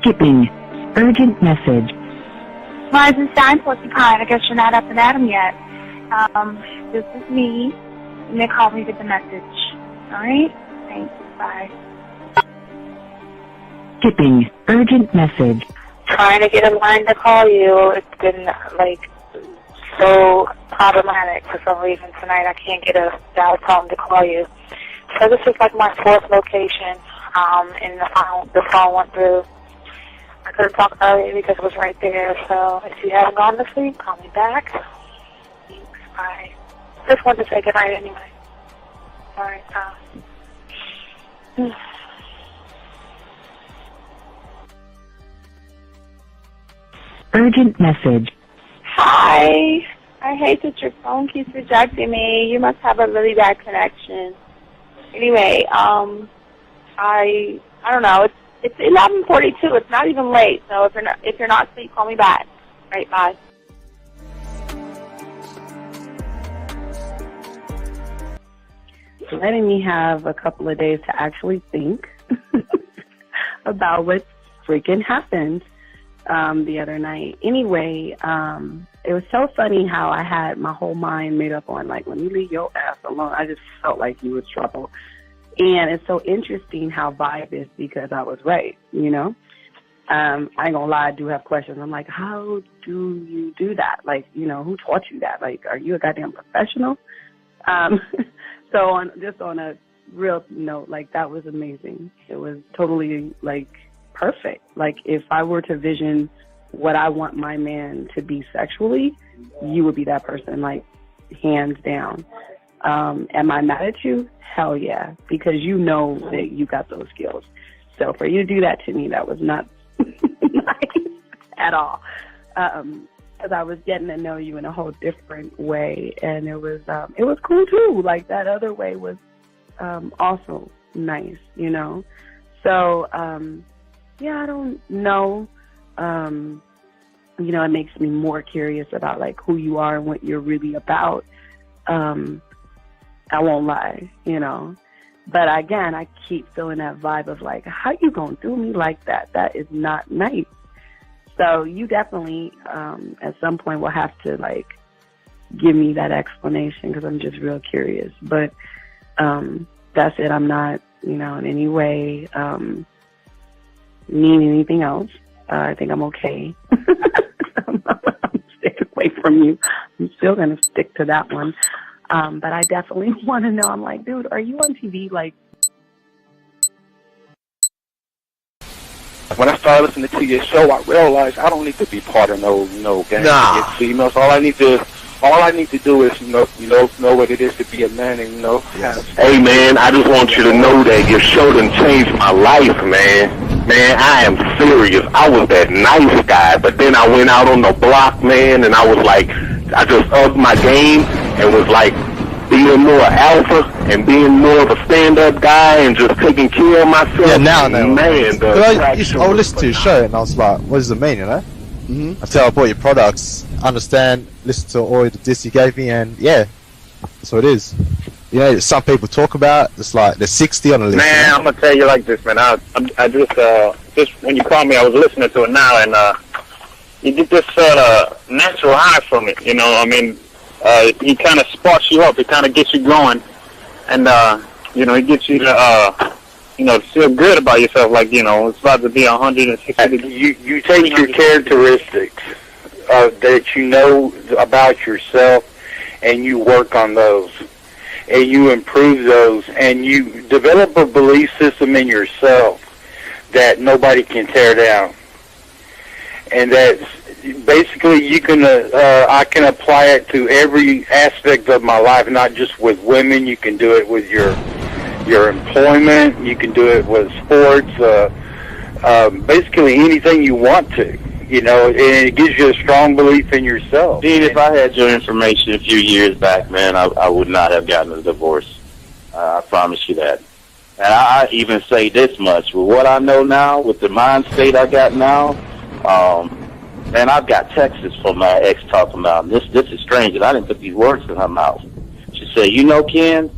Skipping. Urgent message. Rise and shine, Porcupine. I guess you're not up and at 'em yet. This is me. You may call me with the message. All right? Thanks. Bye. Skipping. Urgent message. Trying to get a line to call you. It's been, so problematic for some reason tonight. I can't get a dial tone to call you. So this is my fourth location, and the phone went through. I couldn't talk earlier because it was right there. So if you haven't gone to sleep, call me back. Thanks. Bye. Just wanted to say goodnight anyway. All right. Urgent message. Hi. I hate that your phone keeps rejecting me. You must have a really bad connection. Anyway, I don't know. It's 11:42. It's not even late. So if you're not asleep, call me back. All right. Bye. Letting me have a couple of days to actually think about what freaking happened the other night. Anyway, it was so funny how I had my whole mind made up on, when you leave your ass alone, I just felt like you was trouble. And it's so interesting how vibe is because I was right, I ain't gonna lie, I do have questions. I'm like, how do you do that? Who taught you that? Are you a goddamn professional? So on a real note, that was amazing. It was totally, perfect. If I were to vision what I want my man to be sexually, you would be that person, hands down. Am I mad at you? Hell yeah, because you know that you got those skills. So for you to do that to me, that was not nice at all. Because I was getting to know you in a whole different way, and it was cool too. That other way was also nice, So yeah, I don't know. It makes me more curious about who you are and what you're really about. I won't lie, But again, I keep feeling that vibe of how you gonna do me like that? That is not nice. So you definitely, at some point, will have to give me that explanation because I'm just real curious. But that's it. I'm not, in any way mean anything else. I think I'm okay. I'm staying away from you. I'm still gonna stick to that one. But I definitely want to know. I'm like, dude, are you on TV? When I started listening to your show, I realized I don't need to be part of no gang against females. All I need to do is know what it is to be a man and Yes. Hey man, I just want you to know that your show done changed my life, man. Man, I am serious. I was that nice guy, but then I went out on the block, man, and I was I just upped my game and was being more alpha and being more of a stand-up guy and just taking care of myself. Yeah, now I know. Man, I would listen to your show and I was like, what does it mean, Mm-hmm. Until I bought your products, understand, listen to all the diss you gave me, and yeah, that's what it is. Some people talk about, it's they're 60 on the list. Man, I'm going to tell you like this, man. I just when you called me, I was listening to it now, and you get this natural high from it, he kind of sparks you up. It kind of gets you going, and it gets you to feel good about yourself. It's about to be 160 degrees. You take your characteristics that you know about yourself, and you work on those, and you improve those, and you develop a belief system in yourself that nobody can tear down, and that's basically you can I can apply it to every aspect of my life, not just with women. You can do it with your employment. You can do it with sports. Basically anything you want to, and it gives you a strong belief in yourself. Dean, if I had your information a few years back, man, I would not have gotten a divorce. I promise you that. And I even say this much, with what I know now, with the mind state I got now, and I've got texts from my ex talking about, this is strange, and I didn't put these words in her mouth. She said, Ken,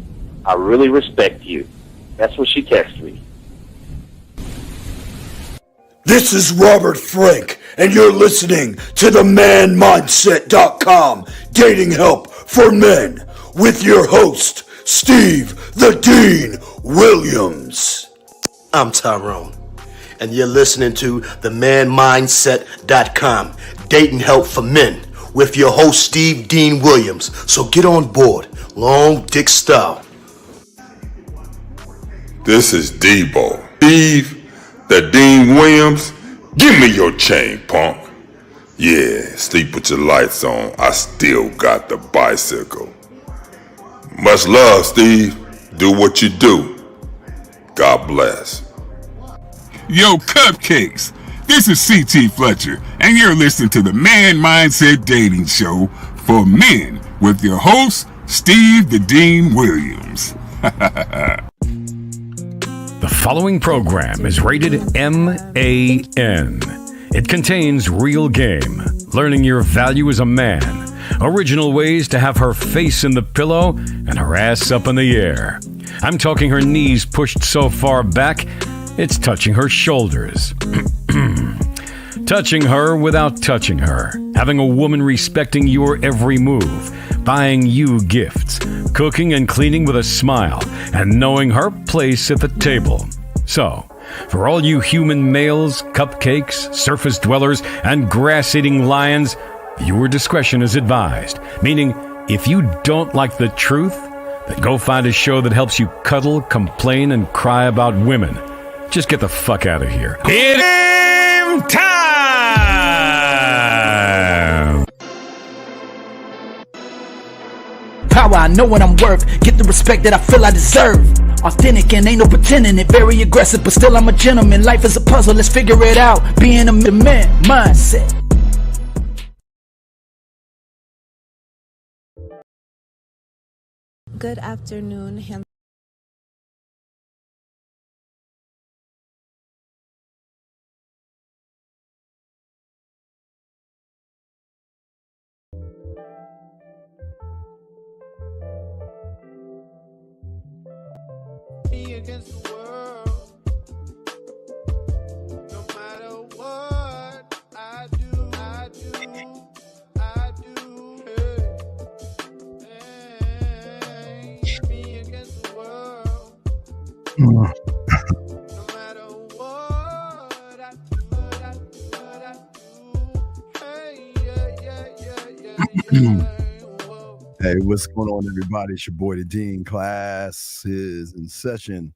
I really respect you. That's what she texted me. This is Robert Frank, and you're listening to the manmindset.com Dating Help for Men with your host, Steve the Dean Williams. I'm Tyrone, and you're listening to the manmindset.com Dating Help for Men with your host, Steve Dean Williams. So get on board, long dick style. This is Debo. Steve the Dean Williams, give me your chain, punk. Yeah, sleep with your lights on. I still got the bicycle. Much love, Steve. Do what you do. God bless. Yo, cupcakes. This is C.T. Fletcher, and you're listening to the Man Mindset Dating Show for Men with your host, Steve the Dean Williams. The following program is rated MAN. It contains real game, learning your value as a man, original ways to have her face in the pillow and her ass up in the air. I'm talking her knees pushed so far back, it's touching her shoulders. Touching her without touching her. Having a woman respecting your every move. Buying you gifts. Cooking and cleaning with a smile. And knowing her place at the table. So, for all you human males, cupcakes, surface dwellers, and grass-eating lions, your discretion is advised. Meaning, if you don't like the truth, then go find a show that helps you cuddle, complain, and cry about women. Just get the fuck out of here. It's time! Power, I know what I'm worth. Get the respect that I feel I deserve. Authentic and ain't no pretending it. Very aggressive, but still I'm a gentleman. Life is a puzzle, let's figure it out. Being a man mindset. Good afternoon. Me against the world. No matter what I do. Hey, me against the world. No matter what I do. Hey, yeah. Hey, what's going on, everybody? It's your boy, the Dean. Class is in session.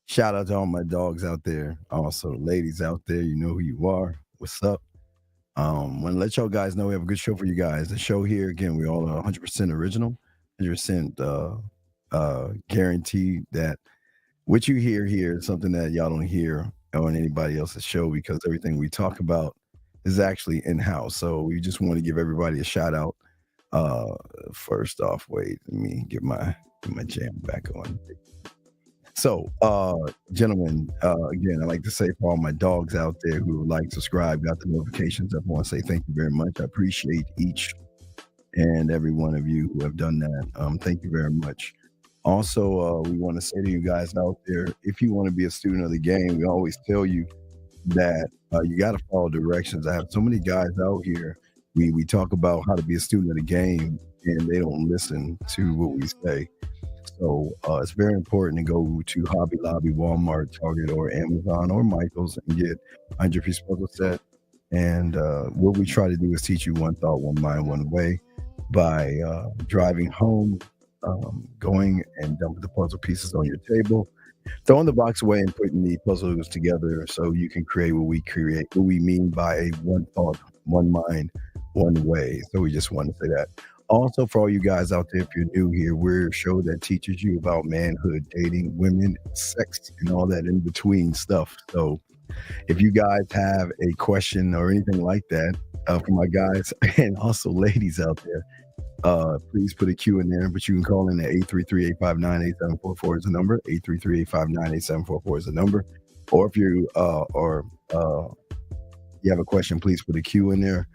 Shout out to all my dogs out there. Also, ladies out there, you know who you are. What's up? Want to let y'all guys know we have a good show for you guys. The show here, again, we all are 100% original, 100% guaranteed that what you hear here is something that y'all don't hear on anybody else's show, because everything we talk about is actually in-house. So we just want to give everybody a shout out. First off, wait, let me get my jam back on. So, gentlemen, again, I'd like to say for all my dogs out there who like, subscribe, got the notifications, I want to say thank you very much. I appreciate each and every one of you who have done that. Thank you very much. Also, we want to say to you guys out there, if you want to be a student of the game, we always tell you that you got to follow directions. I have so many guys out here. We talk about how to be a student of the game, and they don't listen to what we say. So it's very important to go to Hobby Lobby, Walmart, Target, or Amazon, or Michael's and get 100-piece puzzle set. And what we try to do is teach you one thought, one mind, one way by driving home, going and dumping the puzzle pieces on your table, throwing the box away and putting the puzzles together so you can create what we mean by a one thought, one mind, one way. So we just want to say that. Also, for all you guys out there, if you're new here, we're a show that teaches you about manhood, dating, women, sex, and all that in between stuff. So if you guys have a question or anything like that, for my guys and also ladies out there, please put a Q in there, but you can call in at 833-859-8744 is the number. 833-859-8744 is the number. Or if you you have a question, please put a Q in there.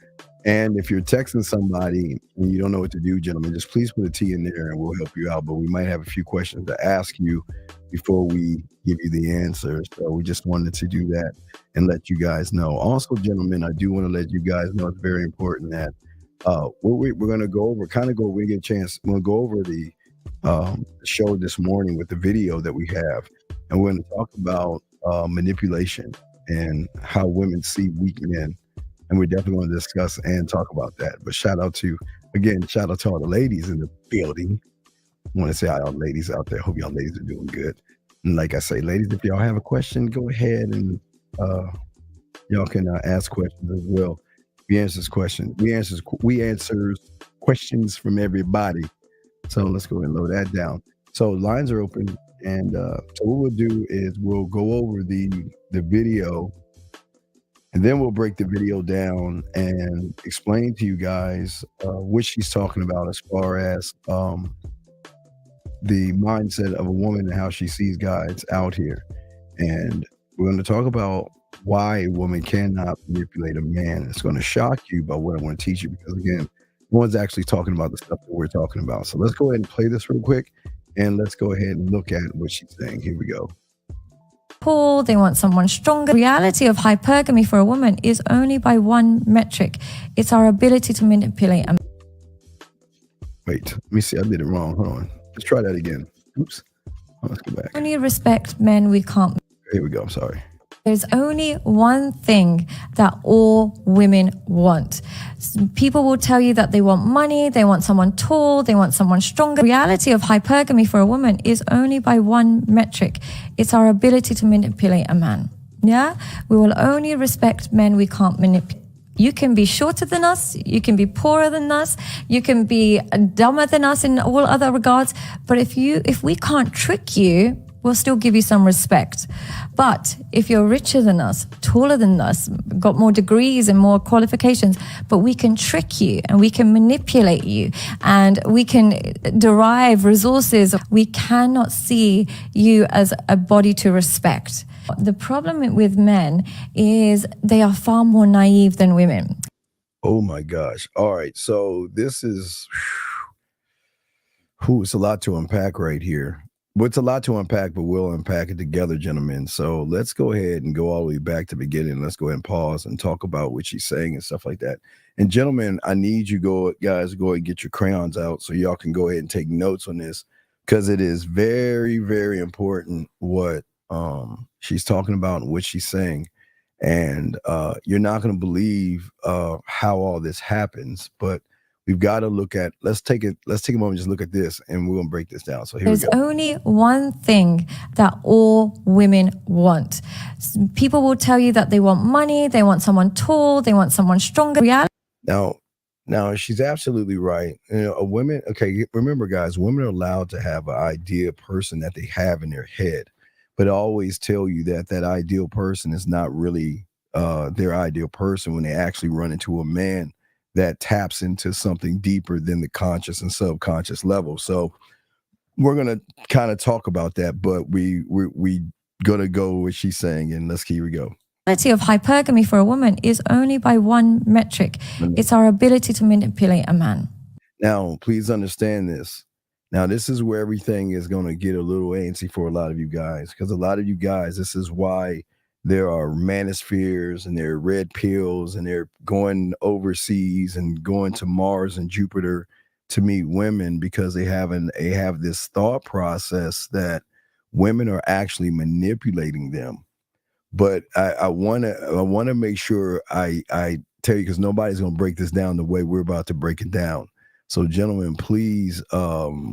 And if you're texting somebody and you don't know what to do, gentlemen, just please put a T in there and we'll help you out. But we might have a few questions to ask you before we give you the answer. So we just wanted to do that and let you guys know. Also, gentlemen, I do want to let you guys know it's very important that we're going to go over, we get a chance, we'll go over the show this morning with the video that we have. And we're going to talk about manipulation and how women see weak men. And we're definitely going to discuss and talk about that. But shout out to all the ladies in the building. I want to say all the ladies out there. Hope y'all ladies are doing good. And like I say, ladies, if y'all have a question, go ahead and y'all can ask questions as well. We answers questions from everybody. So let's go and load that down. So lines are open. And so what we'll do is we'll go over the video. And then we'll break the video down and explain to you guys what she's talking about as far as the mindset of a woman and how she sees guys out here. And we're going to talk about why a woman cannot manipulate a man. It's going to shock you about what I want to teach you because, again, no one's actually talking about the stuff that we're talking about. So let's go ahead and play this real quick, and let's go ahead and look at what she's saying. Here we go. Tall, they want someone stronger. The reality of hypergamy for a woman is only by one metric. It's our ability to manipulate a man. Wait, let me see. I did it wrong. Hold on. Let's try that again. Oops. Let's go back. Only respect men we can't. Here we go. I'm sorry. There's only one thing that all women want. People will tell you that they want money, they want someone tall, they want someone stronger. The reality of hypergamy for a woman is only by one metric. It's our ability to manipulate a man. Yeah? We will only respect men we can't manipulate. You can be shorter than us, you can be poorer than us, you can be dumber than us in all other regards, but if we can't trick you, we'll still give you some respect. But if you're richer than us, taller than us, got more degrees and more qualifications, but we can trick you and we can manipulate you and we can derive resources, we cannot see you as a body to respect. The problem with men is they are far more naive than women. Oh my gosh. All right. So this is, it's a lot to unpack right here. Well, it's a lot to unpack, but we'll unpack it together, gentlemen. So let's go ahead and go all the way back to the beginning. Let's go ahead and pause and talk about what she's saying and stuff like that. And gentlemen, I need you guys go ahead and get your crayons out so y'all can go ahead and take notes on this because it is very, very important what she's talking about and what she's saying. And you're not going to believe how all this happens, but we've got to look at, let's take a moment, just look at this, and we're going to break this down. So here There's we go. only one thing that all women want. People will tell you that they want money, they want someone tall, they want someone stronger. Now she's absolutely right. You know, remember guys, women are allowed to have an ideal person that they have in their head, but I always tell you that ideal person is not really their ideal person when they actually run into a man that taps into something deeper than the conscious and subconscious level. So we're going to kind of talk about that, but we going to go with what she's saying, and here we go. The reality of hypergamy for a woman is only by one metric. It's our ability to manipulate a man. Now, please understand this. Now, this is where everything is going to get a little antsy for a lot of you guys, because a lot of you guys, this is why there are manospheres and there are red pills and they're going overseas and going to Mars and Jupiter to meet women, because they have this thought process that women are actually manipulating them. But I want to make sure I tell you, because nobody's going to break this down the way we're about to break it down. So gentlemen, please, Boxing,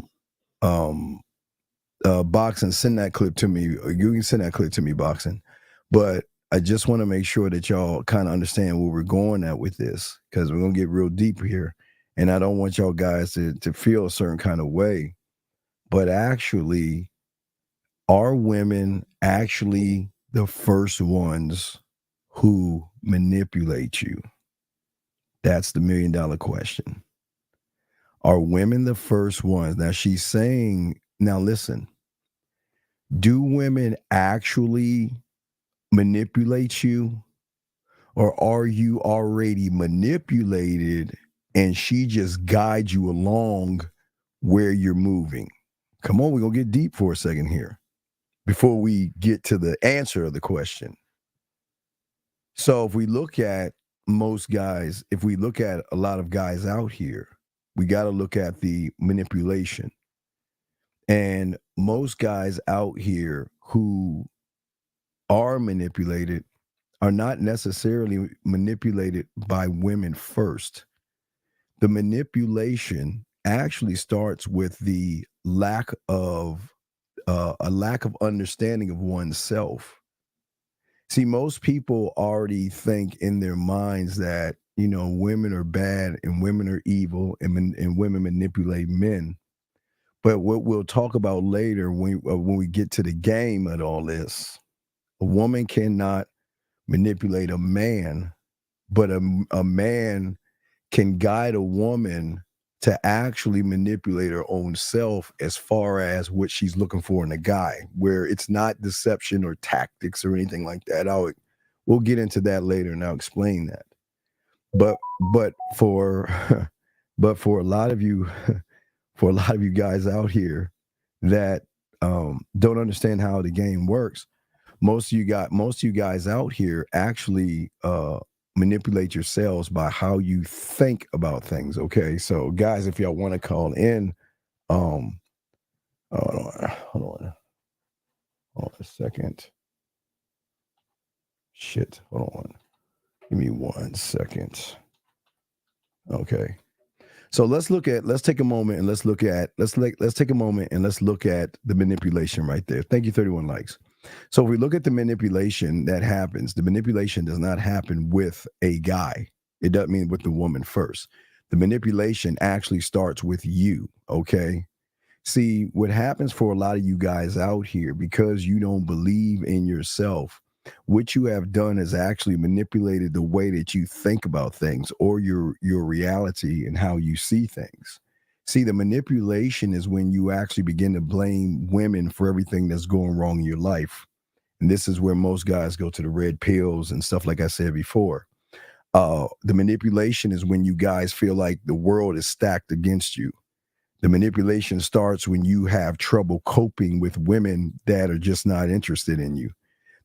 send that clip to me. You can send that clip to me, Boxing. But I just want to make sure that y'all kind of understand where we're going at with this, because we're going to get real deep here. And I don't want y'all guys to feel a certain kind of way. But actually, are women actually the first ones who manipulate you? That's the $1 million question. Are women the first ones? Now she's saying, now listen, do women actually manipulate you, Or are you already manipulated and she just guides you along where you're moving? Come on, we're going to get deep for a second here before we get to the answer of the question. So if we look at most guys, if we look at a lot of guys out here, we got to look at the manipulation. And most guys out here who are manipulated are not necessarily manipulated by women first. The manipulation actually starts with the lack of a lack of understanding of oneself. See, most people already think in their minds that, you know, women are bad and women are evil and women manipulate men. But what we'll talk about later when we get to the game of all this, a woman cannot manipulate a man, but a man can guide a woman to actually manipulate her own self as far as what she's looking for in a guy, where it's not deception or tactics or anything like that. We'll get into that later and I'll explain that. But for but for a lot of you guys out here that don't understand how the game works, most of you guys out here actually manipulate yourselves by how you think about things. Okay, so guys, if y'all want to call in, hold on a second. Shit, hold on. Give me 1 second. Okay. So let's take a moment and let's take a moment and let's look at the manipulation right there. Thank you, 31 likes. So if we look at the manipulation that happens, the manipulation does not happen with a guy. It doesn't mean with the woman first. The manipulation actually starts with you, okay? See, what happens for a lot of you guys out here, because you don't believe in yourself, what you have done is actually manipulated the way that you think about things or your reality and how you see things. See, the manipulation is when you actually begin to blame women for everything that's going wrong in your life. And this is where most guys go to the red pills and stuff like I said before. The manipulation is when you guys feel like the world is stacked against you. The manipulation starts when you have trouble coping with women that are just not interested in you.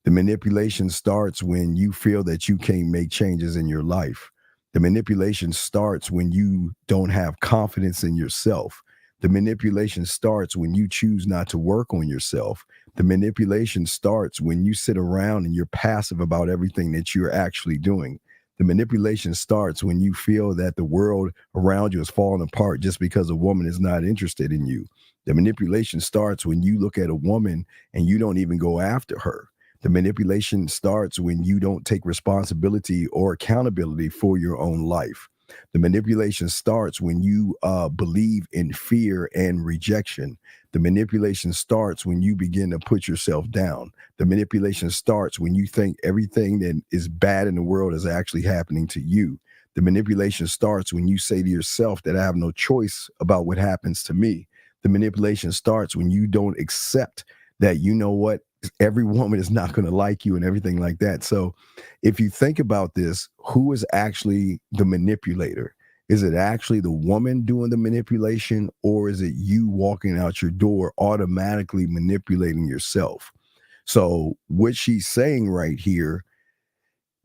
The manipulation starts when you feel that you can't make changes in your life. The manipulation starts when you don't have confidence in yourself. The manipulation starts when you choose not to work on yourself. The manipulation starts when you sit around and you're passive about everything that you're actually doing. The manipulation starts when you feel that the world around you is falling apart just because a woman is not interested in you. The manipulation starts when you look at a woman and you don't even go after her. The manipulation starts when you don't take responsibility or accountability for your own life. The manipulation starts when you believe in fear and rejection. The manipulation starts when you begin to put yourself down. The manipulation starts when you think everything that is bad in the world is actually happening to you. The manipulation starts when you say to yourself that I have no choice about what happens to me. The manipulation starts when you don't accept that, you know what, every woman is not going to like you and everything like that. So if you think about this, who is actually the manipulator? Is it actually the woman doing the manipulation, or is it you walking out your door automatically manipulating yourself? So what she's saying right here,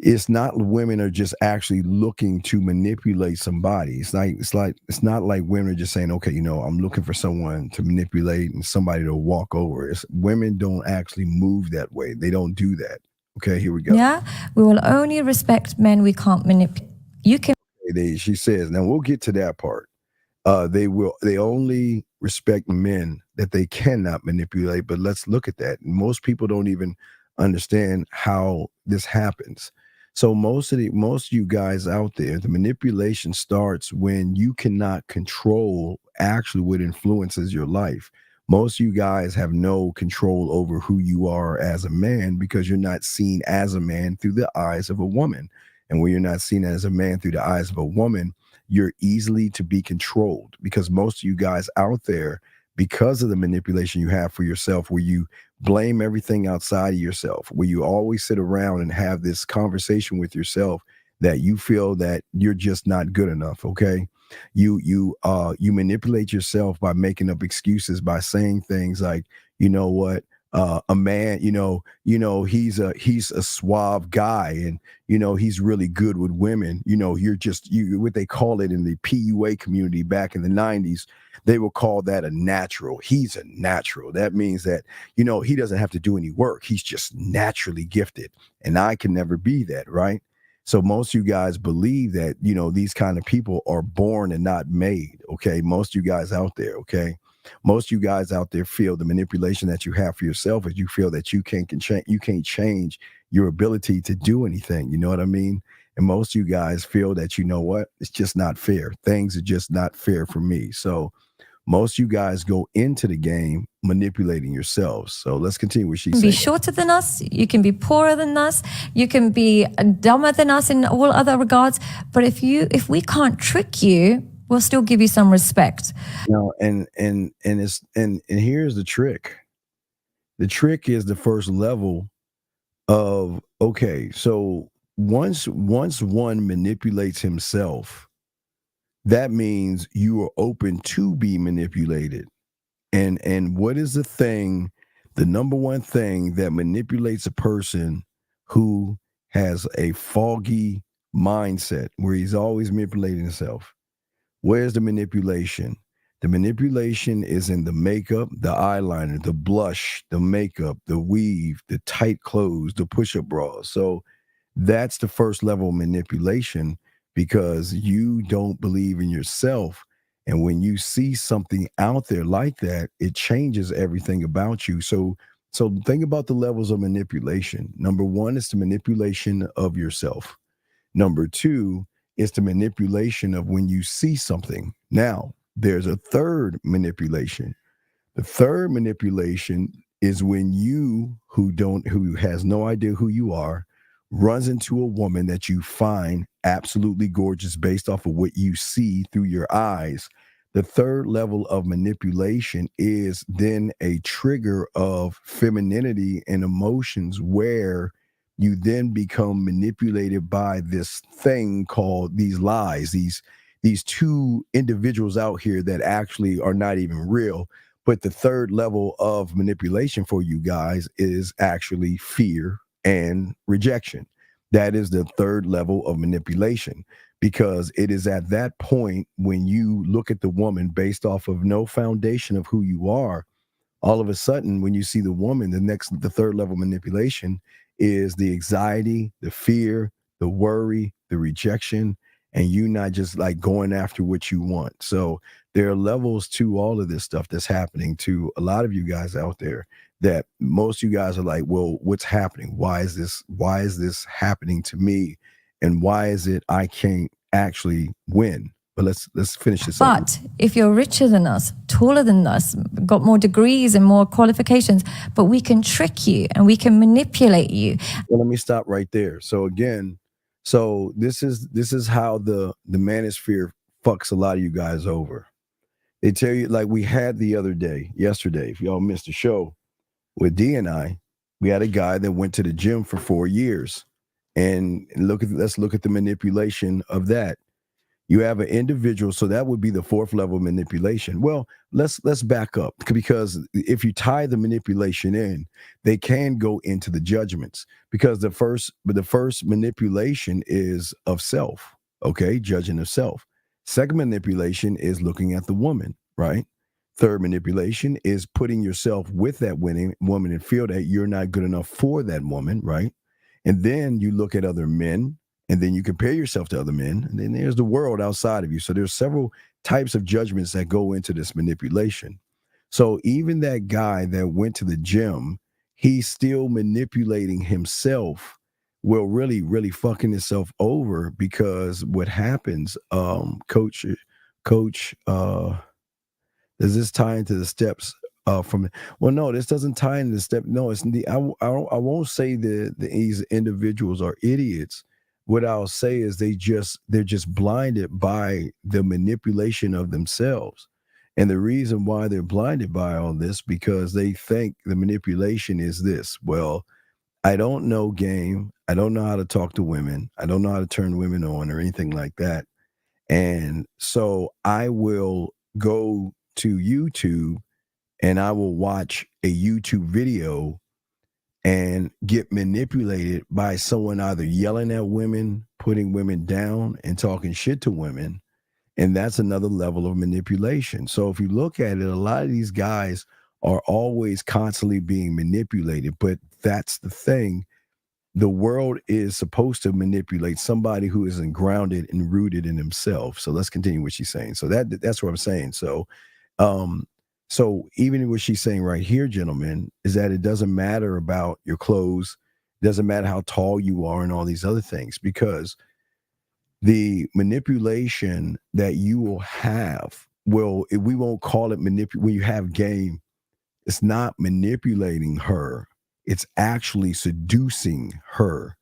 it's not women are just actually looking to manipulate somebody. It's not like women are just saying, okay, you know, I'm looking for someone to manipulate and somebody to walk over. Women don't actually move that way. They don't do that. Okay, here we go. Yeah, we will only respect men we can't manipulate. You can. She says, now we'll get to that part. They only respect men that they cannot manipulate. But let's look at that. Most people don't even understand how this happens. So most of you guys out there, the manipulation starts when you cannot control actually what influences your life. Most of you guys have no control over who you are as a man because you're not seen as a man through the eyes of a woman. And when you're not seen as a man through the eyes of a woman, you're easily to be controlled, because most of you guys out there because of the manipulation you have for yourself, where you blame everything outside of yourself, where you always sit around and have this conversation with yourself that you feel that you're just not good enough. Okay. You manipulate yourself by making up excuses, by saying things like, you know what, a man, he's a suave guy, and he's really good with women. You what they call it in the PUA community back in the 90s, they will call that a natural. He's a natural. That means that he doesn't have to do any work. He's just naturally gifted, and I can never be that, right? So most of you guys believe that, these kind of people are born and not made. Okay. Most of you guys out there. Okay. Most of you guys out there feel the manipulation that you have for yourself is you feel that you can't change your ability to do anything. You know what I mean? And most of you guys feel that, it's just not fair. Things are just not fair for me. So most of you guys go into the game manipulating yourselves. So let's continue what she's saying. You can be shorter than us, you can be poorer than us, you can be dumber than us in all other regards. But if we can't trick you, we'll still give you some respect. And here's the trick. The trick is the first level of, okay, so once one manipulates himself, that means you are open to be manipulated. And what is the number one thing that manipulates a person who has a foggy mindset where he's always manipulating himself? Where's the manipulation? The manipulation is in the makeup, the eyeliner, the blush, the makeup, the weave, the tight clothes, the push-up bras. So that's the first level of manipulation, because you don't believe in yourself. And when you see something out there like that, it changes everything about you. So think about the levels of manipulation. Number one is the manipulation of yourself. Number two is the manipulation of when you see something. Now, there's a third manipulation. The third manipulation is when you, who has no idea who you are, runs into a woman that you find absolutely gorgeous based off of what you see through your eyes. The third level of manipulation is then a trigger of femininity and emotions, where you then become manipulated by this thing called these lies, these two individuals out here that actually are not even real. But the third level of manipulation for you guys is actually fear and rejection. That is the third level of manipulation, because it is at that point when you look at the woman based off of no foundation of who you are. All of a sudden, when you see the woman, the third level manipulation is the anxiety, the fear, the worry, the rejection, and you not just like going after what you want. So there are levels to all of this stuff that's happening to a lot of you guys out there, that most of you guys are like, well, what's happening? Why is this happening to me? And why is it I can't actually win? But let's finish this up. But if you're richer than us, taller than us, got more degrees and more qualifications, but we can trick you and we can manipulate you. Well, let me stop right there. So again, this is how the manosphere fucks a lot of you guys over. They tell you, like we had yesterday, if y'all missed the show with D and I, we had a guy that went to the gym for 4 years. And let's look at the manipulation of that. You have an individual, so that would be the fourth level of manipulation. Well, let's back up, because if you tie the manipulation in, they can go into the judgments, because the first manipulation is of self, okay, judging of self. Second manipulation is looking at the woman, right? Third manipulation is putting yourself with that woman and feel that you're not good enough for that woman, right? And then you look at other men, and then you compare yourself to other men, and then there's the world outside of you. So there's several types of judgments that go into this manipulation. So even that guy that went to the gym, he's still manipulating himself, well, really, really fucking himself over, because what happens, coach, does this tie into the steps no, this doesn't tie into the step. No, it's I won't say that these individuals are idiots. What I'll say is they're just blinded by the manipulation of themselves. And the reason why they're blinded by all this, because they think the manipulation is this. Well, I don't know game. I don't know how to talk to women. I don't know how to turn women on or anything like that. And so I will go to YouTube and I will watch a YouTube video and get manipulated by someone either yelling at women, putting women down, and talking shit to women. And that's another level of manipulation. So if you look at it, a lot of these guys are always constantly being manipulated. But that's the thing. The world is supposed to manipulate somebody who isn't grounded and rooted in himself. So let's continue what she's saying. So that's what I'm saying. So even what she's saying right here, gentlemen, is that it doesn't matter about your clothes, it doesn't matter how tall you are and all these other things, because the manipulation that you will have, well, we won't call it when you have game, it's not manipulating her. It's actually seducing her.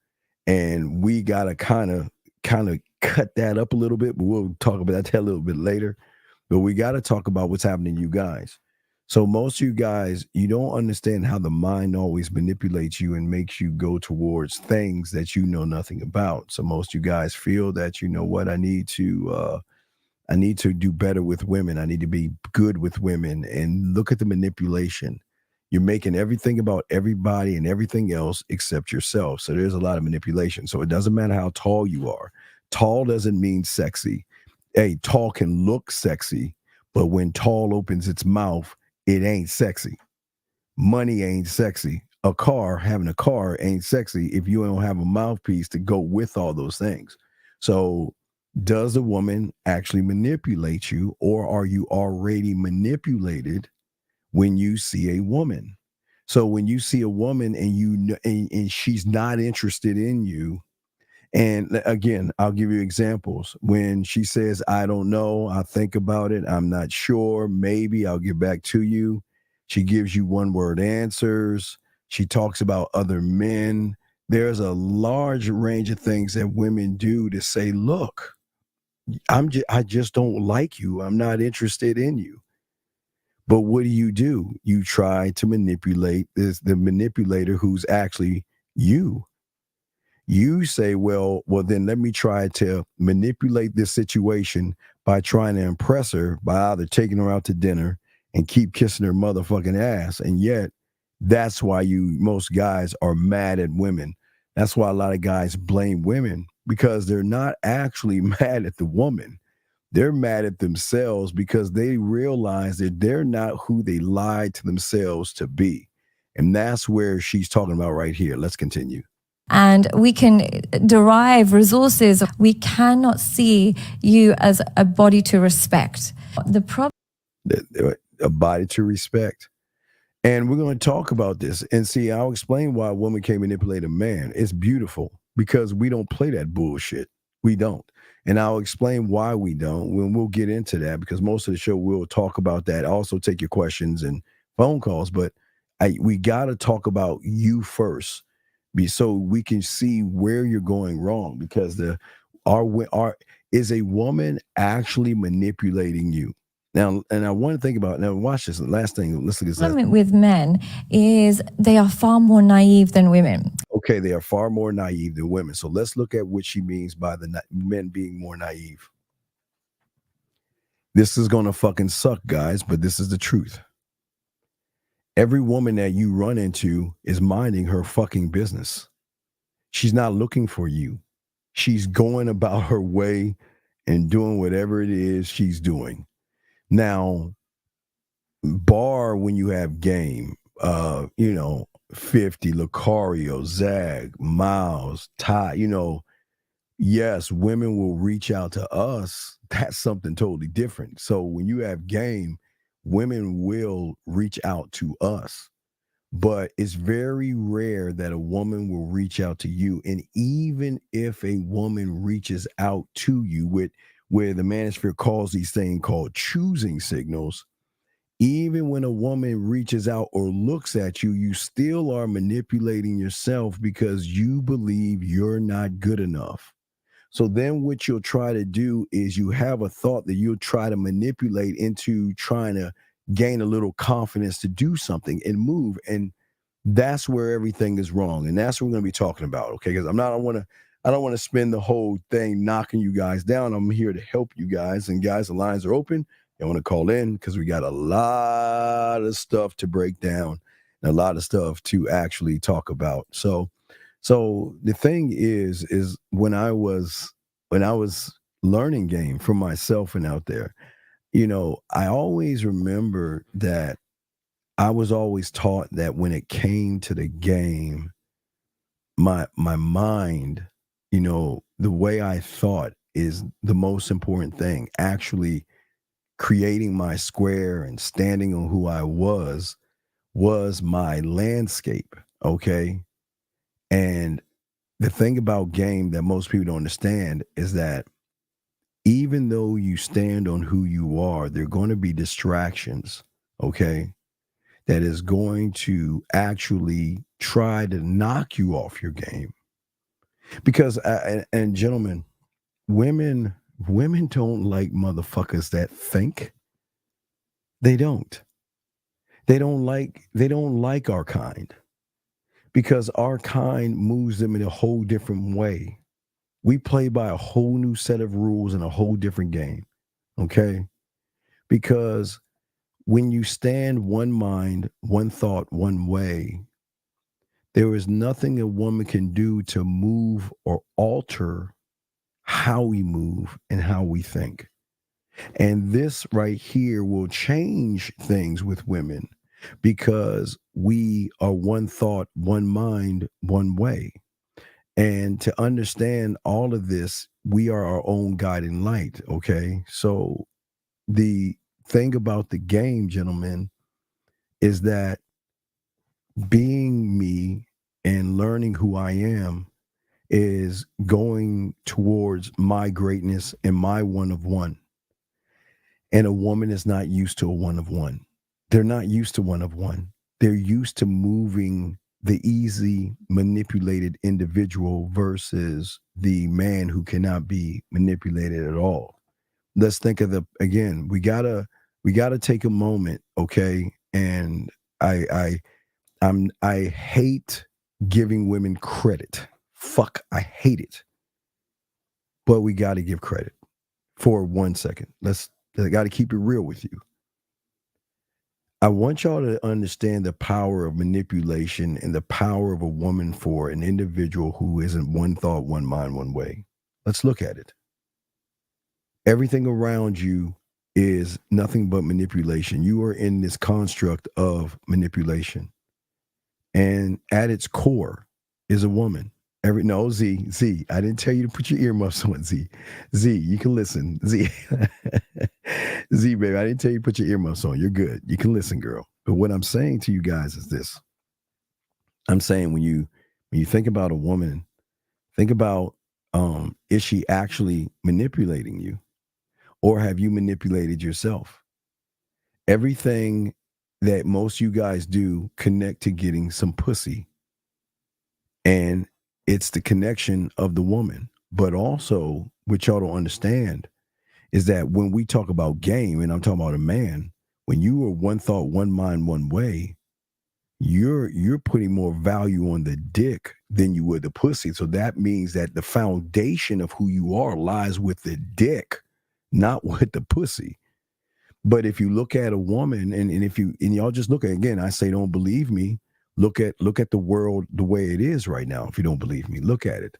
And we got to kind of cut that up a little bit, but we'll talk about that a little bit later. But we got to talk about what's happening to you guys. So most of you guys, you don't understand how the mind always manipulates you and makes you go towards things that you know nothing about. So most of you guys feel that, you know what, I need to do better with women. I need to be good with women. And look at the manipulation. You're making everything about everybody and everything else except yourself. So there's a lot of manipulation. So it doesn't matter how tall you are. Tall doesn't mean sexy. Hey, tall can look sexy, but when tall opens its mouth, it ain't sexy. Money ain't sexy. Having a car ain't sexy if you don't have a mouthpiece to go with all those things. So does a woman actually manipulate you, or are you already manipulated when you see a woman? So when you see a woman and she's not interested in you, and again, I'll give you examples. When she says, I don't know, I'll think about it, I'm not sure, maybe I'll get back to you. She gives you one-word answers. She talks about other men. There's a large range of things that women do to say, look, I just don't like you. I'm not interested in you. But what do? You try to manipulate the manipulator who's actually you. You say, well, then let me try to manipulate this situation by trying to impress her by either taking her out to dinner and keep kissing her motherfucking ass. And yet, that's why most guys are mad at women. That's why a lot of guys blame women, because they're not actually mad at the woman. They're mad at themselves because they realize that they're not who they lied to themselves to be. And that's where she's talking about right here. Let's continue. And we can derive resources. We cannot see you as a body to respect. The problem, a body to respect. And we're going to talk about this and see, I'll explain why a woman can manipulate a man. It's beautiful because we don't play that bullshit. We don't. And I'll explain why we don't when we'll get into that, because most of the show we'll talk about that. Also take your questions and phone calls, but we got to talk about you first, so we can see where you're going wrong, because is a woman actually manipulating you? Now, and I want to think about, now watch this, the last thing, let's look at this. With men is they are far more naive than women. Okay, they are far more naive than women. So let's look at what she means by the men being more naive. This is going to fucking suck, guys, but this is the truth. Every woman that you run into is minding her fucking business. She's not looking for you. She's going about her way and doing whatever it is she's doing. Now, bar when you have game, 50, Lucario, Zag, Miles, Ty, yes, women will reach out to us. That's something totally different. So when you have game, women will reach out to us. But it's very rare that a woman will reach out to you. And even if a woman reaches out to you where the manosphere calls these things called choosing signals, even when a woman reaches out or looks at you, you still are manipulating yourself because you believe you're not good enough. So then what you'll try to do is you have a thought that you'll try to manipulate into trying to gain a little confidence to do something and move. And that's where everything is wrong. And that's what we're going to be talking about. Okay. Because I don't want to spend the whole thing knocking you guys down. I'm here to help you guys. And guys, the lines are open. I want to call in because we got a lot of stuff to break down and a lot of stuff to actually talk about. So the thing is when I was learning game for myself and out there, I always remember that I was always taught that when it came to the game, my mind, the way I thought is the most important thing. Actually creating my square and standing on who I was my landscape. Okay. And the thing about game that most people don't understand is that even though you stand on who you are, there are going to be distractions, okay, that is going to actually try to knock you off your game. Because, and gentlemen, women don't like motherfuckers that think. They don't. They don't like our kind. Because our kind moves them in a whole different way. We play by a whole new set of rules in a whole different game, okay? Because when you stand one mind, one thought, one way, there is nothing a woman can do to move or alter how we move and how we think. And this right here will change things with women because we are one thought, one mind, one way. And to understand all of this, we are our own guiding light, okay? So the thing about the game, gentlemen, is that being me and learning who I am is going towards my greatness and my one of one. And a woman is not used to a one of one. They're not used to one of one. They're used to moving the easy manipulated individual versus the man who cannot be manipulated at all. Let's think of again, we gotta take a moment, okay? And I hate giving women credit. Fuck, I hate it. But we gotta give credit for 1 second. I gotta keep it real with you. I want y'all to understand the power of manipulation and the power of a woman for an individual who isn't one thought, one mind, one way. Let's look at it. Everything around you is nothing but manipulation. You are in this construct of manipulation. And at its core is a woman. Z, I didn't tell you to put your earmuffs on, Z. Z, you can listen. Z, Z, baby, I didn't tell you to put your earmuffs on. You're good. You can listen, girl. But what I'm saying to you guys is this. I'm saying when you think about a woman, think about, is she actually manipulating you? Or have you manipulated yourself? Everything that most you guys do connect to getting some pussy. And it's the connection of the woman. But also, what y'all don't understand is that when we talk about game, and I'm talking about a man, when you are one thought, one mind, one way, you're putting more value on the dick than you would the pussy. So that means that the foundation of who you are lies with the dick, not with the pussy. But if you look at a woman, and y'all just look at, again, I say don't believe me. Look at the world the way it is right now. If you don't believe me, look at it.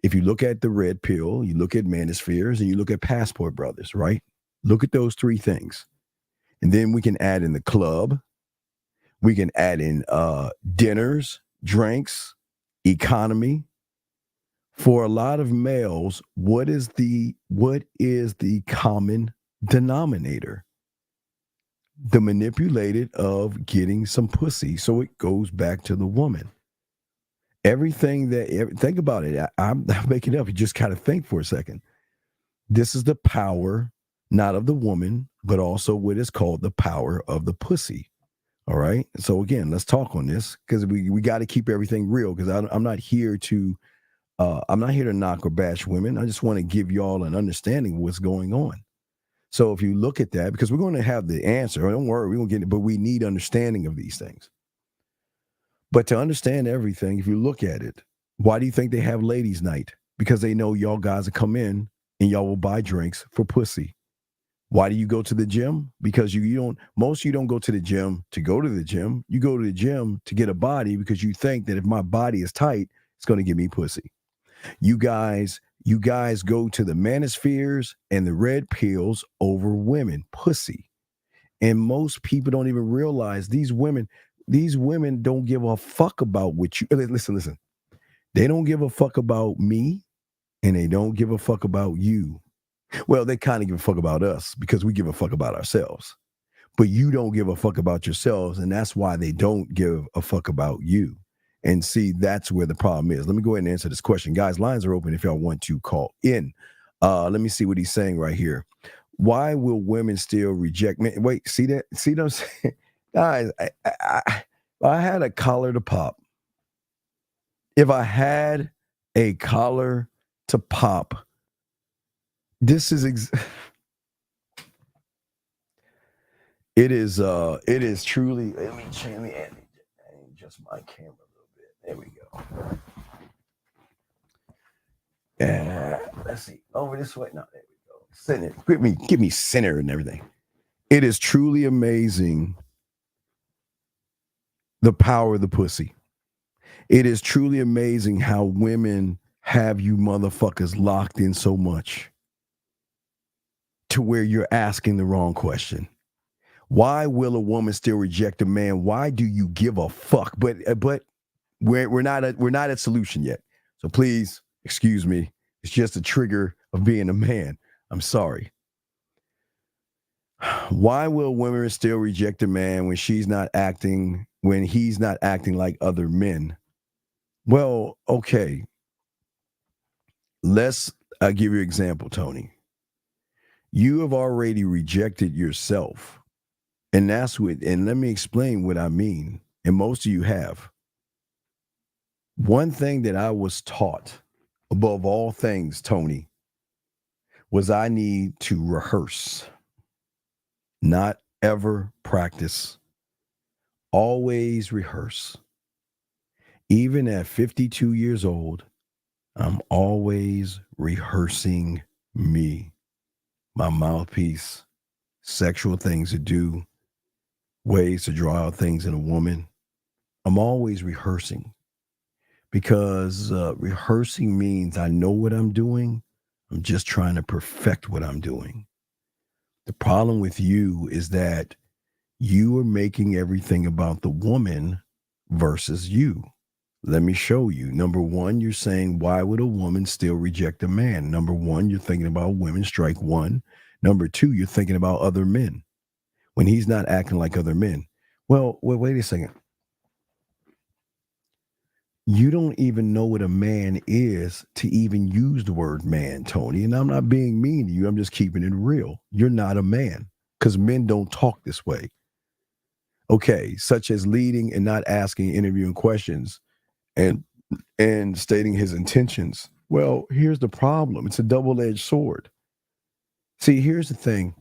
If you look at the red pill, you look at manospheres, and you look at Passport Brothers, right? Look at those three things. And then we can add in the club. We can add in dinners, drinks, economy. For a lot of males, what is the common denominator? The manipulated of getting some pussy. So it goes back to the woman. Everything think about it. I'm making it up. You just kind of think for a second. This is the power, not of the woman, but also what is called the power of the pussy. All right. So again, let's talk on this because we got to keep everything real because I'm not here to I'm not here to knock or bash women. I just want to give y'all an understanding of what's going on. So if you look at that, because we're going to have the answer, don't worry, we're going to get it, but we need understanding of these things. But to understand everything, if you look at it, why do you think they have ladies' night? Because they know y'all guys will come in and y'all will buy drinks for pussy. Why do you go to the gym? Because most of you don't go to the gym to go to the gym. You go to the gym to get a body because you think that if my body is tight, it's going to give me pussy. You guys go to the manospheres and the red pills over women, pussy. And most people don't even realize these women don't give a fuck about what you listen. They don't give a fuck about me and they don't give a fuck about you. Well, they kind of give a fuck about us because we give a fuck about ourselves. But you don't give a fuck about yourselves, and that's why they don't give a fuck about you. And see, that's where the problem is. Let me go ahead and answer this question. Guys, lines are open if y'all want to call in. Let me see what he's saying right here. Why will women still reject men? Wait, see that? See what I'm saying? Guys, I had a collar to pop. If I had a collar to pop, this is it is truly. Let me adjust my camera a little bit. There we go. Yeah, let's see. Over this way. No, there we go. Center. Give me center and everything. It is truly amazing the power of the pussy. It is truly amazing how women have you motherfuckers locked in so much to where you're asking the wrong question. Why will a woman still reject a man? Why do you give a fuck? But we're not at solution yet. So please excuse me. It's just a trigger of being a man. I'm sorry. Why will women still reject a man when he's not acting like other men? Well, okay. I'll give you an example, Tony. You have already rejected yourself. And let me explain what I mean. And most of you have. One thing that I was taught above all things, Tony, was I need to rehearse, not ever practice, always rehearse. Even at 52 years old, I'm always rehearsing me, my mouthpiece, sexual things to do, ways to draw out things in a woman. I'm always rehearsing because rehearsing means I know what I'm doing. I'm just trying to perfect what I'm doing. The problem with you is that you are making everything about the woman versus you. Let me show you. Number one, you're saying, why would a woman still reject a man? Number one, you're thinking about women, strike one. Number two, you're thinking about other men when he's not acting like other men. Well, wait a second. You don't even know what a man is to even use the word man, Tony. And I'm not being mean to you. I'm just keeping it real. You're not a man because men don't talk this way. Okay, such as leading and not asking, interviewing questions and stating his intentions. Well, here's the problem. It's a double-edged sword. See, here's the thing.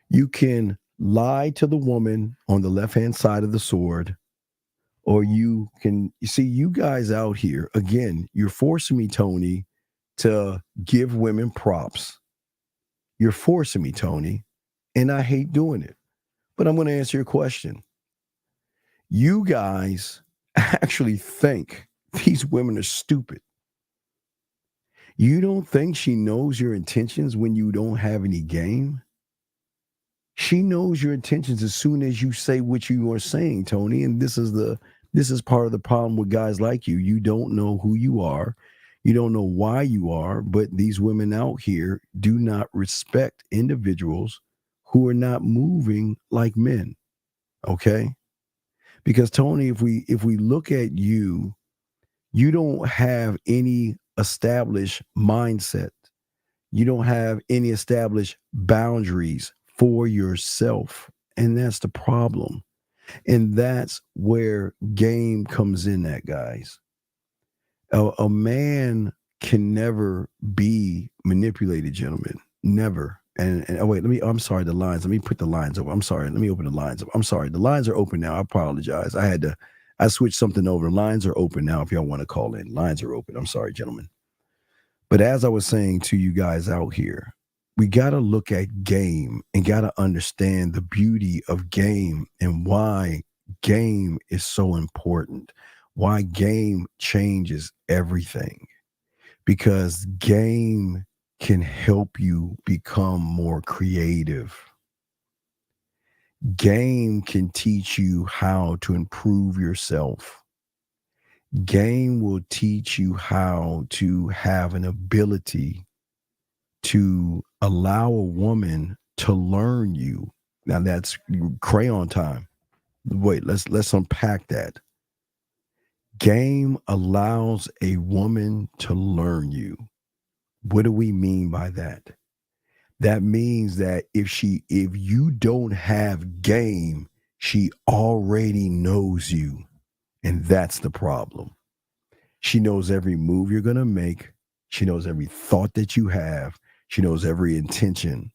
You can lie to the woman on the left-hand side of the sword, or you see, you guys out here, again, you're forcing me, Tony, to give women props. You're forcing me, Tony, and I hate doing it. But I'm going to answer your question. You guys actually think these women are stupid. You don't think she knows your intentions when you don't have any game? She knows your intentions as soon as you say what you are saying, Tony. And this is part of the problem with guys like you. You don't know who you are. You don't know why you are. But these women out here do not respect individuals who are not moving like men. Okay? Because Tony, if we look at you, you don't have any established mindset. You don't have any established boundaries for yourself. And that's the problem. And that's where game comes in at, guys. A man can never be manipulated, gentlemen. Never. And oh wait, I'm sorry, the lines. Let me put the lines over. I'm sorry. Let me open the lines up. I'm sorry. The lines are open now. I apologize. I switched something over. Lines are open now if y'all want to call in. Lines are open. I'm sorry, gentlemen. But as I was saying to you guys out here, we got to look at game and got to understand the beauty of game and why game is so important, why game changes everything. Because game can help you become more creative. Game can teach you how to improve yourself. Game will teach you how to have an ability to allow a woman to learn you. Now that's crayon time. Wait, let's unpack that. Game allows a woman to learn you. What do we mean by that? That means that if you don't have game, she already knows you. And that's the problem. She knows every move you're going to make. She knows every thought that you have. She knows every intention.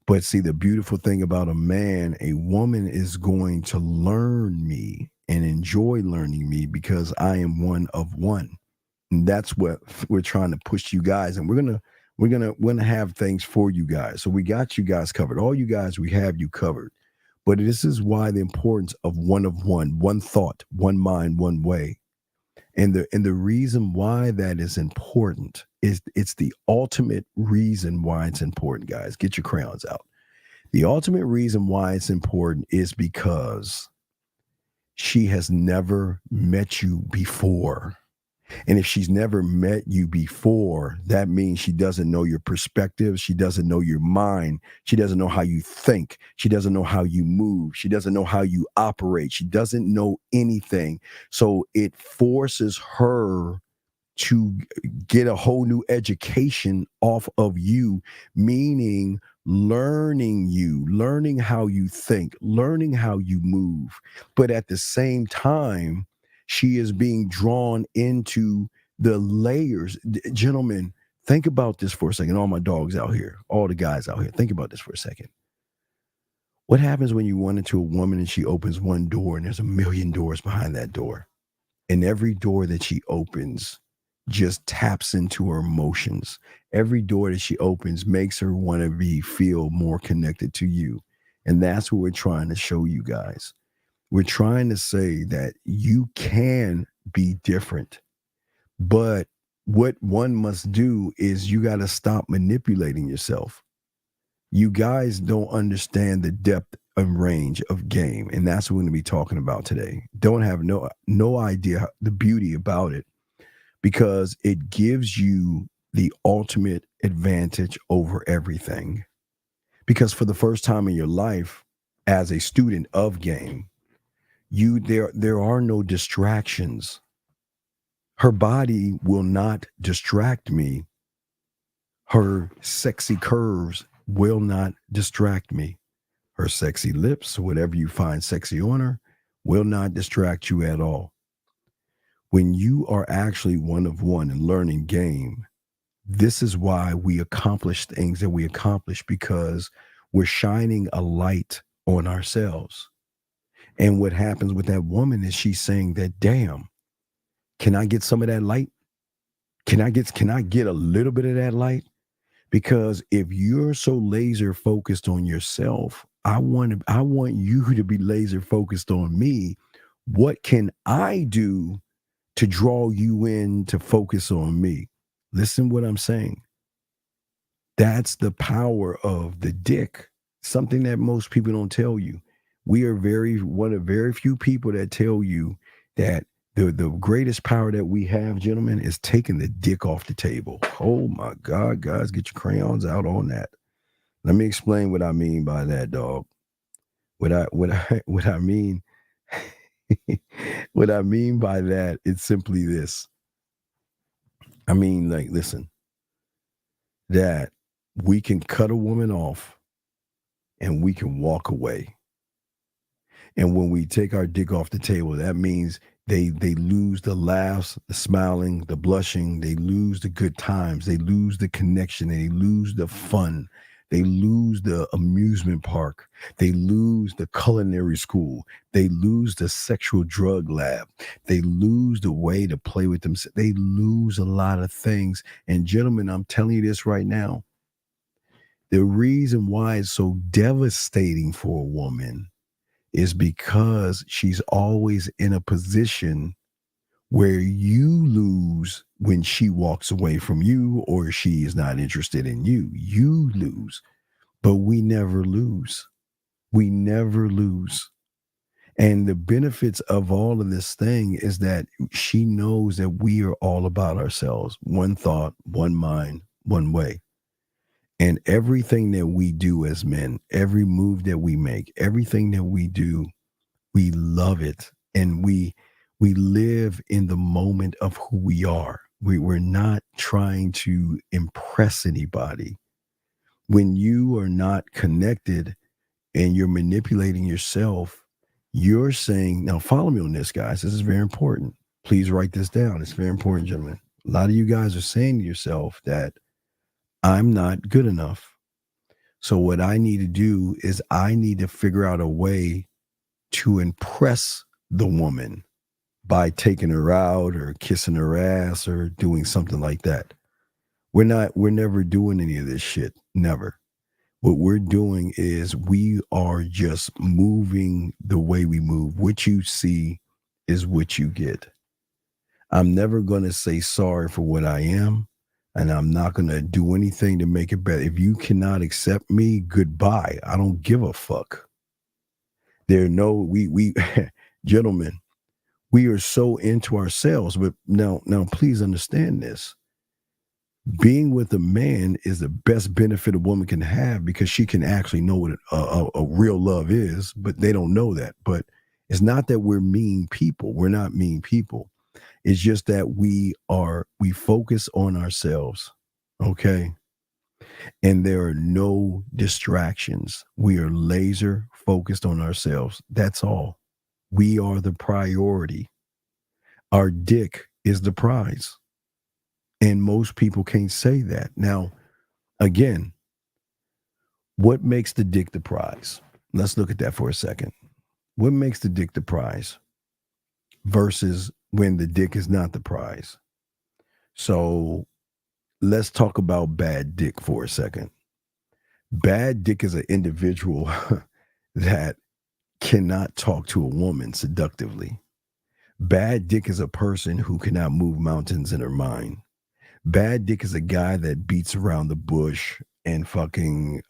But see, the beautiful thing about a man, a woman is going to learn me and enjoy learning me because I am one of one. And that's what we're trying to push you guys. And we're gonna have things for you guys. So we got you guys covered. All you guys, we have you covered. But this is why the importance of one thought, one mind, one way. And the reason why that is important is it's the ultimate reason why it's important, guys. Get your crayons out. The ultimate reason why it's important is because she has never met you before. And if she's never met you before, that means she doesn't know your perspective. She doesn't know your mind. She doesn't know how you think. She doesn't know how you move. She doesn't know how you operate. She doesn't know anything. So it forces her to get a whole new education off of you, meaning learning you, learning how you think, learning how you move. But at the same time, she is being drawn into the layers. Gentlemen, think about this for a second. All my dogs out here, all the guys out here, think about this for a second. What happens when you run into a woman and she opens one door and there's a million doors behind that door? And every door that she opens just taps into her emotions. Every door that she opens makes her want to feel more connected to you. And that's what we're trying to show you guys. We're trying to say that you can be different, but what one must do is you got to stop manipulating yourself. You guys don't understand the depth and range of game, and that's what we're going to be talking about today. Don't have no idea the beauty about it, because it gives you the ultimate advantage over everything. Because for the first time in your life, as a student of game, there are no distractions. Her body will not distract me. Her sexy curves will not distract me. Her sexy lips, whatever you find sexy on her, will not distract you at all. When you are actually one of one and learning game, this is why we accomplish things that we accomplish, because we're shining a light on ourselves. And what happens with that woman is she's saying that, damn, can I get some of that light? Can I get a little bit of that light? Because if you're so laser focused on yourself, I want you to be laser focused on me. What can I do to draw you in to focus on me? Listen what I'm saying. That's the power of the dick. Something that most people don't tell you. We are one of very few people that tell you that the greatest power that we have, gentlemen, is taking the dick off the table. Oh my God, guys, get your crayons out on that. Let me explain what I mean by that, dog. What I mean, what I mean by that, it's simply this. I mean, like, listen, that we can cut a woman off and we can walk away. And when we take our dick off the table, that means They lose the laughs, the smiling, the blushing. They lose the good times. They lose the connection. They lose the fun. They lose the amusement park. They lose the culinary school. They lose the sexual drug lab. They lose the way to play with them. They lose a lot of things. And gentlemen, I'm telling you this right now. The reason why it's so devastating for a woman is because she's always in a position where you lose when she walks away from you or she is not interested in you. You lose, but we never lose. We never lose. And the benefits of all of this thing is that she knows that we are all about ourselves. One thought, one mind, one way. And everything that we do as men, every move that we make, everything that we do, we love it. And we live in the moment of who we are. We're not trying to impress anybody. When you are not connected and you're manipulating yourself, you're saying, now follow me on this, guys. This is very important. Please write this down. It's very important, gentlemen. A lot of you guys are saying to yourself that I'm not good enough. So what I need to do is I need to figure out a way to impress the woman by taking her out or kissing her ass or doing something like that. We're never doing any of this shit. Never. What we're doing is we are just moving the way we move. What you see is what you get. I'm never going to say sorry for what I am, and I'm not going to do anything to make it better. If you cannot accept me, goodbye. I don't give a fuck. We gentlemen, we are so into ourselves. But now please understand this. Being with a man is the best benefit a woman can have because she can actually know what a real love is, but they don't know that. But it's not that we're mean people. We're not mean people. It's just that we focus on ourselves, okay? And there are no distractions. We are laser focused on ourselves. That's all. We are the priority. Our dick is the prize. And most people can't say that. Now, again, what makes the dick the prize? Let's look at that for a second. What makes the dick the prize versus when the dick is not the prize? So let's talk about bad dick for a second. Bad dick is an individual that cannot talk to a woman seductively. Bad dick is a person who cannot move mountains in her mind. Bad dick is a guy that beats around the bush and fucking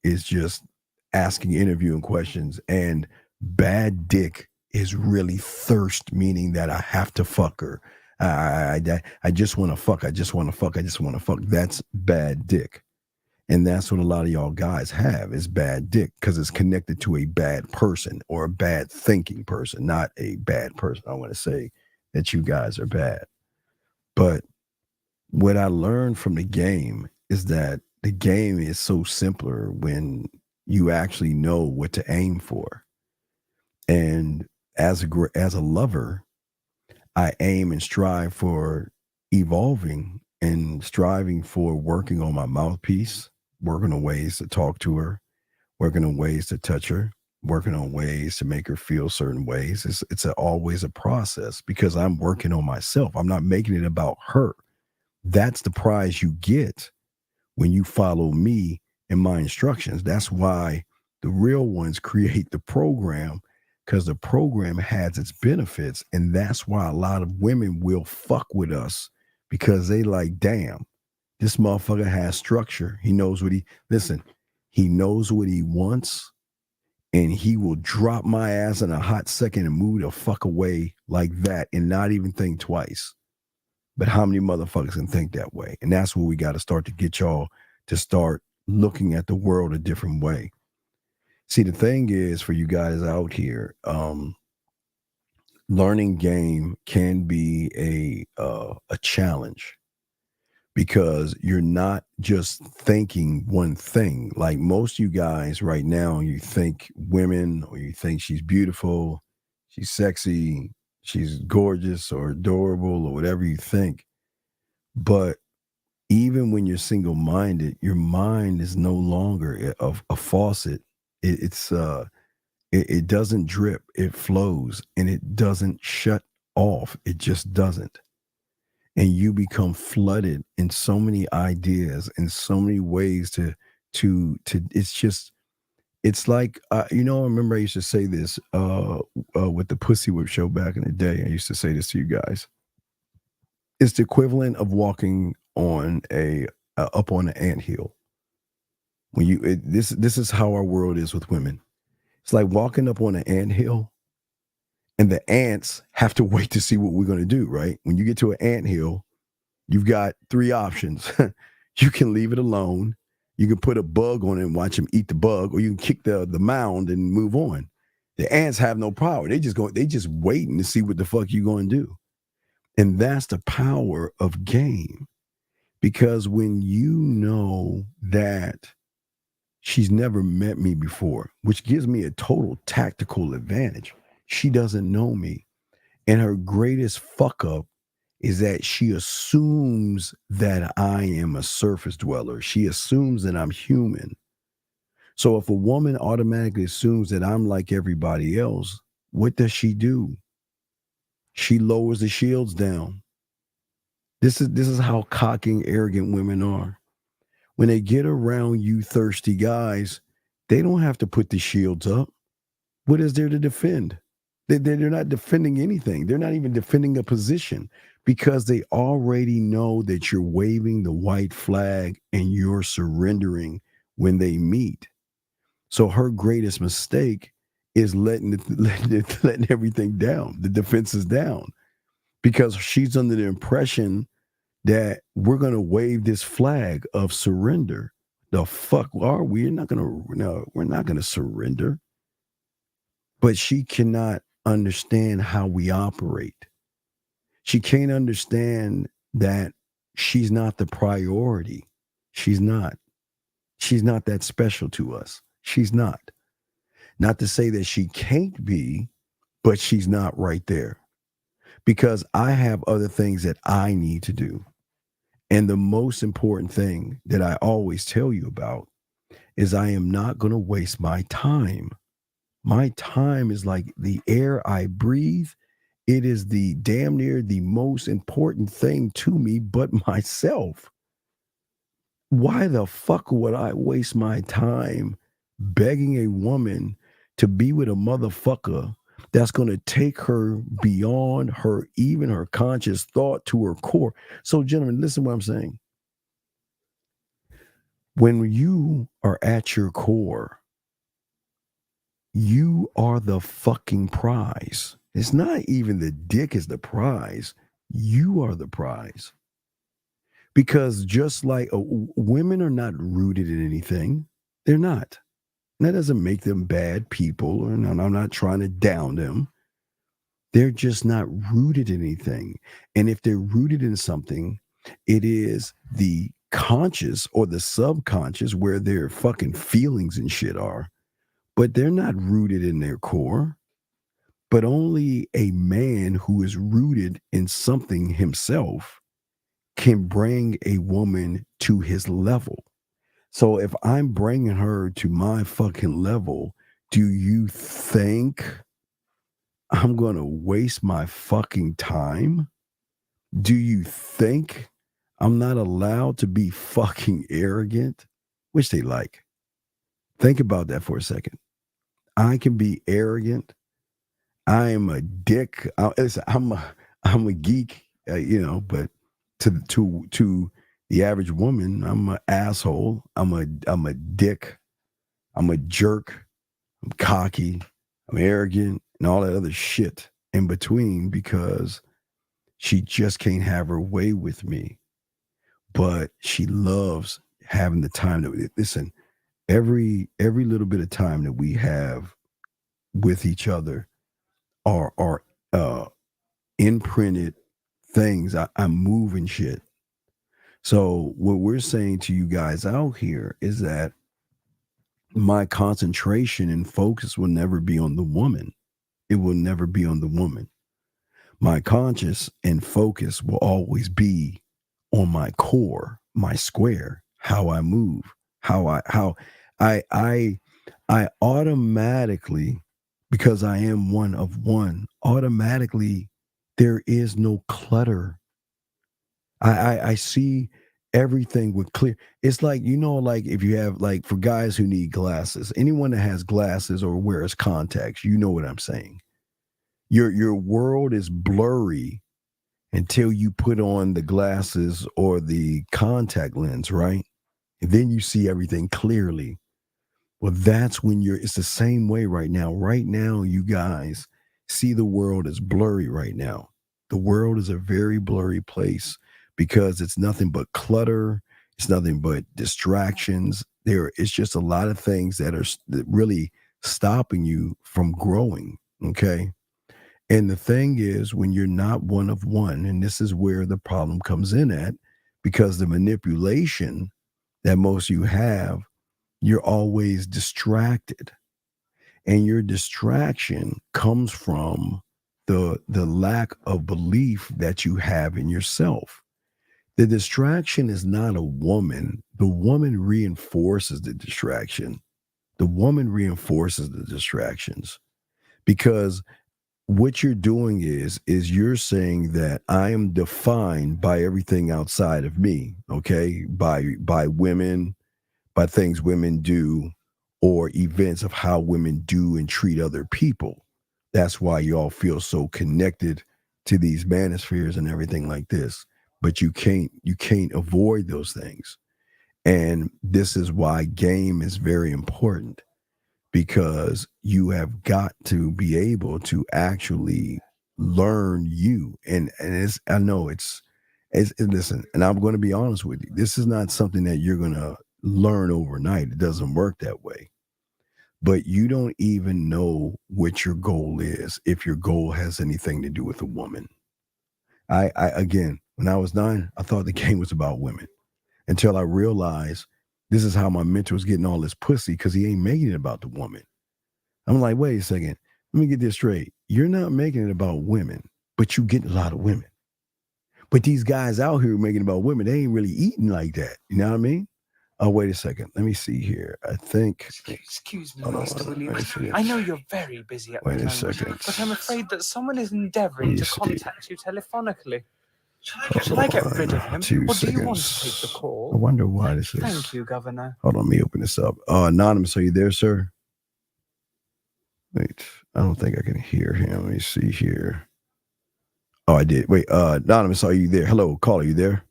is just asking, interviewing questions. And bad dick is really thirst, meaning that I have to fuck her. I just want to fuck. I just want to fuck. I just want to fuck. That's bad dick. And that's what a lot of y'all guys have is bad dick because it's connected to a bad person or a bad thinking person, not a bad person. I want to say that you guys are bad. But what I learned from the game is that the game is so simpler when you actually know what to aim for. And as a lover, I aim and strive for evolving and striving for working on my mouthpiece, working on ways to talk to her, working on ways to touch her, working on ways to make her feel certain ways. It's always a process because I'm working on myself. I'm not making it about her. That's the prize you get when you follow me and my instructions. That's why the real ones create the program, because the program has its benefits. And that's why a lot of women will fuck with us because they like, damn, this motherfucker has structure. He knows what he knows what he wants, and he will drop my ass in a hot second and move the fuck away like that and not even think twice. But how many motherfuckers can think that way? And that's where we got to start to get y'all to start looking at the world a different way. See, the thing is for you guys out here, learning game can be a challenge because you're not just thinking one thing. Like most of you guys right now, you think women or you think she's beautiful, she's sexy, She's gorgeous or adorable or whatever you think. But even when you're single-minded, your mind is no longer a faucet. It doesn't drip, it flows, and it doesn't shut off. It just doesn't. And you become flooded in so many ideas and so many ways to it's like I remember I used to say this with the Pussy Whip show back in the day. I used to say this to you guys. It's the equivalent of walking on up on an anthill. When this is how our world is with women. It's like walking up on an anthill, and the ants have to wait to see what we're going to do, right? When you get to an anthill, you've got 3 options. You can leave it alone. You can put a bug on it and watch them eat the bug, or you can kick the mound and move on. The ants have no power. They just waiting to see what the fuck you going to do. And that's the power of game. Because when you know that she's never met me before, which gives me a total tactical advantage. She doesn't know me. And her greatest fuck up is that she assumes that I am a surface dweller. She assumes that I'm human. So if a woman automatically assumes that I'm like everybody else, what does she do? She lowers the shields down. This is how cocky and arrogant women are. When they get around you thirsty guys, they don't have to put the shields up. What is there to defend? They're not defending anything. They're not even defending a position because they already know that you're waving the white flag and you're surrendering when they meet. So her greatest mistake is letting everything down. The defense is down because she's under the impression that we're going to wave this flag of surrender. The fuck are we? We're not going to surrender. But she cannot understand how we operate. She can't understand that she's not the priority. She's not. She's not that special to us. She's not. Not to say that she can't be, but she's not right there. Because I have other things that I need to do. And the most important thing that I always tell you about is I am not going to waste my time. My time is like the air I breathe. It is the damn near the most important thing to me but myself. Why the fuck would I waste my time begging a woman to be with a motherfucker that's going to take her beyond even her conscious thought to her core? So, gentlemen, listen to what I'm saying. When you are at your core, you are the fucking prize. It's not even the dick is the prize. You are the prize. Because just like women are not rooted in anything. They're not. And that doesn't make them bad people. And I'm not trying to down them. They're just not rooted in anything. And if they're rooted in something, it is the conscious or the subconscious where their fucking feelings and shit are. But they're not rooted in their core. But only a man who is rooted in something himself can bring a woman to his level. So if I'm bringing her to my fucking level, do you think I'm going to waste my fucking time? Do you think I'm not allowed to be fucking arrogant? Which they like. Think about that for a second. I can be arrogant. I am a dick. I'm a geek, but to the average woman, I'm an asshole. I'm a dick. I'm a jerk. I'm cocky. I'm arrogant and all that other shit in between because she just can't have her way with me. But she loves having the time that listen, every little bit of time that we have with each other are imprinted things. I'm moving shit. So what we're saying to you guys out here is that my concentration and focus will never be on the woman. It will never be on the woman. My conscious and focus will always be on my core, my square, how I move, how I automatically, because I am one of one, automatically there is no clutter. I see everything with clear. It's like, like if you have, like, for guys who need glasses, anyone that has glasses or wears contacts, you know what I'm saying. Your world is blurry until you put on the glasses or the contact lens, right? And then you see everything clearly. Well, that's when it's the same way right now. Right now, you guys see the world as blurry right now. The world is a very blurry place because it's nothing but clutter. It's nothing but distractions. It's just a lot of things that really stopping you from growing. Okay. And the thing is, when you're not one of one, and this is where the problem comes in at, because the manipulation that most of you have, you're always distracted. And your distraction comes from the lack of belief that you have in yourself. The distraction is not a woman. The woman reinforces the distraction. The woman reinforces the distractions, because what you're doing is you're saying that I am defined by everything outside of me, okay? By women, by things women do, or events of how women do and treat other people. That's why y'all feel so connected to these manospheres and everything like this. But you can't avoid those things. And this is why game is very important, because you have got to be able to actually learn you. And I know it's listen, and I'm going to be honest with you. This is not something that you're going to learn overnight. It doesn't work that way. But you don't even know what your goal is, if your goal has anything to do with a woman. I again, when I was 9, I thought the game was about women, until I realized this is how my mentor was getting all this pussy, because he ain't making it about the woman. I'm like, wait a second. Let me get this straight. You're not making it about women, but you get a lot of women. But these guys out here making it about women, they ain't really eating like that. You know what I mean? Oh, wait a second. Let me see here. I think. Excuse me, Master Williams. I know you're very busy at the moment, second. but I'm afraid that someone is endeavouring to contact you telephonically. Shall I get rid of him, 2 or do you want to seconds. take the call? I wonder why this is. Thank you, Governor. Hold on, let me open this up. Anonymous, are you there, sir? Wait, I don't think I can hear him. Let me see here. Oh, I did. Wait, Anonymous, are you there? Hello, caller, are you there?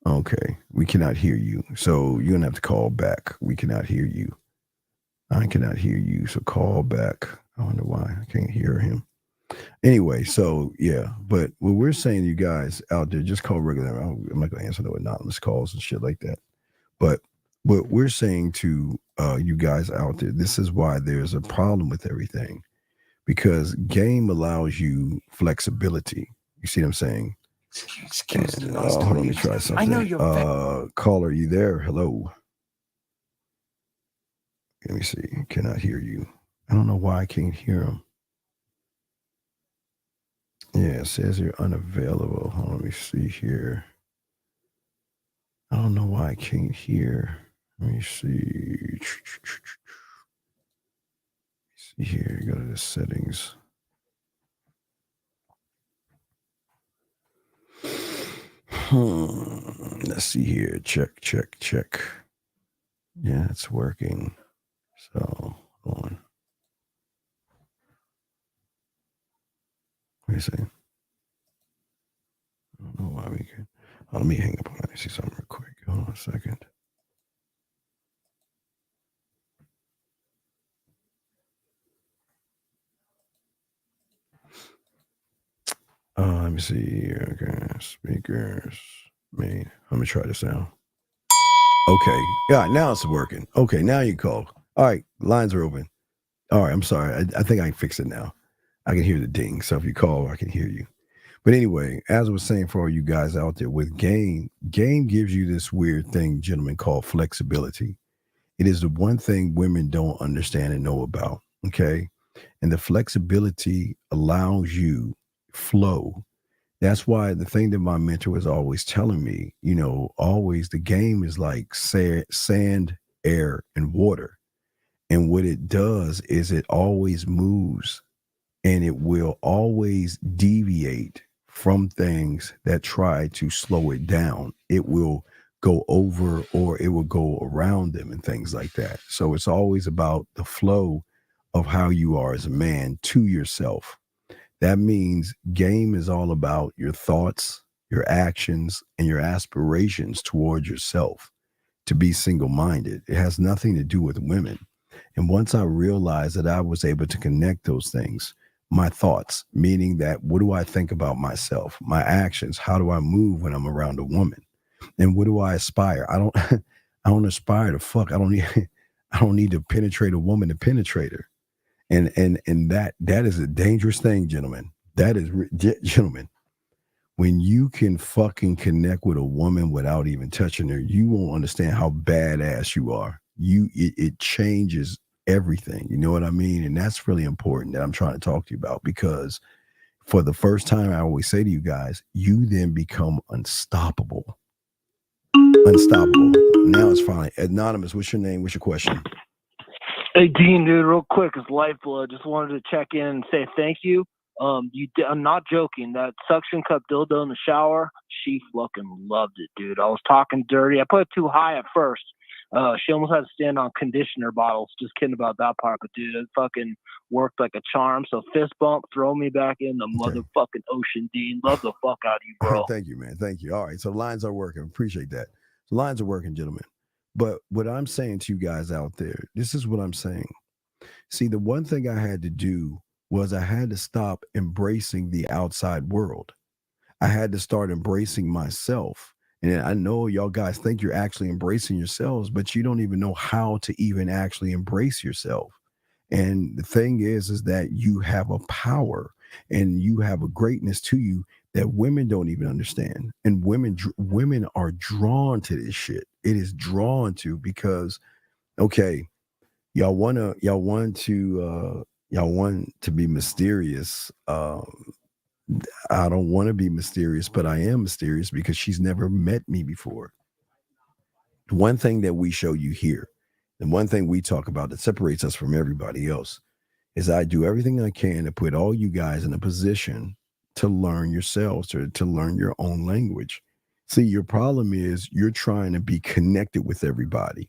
Okay, we cannot hear you, so you're gonna have to call back. We cannot hear you. I cannot hear you, so call back. I wonder why I can't hear him. Anyway, so yeah, but what we're saying to you guys out there, just call regular. I'm not gonna answer no anonymous calls and shit like that. But what we're saying to you guys out there, this is why there's a problem with everything, because game allows you flexibility. You see what I'm saying? Excuse me, Hold on, let me try something. I know you're caller, you there? Hello. Let me see. Cannot hear you. I don't know why I can't hear him. Yeah, it says you're unavailable. Hold on, let me see here. I don't know why I can't hear. Let me see. See here. Go to the settings. Let's see here. Check. Yeah, it's working. So, hold on. Wait a second. I don't know why we can. Oh, let me hang up. Let me see something real quick. Hold on a second. Let me see here. Okay, speakers. Main. Let me try this now. Okay. Yeah, now it's working. Okay, now you call. All right, lines are open. All right, I'm sorry. I think I can fix it now. I can hear the ding. So if you call, I can hear you. But anyway, as I was saying, for all you guys out there with game gives you this weird thing, gentlemen, called flexibility. It is the one thing women don't understand and know about. Okay. And the flexibility allows you flow. That's why the thing that my mentor was always telling me, always the game is like sand, air, and water. And what it does is it always moves, and it will always deviate from things that try to slow it down. It will go over or it will go around them and things like that. So it's always about the flow of how you are as a man to yourself. That means game is all about your thoughts, your actions, and your aspirations towards yourself. To be single-minded, it has nothing to do with women. And once I realized that I was able to connect those things, my thoughts, meaning that what do I think about myself, my actions, how do I move when I'm around a woman, and what do I aspire? I don't aspire to fuck. I don't need to penetrate a woman to penetrate her. And that is a dangerous thing, gentlemen. That is, gentlemen, when you can fucking connect with a woman without even touching her, you won't understand how badass you are. It changes everything. You know what I mean? And that's really important that I'm trying to talk to you about, because for the first time, I always say to you guys, you then become unstoppable. Unstoppable. Now it's finally anonymous. What's your name? What's your question? Hey, Dean, dude, real quick, it's Lifeblood. Just wanted to check in and say thank you. I'm not joking. That suction cup dildo in the shower, she fucking loved it, dude. I was talking dirty. I put it too high at first. She almost had to stand on conditioner bottles. Just kidding about that part, but dude, it fucking worked like a charm. So fist bump, throw me back in the motherfucking ocean, Dean. Love the fuck out of you, bro. Thank you, man. Thank you. All right, so lines are working. Appreciate that. So lines are working, gentlemen. But what I'm saying to you guys out there, this is what I'm saying. See, the one thing I had to do was I had to stop embracing the outside world. I had to start embracing myself. And I know y'all guys think you're actually embracing yourselves, but you don't even know how to even actually embrace yourself. And the thing is that you have a power and you have a greatness to you that women don't even understand. And women are drawn to this shit. It is drawn to because, okay, y'all want to be mysterious. I don't want to be mysterious, but I am mysterious because she's never met me before. One thing that we show you here, and one thing we talk about that separates us from everybody else, is I do everything I can to put all you guys in a position to learn yourselves, to learn your own language. See, your problem is you're trying to be connected with everybody.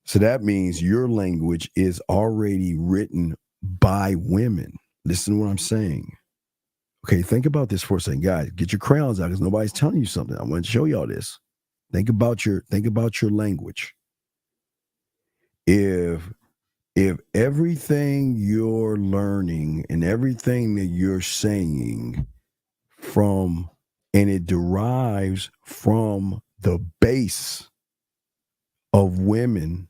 So that means your language is already written by women. Listen to what I'm saying. Okay, think about this for a second, guys. Get your crayons out because nobody's telling you something. I want to show y'all this. Think about your language. If everything you're learning and everything that you're saying and it derives from the base of women,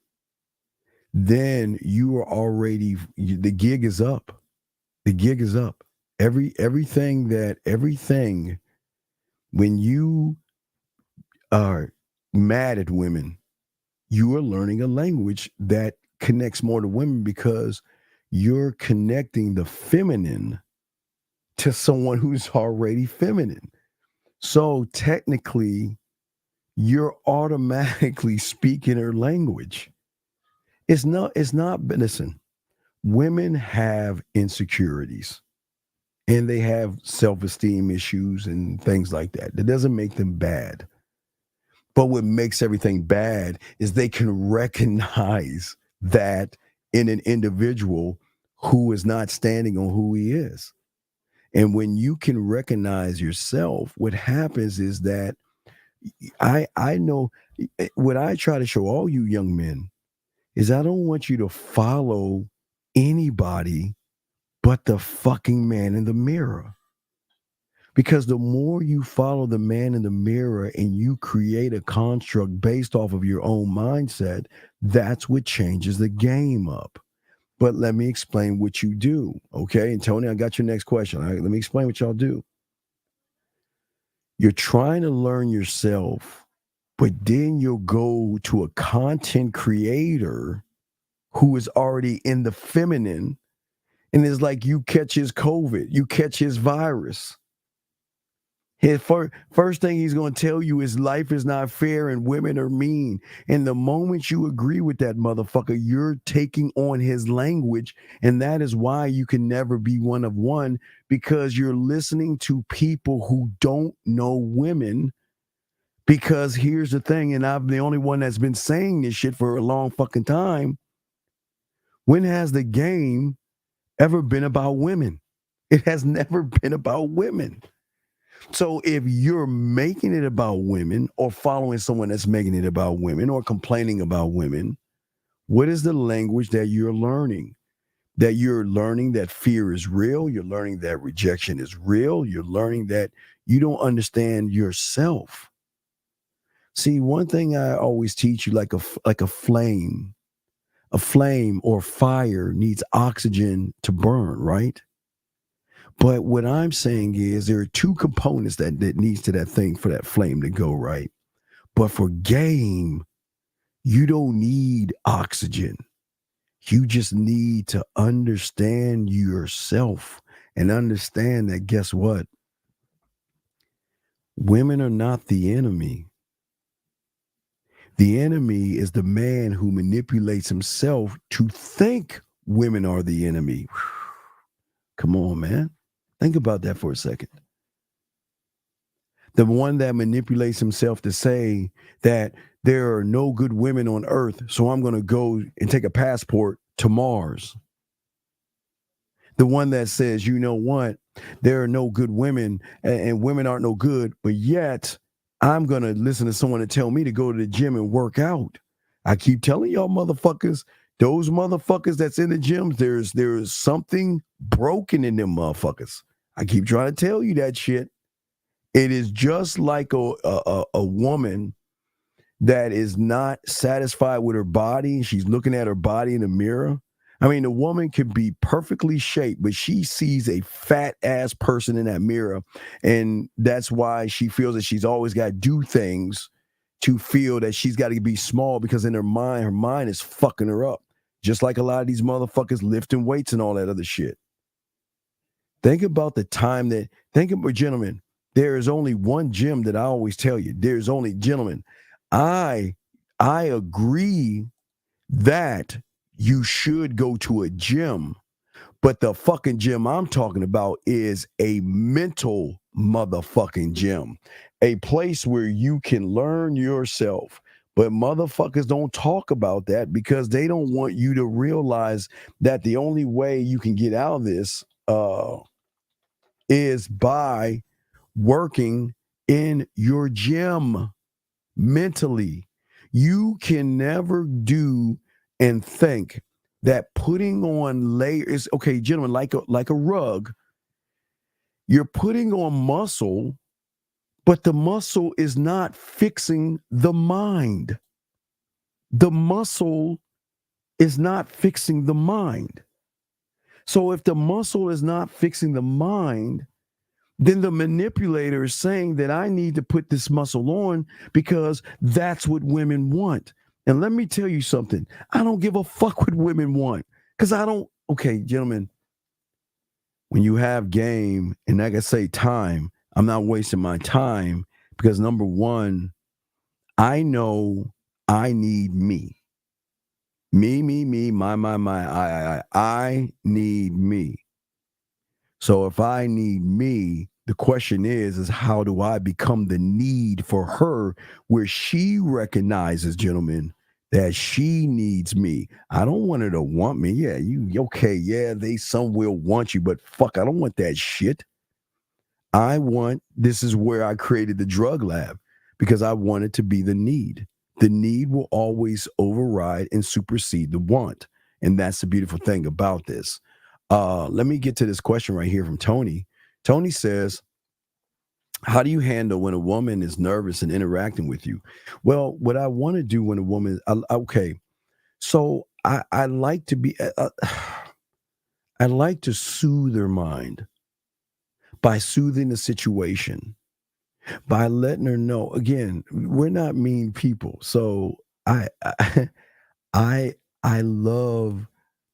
then you are already, the gig is up. The gig is up. Everything, when you are mad at women, you are learning a language that connects more to women because you're connecting the feminine to someone who's already feminine. So technically, you're automatically speaking her language. It's not, listen, women have insecurities. And they have self-esteem issues and things like that. That doesn't make them bad. But what makes everything bad is they can recognize that in an individual who is not standing on who he is. And when you can recognize yourself, what happens is that I know what I try to show all you young men is I don't want you to follow anybody but the fucking man in the mirror. Because the more you follow the man in the mirror and you create a construct based off of your own mindset, that's what changes the game up. But let me explain what you do, okay? And Tony, I got your next question. All right, let me explain what y'all do. You're trying to learn yourself, but then you'll go to a content creator who is already in the feminine, And it's like you catch his COVID, you catch his virus. His first thing he's going to tell you is life is not fair and women are mean. And the moment you agree with that motherfucker, you're taking on his language. And that is why you can never be one of one, because you're listening to people who don't know women. Because here's the thing, and I'm the only one that's been saying this shit for a long fucking time. When has the game ever been about women? It has never been about women. So if you're making it about women or following someone that's making it about women or complaining about women, what is the language that you're learning? That you're learning that fear is real. You're learning that rejection is real. You're learning that you don't understand yourself. See, one thing I always teach you, like a flame or fire needs oxygen to burn, right? But what I'm saying is there are two components that needs to that thing for that flame to go, right? But for game, you don't need oxygen. You just need to understand yourself and understand that, guess what? Women are not the enemy. The enemy is the man who manipulates himself to think women are the enemy. Come on, man. Think about that for a second. The one that manipulates himself to say that there are no good women on earth, so I'm going to go and take a passport to Mars. The one that says, you know what, there are no good women and women aren't no good, but yet I'm going to listen to someone to tell me to go to the gym and work out. I keep telling y'all motherfuckers, those motherfuckers that's in the gyms, there's something broken in them motherfuckers. I keep trying to tell you that shit. It is just like a woman that is not satisfied with her body. She's looking at her body in the mirror. I mean, the woman could be perfectly shaped, but she sees a fat ass person in that mirror. And that's why she feels that she's always got to do things to feel that she's got to be small, because in her mind is fucking her up. Just like a lot of these motherfuckers lifting weights and all that other shit. Think about the time that, gentlemen, there is only one gym that I always tell you. There's only, gentlemen, I agree that you should go to a gym, but the fucking gym I'm talking about is a mental motherfucking gym, a place where you can learn yourself. But motherfuckers don't talk about that because they don't want you to realize that the only way you can get out of this is by working in your gym mentally. You can never do and think that putting on layers, okay, gentlemen, like a rug, you're putting on muscle, but the muscle is not fixing the mind. The muscle is not fixing the mind. So if the muscle is not fixing the mind, then the manipulator is saying that I need to put this muscle on because that's what women want. And let me tell you something. I don't give a fuck what women want, because I don't. Okay, gentlemen, when you have game, and like I say, time, I'm not wasting my time, because number one, I know I need me. Me, my. I need me. So if I need me, the question is how do I become the need for her, where she recognizes, gentlemen, that she needs me. I don't want her to want me. Yeah, okay. Yeah, some will want you, but fuck, I don't want that shit. This is where I created the drug lab, because I want it to be the need. The need will always override and supersede the want. And that's the beautiful thing about this. Let me get to this question right here from Tony. Tony says, how do you handle when a woman is nervous and interacting with you? Well, what I want to do when a woman, okay, so I like to be, I like to soothe her mind by soothing the situation, by letting her know, again, we're not mean people. So I love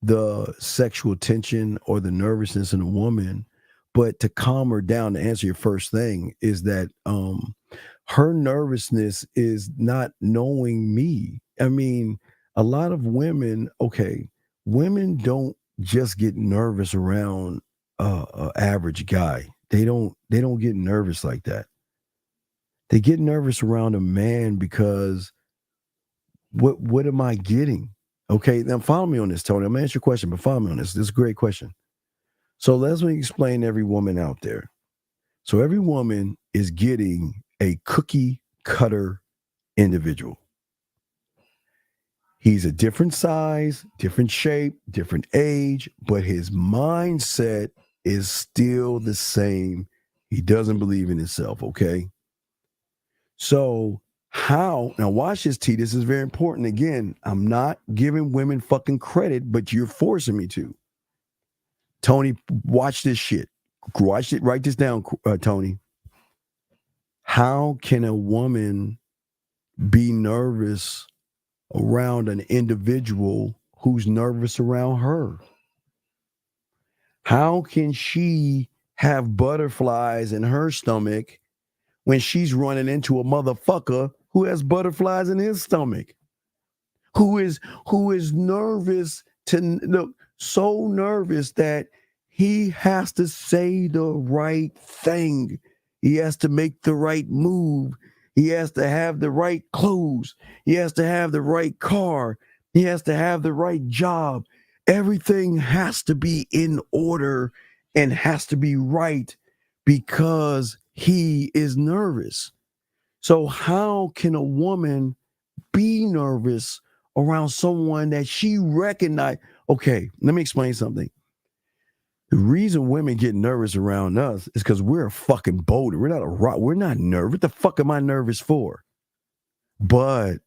the sexual tension or the nervousness in a woman, but to calm her down, to answer your first thing, is that her nervousness is not knowing me. I mean, a lot of women, women don't just get nervous around a average guy. They don't get nervous like that. They get nervous around a man because what am I getting? Okay, now follow me on this, Tony. I'm gonna answer your question, but follow me on this. This is a great question. So let me explain to every woman out there. So every woman is getting a cookie cutter individual. He's a different size, different shape, different age, but his mindset is still the same. He doesn't believe in himself, okay? So how, now watch this, T, this is very important. Again, I'm not giving women fucking credit, but you're forcing me to. Tony, watch this shit. Watch it, write this down, Tony. How can a woman be nervous around an individual who's nervous around her? How can she have butterflies in her stomach when she's running into a motherfucker who has butterflies in his stomach? Who is nervous so nervous that he has to say the right thing. He has to make the right move. He has to have the right clothes. He has to have the right car. He has to have the right job. Everything has to be in order and has to be right because he is nervous. So how can a woman be nervous around someone that she recognizes? Okay, let me explain something. The reason women get nervous around us is because we're a fucking boulder. We're not a rock. We're not nervous. What the fuck am I nervous for? But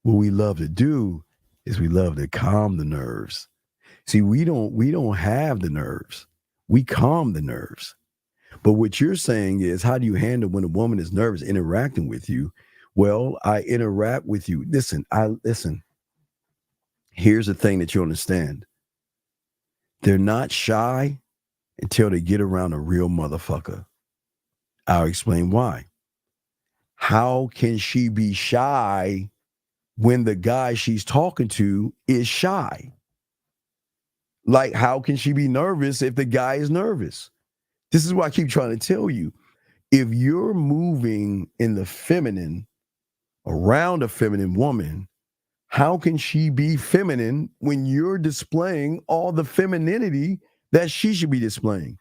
what we love to do is we love to calm the nerves. See, we don't have the nerves. We calm the nerves. But what you're saying is, how do you handle when a woman is nervous interacting with you? Well, I interact with you. Listen. Here's the thing that you understand. They're not shy until they get around a real motherfucker. I'll explain why. How can she be shy when the guy she's talking to is shy? Like, how can she be nervous if the guy is nervous? This is why I keep trying to tell you. If you're moving in the feminine around a feminine woman, how can she be feminine when you're displaying all the femininity that she should be displaying?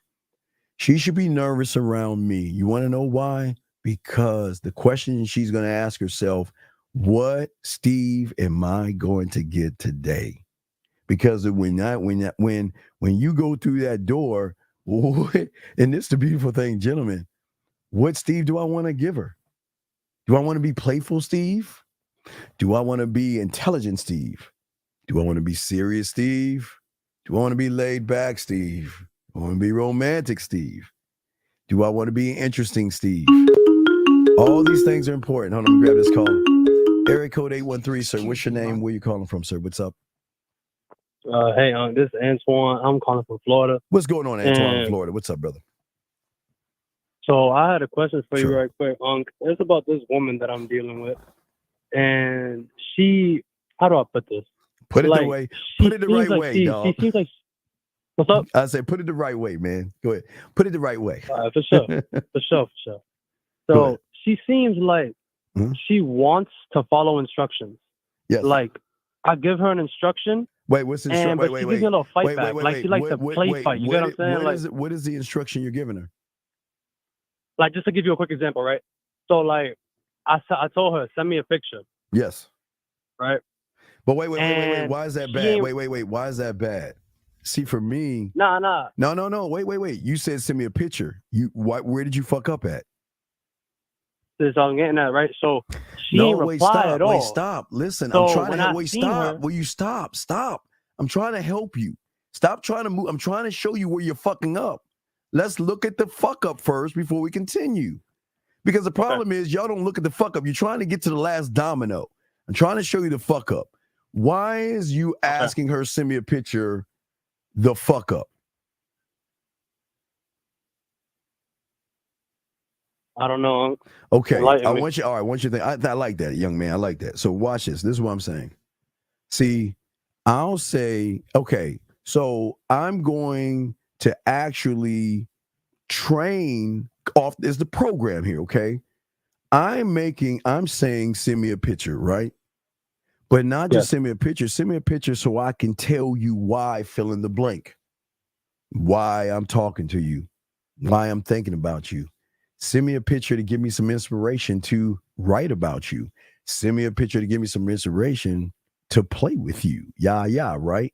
She should be nervous around me. You want to know why? Because the question she's going to ask herself, what, Steve, am I going to get today? Because when you go through that door, and this is the beautiful thing, gentlemen, what Steve do I want to give her? Do I want to be playful, Steve? Do I want to be intelligent, Steve? Do I want to be serious, Steve? Do I want to be laid back, Steve? Do I want to be romantic, Steve? Do I want to be interesting, Steve? All these things are important. Hold on, let me grab this call. Area code 813, sir. What's your name? Where you calling from, sir? What's up? Hey, this is Antoine. I'm calling from Florida. What's going on, Antoine, from Florida? What's up, brother? So I had a question for you right quick. It's about this woman that I'm dealing with. And she, how do I put this? Put it the way. Put it the right way, dog. She seems like, what's up? I said, put it the right way, man. Go ahead. Put it the right way. For sure. So she seems like she wants to follow instructions. Yes. Like, I give her an instruction. Wait, what's the instruction? But she gives me a little fight back. Like, she likes to play fight. You get what I'm saying? What is the instruction you're giving her? Like, just to give you a quick example, right? So, like, I told her, send me a picture. Yes. Right? But wait. Why is that bad? Wait. Why is that bad? See, for me... Nah. No. Wait. You said send me a picture. Where did you fuck up at? This I'm getting at, right? So, she didn't reply at all. Wait, stop. Listen, so I'm trying to help. Wait, stop. Will you stop? Stop. I'm trying to help you. Stop trying to move. I'm trying to show you where you're fucking up. Let's look at the fuck up first before we continue. Because the problem is y'all don't look at the fuck up. You're trying to get to the last domino. I'm trying to show you the fuck up. Why is you asking her send me a picture the fuck up? I don't know. Okay, Enlighten I me. want you. All right, I want you to think. I like that, young man. I like that. So watch this. This is what I'm saying. See, I'll say, okay, so I'm going to actually train off. There's the program here, okay? I'm saying send me a picture, right? But not just send me a picture so I can tell you why, fill in the blank. Why I'm talking to you, why I'm thinking about you. Send me a picture to give me some inspiration to write about you. Send me a picture to give me some inspiration to play with you. Yeah, right?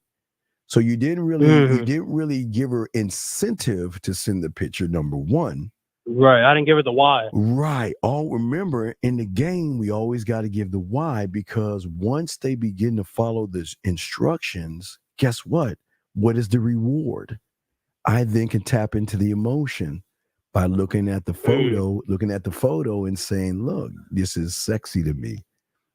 So you didn't really give her incentive to send the picture, number one. Right. I didn't give it the why. Right. Remember, in the game, we always got to give the why, because once they begin to follow the instructions, guess what? What is the reward? I then can tap into the emotion by looking at the photo and saying, look, this is sexy to me.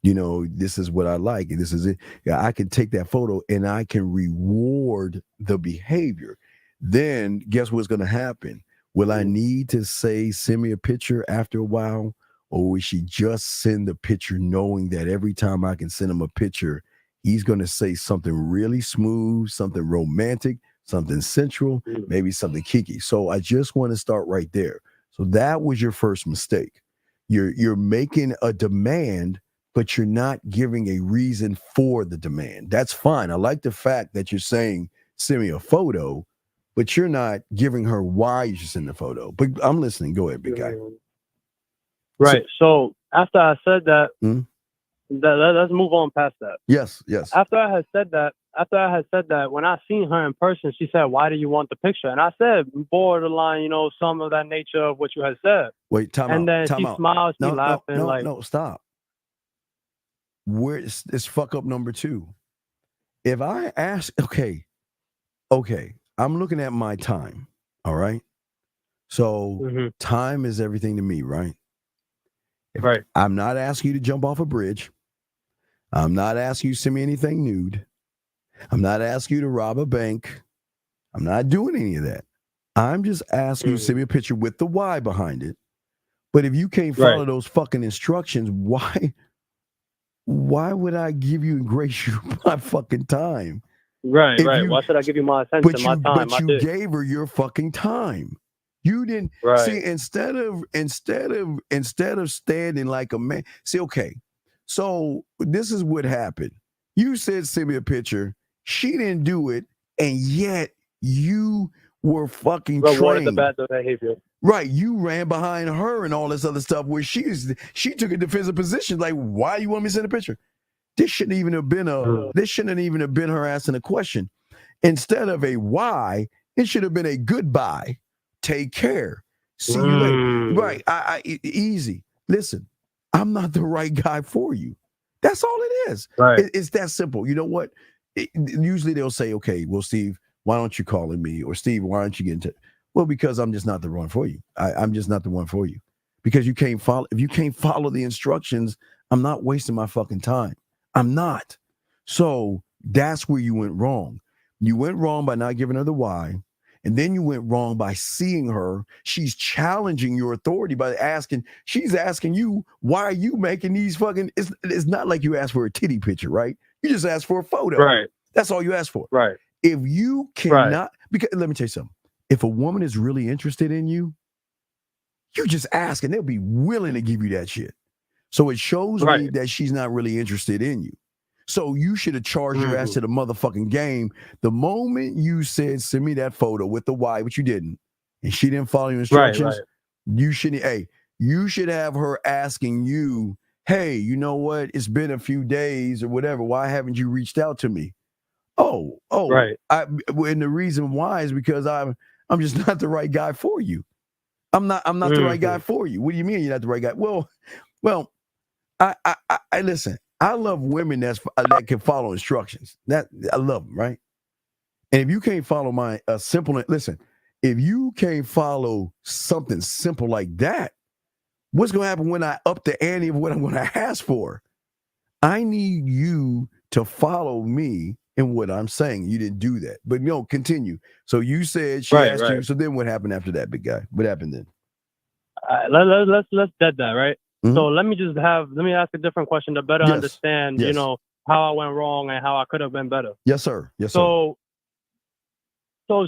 You know, this is what I like. And this is it. Yeah, I can take that photo and I can reward the behavior. Then guess what's going to happen? Will I need to say, send me a picture after a while? Or will she just send the picture knowing that every time I can send him a picture, he's going to say something really smooth, something romantic, something sensual, maybe something kiki. So I just want to start right there. So that was your first mistake. You're making a demand, but you're not giving a reason for the demand. That's fine. I like the fact that you're saying, send me a photo, but you're not giving her why you should send the photo. But I'm listening. Go ahead, big guy. Right. So after I said that, let's move on past that. Yes. After I had said that, when I seen her in person, she said, "Why do you want the picture?" And I said, borderline, you know, some of that nature of what you had said. Wait, time and out. then she smiled, she laughing, No, stop. Where is this fuck up number two? If I ask, okay, I'm looking at my time. All right. So time is everything to me, right? Right. I'm not asking you to jump off a bridge. I'm not asking you to send me anything nude. I'm not asking you to rob a bank. I'm not doing any of that. I'm just asking you to send me a picture with the why behind it. But if you can't follow those fucking instructions, why would I give you and grace you my fucking time? Right. Why should I give you my attention, my time? But you gave her your fucking time. You didn't see, instead of standing like a man. See, okay. So this is what happened. You said send me a picture. She didn't do it, and yet you were fucking rewarded trained. the bad behavior. Right, you ran behind her and all this other stuff where she took a defensive position. Like, why you want me to send a picture? This shouldn't even have been her asking a question. Instead of a why, it should have been a goodbye. Take care. See you later. Right. Easy. Listen, I'm not the right guy for you. That's all it is. Right. It's that simple. You know what? Usually they'll say, okay, well, Steve, why don't you call me? Or Steve, why don't you get into? Well, because I'm just not the one for you. I'm just not the one for you. Because you can't follow. If you can't follow the instructions, I'm not wasting my fucking time. I'm not. So that's where you went wrong. You went wrong by not giving her the why. And then you went wrong by seeing her. She's challenging your authority by she's asking you, why are you making these fucking, it's not like you asked for a titty picture, right? You just asked for a photo. Right. That's all you asked for. Right. If you cannot, because let me tell you something. If a woman is really interested in you, you just ask and they'll be willing to give you that shit. So it shows me that she's not really interested in you. So you should have charged your ass to the motherfucking game the moment you said, send me that photo with the why, but you didn't. And she didn't follow your instructions. You should have her asking you, hey, you know what? It's been a few days or whatever. Why haven't you reached out to me? Right. And the reason why is because I'm just not the right guy for you. I'm not the right guy for you. What do you mean you're not the right guy? Well, I listen. I love women that can follow instructions. That I love them, right? And if you can't follow if you can't follow something simple like that, what's going to happen when I up the ante of what I'm going to ask for? I need you to follow me in what I'm saying. You didn't do that. But no, continue. So you said she asked you. So then what happened after that, big guy? What happened then? Let's dead that, right? So let me ask a different question to better understand, you know, how I went wrong and how I could have been better. Yes, sir. Yes, sir. So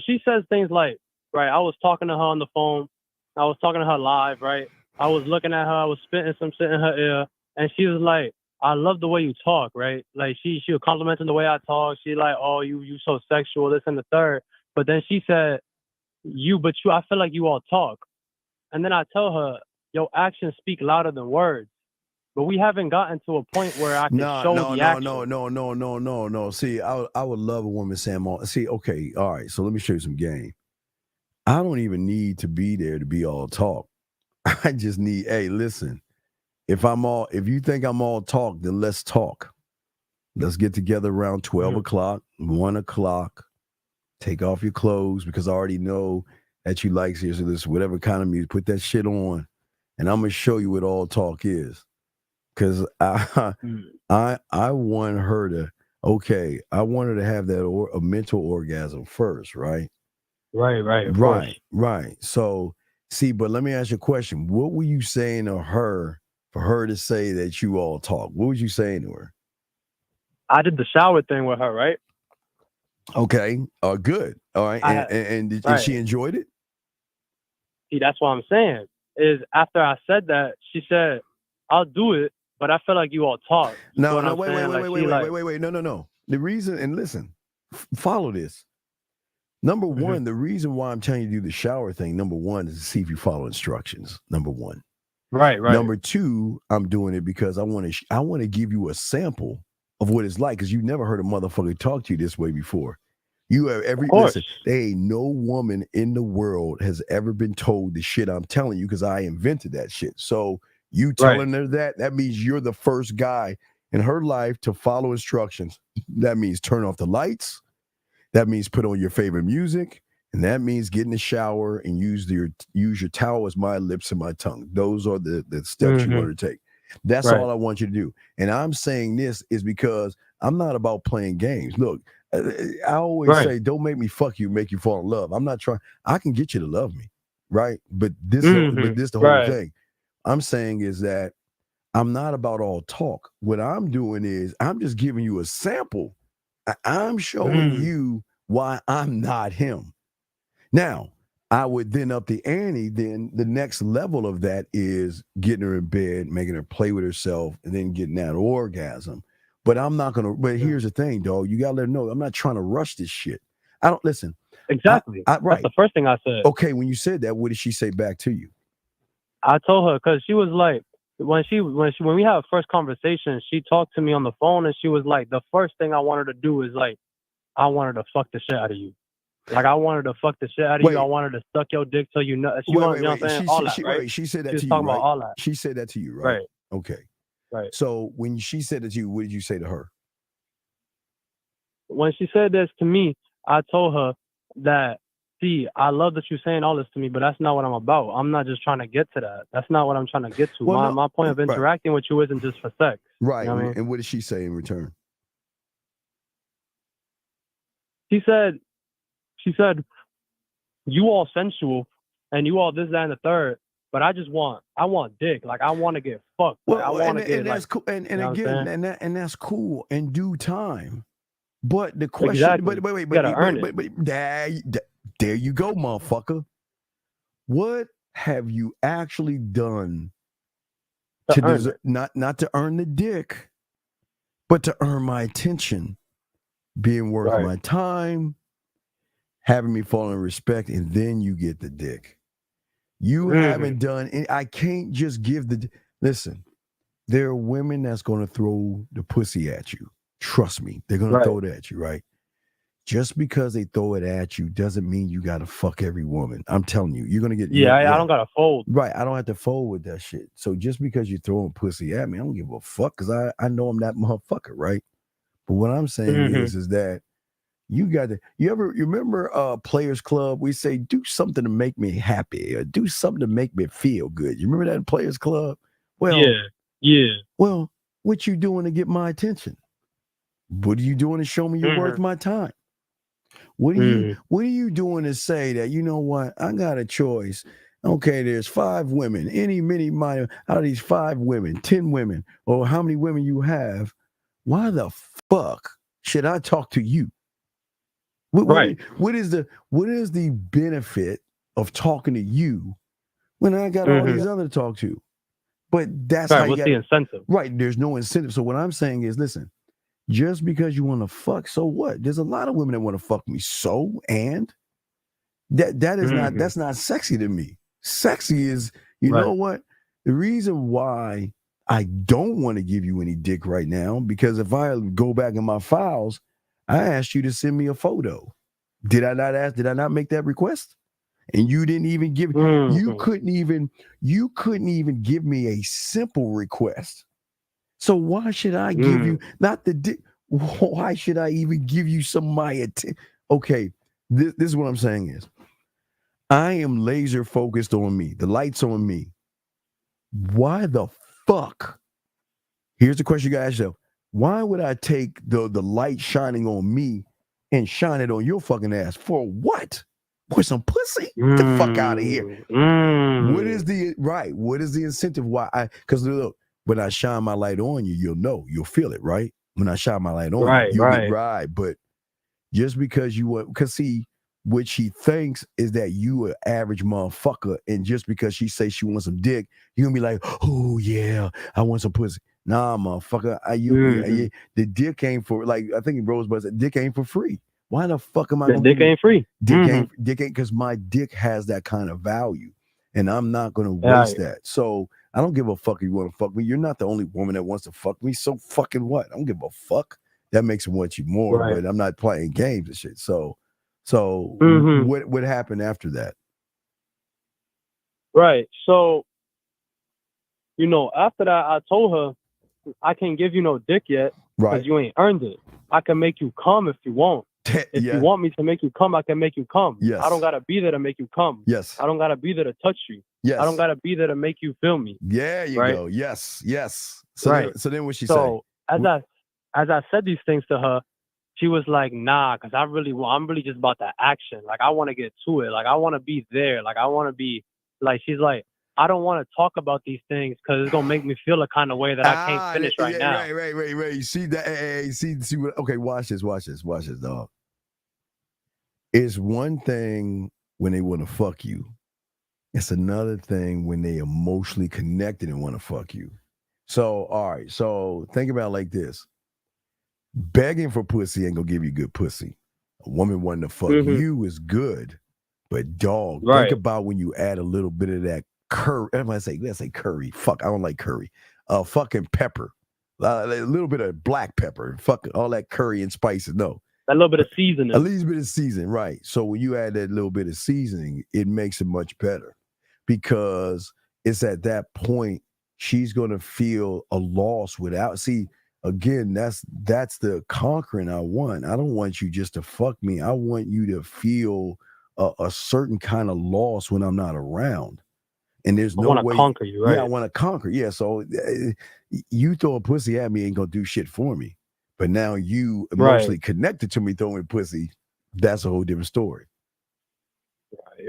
she says things like, right, I was talking to her on the phone. I was talking to her live, right? I was looking at her. I was spitting some shit in her ear. And she was like, I love the way you talk, right? Like, she was complimenting the way I talk. She like, oh, you so sexual, this and the third. But then she said, I feel like you all talk. And then I tell her, your actions speak louder than words. But we haven't gotten to a point where I can show the action. No. See, I would love a woman saying, see, okay, all right, so let me show you some game. I don't even need to be there to be all talk. I just need, hey, listen, if you think I'm all talk, then let's talk. Let's get together around 12 o'clock, 1 o'clock, take off your clothes, because I already know that you like this, whatever kind of music, put that shit on, and I'm going to show you what all talk is. Because I want her to, I want her to have that a mental orgasm first, right? Right. So, see, but let me ask you a question. What were you saying to her for her to say that you all talk? What was you saying to her? I did the shower thing with her, right? Okay. Good. All right. And she enjoyed it? See, that's what I'm saying. Is after I said that, she said, I'll do it, but I feel like you all talk. No, wait. No. The reason, and listen, follow this. Number one, the reason why I'm telling you to do the shower thing, number one, is to see if you follow instructions. Number one. Right. Number two, I'm doing it because I want to give you a sample of what it's like, because you've never heard a motherfucker talk to you this way before. You have listen, there ain't no woman in the world has ever been told the shit I'm telling you, because I invented that shit. So you telling her that means you're the first guy in her life to follow instructions. That means turn off the lights. That means put on your favorite music. And that means get in the shower and use your towel as my lips and my tongue. Those are the steps you want to take. That's all I want you to do. And I'm saying this is because I'm not about playing games. Look, I always say, don't make me fuck you, make you fall in love. I'm not trying. I can get you to love me, right? But this the whole thing. I'm saying is that I'm not about all talk. What I'm doing is I'm just giving you a sample. I'm showing you why I'm not him. Now, I would then up the ante. Then the next level of that is getting her in bed, making her play with herself, and then getting that orgasm. But I'm not going to, but here's the thing, dog. You got to let her know, I'm not trying to rush this shit. I don't, listen. Exactly. Right. That's the first thing I said. Okay, when you said that, what did she say back to you? I told her, because she was like, when we had a first conversation, she talked to me on the phone, and she was like, the first thing I wanted to do is like, I wanted to fuck the shit out of you. Like, I wanted to fuck the shit out of you. I wanted to suck your dick till you know. You know what I'm saying? All that, right? She said that she was to you, talking right? about all that. She said that to you, right? Right. Okay. Right. So when she said it to you, what did you say to her? When she said this to me, I told her that, see, I love that you're saying all this to me, but that's not what I'm about. I'm not just trying to get to that. That's not what I'm trying to get to. My point of interacting with you isn't just for sex. Right. You know what I mean? And what did she say in return? She said, you all sensual and you all this, that, and the third, but I want dick. Like, I want to get fucked. Well, like, I want to get and that's cool. And again, and that's cool in due time. But the question, exactly. but there you go, motherfucker. What have you actually done to deserve, not to earn the dick, but to earn my attention, being worth my time, having me fall in respect, and then you get the dick. You haven't done any, I can't just give listen, there are women that's going to throw the pussy at you. Trust me, they're going to throw it at you, right? Just because they throw it at you doesn't mean you got to fuck every woman. I'm telling you, you're going to get... I don't got to fold. Right, I don't have to fold with that shit. So just because you're throwing pussy at me, I don't give a fuck, because I know I'm that motherfucker, right? But what I'm saying is that you got to... You remember Players Club? We say, do something to make me happy, or do something to make me feel good. You remember that in Players Club? Well, yeah. Well, what you doing to get my attention? What are you doing to show me you're worth my time? What are you doing to say that, you know what, I got a choice. Okay, there's 5 women, out of these 5 women, 10 women, or how many women you have, why the fuck should I talk to you? What is the benefit of talking to you when I got all these other to talk to? But that's how you what's the incentive? Right, there's no incentive. So what I'm saying is, listen, just because you want to fuck, so what? There's a lot of women that want to fuck me. So, and that is not, that's not sexy to me. Sexy is, you know what? The reason why I don't want to give you any dick right now, because if I go back in my files, I asked you to send me a photo. Did I not make that request? And you didn't even give, you couldn't even give me a simple request. So why should I give you not the dick? Why should I even give you some of my attention? Okay, this is what I'm saying is, I am laser focused on me. The light's on me. Why the fuck? Here's the question you gotta ask yourself. Why would I take the light shining on me and shine it on your fucking ass? For what? For some pussy? Get the fuck out of here. What is the incentive? Why? Because look, when I shine my light on you, you'll feel it, right? When I shine my light on you, get. But just because because see, what she thinks is that you an average motherfucker, and just because she says she wants some dick, you're gonna be like, oh yeah, I want some pussy. Nah, motherfucker, the dick ain't for, like, I think Rosebud said, dick ain't for free. Why the fuck am I gonna dick ain't free? Dick ain't because my dick has that kind of value, and I'm not gonna waste that. So I don't give a fuck if you want to fuck me. You're not the only woman that wants to fuck me. So fucking what? I don't give a fuck. That makes him want you more, but I'm not playing games and shit. So what happened after that? Right. So, after that, I told her, I can't give you no dick yet because you ain't earned it. I can make you come if you want. If you want me to make you come, I can make you come. Yes. I don't gotta be there to make you come. Yes. I don't gotta be there to touch you. Yes. I don't gotta be there to make you feel me. Yeah, you go. Yes. So then what she say? So as I said these things to her, she was like, nah, because I'm really just about that action. Like, I want to get to it. Like, I want to be there. Like, I want to be, like, she's like, I don't want to talk about these things because it's going to make me feel a kind of way that I can't finish right now. Right. You see that? Hey, see what? Okay, watch this, dog. It's one thing when they want to fuck you. It's another thing when they emotionally connected and want to fuck you. So, all right. So think about it like this. Begging for pussy ain't gonna give you good pussy. A woman wanting to fuck you is good, but dog, think about when you add a little bit of that curry. Let's say curry. Fuck, I don't like curry. Fucking pepper, a little bit of black pepper. Fuck all that curry and spices. No, a little bit of seasoning. A little bit of seasoning, right? So when you add that little bit of seasoning, it makes it much better because it's at that point she's gonna feel a loss without. See. Again, that's the conquering I want. I don't want you just to fuck me. I want you to feel a certain kind of loss when I'm not around. And there's no way. I want to conquer you, right? Yeah, I want to conquer. Yeah, so you throw a pussy at me ain't gonna do shit for me. But now you emotionally connected to me throwing pussy, that's a whole different story.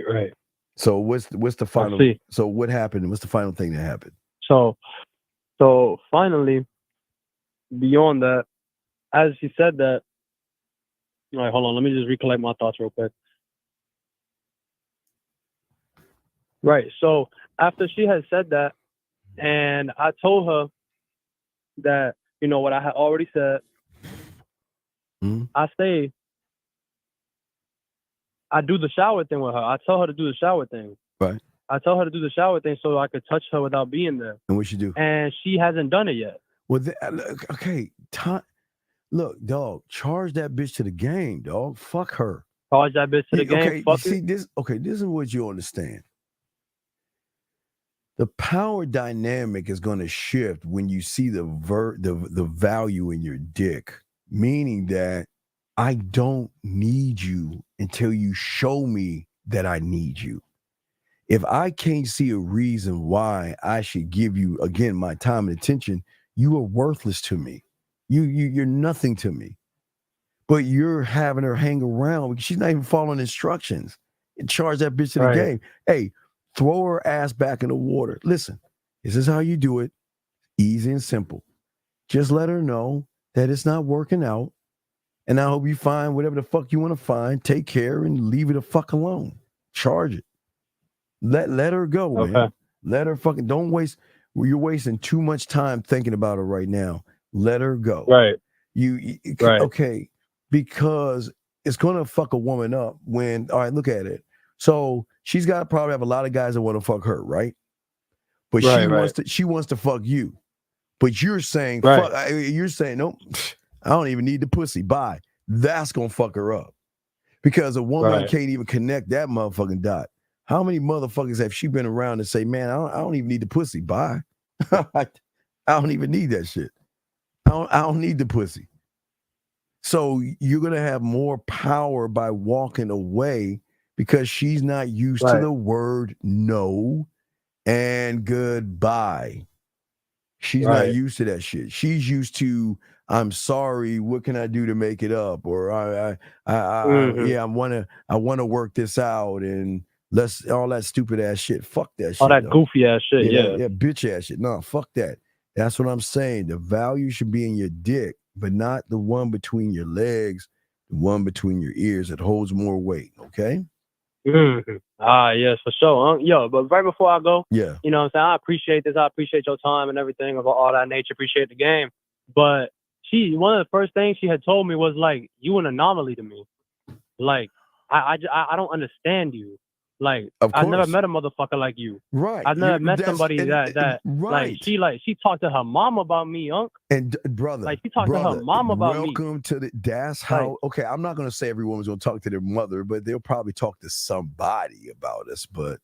Right. So what's the final? So what happened? What's the final thing that happened? So finally. Beyond that, as she said that, all right, hold on, let me just recollect my thoughts real quick. Right, so after she had said that, and I told her that, what I had already said, I do the shower thing with her. I tell her to do the shower thing. Right. I tell her to do the shower thing so I could touch her without being there. And what she do? And she hasn't done it yet. Well, okay, look, dog, charge that bitch to the game, dog. Fuck her. Charge that bitch to the game. Okay, fuck see it. this. Okay, this is what you understand. The power dynamic is going to shift when you see the value in your dick, meaning that I don't need you until you show me that I need you. If I can't see a reason why I should give you, again, my time and attention, you are worthless to me. You're nothing to me. But you're having her hang around because she's not even following instructions. And charge that bitch to the game. Hey, throw her ass back in the water. Listen, this is how you do it. Easy and simple. Just let her know that it's not working out. And I hope you find whatever the fuck you want to find. Take care and leave it the fuck alone. Charge it. Let her go, man. Let her fucking don't waste. You're wasting too much time thinking about her right now. Let her go. Right. Okay. Because it's gonna fuck a woman up when. All right, look at it. So she's got to probably have a lot of guys that want to fuck her, right? But she wants to fuck you. But you're saying fuck. You're saying nope. I don't even need the pussy. Bye. That's gonna fuck her up because a woman can't even connect that motherfucking dot. How many motherfuckers have she been around and say, man, I don't even need the pussy. Bye. I don't even need that shit. I don't need the pussy. So you're going to have more power by walking away because she's not used to the word no and goodbye. She's not used to that shit. She's used to, I'm sorry, what can I do to make it up? Or I want to work this out and let's all that stupid ass shit. Fuck that shit. All that goofy ass shit. Yeah, bitch ass shit. No, fuck that. That's what I'm saying. The value should be in your dick, but not the one between your legs, the one between your ears that holds more weight. Okay? Yes, for sure. Yo, but right before I go, you know what I'm saying? I appreciate this. I appreciate your time and everything of all that nature. Appreciate the game. But one of the first things she had told me was like, you an anomaly to me. Like, I don't understand you. Like, I've never met a motherfucker like you. Right. I've never met somebody that like she talked to her mom about me, Unc. And brother, like she talked to her mom about me. Welcome to that's how. Okay, I'm not gonna say every woman's gonna talk to their mother, but they'll probably talk to somebody about us. But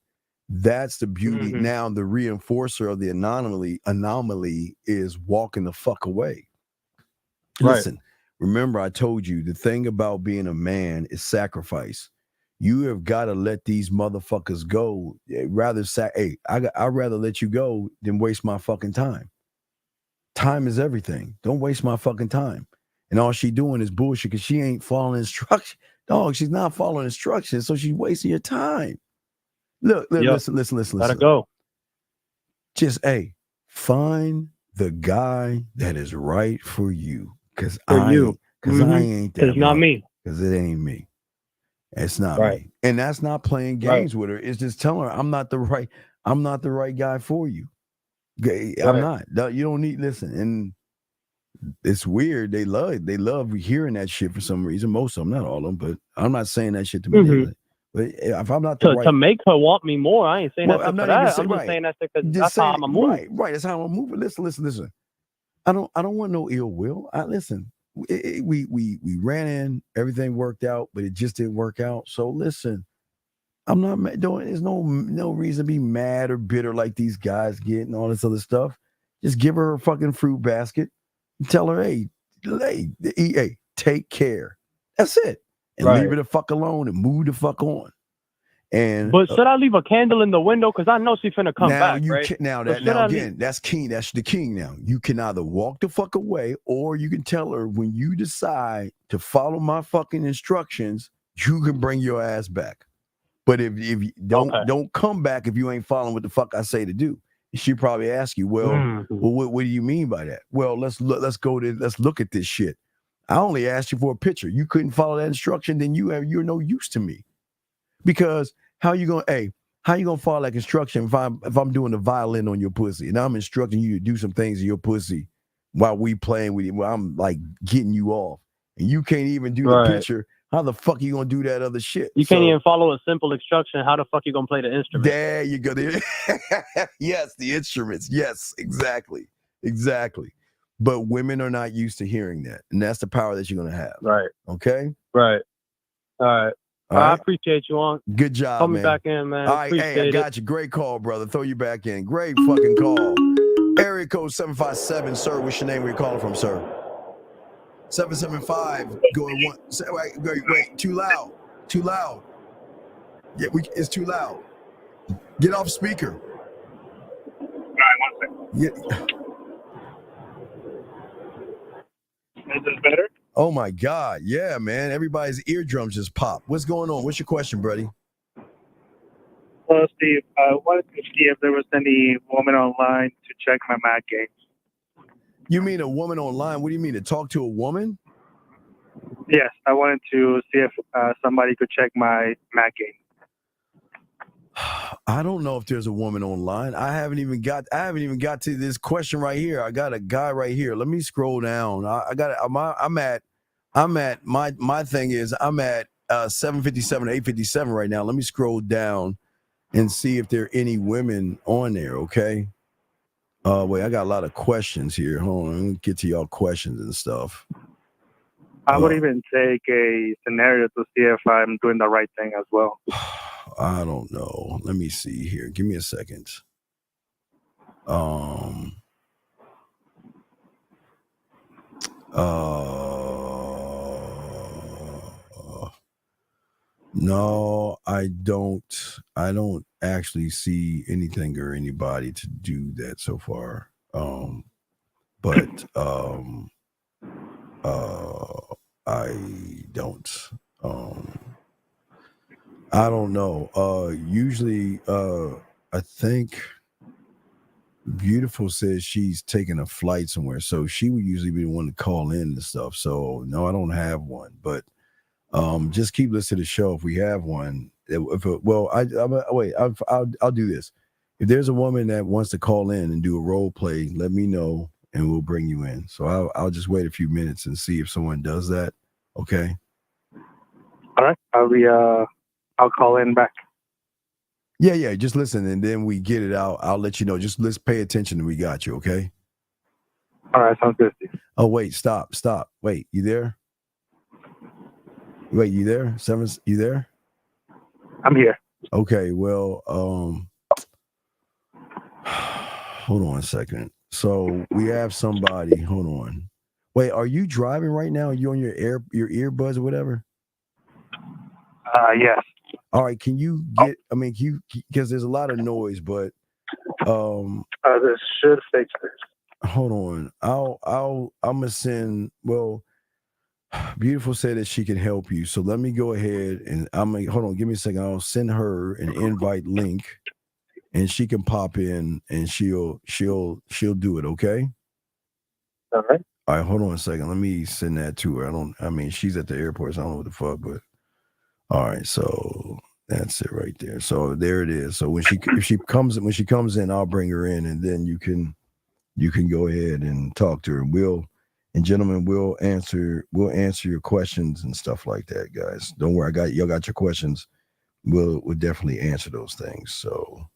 that's the beauty. Now the reinforcer of the anomaly is walking the fuck away. Listen, remember I told you the thing about being a man is sacrifice. You have got to let these motherfuckers go. I'd rather let you go than waste my fucking time. Time is everything. Don't waste my fucking time. And all she doing is bullshit because she ain't following instructions. Dog, she's not following instructions, so she's wasting your time. Look, listen. Gotta go. Just, find the guy that is right for you. Because I ain't that. It's not me. Because it ain't me. It's not me. And that's not playing games with her. It's just telling her I'm not the right guy for you. I'm not. You don't need listen. And it's weird. They love hearing that shit for some reason. Most of them, not all of them, but I'm not saying that shit to me. But if I'm not to make her want me more, I ain't saying that. I'm for not that. even saying, I'm just saying that because that's how I'm a move. Right. That's how I'm moving. Listen. I don't want no ill will. Listen. We ran in, everything worked out, but it just didn't work out. So listen, I'm not doing. There's no reason to be mad or bitter like these guys get and all this other stuff. Just give her a fucking fruit basket and tell her, hey, take care. That's it, and leave her the fuck alone and move the fuck on. But should I leave a candle in the window because I know she's finna come back? That's king. That's the king. Now you can either walk the fuck away, or you can tell her when you decide to follow my fucking instructions, you can bring your ass back. But if you don't come back if you ain't following what the fuck I say to do. She probably ask you, well, what do you mean by that? Well, let's look at this shit. I only asked you for a picture. You couldn't follow that instruction, then you're no use to me. Because how you gonna follow that instruction if I'm doing the violin on your pussy and I'm instructing you to do some things in your pussy while we playing with you, while I'm like getting you off and you can't even do the picture? How the fuck you gonna do that other shit? You can't even follow a simple instruction. How the fuck you gonna play the instrument? There you go. Yes, the instruments. Yes, exactly. But women are not used to hearing that, and that's the power that you're gonna have. Right. Okay. Right. All right. I appreciate you, on. Good job, Call man. me back in, man. All right, I got you. Great call, brother. Throw you back in. Great fucking call. Area code 757, sir. What's your name? Where you calling from, sir? 775. Going one. Wait. Too loud. Yeah, it's too loud. Get off speaker. All right, 1 second. Yeah. Is this better? Oh my God. Yeah, man. Everybody's eardrums just pop. What's going on? What's your question, buddy? Hello, Steve. I wanted to see if there was any woman online to check my Mac game. You mean a woman online? What do you mean, to talk to a woman? Yes, I wanted to see if somebody could check my Mac game. I don't know if there's a woman online. I haven't even got to this question right here. I got a guy right here. Let me scroll down. My thing is I'm at 757, 857 right now. Let me scroll down and see if there are any women on there, okay? Wait, I got a lot of questions here. Hold on, let me get to y'all questions and stuff. I would even take a scenario to see if I'm doing the right thing as well. I don't know. Let me see here. Give me a second. No, I don't actually see anything or anybody to do that so far. But I don't. I don't know. Usually, I think Beautiful says she's taking a flight somewhere, so she would usually be the one to call in and stuff. So no, I don't have one, but just keep listening to the show if we have one. I'll do this. If there's a woman that wants to call in and do a role play, let me know and we'll bring you in. So I'll just wait a few minutes and see if someone does that. Okay. All right. I'll call in back. Yeah. Just listen, and then we get it out. I'll let you know. Just let's pay attention, and we got you. Okay. All right. Sounds good, Steve. Oh wait, stop. Wait, you there? Wait, you there? Sevens, you there? I'm here. Okay. Well, hold on a second. So we have somebody. Hold on. Wait, are you driving right now? Are you on your earbuds or whatever? Yes. All right. Can you get? I mean, because there's a lot of noise, but this should fix this. Hold on. I'm gonna send. Well, Beautiful said that she can help you, so let me go ahead and hold on. Give me a second. I'll send her an invite link, and she can pop in, and she'll do it. Okay. All right. All right. Hold on a second. Let me send that to her. I mean, she's at the airport, so I don't know what the fuck, but. All right, so that's it right there. So there it is. So when she comes in, I'll bring her in, and then you can go ahead and talk to her. Gentlemen, we'll answer your questions and stuff like that, guys. Don't worry, y'all got your questions. We'll definitely answer those things. So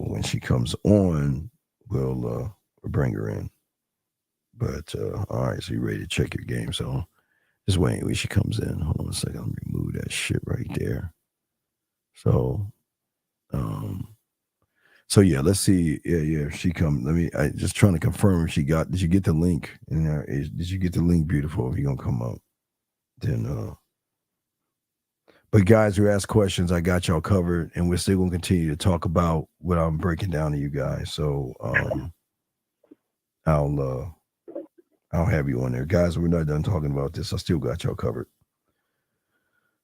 when she comes on, we'll bring her in. But all right, so you ready to check your game? So. Just wait when she comes in. Hold on a second. Let me remove that shit right there. So yeah, let's see. Yeah. If she comes, I just trying to confirm if she got. Did you get the link? In there? Did you get the link? Beautiful. If you're gonna come up, then. But guys who ask questions, I got y'all covered, and we're still gonna continue to talk about what I'm breaking down to you guys. So I'll have you on there. Guys, we're not done talking about this. I still got y'all covered.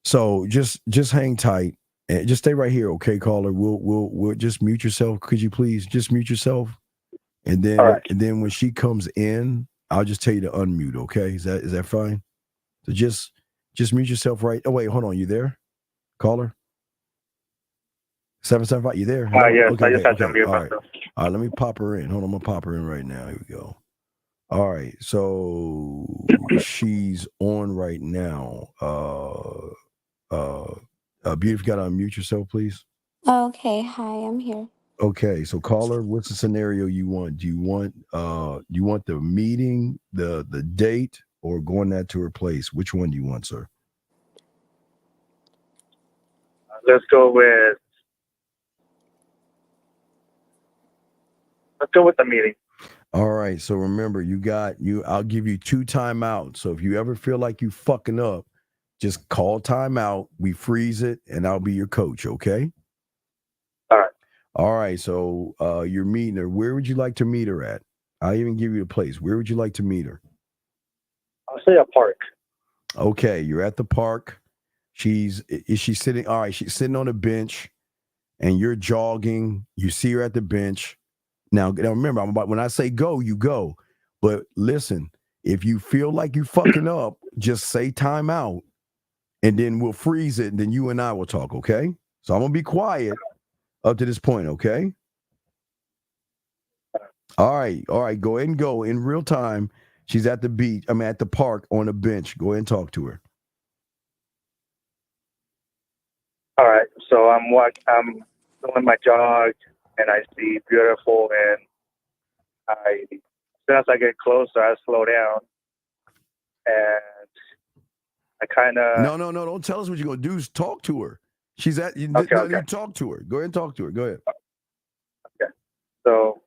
So just hang tight and just stay right here, okay, caller? We'll just mute yourself. Could you please just mute yourself? And then and then when she comes in, I'll just tell you to unmute, okay? Is that fine? So just mute yourself right. Oh wait, hold on. You there? Caller? 775, you there? Yes, okay, I just had to mute all right. myself. All right, let me pop her in. Hold on, I'm gonna pop her in right now. Here we go. All right, so she's on right now. Beautiful, got to unmute yourself, please. Okay, hi, I'm here. Okay, so caller, what's the scenario you want? Do you want the meeting, the date, or going that to her place? Which one do you want, sir? Let's go with the meeting. All right, so remember, I'll give you 2 timeouts. So if you ever feel like you fucking up, just call timeout. We freeze it, and I'll be your coach, okay? All right, so you're meeting her. Where would you like to meet her at? I'll even give you a place. Where would you like to meet her? say a park. Okay, you're at the park. Is she sitting? All right, she's sitting on a bench, and you're jogging. You see her at the bench. Now remember, when I say go, you go. But listen, if you feel like you fucking up, just say time out, and then we'll freeze it, and then you and I will talk, okay? So I'm gonna be quiet up to this point, okay? All right, go ahead and go in real time. She's at the beach. I'm at the park on a bench. Go ahead and talk to her. All right, so I'm doing my jog, and I see beautiful, and as soon as I get closer, I slow down, and I kind of. No. Don't tell us what you're gonna do. Just talk to her. She's at. You talk to her. Go ahead and talk to her. Go ahead. Okay. So.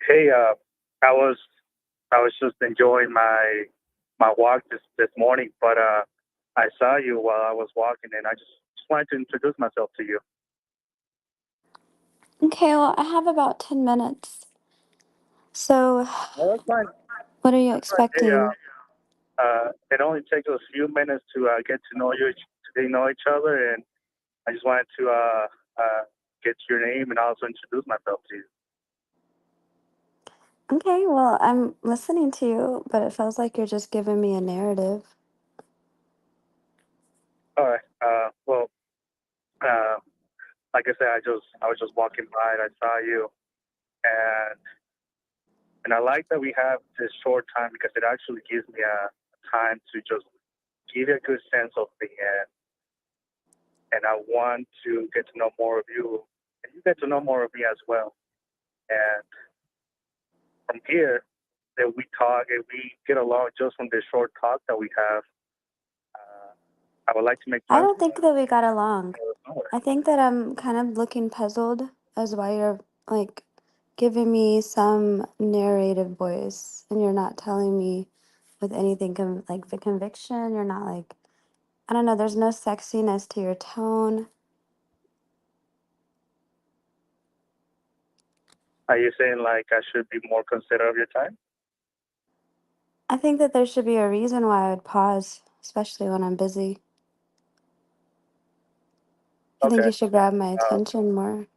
Hey, I was just enjoying my walk this morning, but I saw you while I was walking, and I just wanted to introduce myself to you. Okay, well, I have about 10 minutes. So, No, that's fine. what are you Hey, expecting? it only takes us a few minutes to get to know each other, and I just wanted to get your name and also introduce myself to you. Okay, well, I'm listening to you, but it feels like you're just giving me a narrative. All right. Well, uh, like I said, I was just walking by and I saw you, and I like that we have this short time because it actually gives me a time to just give you a good sense of the end. And I want to get to know more of you, and you get to know more of me as well. And from here, that we talk and we get along just from this short talk that we have. I would like to make I plans. don't think that we got along. I think that I'm kind of looking puzzled as why you're like giving me some narrative voice and you're not telling me with anything like the conviction. You're not like, I don't know, there's no sexiness to your tone. Are you saying like I should be more considerate of your time? I think that there should be a reason why I would pause, especially when I'm busy. I think Okay. you should grab my attention more.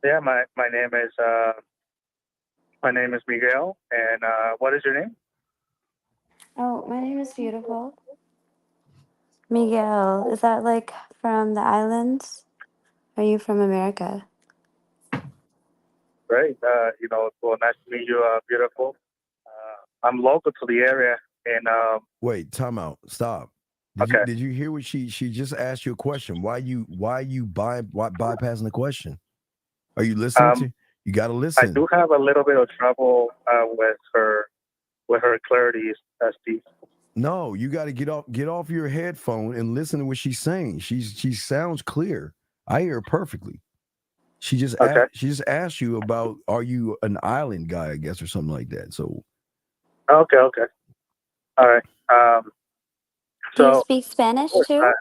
Yeah, my name is Miguel, and what is your name? Oh, my name is beautiful. Miguel, is that like from the islands? Are you from America? Great. Well, nice to meet you, beautiful. I'm local to the area, and Wait, time out. Stop. Did you hear what she just asked you a question? Why bypassing the question? Are you listening to? You got to I listen. do have a little bit of trouble with her clarity, Steve. No, you got to get off your headphone and listen to what she's saying. She sounds clear. I hear her perfectly. She just asked you about, are you an island guy, I guess, or something like that. So Okay. All right. Do you So speak Spanish too?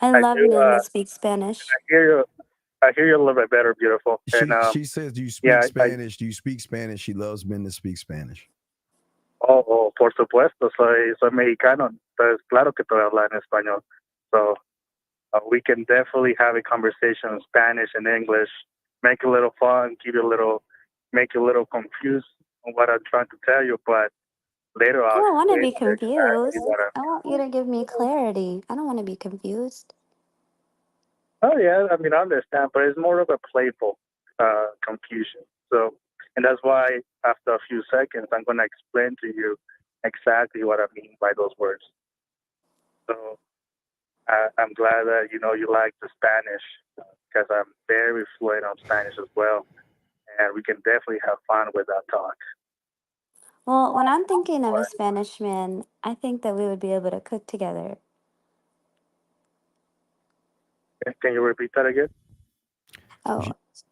I I love do. men that speak Spanish. I hear you a little bit better, beautiful. she says, do you speak Spanish? Do you speak Spanish? She loves men that speak Spanish. Oh, por supuesto, soy mexicano, entonces claro que puedo hablar en español. So we can definitely have a conversation in Spanish and English, make it a little fun, make you a little confused on what I'm trying to tell you, but later I I'll don't want to be explain exactly confused. what I want you to give me clarity. I don't want to be confused. Oh yeah, I mean I understand, but it's more of a playful confusion. So, and that's why after a few seconds, I'm going to explain to you exactly what I mean by those words. So, I'm glad that you like the Spanish because I'm very fluent on Spanish as well, and we can definitely have fun with that talk. Well, when I'm thinking of a Spanish man, I think that we would be able to cook together. Can you repeat that again? Oh,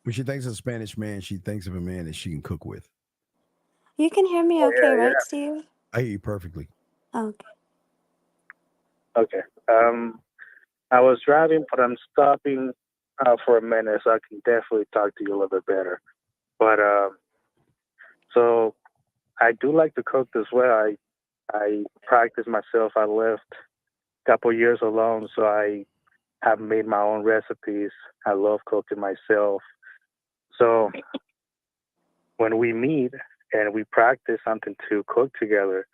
When she thinks of a Spanish man, she thinks of a man that she can cook with. you can hear me okay, right, Steve? I hear you perfectly. Okay. Okay. I was driving, but I'm stopping for a minute, so I can definitely talk to you a little bit better. But so I do like to cook as well. I practice myself. I lived a couple years alone, so I have made my own recipes. I love cooking myself. So when we meet and we practice something to cook together,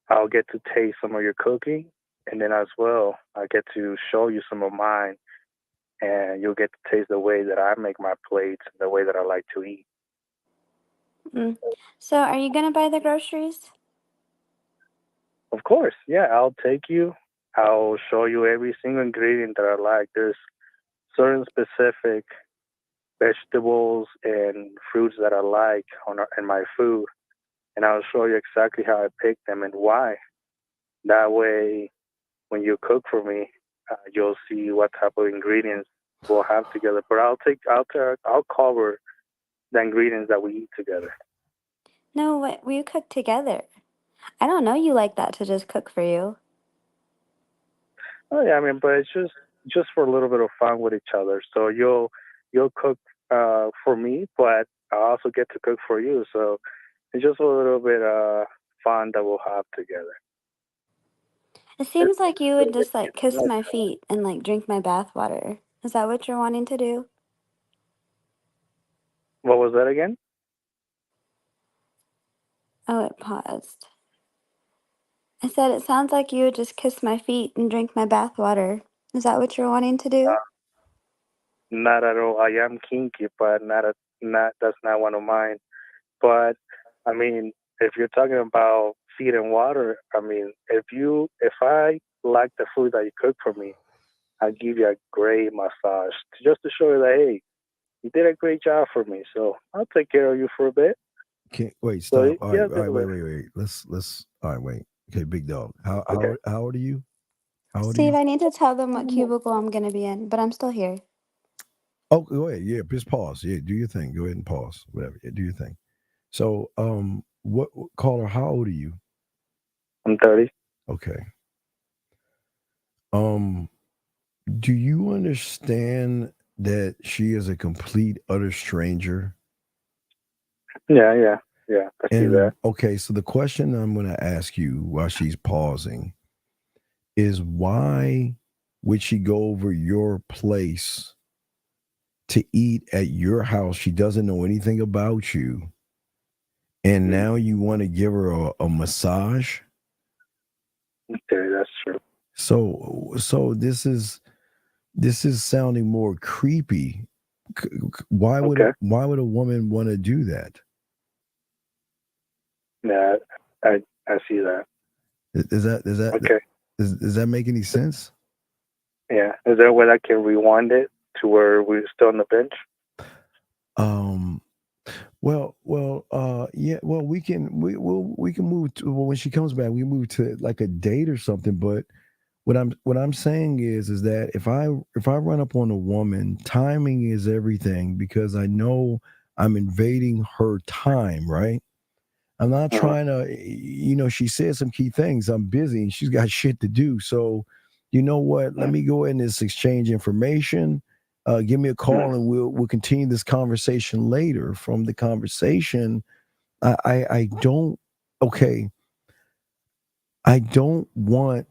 I'll get to taste some of your cooking, and then as well, I get to show you some of mine, and you'll get to taste the way that I make my plates and the way that I like to eat. Mm. So, are you gonna buy the groceries? Of course, yeah, I'll take you. I'll show you every single ingredient that I like. There's certain specific vegetables and fruits that I like in my food, and I'll show you exactly how I pick them and why. That way, when you cook for me, you'll see what type of ingredients we'll have together. But I'll cover the ingredients that we eat together. No, what we cook together. I don't know you like that to just cook for you. Oh yeah, I mean, but it's just for a little bit of fun with each other. So you'll cook for me, but I also get to cook for you. So it's just a little bit fun that we'll have together. It seems like you would just like kiss my feet and like drink my bath water. Is that what you're wanting to do? What was that again? Oh, it paused. I said it sounds like you would just kiss my feet and drink my bath water. Is that what you're wanting to do? Not at all. I am kinky, but not that's not one of mine. But I mean, if you're talking about feed and water, I mean, if I like the food that you cook for me, I'll give you a great massage just to show you that hey, you did a great job for me. So I'll take care of you for a bit. Okay, wait, So stop. All yeah, right, all right, wait. Let's. All right, wait. Okay, big dog. How old are you? How old are Steve, you? I need to tell them what cubicle I'm gonna be in, but I'm still here. Oh, go ahead. Yeah, just pause. Yeah, do your thing. Go ahead and pause. Whatever. Yeah, do your thing. So, what caller? How old are you? I'm 30. Okay. Um, do you understand that she is a complete utter stranger? Yeah. I see that. And okay, so the question I'm going to ask you while she's pausing is why would she go over your place to eat at your house? She doesn't know anything about you. And now you want to give her a massage? Okay, that's true. So this is sounding more creepy. Why would why would a woman want to do that? Yeah, I see that. Does that Okay. does that make any sense? Yeah. Is there a way I can rewind it to where we're still on the bench? Yeah, well, we can move to when she comes back. We move to like a date or something. But what I'm saying is that if I run up on a woman, timing is everything because I know I'm invading her time, right? I'm not trying to, she said some key things. I'm busy and she's got shit to do. So, you know what? Let me go ahead and just exchange information. Give me a call and we'll continue this conversation later. From the conversation, I don't I don't want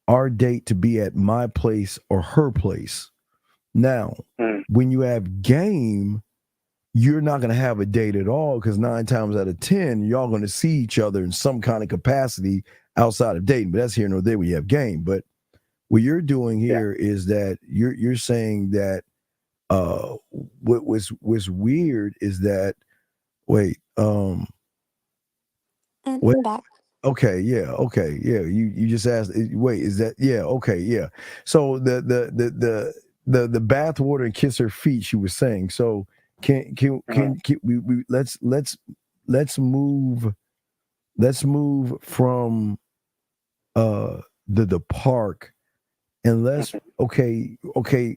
our date to be at my place or her place. Now, when you have game, you're not going to have a date at all because 9 times out of 10, y'all going to see each other in some kind of capacity outside of dating. But that's here nor there when you have game. But what you're doing here is that you're saying that what was weird is that And what? I'm back. Okay, yeah. You just asked. Wait, is that? Yeah, okay, yeah. So the bath water and kiss her feet. She was saying. So can we let's move from the park and let's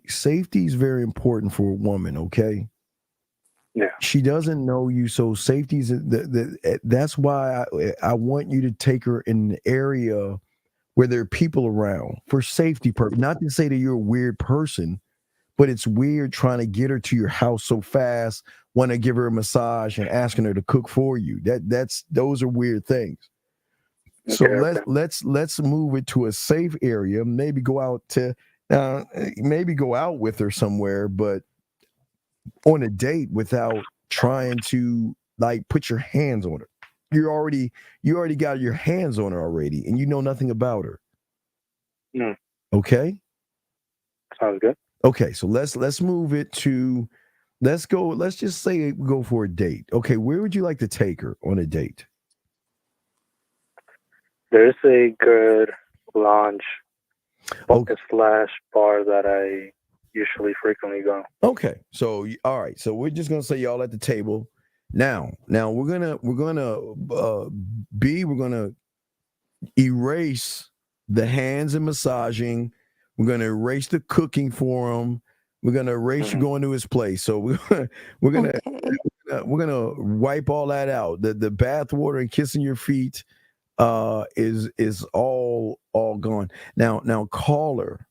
safety is very important for a woman. Okay. Yeah. She doesn't know you, so safety's that's why I want you to take her in an area where there are people around for safety purpose. Not to say that you're a weird person, but it's weird trying to get her to your house so fast, want to give her a massage and asking her to cook for you. Those are weird things. So let's move it to a safe area. Maybe go out with her somewhere, but on a date without trying to like put your hands on her. You already got your hands on her already, and you know nothing about her. No. Okay. Sounds good. Okay, so let's move it to let's just say we go for a date. Okay, where would you like to take her on a date? There's a good lounge slash bar that I usually frequently go. Okay, so all right, so we're just gonna say y'all at the table. Now we're gonna erase the hands and massaging. We're gonna erase the cooking for him. We're gonna erase you going to his place. So we're gonna wipe all that out. The bath water and kissing your feet is all gone. Now caller.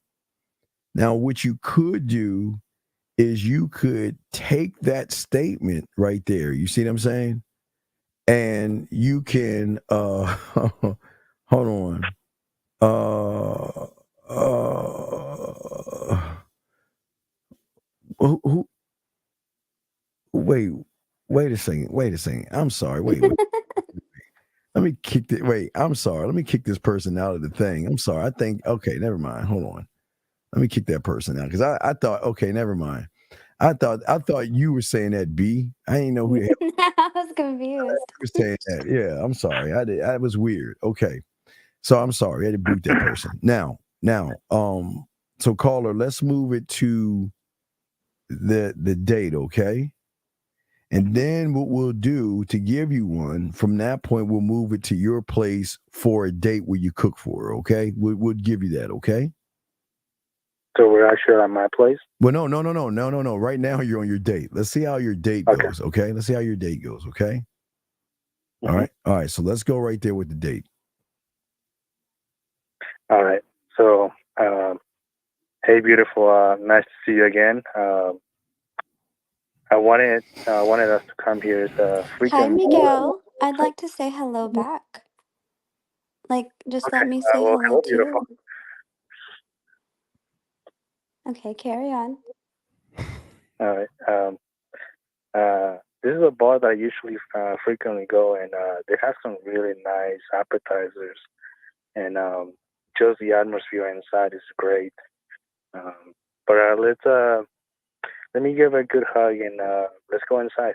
Now what you could do is you could take that statement right there. You see what I'm saying? And you can hold on. Wait a second. I'm sorry. Wait. Let me kick this. Wait, I'm sorry. Let me kick this person out of the thing. I'm sorry. I think, okay, never mind. Hold on. Let me kick that person out because I thought, okay, never mind. I thought you were saying that, B. I didn't know who the hell I was confused. was saying that. Yeah, I'm sorry. I was weird. Okay. So I'm sorry. I had to boot that person. Now, so caller, let's move it to the date, okay? And then what we'll do to give you one, from that point, we'll move it to your place for a date where you cook for her, okay? We'll give you that, okay? So we're actually at my place? Well, no. Right now you're on your date. Let's see how your date goes, okay? Let's see how your date goes, okay? All right. So let's go right there with the date. All right. So, hey, beautiful. Nice to see you again. I wanted us to come here. It's a freaking. Hi, Miguel. I'd like to say hello back. Like, just let me say hello beautiful. too. Okay, carry on. All right. This is a bar that I usually frequently go, and they have some really nice appetizers, and just the atmosphere inside is great. But let me give a good hug and let's go inside.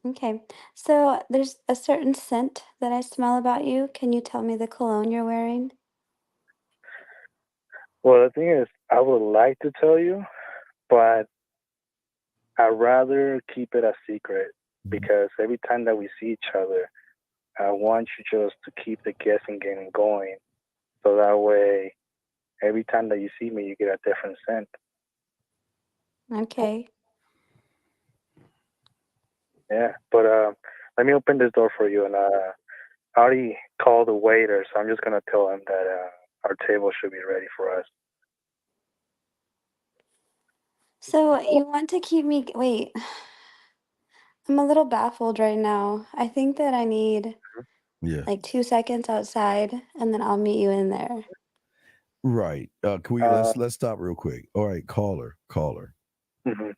Okay. So there's a certain scent that I smell about you. Can you tell me the cologne you're wearing? Well, the thing is, I would like to tell you, but I'd rather keep it a secret because every time that we see each other, I want you just to keep the guessing game going. So that way, every time that you see me, you get a different scent. Okay. Yeah, but let me open this door for you, and I already called the waiter, so I'm just gonna tell him that our table should be ready for us. So you want to keep me, wait, I'm a little baffled right now. I think that I need like 2 seconds outside and then I'll meet you in there. Right. Can we let's stop real quick. All right, caller. Mm-hmm.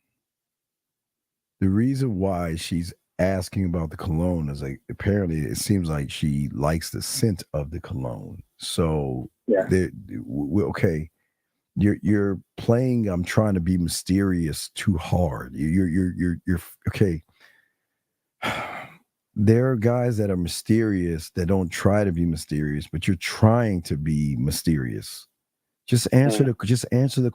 The reason why she's asking about the cologne is like apparently it seems like she likes the scent of the cologne. So okay. You're playing I'm trying to be mysterious too hard. You're okay. There are guys that are mysterious that don't try to be mysterious, but you're trying to be mysterious. Just answer the question. Just answer the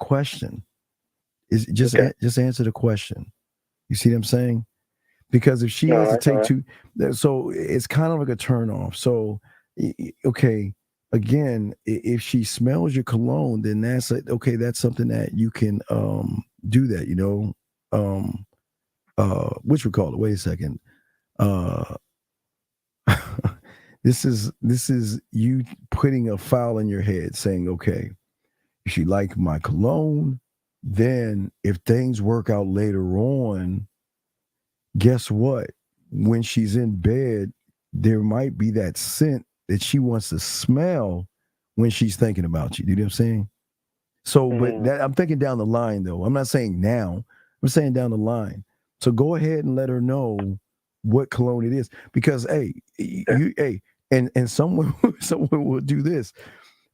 question. You see what I'm saying? Because if she has to take two, so it's kind of like a turn off. So, okay, again, if she smells your cologne, then that's that's something that you can do that. You know, which we call it. Wait a second. This is you putting a file in your head saying, okay, if she like my cologne, then if things work out later on, guess what? When she's in bed, there might be that scent that she wants to smell when she's thinking about you. You know what I'm saying? So, but that I'm thinking down the line though. I'm not saying now. I'm saying down the line. So go ahead and let her know what cologne it is. Because and someone someone will do this.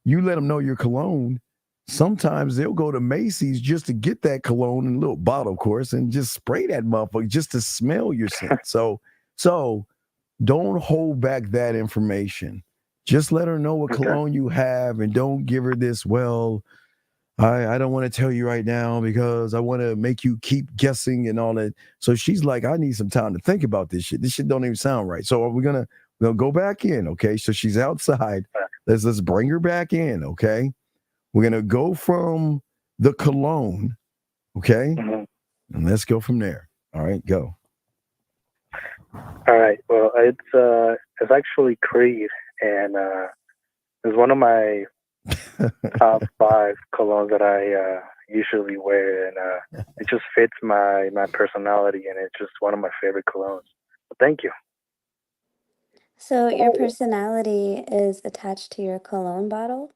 You let them know your cologne. Sometimes they'll go to Macy's just to get that cologne in a little bottle, of course, and just spray that motherfucker just to smell your scent. So don't hold back that information. Just let her know what cologne you have, and don't give her this, well, I don't want to tell you right now because I want to make you keep guessing and all that. So she's like, I need some time to think about this shit. This shit don't even sound right. So we'll go back in, okay? So she's outside. Let's bring her back in, okay? We're gonna go from the cologne, okay? And let's go from there. All right, go. All right. Well, it's actually Creed, and it's one of my top 5 colognes that I usually wear, and it just fits my personality, and it's just one of my favorite colognes. So thank you. So your personality is attached to your cologne bottle?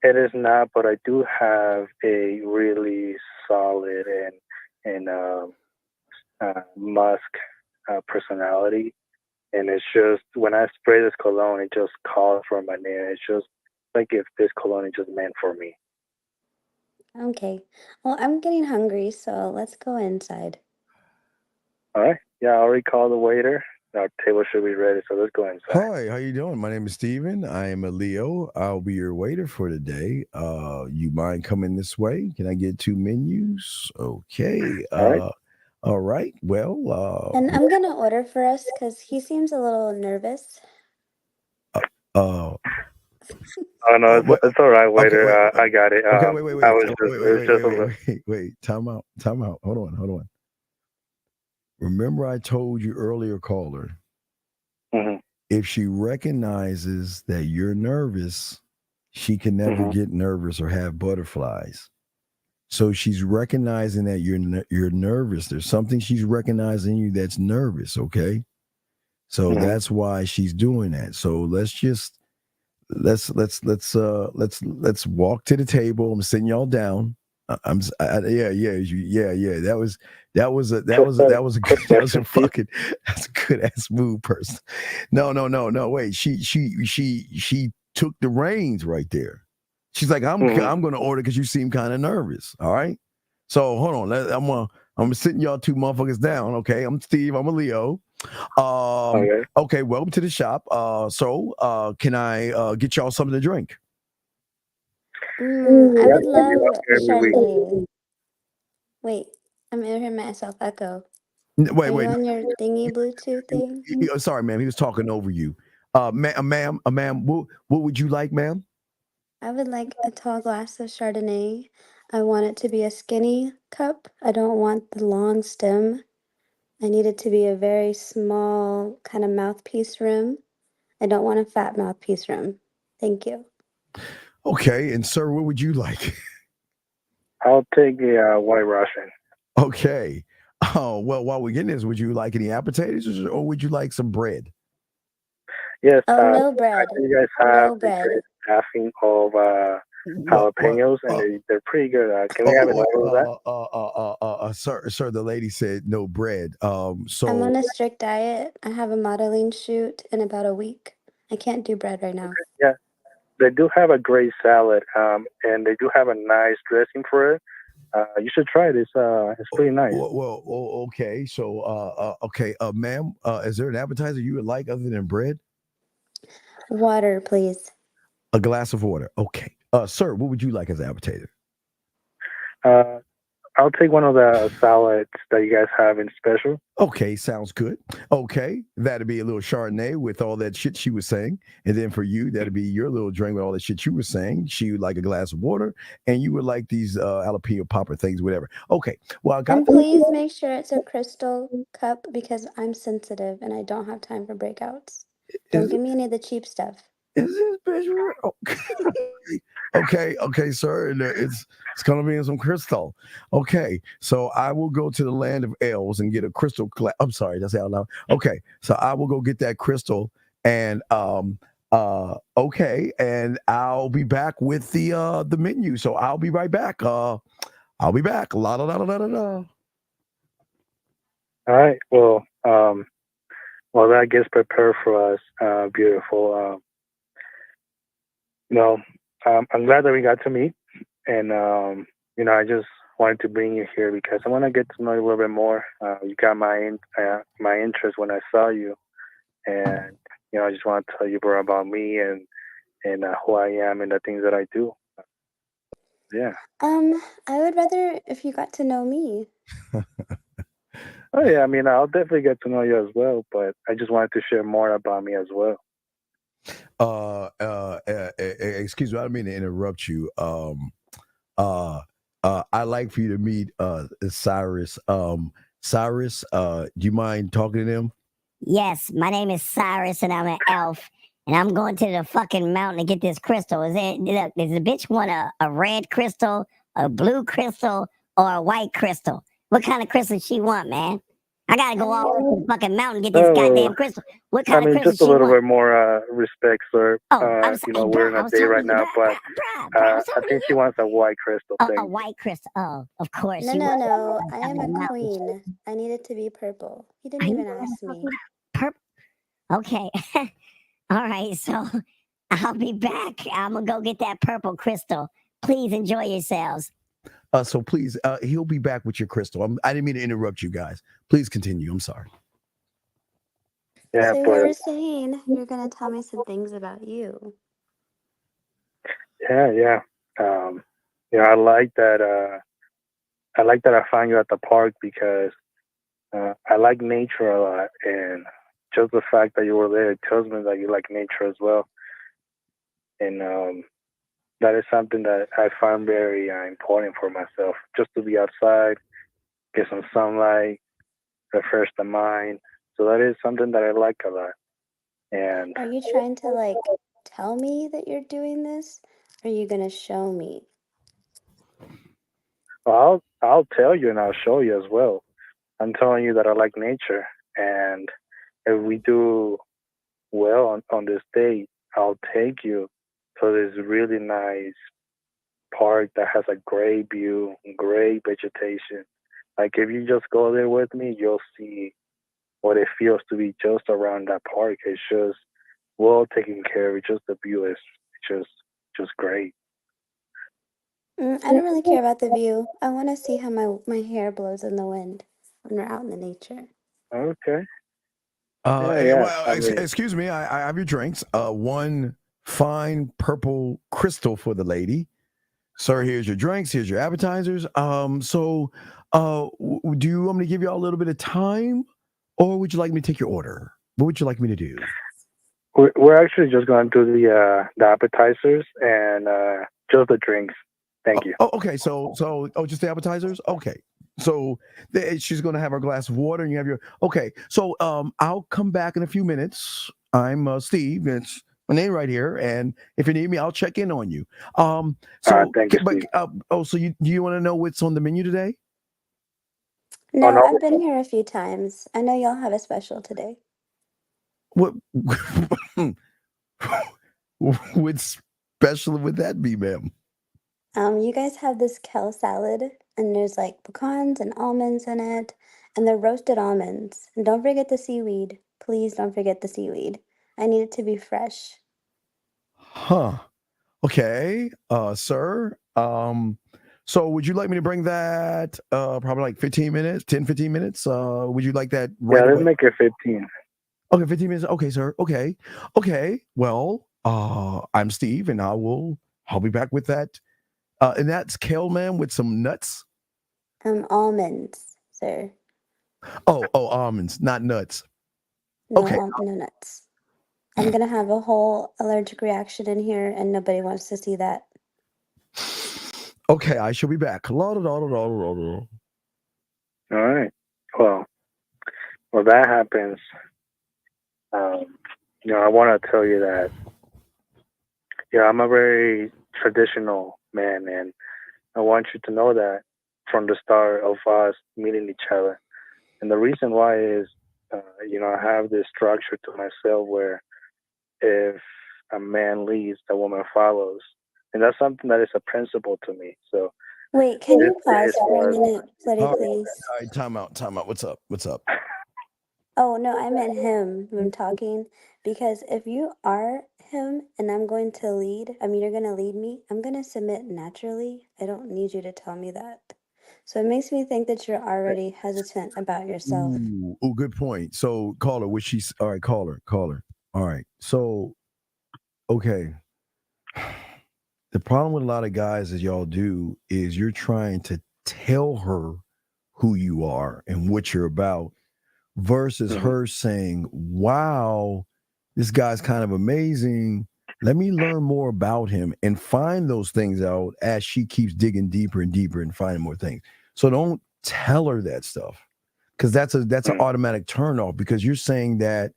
It is not, but I do have a really solid and musk personality, and it's just when I spray this cologne, it just calls for my name. It's just like if this cologne is just meant for me. Okay. Well, I'm getting hungry, so let's go inside. All right. Yeah, I already called the waiter. Our table should be ready, so let's go inside. Hi, how you doing? My name is Steven. I am a Leo. I'll be your waiter for today. You mind coming this way? Can I get 2 menus? Okay. All right. Well, And I'm going to order for us because he seems a little nervous. Oh no, it's all right, waiter. I got it. Okay, wait. I was Wait. Time out. Hold on. Remember I told you earlier, caller, if she recognizes that you're nervous, she can never get nervous or have butterflies. So she's recognizing that you're nervous. There's something she's recognizing you that's nervous, okay? So that's why she's doing that. So let's walk to the table. I'm sitting y'all down. That was a good ass move, person. No. Wait, she took the reins right there. She's like, I'm going to order because you seem kind of nervous. All right. So hold on. I'm sitting y'all 2 motherfuckers down. Okay. I'm Steve. I'm a Leo. Okay. Welcome to the shop. So can I get y'all something to drink? I would love Chardonnay. Wait, I'm hearing myself echo. Wait. Are you on your thingy Bluetooth thing? Sorry, ma'am. He was talking over you. Ma'am, what would you like, ma'am? I would like a tall glass of Chardonnay. I want it to be a skinny cup. I don't want the long stem. I need it to be a very small kind of mouthpiece rim. I don't want a fat mouthpiece rim. Thank you. Okay, and sir, what would you like? I'll take a white Russian. Okay. Oh, well, while we're getting this, would you like any appetizers or would you like some bread? Yes. No bread. You guys have the great staffing of jalapenos, and they're pretty good. Can we have an order of that? Sir, the lady said no bread. So I'm on a strict diet. I have a modeling shoot in about a week. I can't do bread right now. Yeah, they do have a great salad, and they do have a nice dressing for it. You should try it. It's pretty nice. Well, okay. So, okay, ma'am, is there an appetizer you would like other than bread? Water, please. A glass of water. Okay. Sir, what would you like as an appetizer? I'll take one of the salads that you guys have in special. Okay, sounds good. Okay, that'd be a little Chardonnay with all that shit she was saying. And then for you, that'd be your little drink with all that shit you were saying. She would like a glass of water, and you would like these jalapeno popper things, whatever. Okay, well, I got And please make sure it's a crystal cup because I'm sensitive and I don't have time for breakouts. Don't give me any of the cheap stuff. Is this bitch real? Okay, sir. And it's gonna be in some crystal. Okay, so I will go to the land of elves and get a crystal. I'm sorry, that's out loud. Okay, so I will go get that crystal, and okay, and I'll be back with the menu. So I'll be right back. I'll be back. La da da da da da. All right. Well, that gets prepared for us. Beautiful. I'm glad that we got to meet, and I just wanted to bring you here because I want to get to know you a little bit more. You got my interest when I saw you, and I just want to tell you more about me and who I am and the things that I do. Yeah. I would rather if you got to know me. Oh yeah. I mean, I'll definitely get to know you as well, but I just wanted to share more about me as well. Excuse me, I don't mean to interrupt you. I'd like for you to meet Cyrus. Cyrus, do you mind talking to them? Yes, my name is Cyrus, and I'm an elf, and I'm going to the fucking mountain to get this crystal. Does the bitch want a red crystal, a blue crystal, or a white crystal? What kind of crystal she want, man? I gotta go all the way to the fucking mountain and get this goddamn crystal. What kind of crystal just a she little want? bit more respect, sir. I'm sorry, We're in a day right now, but I think she wants a white crystal thing. A white crystal. Oh, of course. No. I am a queen. I need it to be purple. He didn't even ask me. Okay. All right. So I'll be back. I'm gonna go get that purple crystal. Please enjoy yourselves. So please, he'll be back with your crystal. I didn't mean to interrupt you guys. Please continue. I'm sorry. Yeah, so you were saying you're gonna tell me some things about you. Yeah. I like that. I like that I found you at the park because I like nature a lot, and just the fact that you were there tells me that you like nature as well. And that is something that I find very important for myself, just to be outside, get some sunlight, refresh the mind. So that is something that I like a lot. And Are you trying to tell me that you're doing this? Or are you gonna show me? I'll tell you and I'll show you as well. I'm telling you that I like nature, and if we do well on this date, I'll take you to this really nice park that has a great view, great vegetation. Like if you just go there with me, you'll see what it feels to be just around that park. It's just well taken care of. Just the view is just great. I don't really care about the view. I want to see how my hair blows in the wind when we're out in the nature. Okay. Excuse me. I have your drinks. One fine purple crystal for the lady. Sir, here's your drinks. Here's your appetizers. Do you want me to give you all a little bit of time, or would you like me to take your order? What would you like me to do? We're actually just going through the appetizers and just the drinks. Thank you. Oh, okay. So, just the appetizers. Okay. So she's going to have her glass of water, and you have your. Okay. So, I'll come back in a few minutes. I'm Steve. It's my name right here, and if you need me, I'll check in on you. Thank you, Steve. So do you want to know what's on the menu today? No, I've been here a few times. I know y'all have a special today. What what special would that be, ma'am? You guys have this kale salad, and there's pecans and almonds in it, and they're roasted almonds. And don't forget the seaweed. Please don't forget the seaweed. I need it to be fresh. Huh. Okay, sir. So would you like me to bring that probably like 15 minutes, 10, 15 minutes? Would you like that right away? Let's make it 15. Okay, 15 minutes. Okay, sir. Okay. Well, I'm Steve, and I'll be back with that. And that's kale, ma'am, with some nuts. Almonds, sir. Oh, almonds, not nuts. No, Okay. no nuts. I'm gonna have a whole allergic reaction in here, and nobody wants to see that. Okay, I shall be back. All right. Well, that happens. I want to tell you that Yeah, I'm a very traditional man, and I want you to know that from the start of us meeting each other. And the reason why is, I have this structure to myself where if a man leads, the woman follows. And that's something that is a principle to me. So Wait, can this you pause is for a what, minute, Freddy, All please? right, time out. What's up? What's up? Oh, no, I meant him when talking. Because if you are him and I'm going to lead, you're going to lead me, I'm going to submit naturally. I don't need you to tell me that. So it makes me think that you're already hesitant about yourself. Ooh, good point. So, caller, which she's all right. Caller. All right. So, okay. The problem with a lot of guys, as y'all do, is you're trying to tell her who you are and what you're about, versus her saying, "Wow, this guy's kind of amazing. Let me learn more about him and find those things out as she keeps digging deeper and deeper and finding more things." So don't tell her that stuff, because that's an automatic turn off, because you're saying that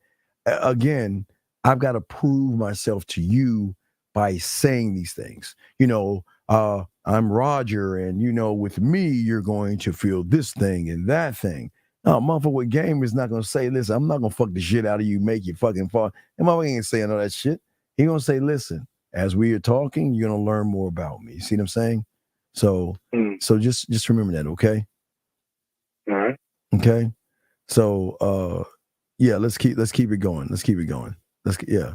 again, I've got to prove myself to you by saying these things. I'm Roger, and with me, you're going to feel this thing and that thing. No, motherfucker with game is not gonna say, "Listen, I'm not gonna fuck the shit out of you, make you fucking fall." And motherfucker ain't saying all that shit. He gonna say, "Listen, as we are talking, you're gonna learn more about me." You see what I'm saying? So, just remember that, okay? All right. Okay. So, yeah, let's keep it going. Yeah.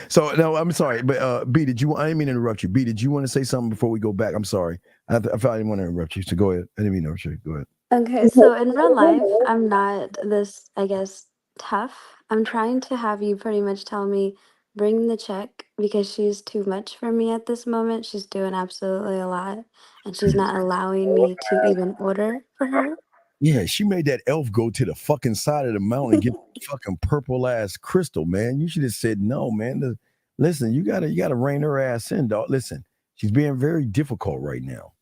So no, I'm sorry, but B, I didn't mean to interrupt you. B, did you want to say something before we go back? I'm sorry. I felt I didn't want to interrupt you. So go ahead. I didn't mean to interrupt you. Go ahead. Okay, so in real life, I'm not this, I guess, tough. I'm trying to have you pretty much tell me, bring the check, because she's too much for me at this moment. She's doing absolutely a lot, and she's not allowing me to even order for her. Yeah, she made that elf go to the fucking side of the mountain and get the fucking purple ass crystal, man. You should have said no, man. Listen, you gotta rein her ass in, dog. Listen, she's being very difficult right now,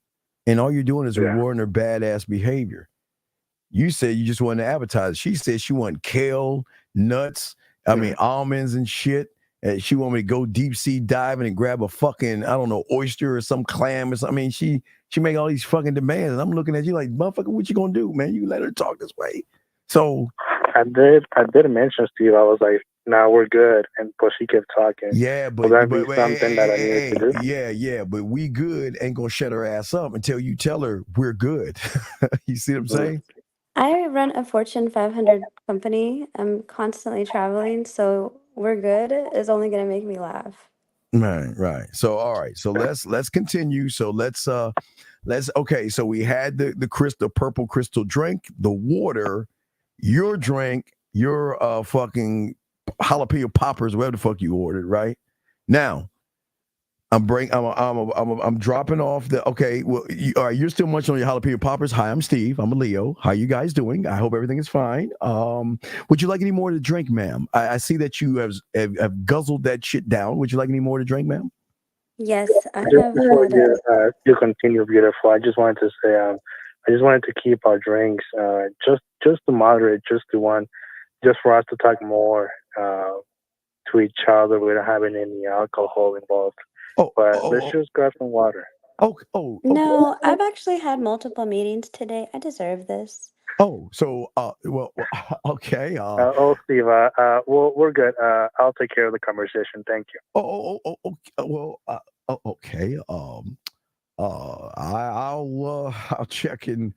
and all you're doing is rewarding her badass behavior. You said you just wanted to advertise. She said she wanted kale, nuts, almonds and shit. And she wanted me to go deep sea diving and grab a fucking, I don't know, oyster or some clam or something. She make all these fucking demands. And I'm looking at you like, motherfucker, what you gonna do, man? You let her talk this way. So I did mention, Steve, I was like, "Nah, we're good," but she kept talking. Yeah, but that be something that I needed to do? Yeah, but we good ain't gonna shut her ass up until you tell her we're good. You see what I'm saying? I run a Fortune 500 company. I'm constantly traveling, so we're good is only going to make me laugh. Right. So all right. So let's continue. So let's okay. So we had the purple crystal drink, the water, your drink, your fucking jalapeno poppers, whatever the fuck you ordered, right? Now I'm dropping off the okay. Well, all right. You're still munching on your jalapeno poppers. Hi, I'm Steve. I'm a Leo. How you guys doing? I hope everything is fine. Would you like any more to drink, ma'am? I see that you have guzzled that shit down. Would you like any more to drink, ma'am? Yes, I Just have before had you continue, beautiful, I just wanted to say, I just wanted to keep our drinks just to moderate, just for us to talk more to each other without having any alcohol involved. But let's just grab some water. No, I've actually had multiple meetings today. I deserve this. Oh, so well, okay. Steve, we're good. I'll take care of the conversation. Thank you. Okay. I'll check in.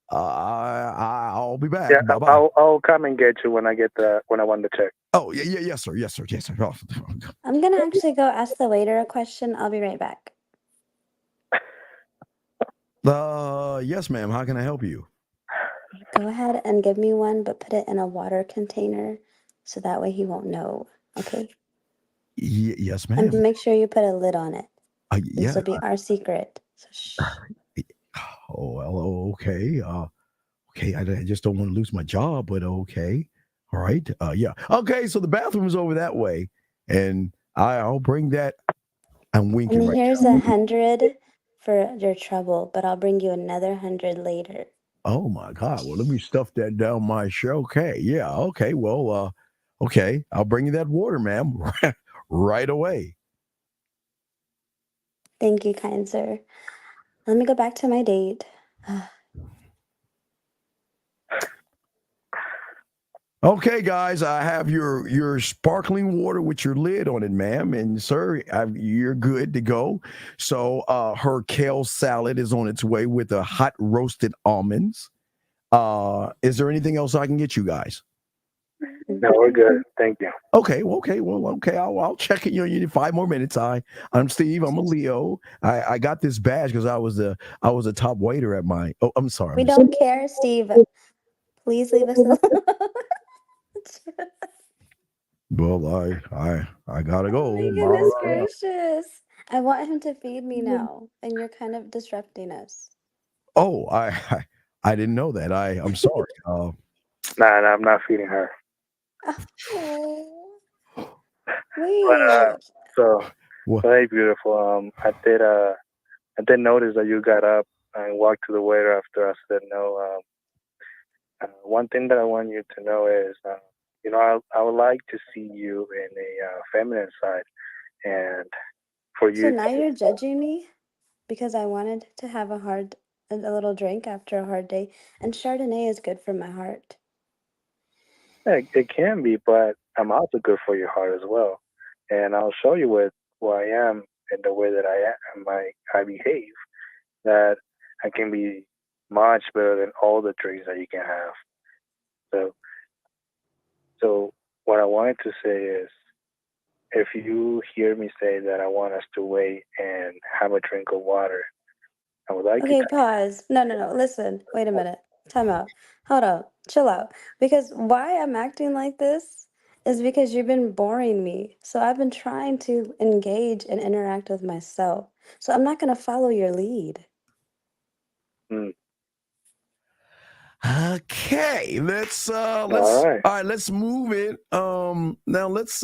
I'll be back. Yeah, Bye-bye. I'll come and get you when I want to check. Oh yeah, yes, sir. Oh. I'm going to actually go ask the waiter a question. I'll be right back. Yes, ma'am. How can I help you? Go ahead and give me one, but put it in a water container so that way he won't know. Okay? Yes, And ma'am. make sure you put a lid on it. Yeah. This will be our secret. So shh. Oh, well, okay. Okay, I just don't want to lose my job, but okay. All right. Yeah. Okay, so the bathroom is over that way, and I'll bring that. I'm winking And right here's now. 100 for your trouble, but I'll bring you another 100 later. Oh my God. Well, let me stuff that down my show. Okay. Yeah. Okay. Well, okay. I'll bring you that water, ma'am, right away. Thank you, kind sir. Let me go back to my date. Okay, guys, I have your sparkling water with your lid on it, ma'am, and sir, you're good to go. So her kale salad is on its way with the hot roasted almonds. Is there anything else I can get you guys? No, we're good. Thank you. Okay. I'll check it. You need 5 more minutes. I'm Steve. I'm a Leo. I got this badge because I was a top waiter at my. Oh, I'm sorry. We don't care, Steve. Please leave us alone. Well, I gotta go. Oh my goodness gracious. I want him to feed me now, and you're kind of disrupting us. Oh, I didn't know that. I'm sorry. Nah, I'm not feeding her. Oh, But wait. so hey, beautiful. I did notice that you got up and walked to the waiter after I said no. One thing that I want you to know is, I would like to see you in a feminine side, and for So you. now you're judging me because I wanted to have a little drink after a hard day, and Chardonnay is good for my heart. It can be, but I'm also good for your heart as well, and I'll show you who I am and the way that I am, I behave. That I can be much better than all the drinks that you can have. So what I wanted to say is, if you hear me say that I want us to wait and have a drink of water, I would like Okay, to. pause. No. Listen, wait a minute. Time out. Hold up. Chill out. Because why I'm acting like this is because you've been boring me. So I've been trying to engage and interact with myself. So I'm not going to follow your lead. Okay, let's All all right, let's move it. Now let's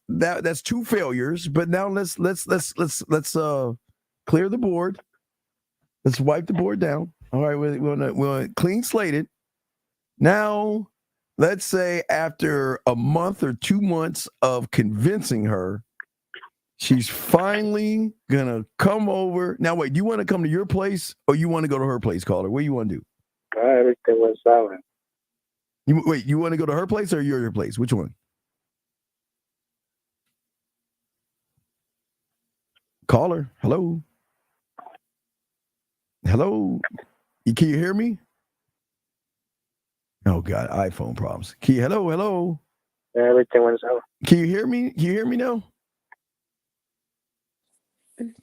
that's 2 failures, but now let's clear the board. Let's wipe the board down. All right, we want to clean slate it. Now, let's say after a month or 2 months of convincing her, she's finally gonna come over. Now, wait, do you want to come to your place or you want to go to her place, caller? What do you want to do? Everything went silent. You want to go to her place or your place? Which one? Caller, hello. Hello. Can you hear me? Oh God, iPhone problems. Hello. Everything went silent. Can you hear me? Can you hear me now?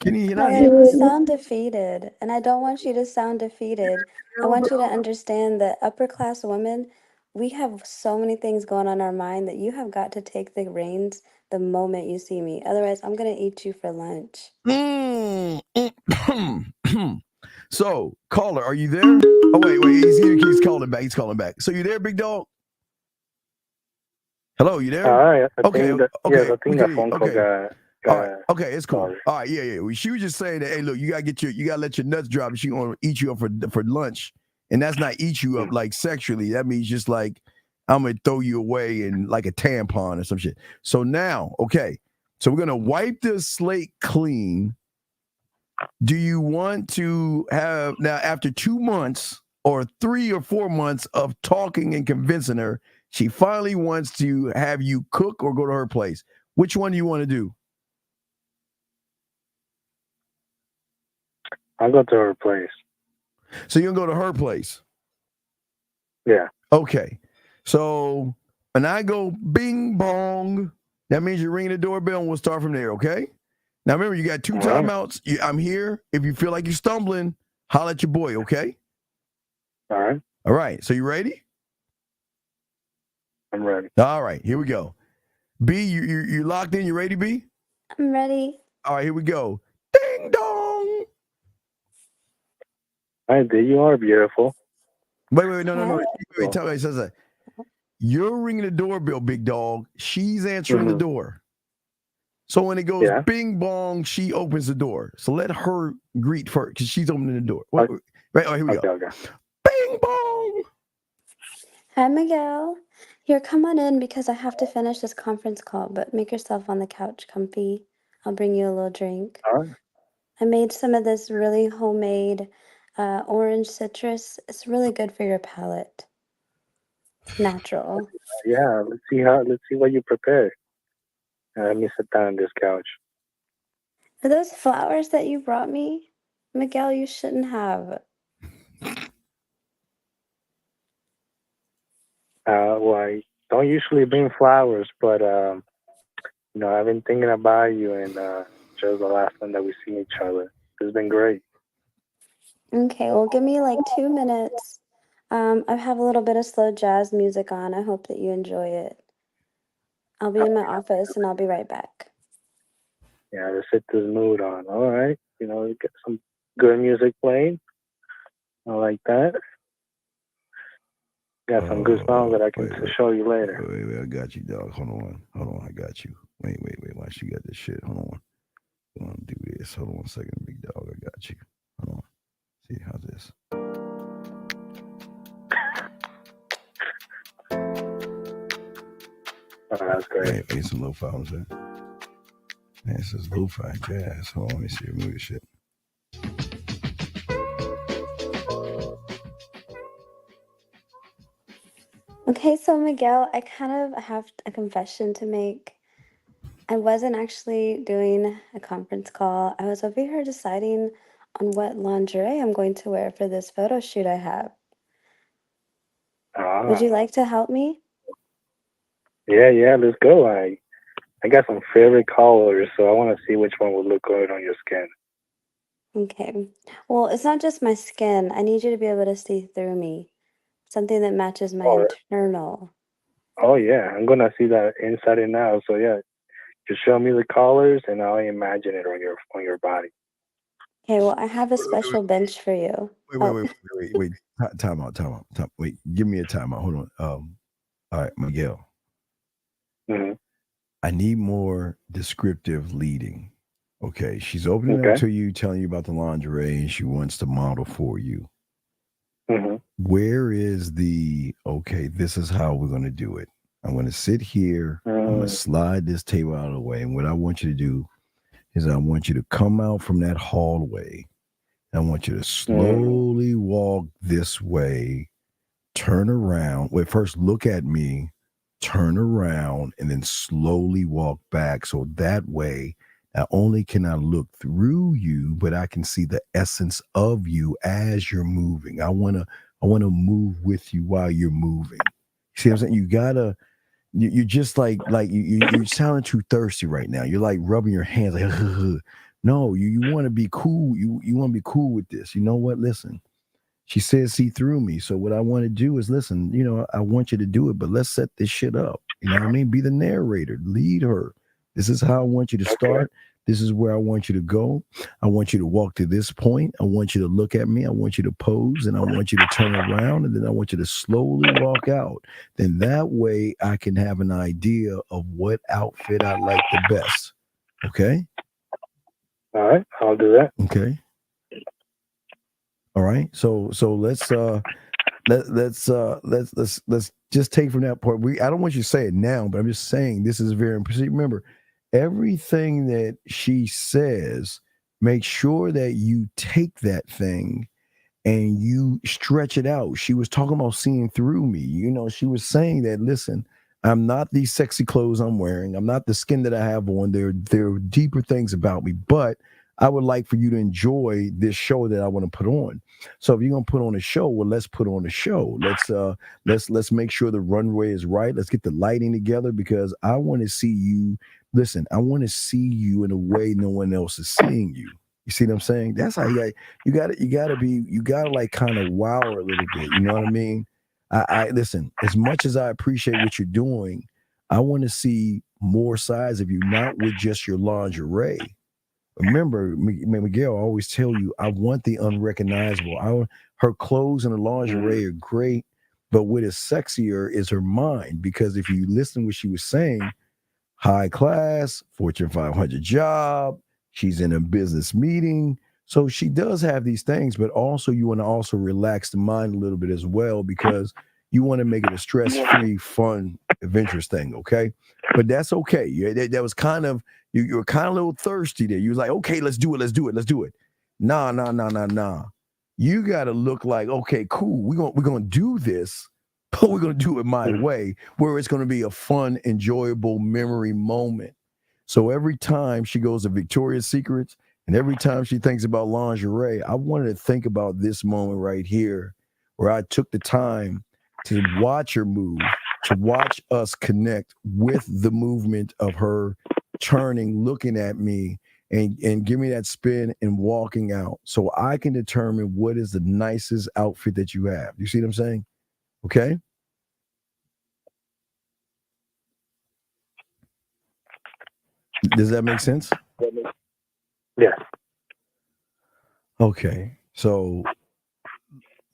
Can you not Kaya, hear you me? sound defeated, and I don't want you to sound defeated. I want you to understand that upper class women, we have so many things going on in our mind that you have got to take the reins the moment you see me. Otherwise, I'm going to eat you for lunch. So, caller, are you there? Oh, wait, he's calling back. He's calling back. So you there, big dog? Hello, you there? All right. Okay. Yes, I think that phone call got. All right. Okay, it's cool. All right, yeah. Well, she was just saying that, hey, look, you gotta let your nuts drop. She gonna eat you up for lunch, and that's not eat you up like sexually. That means just like I'm gonna throw you away in like a tampon or some shit. So now, okay, so we're gonna wipe the slate clean. Do you want to have now after 2 months or 3 or 4 months of talking and convincing her, she finally wants to have you cook or go to her place? Which one do you want to do? I'll go to her place. So you're going to go to her place? Yeah. Okay. So when I go bing bong, that means you're ringing the doorbell and we'll start from there, okay? Now remember, you got 2 timeouts. I'm here. If you feel like you're stumbling, holler at your boy, okay? All right. All right. So you ready? I'm ready. All right. Here we go. B, you locked in? You ready, B? I'm ready. All right. Here we go. Ding dong. Hi, there you are, beautiful. Wait, no. Wait, tell me, it says that. You're ringing the doorbell, big dog. She's answering the door. So when it goes bing bong, she opens the door. So let her greet first because she's opening the door. Right, here we go. Okay. Bing bong. Hi, Miguel. Here, come on in because I have to finish this conference call, but make yourself on the couch comfy. I'll bring you a little drink. All right. I made some of this really homemade orange citrus. It's really good for your palate. Natural. Yeah, let's see what you prepared. Let me sit down on this couch. Are those flowers that you brought me? Miguel, you shouldn't have. Well, I don't usually bring flowers, but I've been thinking about you, and just the last time that we seen each other, it's been great. Okay, well, give me like 2 minutes. I have a little bit of slow jazz music on. I hope that you enjoy it. I'll be in my office and I'll be right back. Yeah, to set this mood on. All right, get some good music playing. I like that. Got some good songs that I can show you later. Wait, I got you, dog. Hold on, I got you. Wait. Watch, you got this shit. Hold on. I want to do this. Hold on 1 second, big dog. I got you. Hold on. See, how's this? Oh, that's great. Wait, some lo-fi, what's that? Man, this is lo-fi jazz. Hold on, let me see. Move this shit. Okay, so Miguel, I kind of have a confession to make. I wasn't actually doing a conference call. I was over here deciding on what lingerie I'm going to wear for this photo shoot I have. Would you like to help me? Yeah, let's go. I got some favorite colors, so I want to see which one would look good on your skin. Okay. Well, it's not just my skin. I need you to be able to see through me. Something that matches my internal. Oh yeah, I'm gonna see that inside and out. So yeah, just show me the colors, and I'll imagine it on your body. Okay, well, I have a special bench for you. Wait. Time out. Wait, give me a timeout. Hold on. All right, Miguel. Mm-hmm. I need more descriptive leading. Okay, she's opening up to you, telling you about the lingerie, and she wants to model for you. Mm-hmm. Where is this is how we're going to do it. I'm going to sit here. I'm going to slide this table out of the way. And what I want you to do is I want you to come out from that hallway. I want you to slowly walk this way, turn around. Wait, first look at me, turn around, and then slowly walk back. So that way, not only can I look through you, but I can see the essence of you as you're moving. I want to move with you while you're moving. See what I'm saying? You're just like you're sounding too thirsty right now. You're like rubbing your hands like, no, you want to be cool. You want to be cool with this. You know what? Listen, she says see through me. So what I want to do is listen, I want you to do it, but let's set this shit up. You know what I mean? Be the narrator, lead her. This is how I want you to start. This is where I want you to go. I want you to walk to this point. I want you to look at me. I want you to pose, and I want you to turn around, and then I want you to slowly walk out. Then that way I can have an idea of what outfit I like the best. Okay? All right, I'll do that. Okay. All right. So let's just take from that part. I don't want you to say it now, but I'm just saying this is very important. Remember, everything that she says, make sure that you take that thing and you stretch it out. She was talking about seeing through me. She was saying that, listen, I'm not these sexy clothes I'm wearing. I'm not the skin that I have on. There are deeper things about me, but I would like for you to enjoy this show that I want to put on. So if you're gonna put on a show, well, let's put on a show. Let's make sure the runway is right. Let's get the lighting together because I want to see you. Listen, I want to see you in a way no one else is seeing you. You see what I'm saying? That's how you gotta like kind of wow her a little bit. You know what I mean? I listen, as much as I appreciate what you're doing, I want to see more sides of you, not with just your lingerie. Remember, Miguel, I always tell you, I want the unrecognizable. Her clothes and her lingerie are great, but what is sexier is her mind. Because if you listen to what she was saying, high class, Fortune 500 job, she's in a business meeting. So she does have these things, but also you want to also relax the mind a little bit as well, because You want to make it a stress-free, fun, adventurous thing, okay? But that's okay. That was kind of, you were kind of a little thirsty there. You was like, okay, let's do it. Nah. You got to look like, okay, cool. We're gonna do this, but we're gonna do it my way, where it's gonna be a fun, enjoyable memory moment. So every time she goes to Victoria's Secrets and every time she thinks about lingerie, I wanted to think about this moment right here, where I took the time to watch her move, to watch us connect with the movement of her turning, looking at me, and give me that spin and walking out, so I can determine what is the nicest outfit that you have. You see what I'm saying? Okay? Does that make sense? Yeah. Okay. So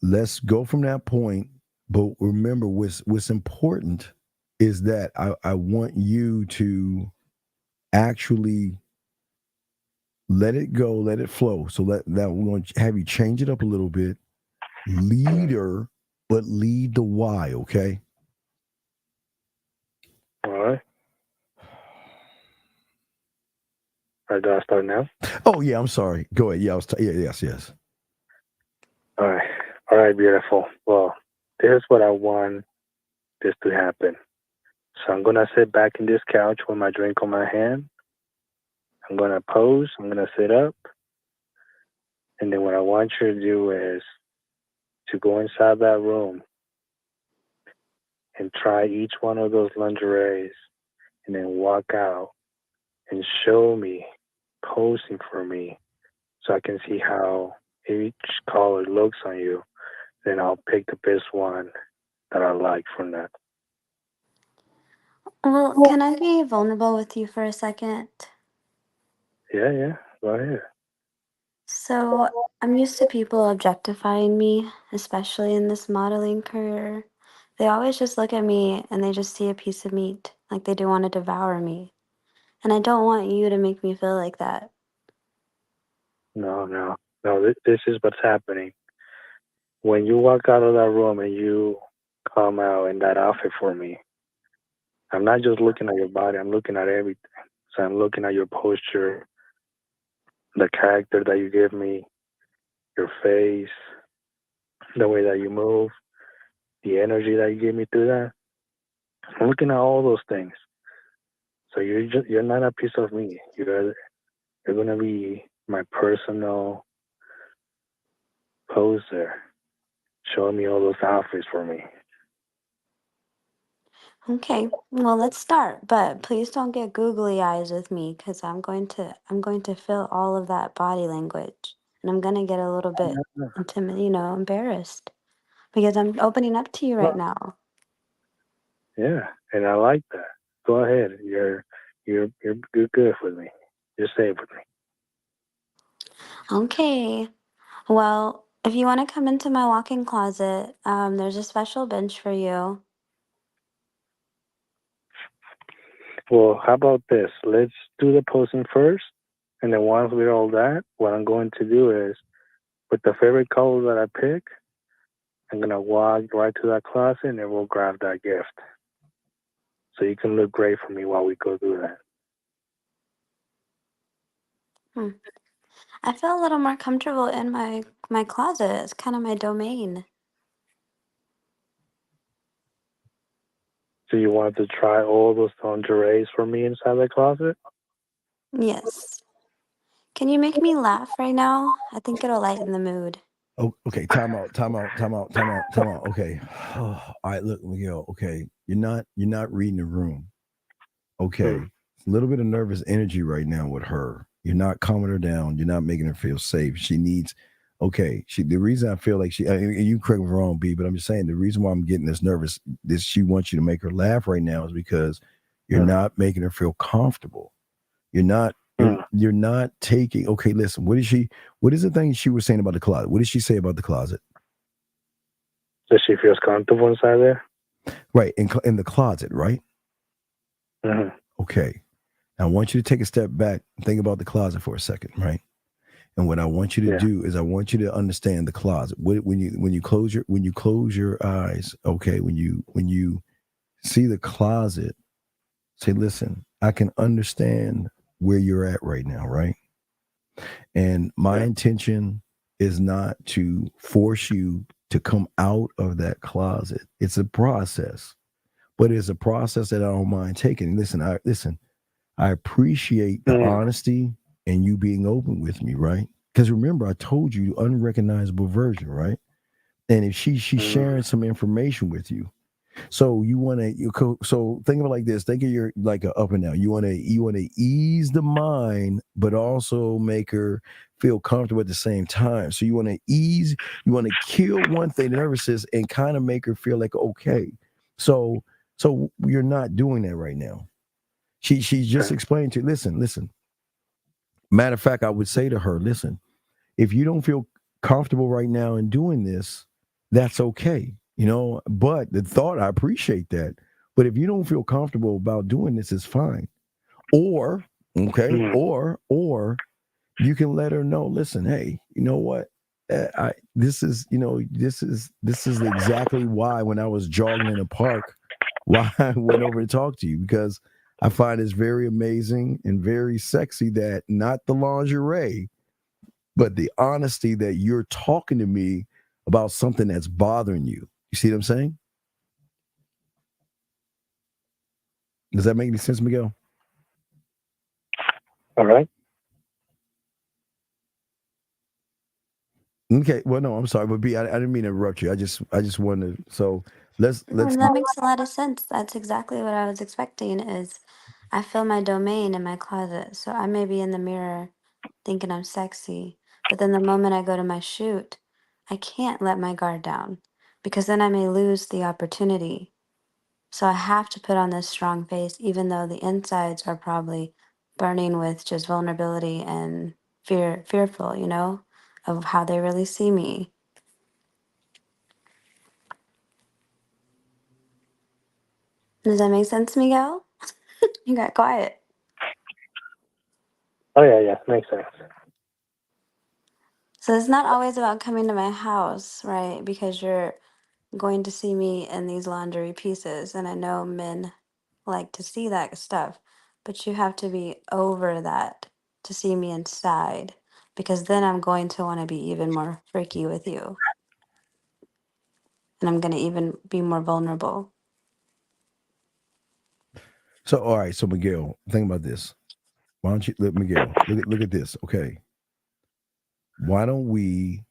let's go from that point. But remember, what's important is that I want you to actually let it go, let it flow. So that we're going to have you change it up a little bit. Leader, but lead the why, okay? All right. All right, do I start now? Oh, yeah, I'm sorry. Go ahead. Yeah, yes. All right, beautiful. Well, here's what I want this to happen. So I'm going to sit back in this couch with my drink on my hand. I'm going to pose. I'm going to sit up. And then what I want you to do is to go inside that room and try each one of those lingeries and then walk out and show me, posing for me, so I can see how each color looks on you. Then I'll pick the best one that I like from that. Well, can I be vulnerable with you for a second? Yeah, go ahead. So, I'm used to people objectifying me, especially in this modeling career. They always just look at me and they just see a piece of meat, like they do want to devour me. And I don't want you to make me feel like that. No, this is what's happening. When you walk out of that room and you come out in that outfit for me, I'm not just looking at your body, I'm looking at everything. So I'm looking at your posture, the character that you give me, your face, the way that you move, the energy that you give me through that. I'm looking at all those things. So you're not a piece of me. You're gonna be my personal poser. Showing me all those outfits for me. Okay, well, let's start, but please don't get googly eyes with me because I'm going to feel all of that body language, and I'm going to get a little bit embarrassed because I'm opening up to you right now. Yeah, and I like that. Go ahead. You're good with me. You're safe with me. Okay. Well, if you want to come into my walk-in closet, there's a special bench for you. Well, how about this? Let's do the posing first, and then once we're all that, what I'm going to do is, with the favorite color that I pick, I'm gonna walk right to that closet, and then we'll grab that gift. So you can look great for me while we go do that. I feel a little more comfortable in my closet. It's kind of my domain. So you wanted to try all those lingeries for me inside the closet? Yes. Can you make me laugh right now? I think it'll lighten the mood. Oh, okay, time out. Okay. All right, look, Miguel, okay. You're not reading the room. Okay. A little bit of nervous energy right now with her. You're not calming her down. You're not making her feel safe. She needs the reason I feel like you correct me if I'm wrong, B, but I'm just saying the reason why I'm getting this nervous, she wants you to make her laugh right now is because you're not making her feel comfortable. You're not taking, okay, listen, what is the thing she was saying about the closet? What did she say about the closet? That she feels comfortable inside there? Right, in the closet, right? Mm-hmm. Okay. Now I want you to take a step back and think about the closet for a second, right? And what I want you to do is I want you to understand the closet. When you close your eyes, okay, when you see the closet, say, listen, I can understand where you're at right now, right? And my intention is not to force you to come out of that closet. It's a process, but it's a process that I don't mind taking. Listen, I appreciate the honesty and you being open with me, right? Because remember, I told you unrecognizable version, right? And if she's sharing some information with you, so you want to, so think of it like this. Think of your like a up and down. You want to ease the mind, but also make her feel comfortable at the same time. So you want to kill one thing, the nervous system, and kind of make her feel like okay. So you're not doing that right now. She's just explained to you, listen. Matter of fact, I would say to her, listen, if you don't feel comfortable right now in doing this, that's okay. But the thought, I appreciate that. But if you don't feel comfortable about doing this, it's fine. Or, okay, or you can let her know, listen, hey, you know what? This is exactly why when I was jogging in the park, why I went over to talk to you, because I find it's very amazing and very sexy that not the lingerie, but the honesty that you're talking to me about something that's bothering you. You see what I'm saying? Does that make any sense, Miguel? All right. Okay. Well, no, I'm sorry, but B, I didn't mean to interrupt you. I just wanted to. So let's. And that makes a lot of sense. That's exactly what I was expecting is I feel my domain in my closet. So I may be in the mirror thinking I'm sexy, but then the moment I go to my shoot, I can't let my guard down because then I may lose the opportunity. So I have to put on this strong face, even though the insides are probably burning with just vulnerability and fearful, of how they really see me. Does that make sense, Miguel? You got quiet. Oh yeah, makes sense. So it's not always about coming to my house, right? Because you're going to see me in these laundry pieces. And I know men like to see that stuff, but you have to be over that to see me inside because then I'm going to want to be even more freaky with you. And I'm going to even be more vulnerable. So all right. So Miguel, think about this. Why don't you let Miguel look at this? Okay. Why don't we,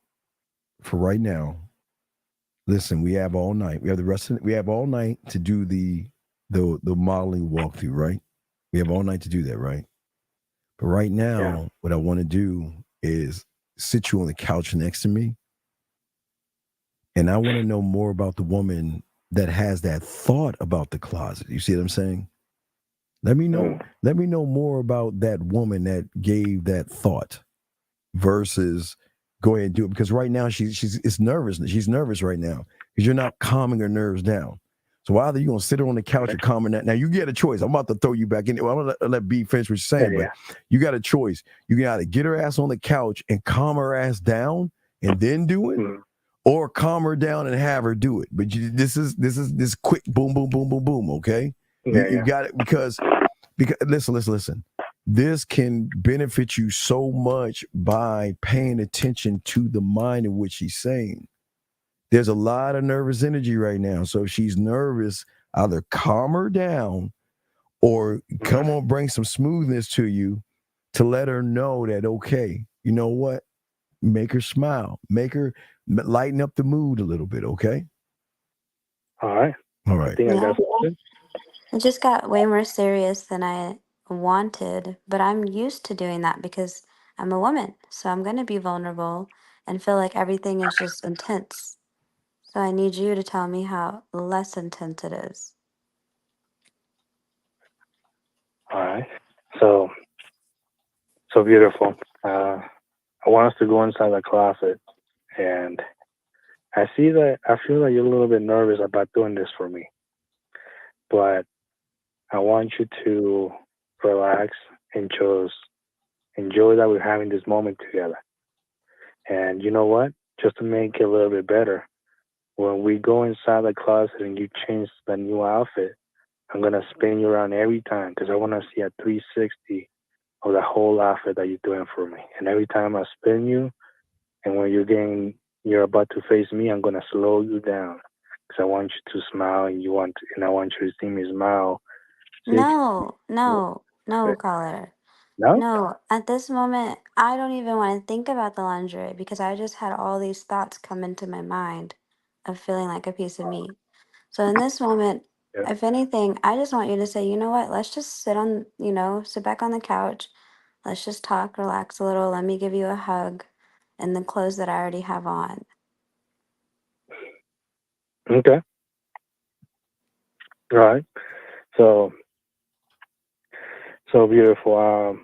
for right now? Listen, we have all night. We have the rest of we have all night to do the modeling walkthrough, right? We have all night to do that, right? But right now, what I want to do is sit you on the couch next to me. And I want to know more about the woman that has that thought about the closet. You see what I'm saying? Let me know more about that woman that gave that thought versus go ahead and do it. Because right now she's nervous. She's nervous right now because you're not calming her nerves down. So either you're gonna sit her on the couch or calm her down. Now you get a choice. I'm about to throw you back in. Well, I'm gonna let B finish what you're saying, but you got a choice. You can either get her ass on the couch and calm her ass down and then do it, or calm her down and have her do it. But this is quick boom, boom, boom, boom, boom. Okay, you got it because listen. This can benefit you so much by paying attention to the mind in which she's saying. There's a lot of nervous energy right now. So if she's nervous, either calm her down or come on, bring some smoothness to you to let her know that, okay, you know what? Make her smile. Make her lighten up the mood a little bit, okay? All right. All right. I think I got something. It just got way more serious than I wanted, but I'm used to doing that because I'm a woman. So I'm going to be vulnerable and feel like everything is just intense. So I need you to tell me how less intense it is. All right. So beautiful. I want us to go inside the closet, and I feel that you're a little bit nervous about doing this for me, but I want you to relax and just enjoy that we're having this moment together. And you know what? Just to make it a little bit better, when we go inside the closet and you change the new outfit, I'm going to spin you around every time because I want to see a 360 of the whole outfit that you're doing for me. And every time I spin you, and when you're about to face me, I'm going to slow you down because I want you to smile and I want you to see me smile. See if No, no, no, caller. no? No, at this moment, I don't even want to think about the lingerie because I just had all these thoughts come into my mind of feeling like a piece of me. So in this moment, Yeah. if anything, I just want you to say, you know what, let's just sit back on the couch. Let's just talk, relax a little. Let me give you a hug in the clothes that I already have on. Okay. All right. So beautiful.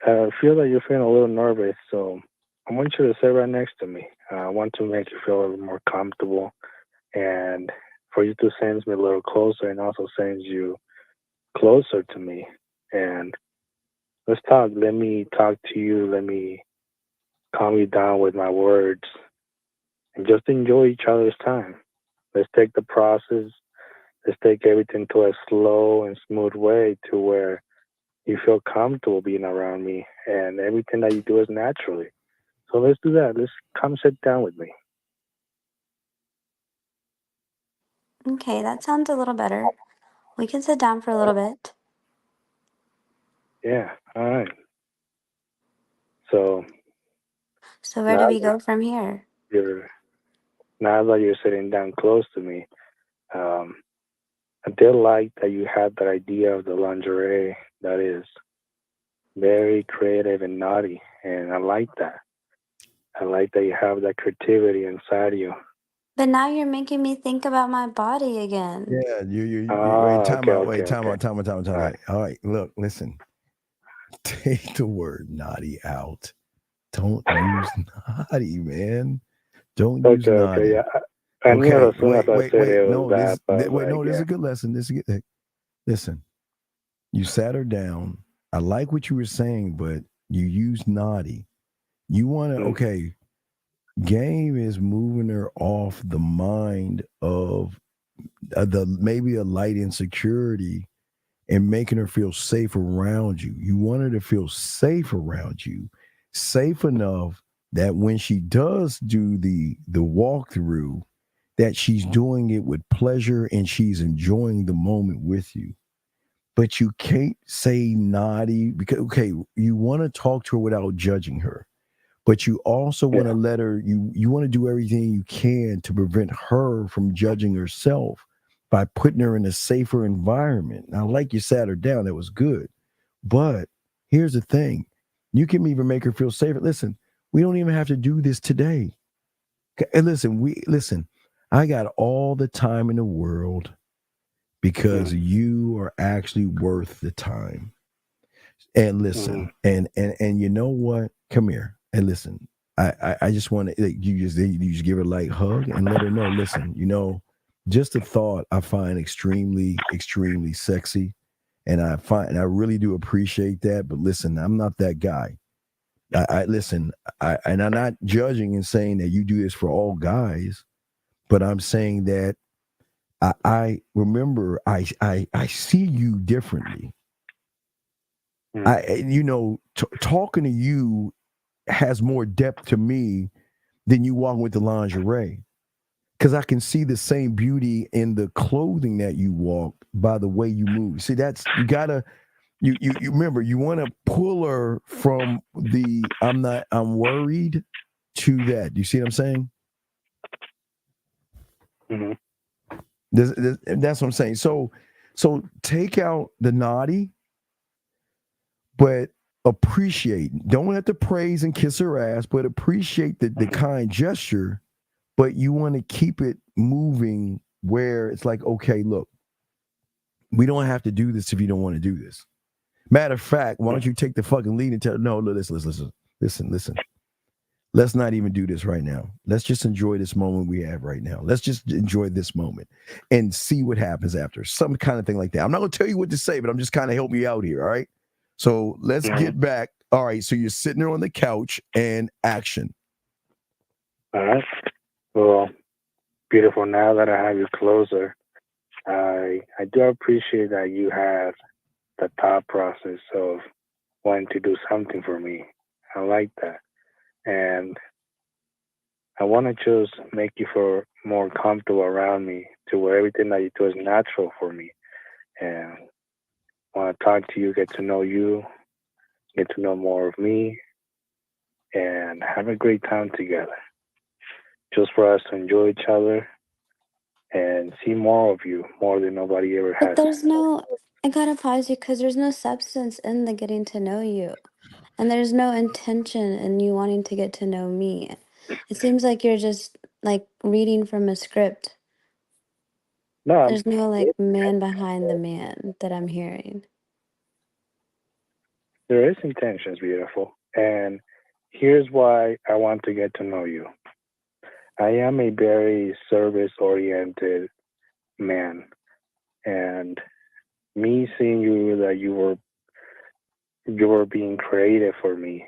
I feel that you're feeling a little nervous, so I want you to sit right next to me. I want to make you feel a little more comfortable and for you to sense me a little closer and also sense you closer to me. And let's talk. Let me talk to you. Let me calm you down with my words and just enjoy each other's time. Let's take the process. Let's take everything to a slow and smooth way to where you feel comfortable being around me and everything that you do is naturally. So let's do that. Let's come sit down with me. Okay, that sounds a little better. We can sit down for a little bit. Yeah, all right. So So where do now we that go from here? you're now that you're sitting down close to me, um, I did like that you had that idea of the lingerie that is very creative and naughty, and I like that. I like that you have that creativity inside you. But now you're making me think about my body again. Yeah, you wait, Oh, time okay, out, okay, wait, time okay. out, time out, time out, time All out. right. All right, look, listen. Take the word naughty out. Don't use naughty, man. Don't use Okay, okay, naughty. yeah. I knew Okay, as soon as I said wait. it was No, that, but I was wait, like, no, this is yeah. a good lesson. This is good. Listen, you sat her down. I like what you were saying, but you used naughty. You want to, okay, game is moving her off the mind of the maybe a light insecurity and making her feel safe around you. You want her to feel safe around you, safe enough that when she does do the walkthrough, that she's doing it with pleasure and she's enjoying the moment with you. But you can't say naughty because okay, you want to talk to her without judging her. But you also want to let her, you want to do everything you can to prevent her from judging herself by putting her in a safer environment. Now, like you sat her down, that was good. But here's the thing. You can even make her feel safer. Listen, we don't even have to do this today. And listen, I got all the time in the world because you are actually worth the time. And listen, and you know what? Come here and listen. I just want to you just give her a light hug and let her know. Listen, just the thought I find extremely sexy, and I really do appreciate that. But listen, I'm not that guy. I listen. And I'm not judging and saying that you do this for all guys, but I'm saying that I remember I see you differently. Talking to you has more depth to me than you walking with the lingerie. Because I can see the same beauty in the clothing that you walk by the way you move. See, you gotta, you remember, you want to pull her from I'm worried to that. Do you see what I'm saying? That's what I'm saying. So take out the naughty, but appreciate. Don't have to praise and kiss her ass, but appreciate the kind gesture. But you want to keep it moving where it's like, okay, look, we don't have to do this if you don't want to do this. Matter of fact, why don't you take the fucking lead and tell? No, listen. Let's not even do this right now. Let's just enjoy this moment we have right now. Let's just enjoy this moment and see what happens after. Some kind of thing like that. I'm not going to tell you what to say, but I'm just kind of helping you out here. All right. So let's get back All right, so you're sitting there on the couch and action. All right. Well, beautiful. Now that I have you closer, I do appreciate that you have the thought process of wanting to do something for me. I like that. And I want to just make you feel more comfortable around me to where everything that you do is natural for me. And I want to talk to you, get to know you, get to know more of me, and have a great time together. Just for us to enjoy each other and see more of you, more than nobody ever But has. there's no, I gotta pause you because there's no substance in the getting to know you. And there's no intention in you wanting to get to know me. It seems like you're just like reading from a script. No, There's no like man behind the man that I'm hearing. there is intentions, beautiful. And here's why I want to get to know you. I am a very service oriented man. And me seeing you that you were being creative for me.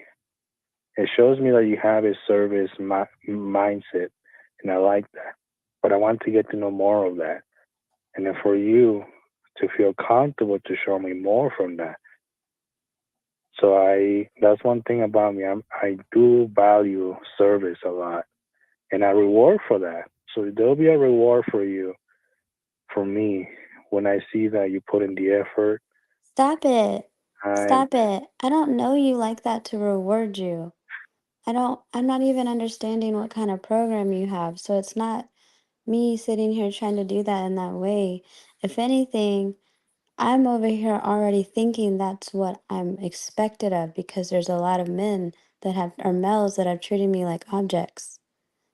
It shows me that you have a service mindset, and I like that. But I want to get to know more of that, and then for you to feel comfortable to show me more from that. So that's one thing about me. I do value service a lot, and I reward for that. So there'll be a reward for you, for me, when I see that you put in the effort. Stop it. I'm Stop it. I don't know you like that to reward you. I'm not even understanding what kind of program you have. So it's not me sitting here trying to do that in that way. If anything, I'm over here already thinking that's what I'm expected of because there's a lot of men that are males that have treated me like objects.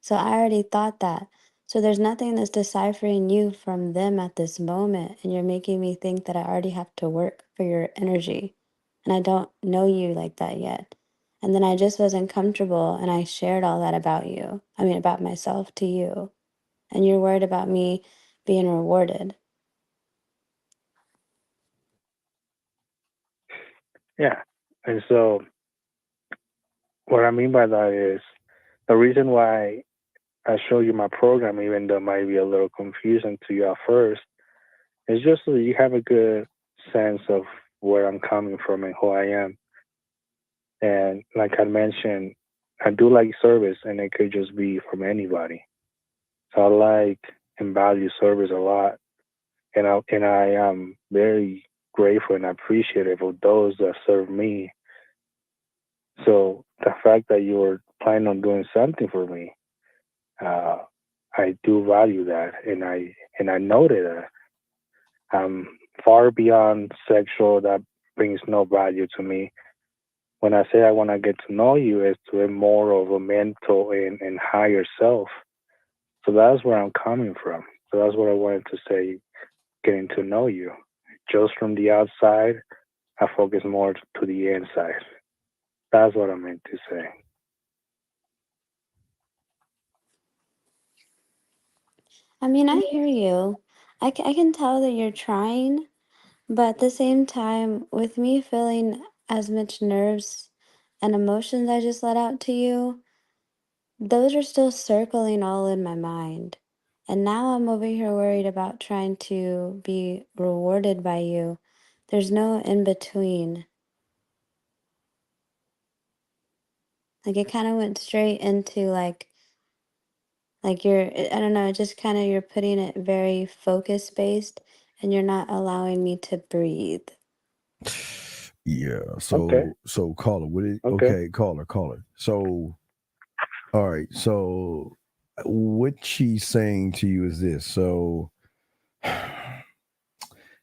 So I already thought that. So there's nothing that's deciphering you from them at this moment. And you're making me think that I already have to work for your energy. And I don't know you like that yet. And then I just wasn't comfortable and I shared all that about you. I mean, about myself to you. And you're worried about me being rewarded. Yeah. And so what I mean by that is the reason why I show you my program, even though it might be a little confusing to you at first, is just so that you have a good sense of where I'm coming from and who I am. And like I mentioned, I do like service, and it could just be from anybody. So I like and value service a lot, and I am very grateful and appreciative of those that serve me. So the fact that you were planning on doing something for me, uh, I do value that, and I noted that I'm far beyond sexual. That brings no value to me. When I say I want to get to know you, it's to a more of a mental and higher self. So that's where I'm coming from. So that's what I wanted to say, getting to know you. Just from the outside, I focus more to the inside. That's what I meant to say. I mean, I hear you. I can tell that you're trying, but at the same time, with me feeling as much nerves and emotions I just let out to you, those are still circling all in my mind. And now I'm over here worried about trying to be rewarded by you. There's no in between. Like it kind of went straight into like I don't know, it just kind of you're putting it very focus based and you're not allowing me to breathe. Yeah. Okay. So caller, Okay. okay, caller. So all right, so what she's saying to you is this. So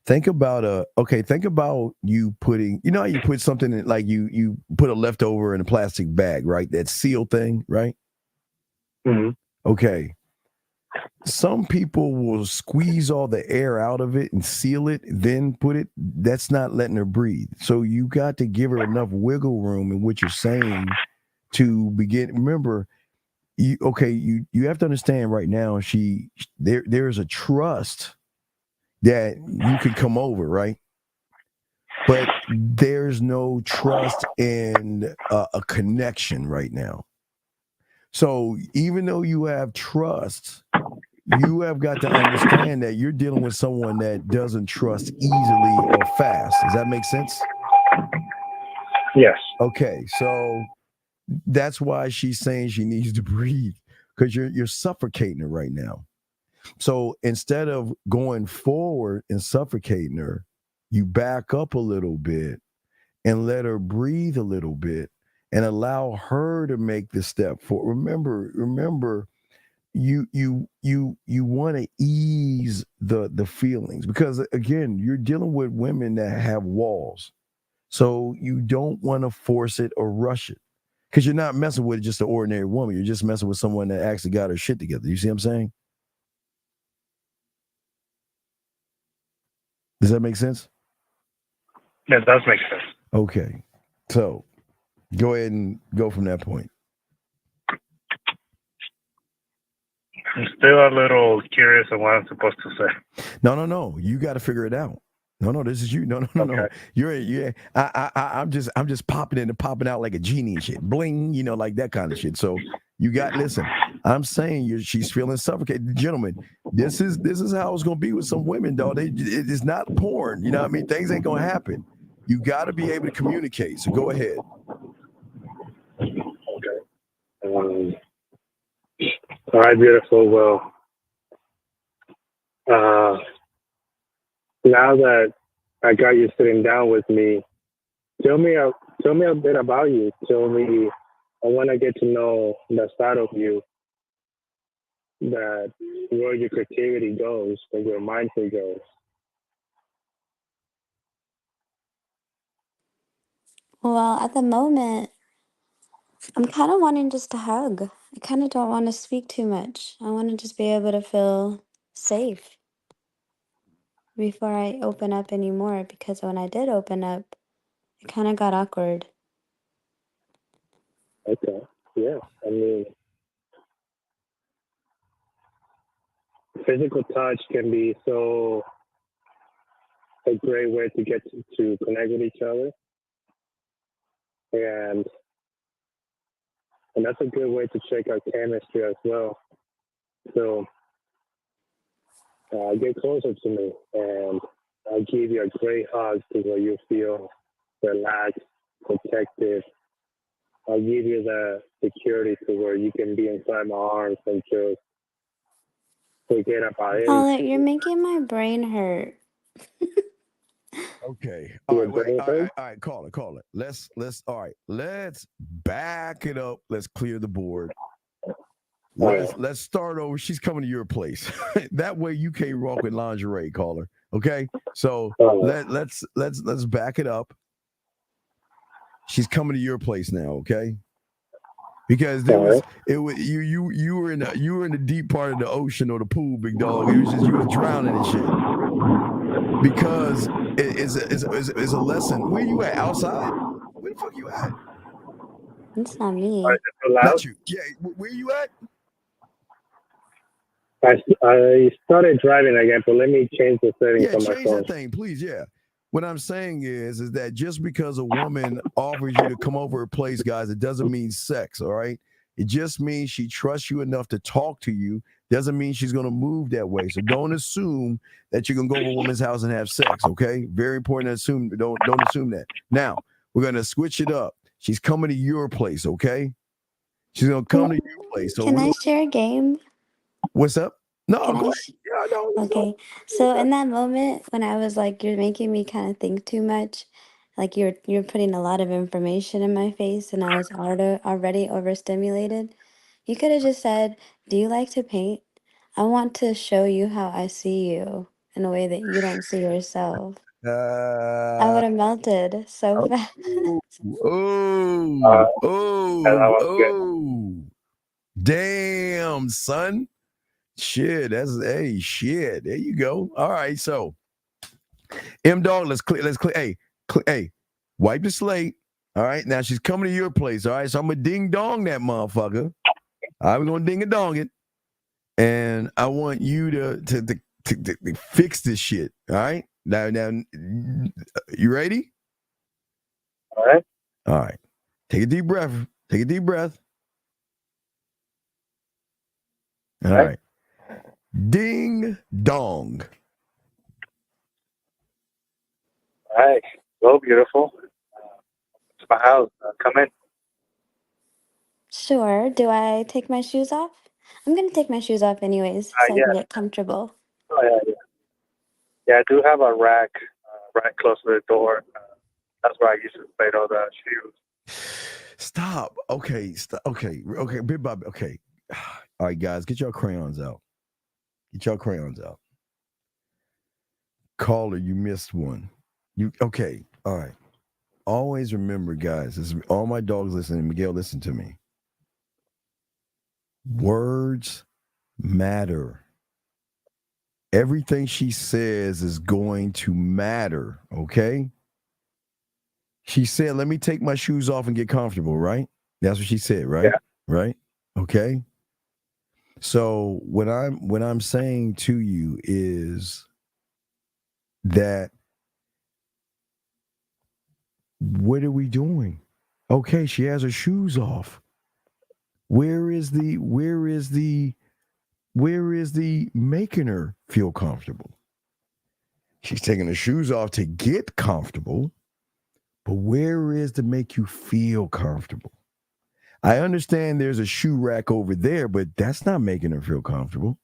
think about you putting, you know how you put something in, like you put a leftover in a plastic bag, right? That seal thing, right? Mm-hmm. Okay. Some people will squeeze all the air out of it and seal it, then put it. That's not letting her breathe. So you got to give her enough wiggle room in what you're saying to begin. Remember, you have to understand right now. There's a trust that you could come over, right? but there's no trust and a connection right now. So even though you have trust, you have got to understand that you're dealing with someone that doesn't trust easily or fast. Does that make sense? Yes. Okay, so that's why she's saying she needs to breathe, because you're suffocating her right now. So instead of going forward and suffocating her, you back up a little bit and let her breathe a little bit and allow her to make the step forward. Remember, you want to ease the feelings, because again, you're dealing with women that have walls. So you don't want to force it or rush it, because you're not messing with just an ordinary woman. You're just messing with someone that actually got her shit together. You see what I'm saying? Does that make sense? That does make sense. Okay. So go ahead and go from that point. I'm still a little curious of what I'm supposed to say. No. You got to figure it out. No. This is you. No. I'm just popping in and popping out like a genie and shit. Bling, like that kind of shit. So listen. I'm saying she's feeling suffocated. Gentlemen, this is how it's gonna be with some women, dog. It's not porn. You know what I mean? Things ain't gonna happen. You got to be able to communicate. So go ahead. Okay. All right, beautiful. Well, now that I got you sitting down with me, tell me a bit about you. I want to get to know the side of you, that where your creativity goes, where your mindset goes. Well, at the moment, I'm kind of wanting just a hug. I kind of don't want to speak too much. I want to just be able to feel safe before I open up anymore, because when I did open up, it kind of got awkward. Okay. Yeah. I mean, physical touch can be so a great way to get to connect with each other, and that's a good way to check our chemistry as well. So get closer to me, and I'll give you a great hug to where you feel relaxed, protected. I'll give you the security to where you can be inside my arms and just forget about it. Oh, you're making my brain hurt. Okay. All right. Wait. All right. Call it. Let's. All right. Let's back it up. Let's clear the board. Let's start over. She's coming to your place. That way you can't walk with lingerie, caller. Okay. So let's back it up. She's coming to your place now. Okay. Because you were in the deep part of the ocean or the pool, big dog. It was just you was drowning and shit. Because it's a lesson. Where you at? Outside? Where the fuck you at? It's not me. Not you. Yeah. Where you at? I started driving again, but let me change the settings on my phone. Yeah, change that thing, please. Yeah. What I'm saying is that just because a woman offers you to come over her place, guys, it doesn't mean sex, all right? It just means she trusts you enough to talk to you. Doesn't mean she's going to move that way. So don't assume that you're going to go to a woman's house and have sex, okay? Very important to assume. Don't assume that. Now, we're going to switch it up. She's coming to your place, okay? She's going to come to your place. So Can I share a game? What's up? No, Can go I ahead. Yeah, no. Okay. So in that moment when I was like, you're making me kind of think too much, like you're putting a lot of information in my face and I was already overstimulated, you could have just said, "Do you like to paint? I want to show you how I see you in a way that you don't see yourself." I would have melted so fast. Oh. Damn, son. Shit, shit. There you go. All right, so M Dog, let's clear. Hey, wipe the slate. All right, now she's coming to your place. All right, so I'm gonna ding dong that motherfucker. All right, we're gonna ding a dong it, and I want you to fix this shit. All right, now, you ready? All right. All right. Take a deep breath. Take a deep breath. All right. Ding dong. All right. Hello, beautiful. It's my house. Come in. Sure. Do I take my shoes off? I'm gonna take my shoes off anyways, so I Yeah. can get comfortable. Oh, yeah. Yeah, I do have a rack right close to the door. That's where I used to play all the shoes. Stop. Okay. Stop. Okay. Okay. Bit by bit. Okay. All right, guys, get your crayons out. Get your crayons out. Caller, you missed one. You okay? All right. Always remember, guys. This is all my dogs listening. Miguel, listen to me. Words matter. Everything she says is going to matter. Okay. She said, "Let me take my shoes off and get comfortable." Right? That's what she said. Right? Yeah. Right? Okay. So what I'm saying to you is that what are we doing? Okay, she has her shoes off. Where is the making her feel comfortable? She's taking her shoes off to get comfortable, but where is to make you feel comfortable? I understand there's a shoe rack over there, but that's not making her feel comfortable.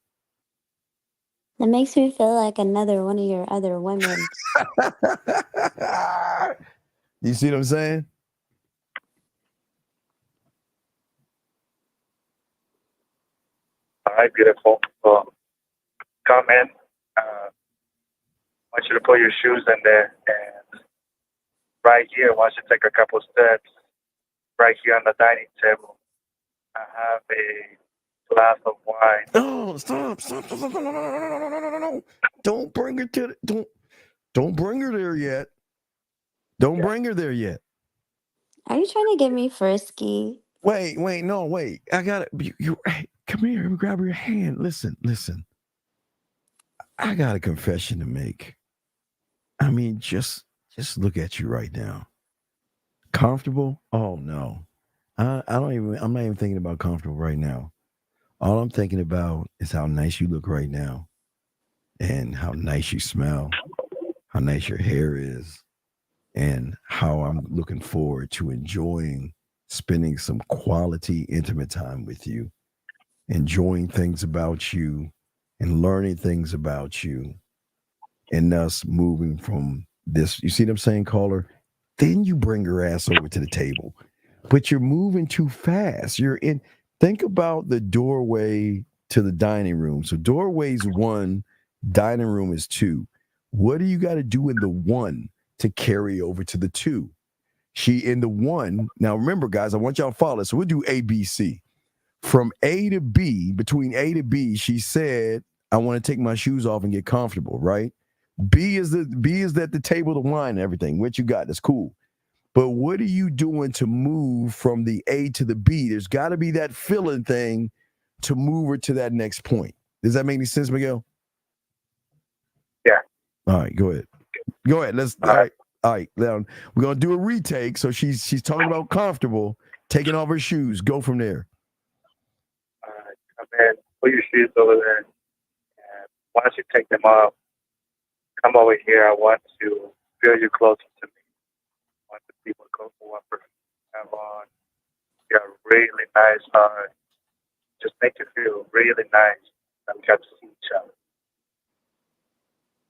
That makes me feel like another one of your other women. You see what I'm saying? All right, beautiful. Well, come in. I want you to put your shoes in there. And right here, I want you to take a couple steps. Right here on the dining table, I have a glass of wine. No, stop. No. Don't bring her to don't bring her there yet. Don't bring her there yet. Are you trying to get me frisky? Wait. I got it. Hey, come here. Let me grab your hand. Listen. I got a confession to make. I mean, just look at you right now. Comfortable? Oh no. I'm not even thinking about comfortable right now. All I'm thinking about is how nice you look right now. And how nice you smell. How nice your hair is. And how I'm looking forward to enjoying spending some quality, intimate time with you, enjoying things about you and learning things about you, and us moving from this. You see what I'm saying, caller? Then you bring your ass over to the table, but you're moving too fast. Think about the doorway to the dining room. So doorway's 1, dining room is 2. What do you got to do in the 1 to carry over to the 2? She in the 1. Now remember, guys, I want y'all to follow. So we'll do A, B, C. From A to B, between A to B, she said, "I want to take my shoes off and get comfortable." Right? B is at the table, the wine and everything. What you got? That's cool. But what are you doing to move from the A to the B? There's got to be that feeling thing to move her to that next point. Does that make any sense, Miguel? Yeah. All right, go ahead. All right. Now we're gonna do a retake. So she's talking about comfortable, taking off her shoes. Go from there. All right, come in. Put your shoes over there. And once you take them off, come over here. I want to feel you closer to me. I want to see what perfume you have on. You got really nice heart. Just make it feel really nice. And we got to see each other.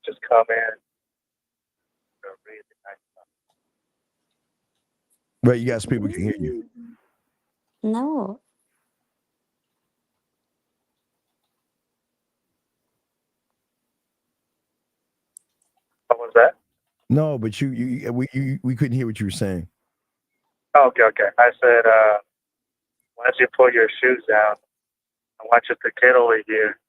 Just come in. Feel really nice. Right, you guys, people can hear you. No. What was that? No, but we couldn't hear what you were saying. Oh, okay. I said, once you pull your shoes down, I want you to get over here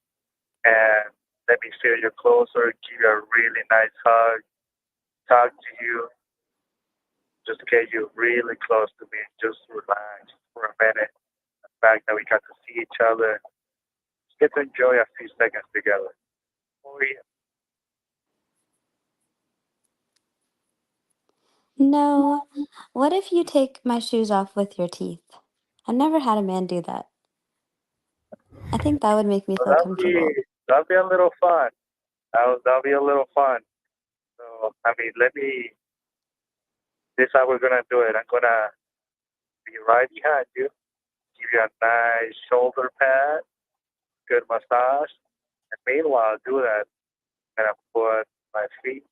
and let me feel you closer, give you a really nice hug, talk to you, just get you really close to me, just relax for a minute. The fact that we got to see each other, just get to enjoy a few seconds together. Oh, yeah. No. What if you take my shoes off with your teeth? I've never had a man do that. I think that would make me So feel comfortable. that'll be a little fun. That'll be a little fun. So I mean, this is how we're gonna do it. I'm gonna be right behind you, give you a nice shoulder pad, good massage, and meanwhile do that. I'm gonna put my feet.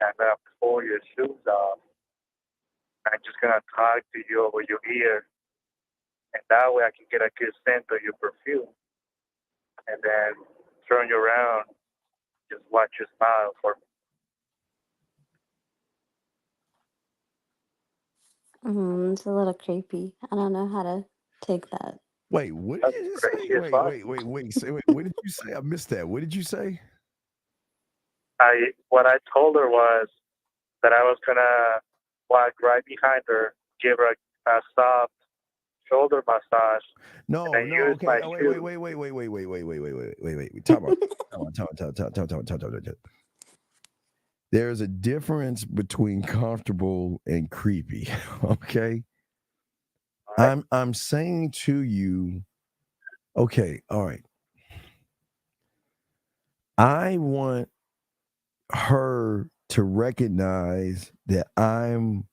I'm gonna pull your shoes off. I'm just gonna talk to you over your ear, and that way I can get a good scent of your perfume. And then turn you around, just watch you smile for me. It's a little creepy. I don't know how to take that. Wait, what did you say? Wait. What did you say? I missed that. What did you say? What I told her was that I was gonna walk right behind her, give her a soft shoulder massage. No, and then use okay. my Oh, shoe. wait. Time out. There's a difference between comfortable and creepy. Okay. I'm saying to you, okay, all right. I want her to recognize that I'm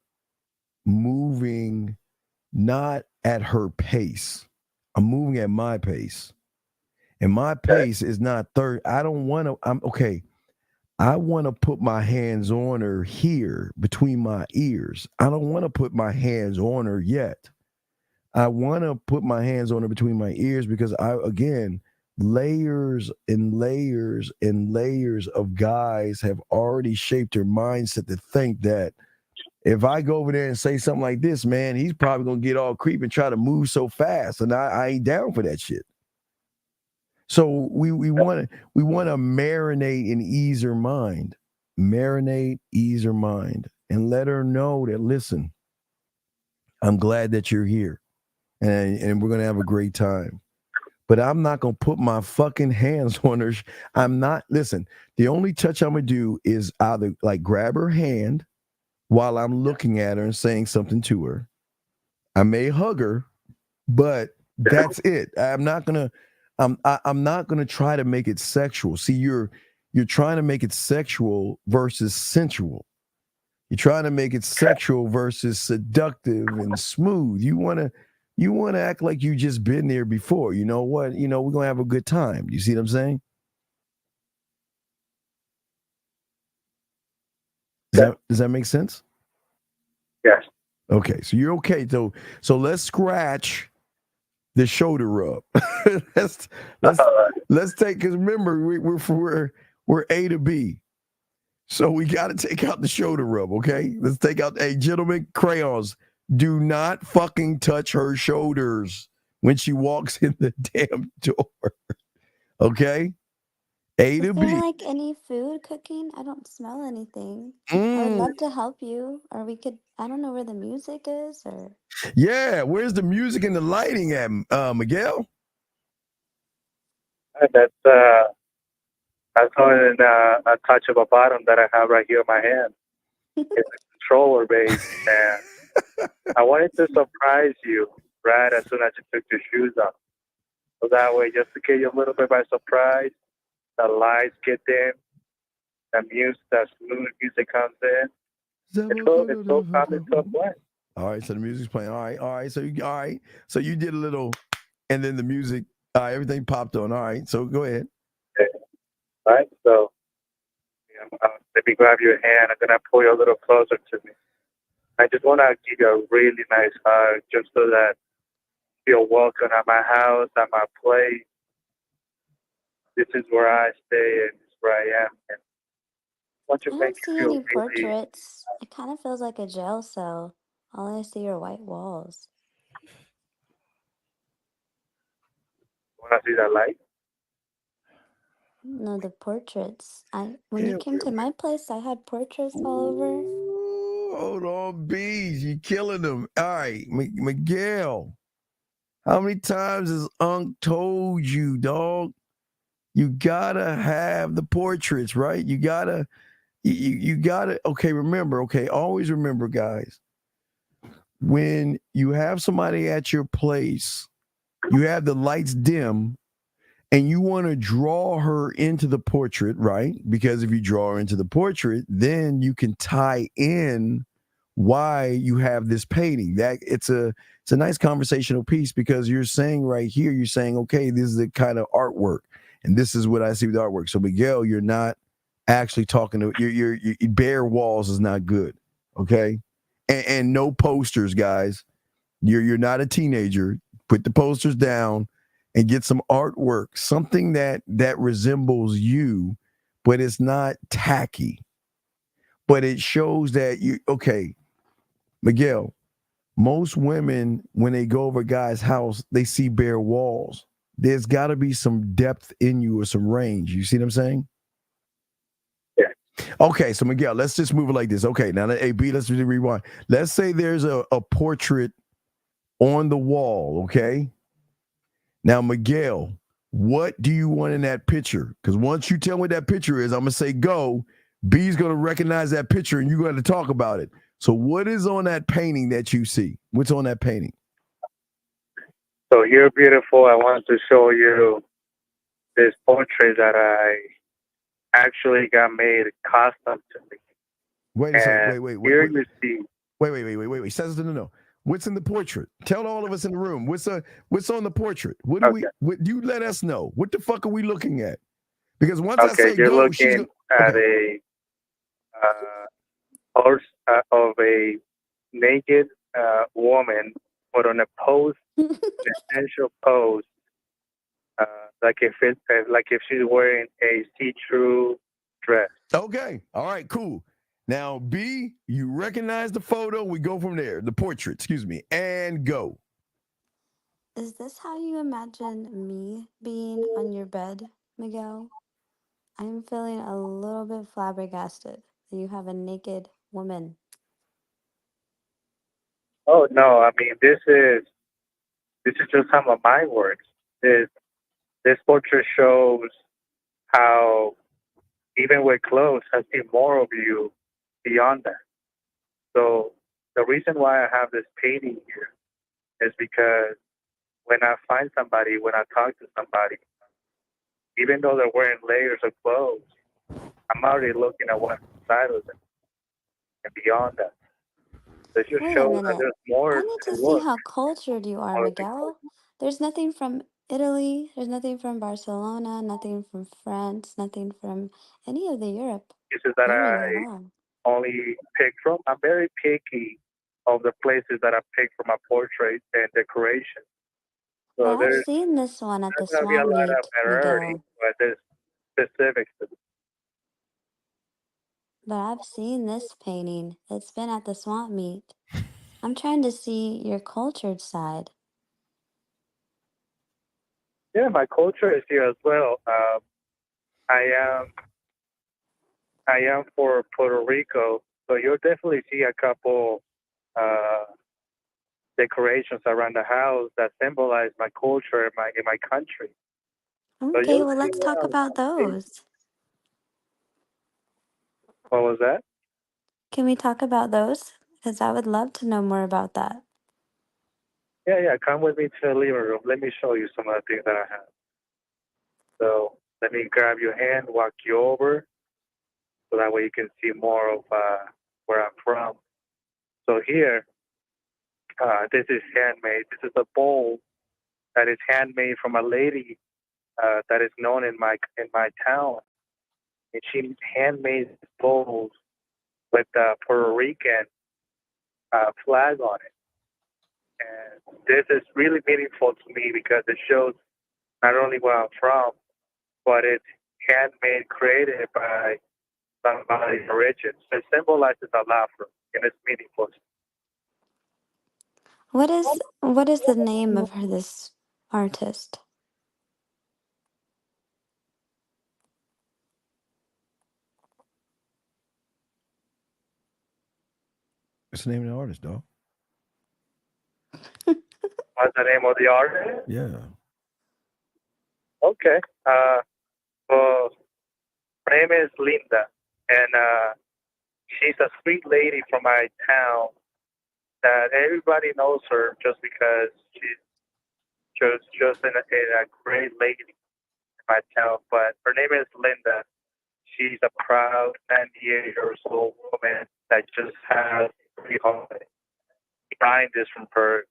moving not at her pace. I'm moving at my pace. And my pace is not third. I don't want to, I'm okay. I want to put my hands on her here between my ears. I don't want to put my hands on her yet. I want to put my hands on her between my ears because layers and layers and layers of guys have already shaped their mindset to think that if I go over there and say something like this, man, he's probably going to get all creepy and try to move so fast. And I ain't down for that shit. So we want to marinate and ease her mind. Marinate, ease her mind, and let her know that, listen, I'm glad that you're here. And we're going to have a great time. But I'm not going to put my fucking hands on her. I'm not, listen, the only touch I'm going to do is either like grab her hand while I'm looking at her and saying something to her. I may hug her, but that's it. I'm not going to try to make it sexual. See, you're trying to make it sexual versus sensual. You're trying to make it sexual versus seductive and smooth. You want to act like you just been there before. You know what? We're going to have a good time. You see what I'm saying? Does that make sense? Yes. Okay, so you're okay. So let's scratch the shoulder rub. let's take, because remember we're A to B. So we got to take out the shoulder rub, okay? Let's take out, hey, gentlemen, crayons. Do not fucking touch her shoulders when she walks in the damn door. Okay? A to Is B. there like any food cooking? I don't smell anything. I would love to help you, or we could. I don't know where the music is, or. Yeah, where's the music and the lighting at, Miguel? That's only a touch of a bottom that I have right here in my hand. It's a controller, babe, and I wanted to surprise you right as soon as you took your shoes off. So that way, just to get you a little bit by surprise, the lights get dim, the smooth music comes in. It's so calm, it's so quiet. All right, so the music's playing. All right. So you did a little, and then the music, everything popped on. All right, so go ahead. Okay. All right, so let me grab your hand. I'm gonna pull you a little closer to me. I just want to give you a really nice hug, just so that you feel welcome at my house, at my place. This is where I stay, and this is where I am. And I want to I make don't you see feel any really. portraits. It kind of feels like a jail cell. All I see are white walls. Want to see that light? No, the portraits. When you came to my place, I had portraits all over. Hold on, bees, you killing them. All right, Miguel. How many times has Unc told you, dog? You gotta have the portraits, right? You gotta You gotta, okay, remember, okay, always remember, guys, when you have somebody at your place, you have the lights dim, and you want to draw her into the portrait, right? Because if you draw her into the portrait, then you can tie in why you have this painting. That it's a nice conversational piece, because you're saying right here, you're saying, okay, this is the kind of artwork, and this is what I see with artwork. So Miguel, you're not actually talking to your bare walls is not good, okay? And no posters, guys. You're not a teenager. Put the posters down and get some artwork, something that resembles you, but it's not tacky. But it shows that you, okay, Miguel, most women, when they go over a guy's house, they see bare walls. There's got to be some depth in you or some range. You see what I'm saying? Yeah. Okay, so Miguel, let's just move it like this. Okay, now, hey, B, let's really rewind. Let's say there's a portrait on the wall, okay? Now, Miguel, what do you want in that picture? Because once you tell me what that picture is, I'm going to say go. B's going to recognize that picture, and you're going to talk about it. So what is on that painting that you see? What's on that painting? So you're beautiful. I want to show you this portrait that I actually got made custom to me. Wait a second. Wait. Here you see. Wait. Says no. What's in the portrait? Tell all of us in the room. What's on the portrait? What do you let us know? What the fuck are we looking at? Because once I say you're go, looking at a horse of a naked woman, but on a pose, an essential pose, like if she's wearing a see-through dress. Okay. All right. Cool. Now, B, you recognize the photo. We go from there. The portrait, excuse me, and go. Is this how you imagine me being on your bed, Miguel? I'm feeling a little bit flabbergasted that you have a naked woman. Oh no! I mean, this is just how my mind works. This portrait shows how even with clothes, I see more of you beyond that. So the reason why I have this painting here is because when I find somebody, when I talk to somebody, even though they're wearing layers of clothes, I'm already looking at what's inside of them and beyond that. This just Wait a shows that minute. there's more I need to to see look. how cultured you are, More to Miguel. There's nothing from Italy, there's nothing from Barcelona, nothing from France, nothing from any of the Europe places that area at I all. only pick from. I'm very picky of the places that I pick for my portrait and decoration. But So I've seen this one at the there's going to be a swap lot of meet, variety, Miguel. but there's specifics to it. But I've seen this painting. It's been at the swap meet. I'm trying to see your cultured side. Yeah, my culture is here as well. I am for Puerto Rico, so you'll definitely see a couple decorations around the house that symbolize my culture in my country. So Okay, you'll well, see let's talk about those. what was that? Can we talk about those? Because I would love to know more about that. Yeah. Come with me to the living room. Let me show you some of the things that I have. So let me grab your hand, walk you over, so that way you can see more of where I'm from. So here, this is handmade. This is a bowl that is handmade from a lady that is known in my town, and she handmade bowls with the Puerto Rican flag on it. And this is really meaningful to me because it shows not only where I'm from, but it's handmade, created by somebody's origin. So it symbolizes a lot for me, and it's meaningful. What is the name of this artist? What's the name of the artist, dog? What's the name of the artist? Yeah. Okay. Well, her name is Linda. and she's a sweet lady from my town that everybody knows her just because she's just a great lady in my town. But her name is Linda. She's a proud 98 years old woman that just has pretty hard. Behind this from her,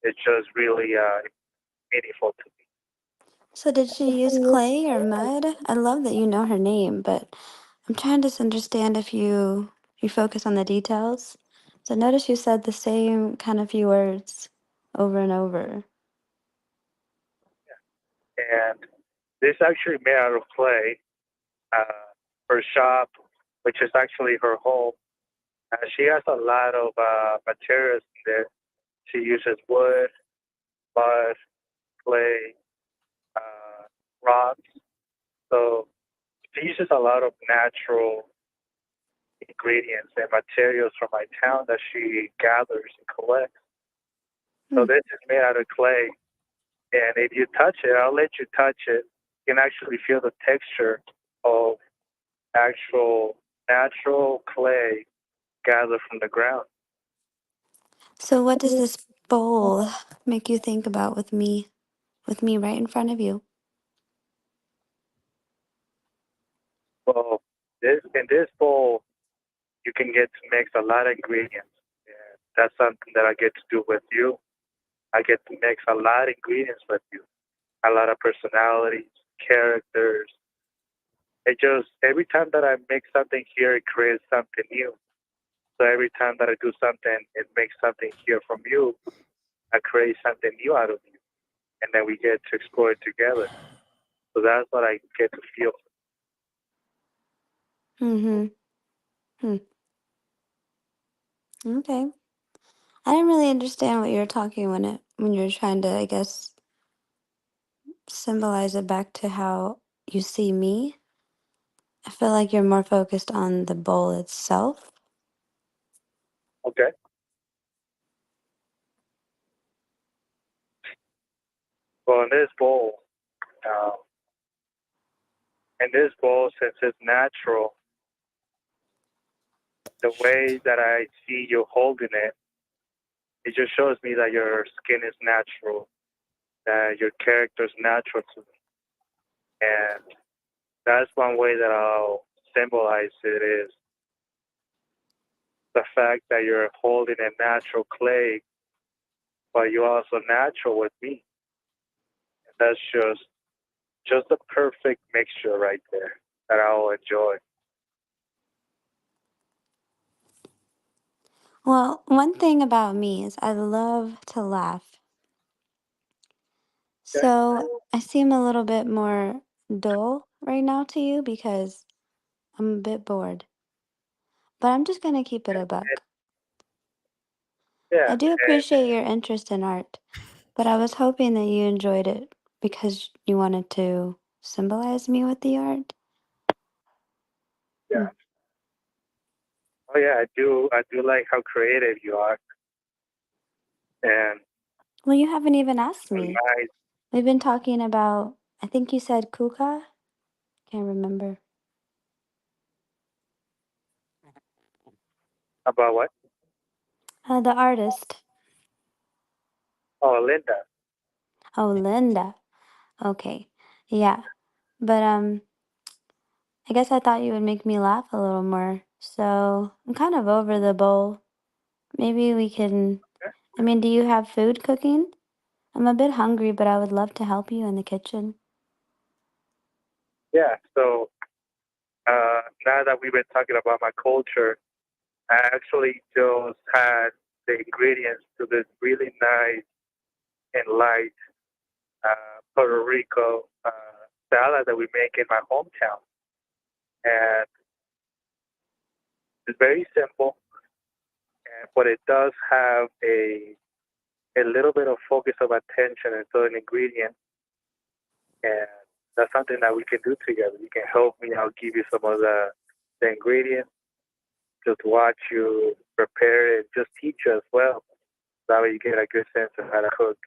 it's just really meaningful to me. So did she use clay or mud? I love that you know her name, but I'm trying to just understand if you focus on the details. So notice you said the same kind of few words over and over. And this is actually made out of clay. Her shop, which is actually her home, she has a lot of materials in there. She uses wood, mud, clay, rocks. So she uses a lot of natural ingredients and materials from my town that she gathers and collects. So this is made out of clay. And if you touch it, I'll let you touch it. You can actually feel the texture of actual natural clay gathered from the ground. So what does this bowl make you think about with me right in front of you? Well, in this bowl, you can get to mix a lot of ingredients. And that's something that I get to do with you. I get to mix a lot of ingredients with you, a lot of personalities, characters. It just, every time that I mix something here, it creates something new. So every time that I do something, it makes something here from you. I create something new out of you. And then we get to explore it together. So that's what I get to feel. Mm-hmm. Okay. I didn't really understand what you were talking when you were trying to, I guess, symbolize it back to how you see me. I feel like you're more focused on the bowl itself. Okay. Well, um, in this bowl, since it's natural, the way that I see you holding it, it just shows me that your skin is natural, that your character is natural to me. And that's one way that I'll symbolize it is the fact that you're holding a natural clay, but you're also natural with me. And that's just the perfect mixture right there that I'll enjoy. Well, one thing about me is I love to laugh. So I seem a little bit more dull right now to you because I'm a bit bored. But I'm just going to keep it a buck. Yeah. I do appreciate your interest in art, but I was hoping that you enjoyed it because you wanted to symbolize me with the art. Yeah. Oh yeah, I do. I do like how creative you are, and Well, you haven't even asked me. nice. We've been talking about, I think you said Kuka? Can't remember. About what? The artist. Oh, Linda. Oh, Linda. Okay. Yeah. But I guess I thought you would make me laugh a little more. So I'm kind of over the bowl. Maybe we can. I mean, do you have food cooking? I'm a bit hungry, but I would love to help you in the kitchen. Yeah. So now that we've been talking about my culture, I actually just had the ingredients to this really nice and light Puerto Rico salad that we make in my hometown, and it's very simple, but it does have a little bit of focus of attention and certain ingredients, and that's something that we can do together. You can help me. I'll give you some of the ingredients. Just watch you prepare it. Just teach you as well. That way you get a good sense of how to cook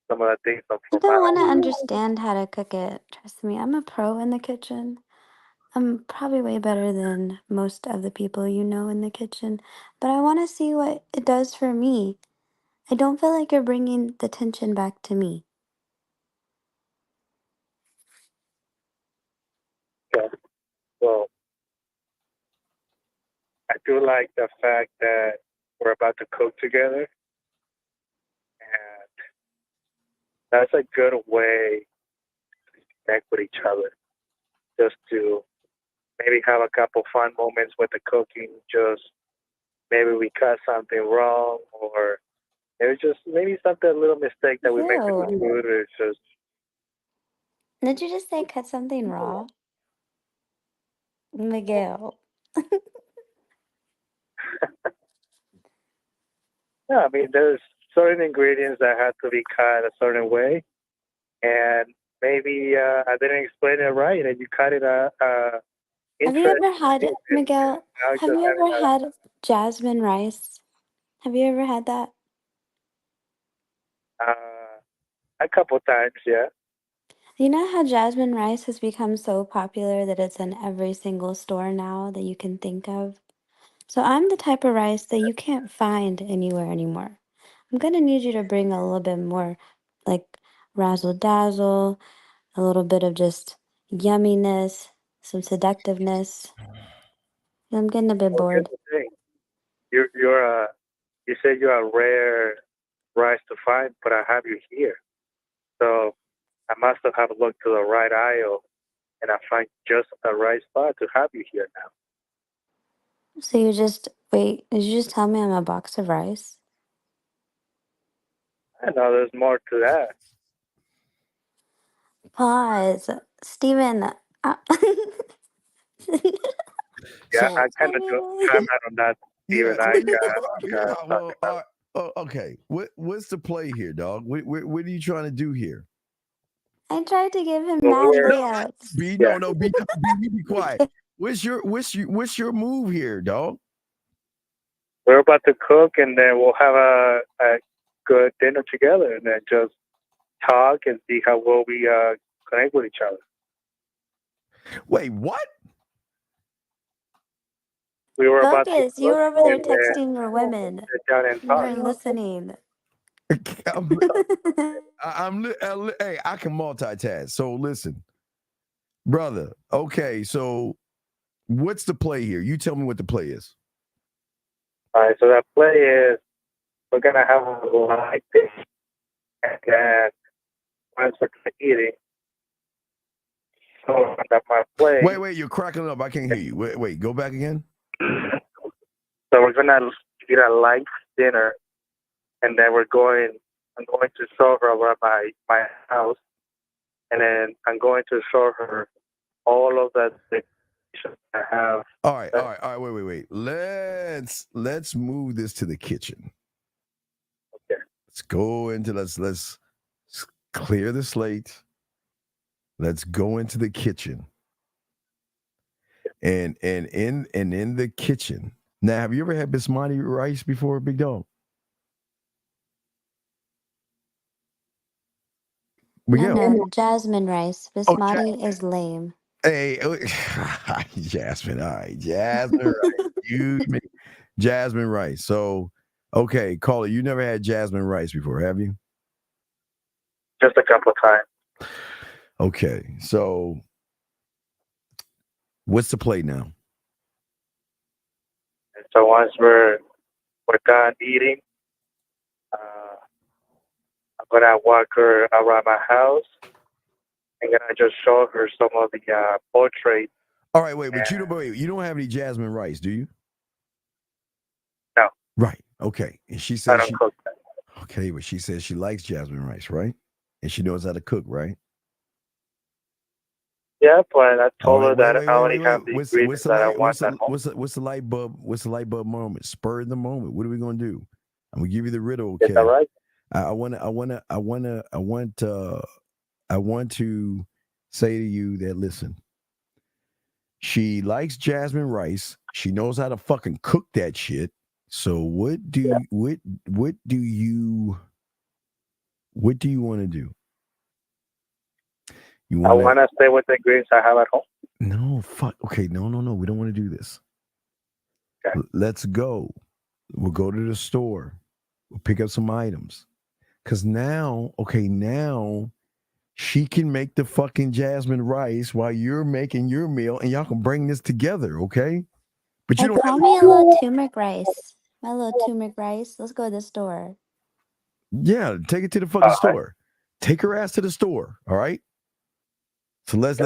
some of the things I from don't my want to understand how to cook it. Trust me, I'm a pro in the kitchen. I'm probably way better than most of the people you know in the kitchen, but I want to see what it does for me. I don't feel like you're bringing the tension back to me. Okay. So I do like the fact that we're about to cook together, and that's a good way to connect with each other. Just to maybe have a couple fun moments with the cooking. Just maybe we cut something wrong, or maybe something, a little mistake that we make with the Ew. food. Or it's just Did you just say cut something raw? Miguel. yeah. I mean, there's certain ingredients that have to be cut a certain way, and maybe I didn't explain it right, and you cut it Have you ever interesting. had, Miguel, Now have just you having ever had jasmine rice? Have you ever had that? a couple times, yeah. You know how jasmine rice has become so popular that it's in every single store now that you can think of? So I'm the type of rice that you can't find anywhere anymore. I'm gonna need you to bring a little bit more like razzle dazzle, a little bit of just yumminess, some seductiveness. I'm getting a bit Well, here's bored. the thing. You said you're a rare rice to find, but I have you here. So I must have looked to the right aisle, and I find just the right spot to have you here now. So you just wait, did you just tell me I'm a box of rice? I know there's more to that. Pause. Steven. Yeah, So I kind of do time out on that, Steven. yeah, I yeah. got Well, okay. What's the play here, dog? What are you trying to do here? I tried to give him Well, mad we're layups. B, yeah. no, B, be quiet. What's your move here, dog? We're about to cook, and then we'll have a good dinner together, and then just talk and see how well we connect with each other. Wait, what? We were about to Focus. You cook, were over there and then texting your women. sit down and You talk. weren't listening. Hey, I can multitask. So listen, brother. Okay, so what's the play here? You tell me what the play is. All right, so that play is we're gonna have a light thing, and then once we're eating, so that my play. Wait, you're cracking up. I can't hear you. Wait, go back again. So we're gonna eat a light dinner, and then I'm going to show her around my house, and then I'm going to show her all of the things I have. All right. Wait. Let's move this to the kitchen. Okay. Let's go into let's clear the slate. Let's go into the kitchen. And in the kitchen. Now, have you ever had basmati rice before, big dog? No, jasmine rice. Oh, Basmati is lame. Hey, Jasmine. All right, Jasmine rice. Jasmine rice. So, okay, caller, you never had jasmine rice before, have you? Just a couple of times. Okay, so what's the play now? And so once we're done eating, I'm gonna walk her around my house, and then I just show her some of the portraits. All right, but you don't have any jasmine rice, do you? No. Right. Okay. And she I says don't cook that. Okay, but she says she likes jasmine rice, right? And she knows how to cook, right? Yeah, but I told her that wait, I already have the What's ingredients that I want at home. what's the light bulb? What's the light bulb moment? Spur of the moment. What are we gonna do? I'm gonna give you the riddle. Okay. Is that right? I want to say to you that listen. She likes jasmine rice. She knows how to fucking cook that shit. So what do you want to do? I want to stay with the ingredients I have at home. No, no, fuck. Okay, no. We don't want to do this. Let's go. We'll go to the store. We'll pick up some items. Because now she can make the fucking jasmine rice while you're making your meal, and y'all can bring this together, okay? But you don't Call have me a little turmeric rice. My little turmeric rice. Let's go to the store. Yeah, take it to the fucking store. Take her ass to the store, all right? So let's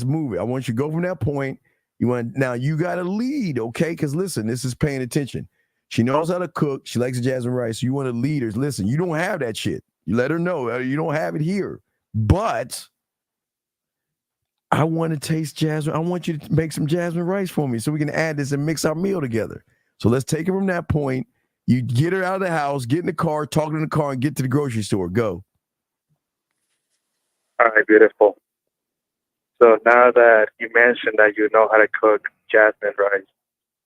move it. I want you to go from that point. Now you got to lead, okay? Because listen, this is paying attention. She knows how to cook. She likes jasmine rice. So you want to lead her. Listen, you don't have that shit. You let her know you don't have it here. But I want to taste jasmine. I want you to make some jasmine rice for me so we can add this and mix our meal together. So let's take it from that point. You get her out of the house, get in the car, talk in the car, and get to the grocery store. Go. All right, beautiful. So now that you mentioned that you know how to cook jasmine rice,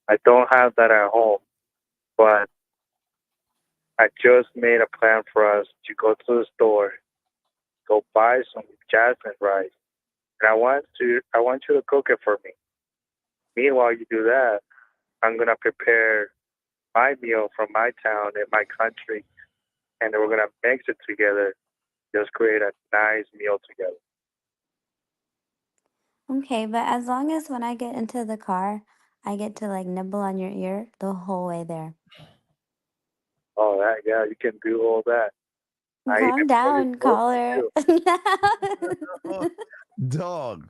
I don't have that at home, but I just made a plan for us to go to the store, go buy some jasmine rice, and I want you to cook it for me. Meanwhile, you do that, I'm gonna prepare my meal from my town in my country, and then we're gonna mix it together, just create a nice meal together. Okay, but as long as when I get into the car, I get to like nibble on your ear the whole way there. Oh, that yeah, you can do all that. I Calm even put it down, close to caller. you. Dog,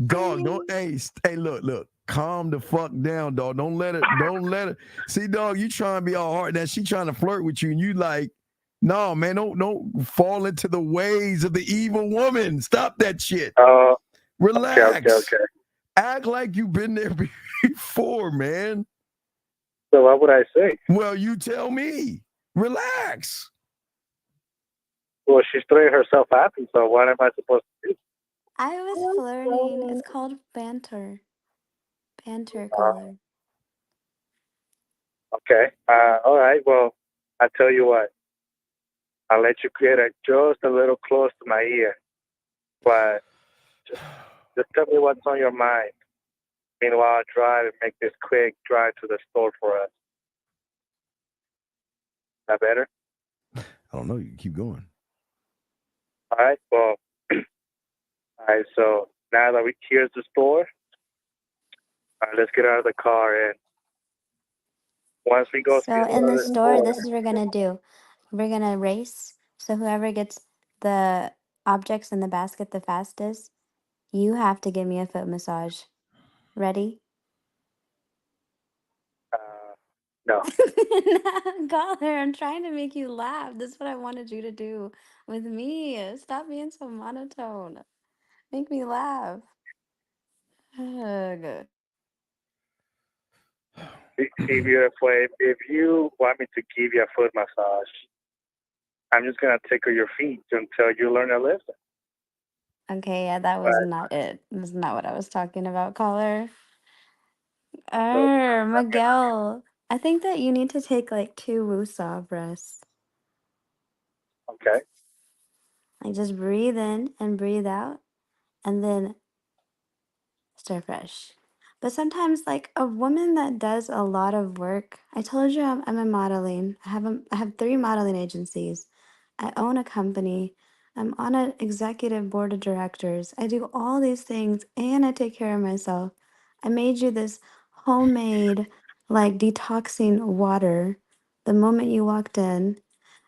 don't hey, look. Calm the fuck down, dog. Don't let her. See, dog, you trying to be all hard. Now she trying to flirt with you, and you like, no, man, don't fall into the ways of the evil woman. Stop that shit. Relax. Okay. Act like you've been there before, man. So what would I say? Well, you tell me. Relax. Well, she's throwing herself at me, so what am I supposed to do? I was flirting. It's called banter. Banter, caller. Okay. All right. Well, I tell you what. I'll let you get it just a little close to my ear, but just tell me what's on your mind. Meanwhile, I'll drive and make this quick drive to the store for us. That better? I don't know. You can keep going. All right. Well, all right. So now that here's the store, let's get out of the car, and once we go So in the store, this is what we're gonna do. We're gonna race. So whoever gets the objects in the basket the fastest, you have to give me a foot massage. Ready? No. Caller, I'm trying to make you laugh. This is what I wanted you to do with me. Stop being so monotone. Make me laugh. Ugh. See, beautiful. If you want me to give you a foot massage, I'm just gonna tickle your feet until you learn a lesson. Okay, yeah, that was not it. That's not what I was talking about, caller. Miguel. I think that you need to take like 2 woosah breaths. Okay. Like just breathe in and breathe out, and then start fresh. But sometimes, like a woman that does a lot of work, I told you I'm in modeling. I have 3 modeling agencies. I own a company. I'm on an executive board of directors. I do all these things and I take care of myself. I made you this homemade, like detoxing water the moment you walked in.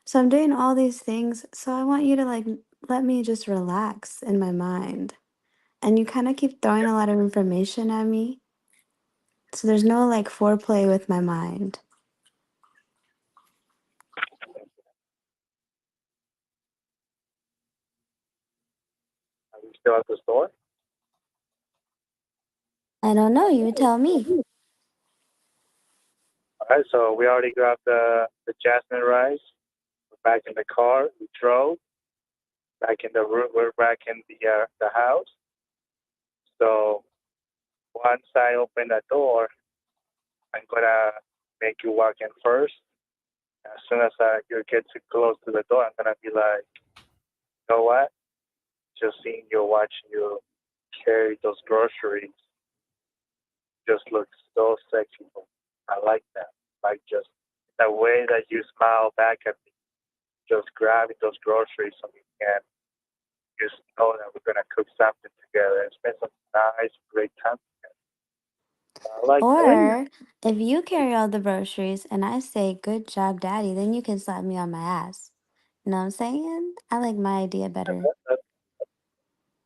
So I'm doing all these things. So I want you to like let me just relax in my mind. And you kind of keep throwing a lot of information at me. So there's no like foreplay with my mind. Are we still at the store? I don't know. You tell me. All right. So we already got the jasmine rice. We're back in the car. We drove back in the room. We're back in the house. So once I open the door, I'm gonna make you walk in first. As soon as you get too close to the door, I'm gonna be like, you know what? Just seeing you, watching you, carry those groceries just looks so sexy. I like that. Like just the way that you smile back at me, just grabbing those groceries so we can just know that we're gonna cook something together and spend some nice, great time together. I like that. Or if you carry all the groceries and I say, good job, daddy, then you can slap me on my ass. You know what I'm saying? I like my idea better.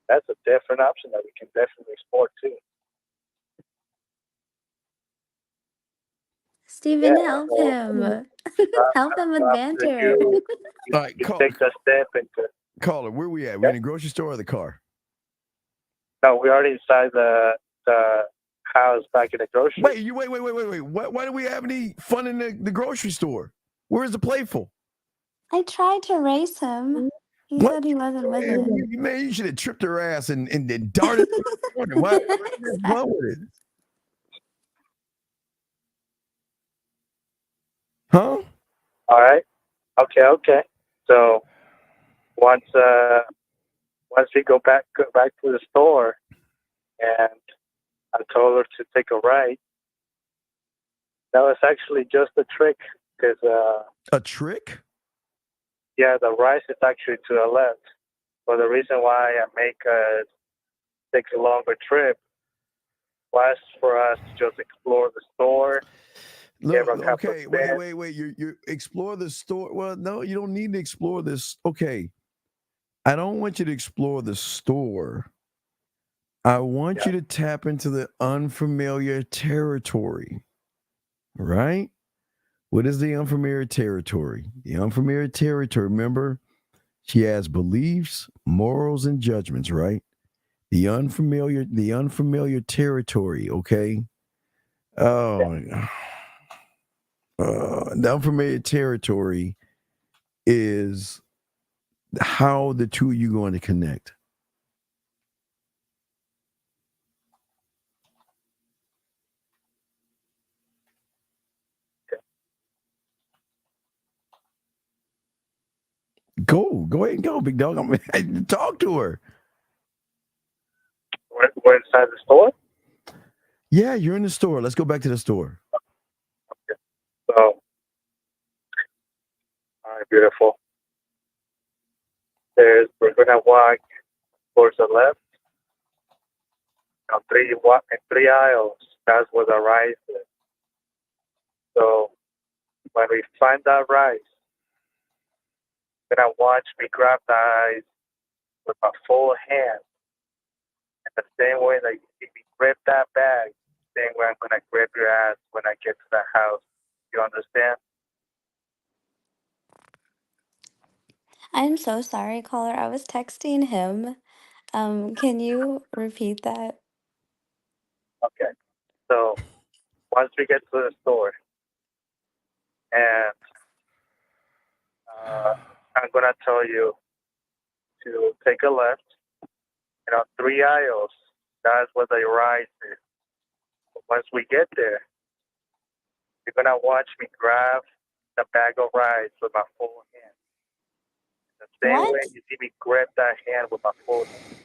That's a different option that we can definitely explore too. Yeah. Steven, help So him. Help him with after banter. you take that step into Caller, where we at? We in the grocery store or the car? no, we're already inside the house back in the grocery. Wait. Why do we have any fun in the grocery store? Where's the playful? I tried to race him. He said he wasn't with it. Man, you should have tripped her ass and then darted. Why with it? Huh? All right. Okay. So once we go back to the store, and I told her to take a right. That was actually just a trick, because a trick? Yeah, the right is actually to the left. But the reason why I make take a longer trip was for us to just explore the store. Look, okay, wait. You explore the store. Well, no, you don't need to explore this. Okay, I don't want you to explore the store. I want you to tap into the unfamiliar territory. Right? What is the unfamiliar territory? The unfamiliar territory, remember, she has beliefs, morals, and judgments, right? The unfamiliar territory, okay? The unfamiliar territory is how the two of you going to connect. Go ahead and go, big dog. Talk to her. We're inside the store? Yeah, you're in the store. Let's go back to the store. Okay. So, all right, beautiful. We're going to walk towards the left. Three aisles. That's where the rice is. So, when we find that rice, you're going to watch me grab the rice with my full hand. And the same way that you see me grip that bag, same way I'm going to grip your ass when I get to the house. You understand? I'm so sorry, caller. I was texting him. Can you repeat that? Okay. So once we get to the store, and I'm going to tell you to take a left, 3 aisles. That's where the rice is. But once we get there, you're going to watch me grab the bag of rice with my full hand. The same way you see me grab that hand with my full hand.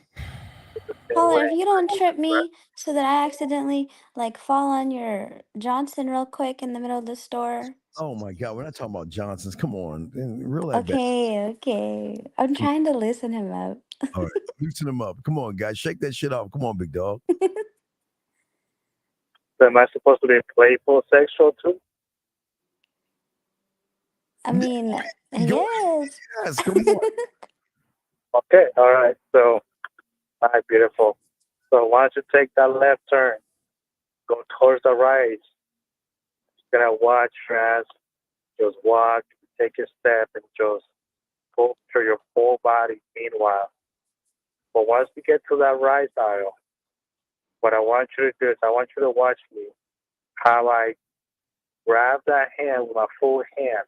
Caller, if you don't trip me so that I accidentally fall on your Johnson real quick in the middle of the store. Oh my God, we're not talking about Johnson's. Come on, reel that back. Okay. I'm trying to listen him up. All right, loosen him up. Come on, guys, shake that shit off. Come on, big dog. So am I supposed to be playful, sexual too? I mean, yes. Yes, come on. Okay, all right. So, all right, beautiful. So why don't you take that left turn, go towards the right. You're gonna watch your ass just walk, take a step, and just pull through your whole body. Meanwhile, but once we get to that right aisle, what I want you to do is I want you to watch me how I grab that hand with my full hand.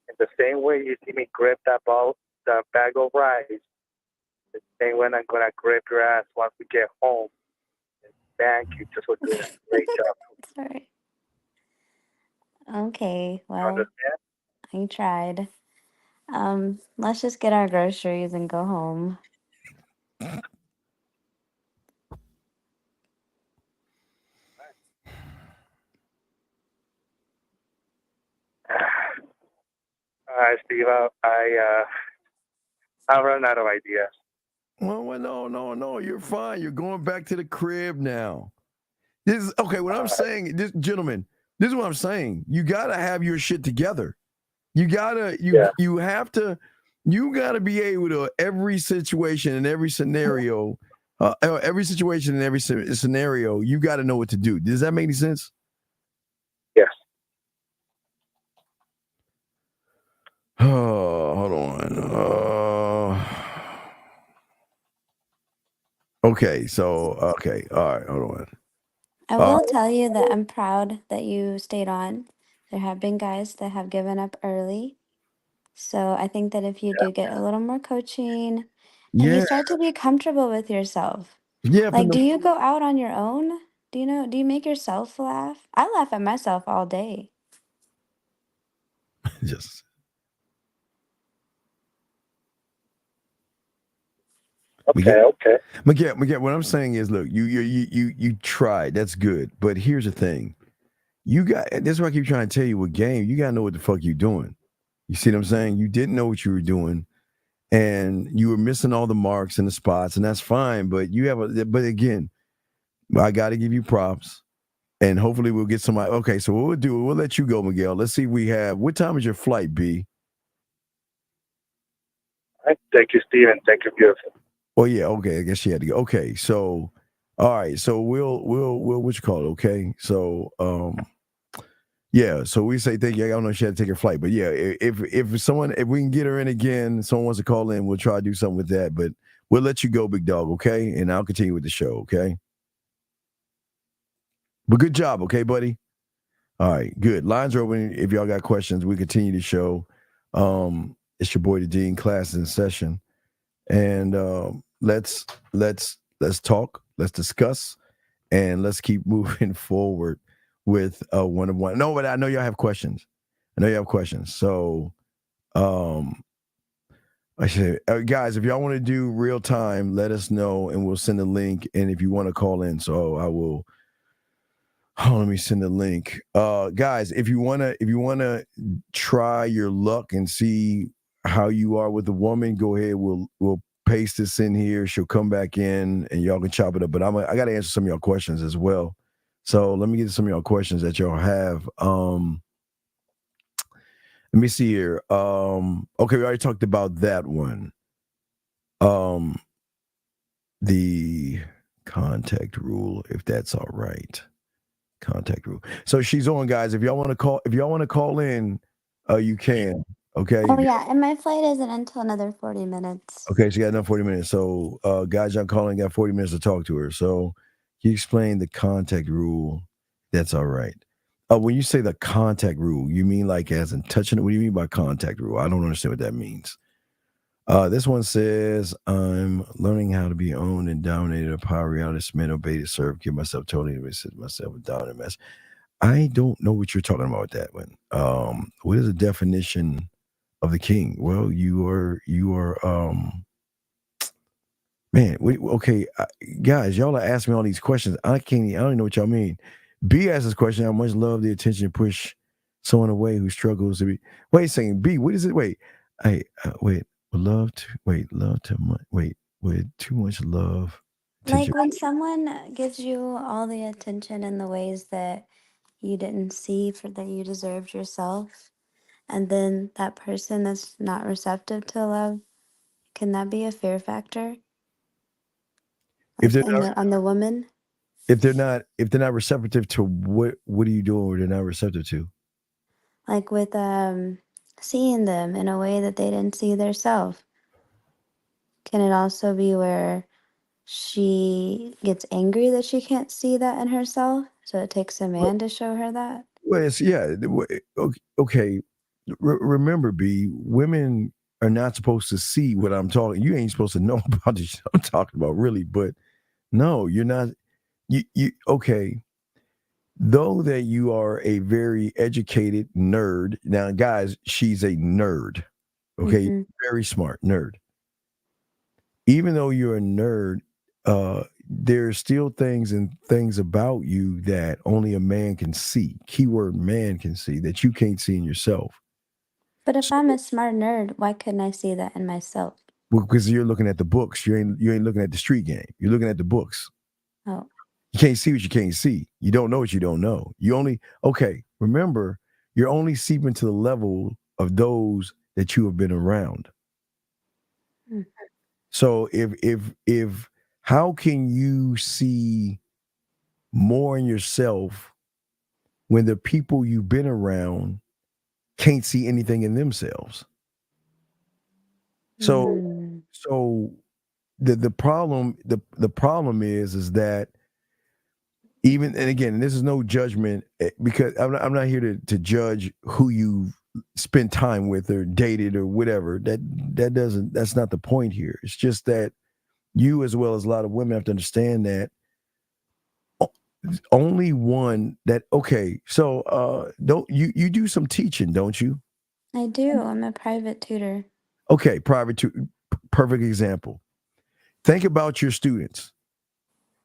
In the same way you see me grip that bag of rice, the same way I'm gonna grip your ass once we get home. And thank you just for doing a great job. Sorry. Okay, You well, understand? I tried. Let's just get our groceries and go home. Steve, I've run out of ideas. Well, no, you're fine. You're going back to the crib now. This is okay. What I'm saying, this gentlemen, this is what I'm saying. You gotta have your shit together. You gotta be able to every situation and every scenario, scenario, you got to know what to do. Does that make any sense? Yes. Oh, hold on. Okay, all right, hold on. I will tell you that I'm proud that you stayed on. There have been guys that have given up early. So I think that if you do get a little more coaching and you Yeah, start to be comfortable with yourself, yeah. like, do you go out on your own? Do you make yourself laugh? I laugh at myself all day. Just Okay. Miguel, what I'm saying is, look, you tried. That's good, but here's the thing. That's why I keep trying to tell you what game. You gotta know what the fuck you're doing. You see what I'm saying? You didn't know what you were doing, and you were missing all the marks and the spots, and that's fine. But but again, I got to give you props, and hopefully we'll get somebody. Okay, so what we'll do, we'll let you go, Miguel. Let's see if we have. What time is your flight, B? All right. Thank you, Steve, and thank you, beautiful. Oh yeah, okay. I guess she had to go. Okay, so all right, so we'll what you call it? Okay, so yeah, so we say thank you. I don't know if she had to take her flight, but yeah, if we can get her in again, someone wants to call in, we'll try to do something with that. But we'll let you go, big dog. Okay, and I'll continue with the show. Okay, but good job. Okay, buddy. All right, good. Lines are open. If y'all got questions, we continue the show. It's your boy the Dean, class in session. And let's talk, let's discuss, and let's keep moving forward with one-on-one. No, but I know y'all have questions. So I should guys, if y'all want to do real time, let us know and we'll send a link. And if you want to call in, so I will. Oh, let me send the link. Guys, if you wanna try your luck and see how you are with a woman, go ahead. We'll paste this in here. She'll come back in and y'all can chop it up. But I gotta answer some of y'all questions as well. So let me get to some of y'all questions that y'all have. Let me see here. Okay, we already talked about that one. The contact rule, if that's all right. Contact rule. So she's on, guys. If y'all want to call in, you can. Okay. Oh yeah, and my flight isn't until another 40 minutes. Okay, she got another 40 minutes. So guys, y'all calling, got 40 minutes to talk to her. So you explain the contact rule. That's all right. When you say the contact rule, you mean like as in touching it? What do you mean by contact rule? I don't understand what that means. This one says, I'm learning how to be owned and dominated a power reality, men obey to serve, give myself totally to sit myself a dominant mess. I don't know what you're talking about with that one. What is the definition of the king? Well, you are man, okay, guys, y'all are asking me all these questions. I don't even know what y'all mean. B asked this question, how much love, the attention, push someone away who struggles to be. Wait a second, B, what is it? Wait, wait. Love too much. Wait, with too much love. Like when someone gives you all the attention in the ways that you didn't see for that you deserved yourself, and then that person that's not receptive to love, can that be a fear factor? If they're not, on the woman? if they're not receptive to what are you doing where they're not receptive to? Like with seeing them in a way that they didn't see themselves. Can it also be where she gets angry that she can't see that in herself? So it takes a man to show her that? Well, okay. Remember, B, women are not supposed to see what I'm talking. You ain't supposed to know about the shit I'm talking about, really. But no, you're not. You okay? Though that you are a very educated nerd. Now, guys, she's a nerd. Okay, very smart nerd. Even though you're a nerd, there's still things about you that only a man can see. Keyword man can see that you can't see in yourself. But if I'm a smart nerd, why couldn't I see that in myself? Because you're looking at the books. You ain't looking at the street game. You're looking at the books. Oh. You can't see what you can't see. You don't know what you don't know. Remember, you're only seeping to the level of those that you have been around. Mm. So if how can you see more in yourself when the people you've been around can't see anything in themselves? So the problem is that even, and again, this is no judgment, because I'm not here to judge who you spend time with or dated or whatever. That's not the point here. It's just that you, as well as a lot of women, have to understand that only one that, okay, so don't you do some teaching, don't you? I do. I'm a private tutor. Okay, perfect example. Think about your students.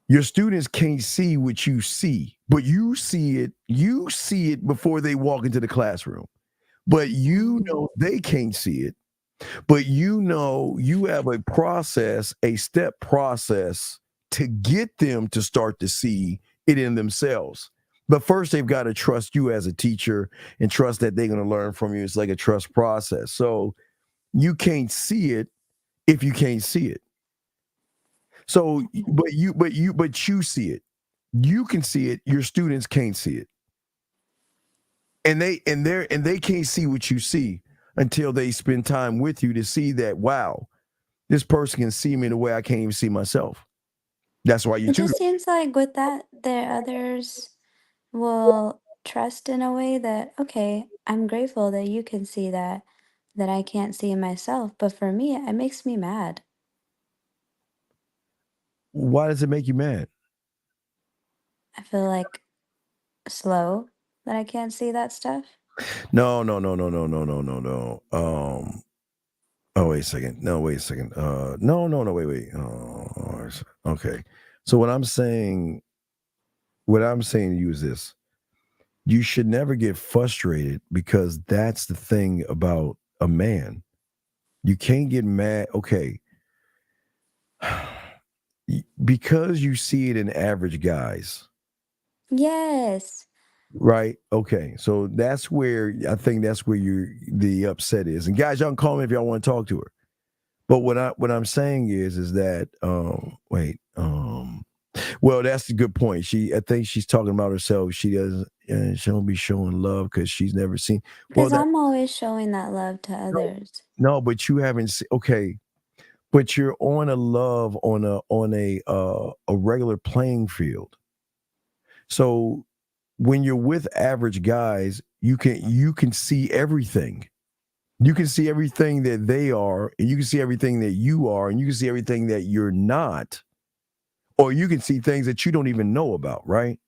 Your students can't see what you see, but you see it before they walk into the classroom. But you know they can't see it. But you know you have a step process to get them to start to see it in themselves. But first they've got to trust you as a teacher and trust that they're going to learn from you. It's like a trust process. So you can't see it if you can't see it. So, but you see it. You can see it. Your students can't see it, and they can't see what you see until they spend time with you to see that, wow, this person can see me in a way I can't even see myself. That's why you It tutor. just seems like with that, there others will trust in a way that, okay, I'm grateful that you can see that I can't see in myself. But for me, it makes me mad. Why does it make you mad? I feel like slow that I can't see that stuff. No. Oh, wait a second. No, wait a second. No. Wait. Okay. So what I'm saying to you is this: you should never get frustrated, because that's the thing about a man. You can't get mad. Okay. Because you see it in average guys. Yes. Right. Okay. So that's where the upset is. And guys, y'all can call me if y'all want to talk to her. But what I'm saying is that well, that's a good point. I think she's talking about herself. She don't be showing love because she's never seen. Because I'm always showing that love to others. No, but you haven't seen. Okay, but you're on a regular playing field. So when you're with average guys, you can see everything. You can see everything that they are, and you can see everything that you are, and you can see everything that you're not, or you can see things that you don't even know about, right?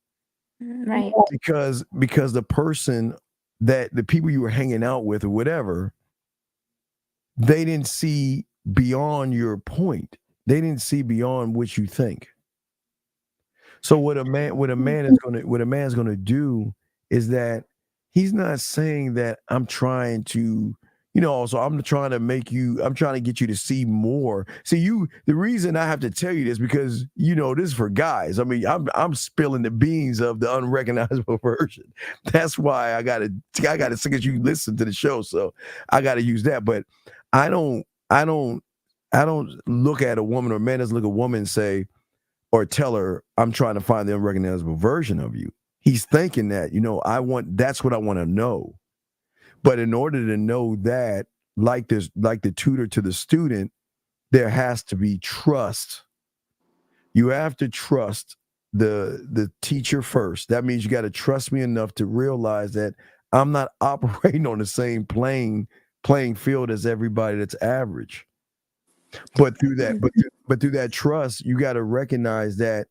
Right. Because the person that the people you were hanging out with or whatever, they didn't see beyond your point. They didn't see beyond what you think. So what a man's gonna do is that he's not saying that I'm trying to, so I'm trying to get you to see more. See, the reason I have to tell you this, because this is for guys. I mean, I'm spilling the beans of the unrecognizable version. That's why I gotta because you listen to the show, so I gotta use that. But I don't look at a woman, or a man doesn't look at a woman and say, or tell her, I'm trying to find the unrecognizable version of you. He's thinking that, that's what I want to know. But in order to know that, like the tutor to the student, there has to be trust. You have to trust the teacher first. That means you got to trust me enough to realize that I'm not operating on the same playing field as everybody that's average. But through that trust, you got to recognize that.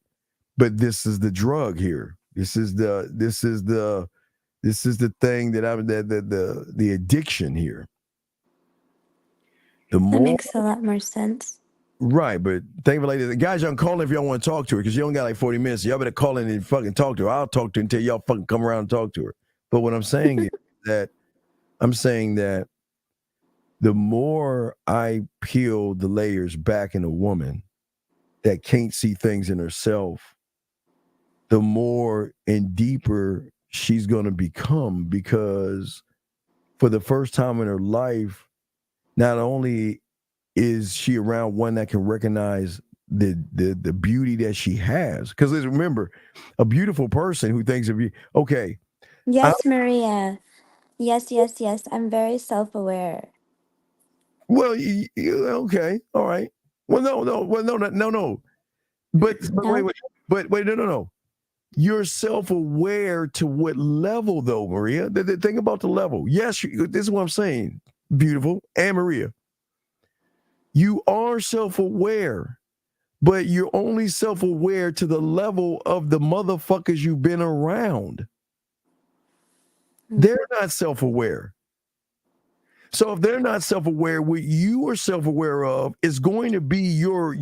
But this is the drug here. This is the thing that I'm the addiction here. That makes a lot more sense. Right, but thank you, ladies. Guys, y'all can call in if y'all want to talk to her, because you only got like 40 minutes. So y'all better call in and fucking talk to her. I'll talk to her until y'all fucking come around and talk to her. But what I'm saying is that the more I peel the layers back in a woman that can't see things in herself, the more and deeper she's going to become, because for the first time in her life, not only is she around one that can recognize the beauty that she has, because remember, a beautiful person who thinks of you, okay, Yes, Maria. Yes, yes, yes. I'm very self-aware. well, okay, all right, well, no, but No? wait, no. You're self-aware to what level, though, Maria? The thing about the level. Yes, this is what I'm saying. Beautiful. And Maria, you are self-aware, but you're only self-aware to the level of the motherfuckers you've been around. They're not self-aware. So if they're not self-aware, what you are self-aware of is going to be your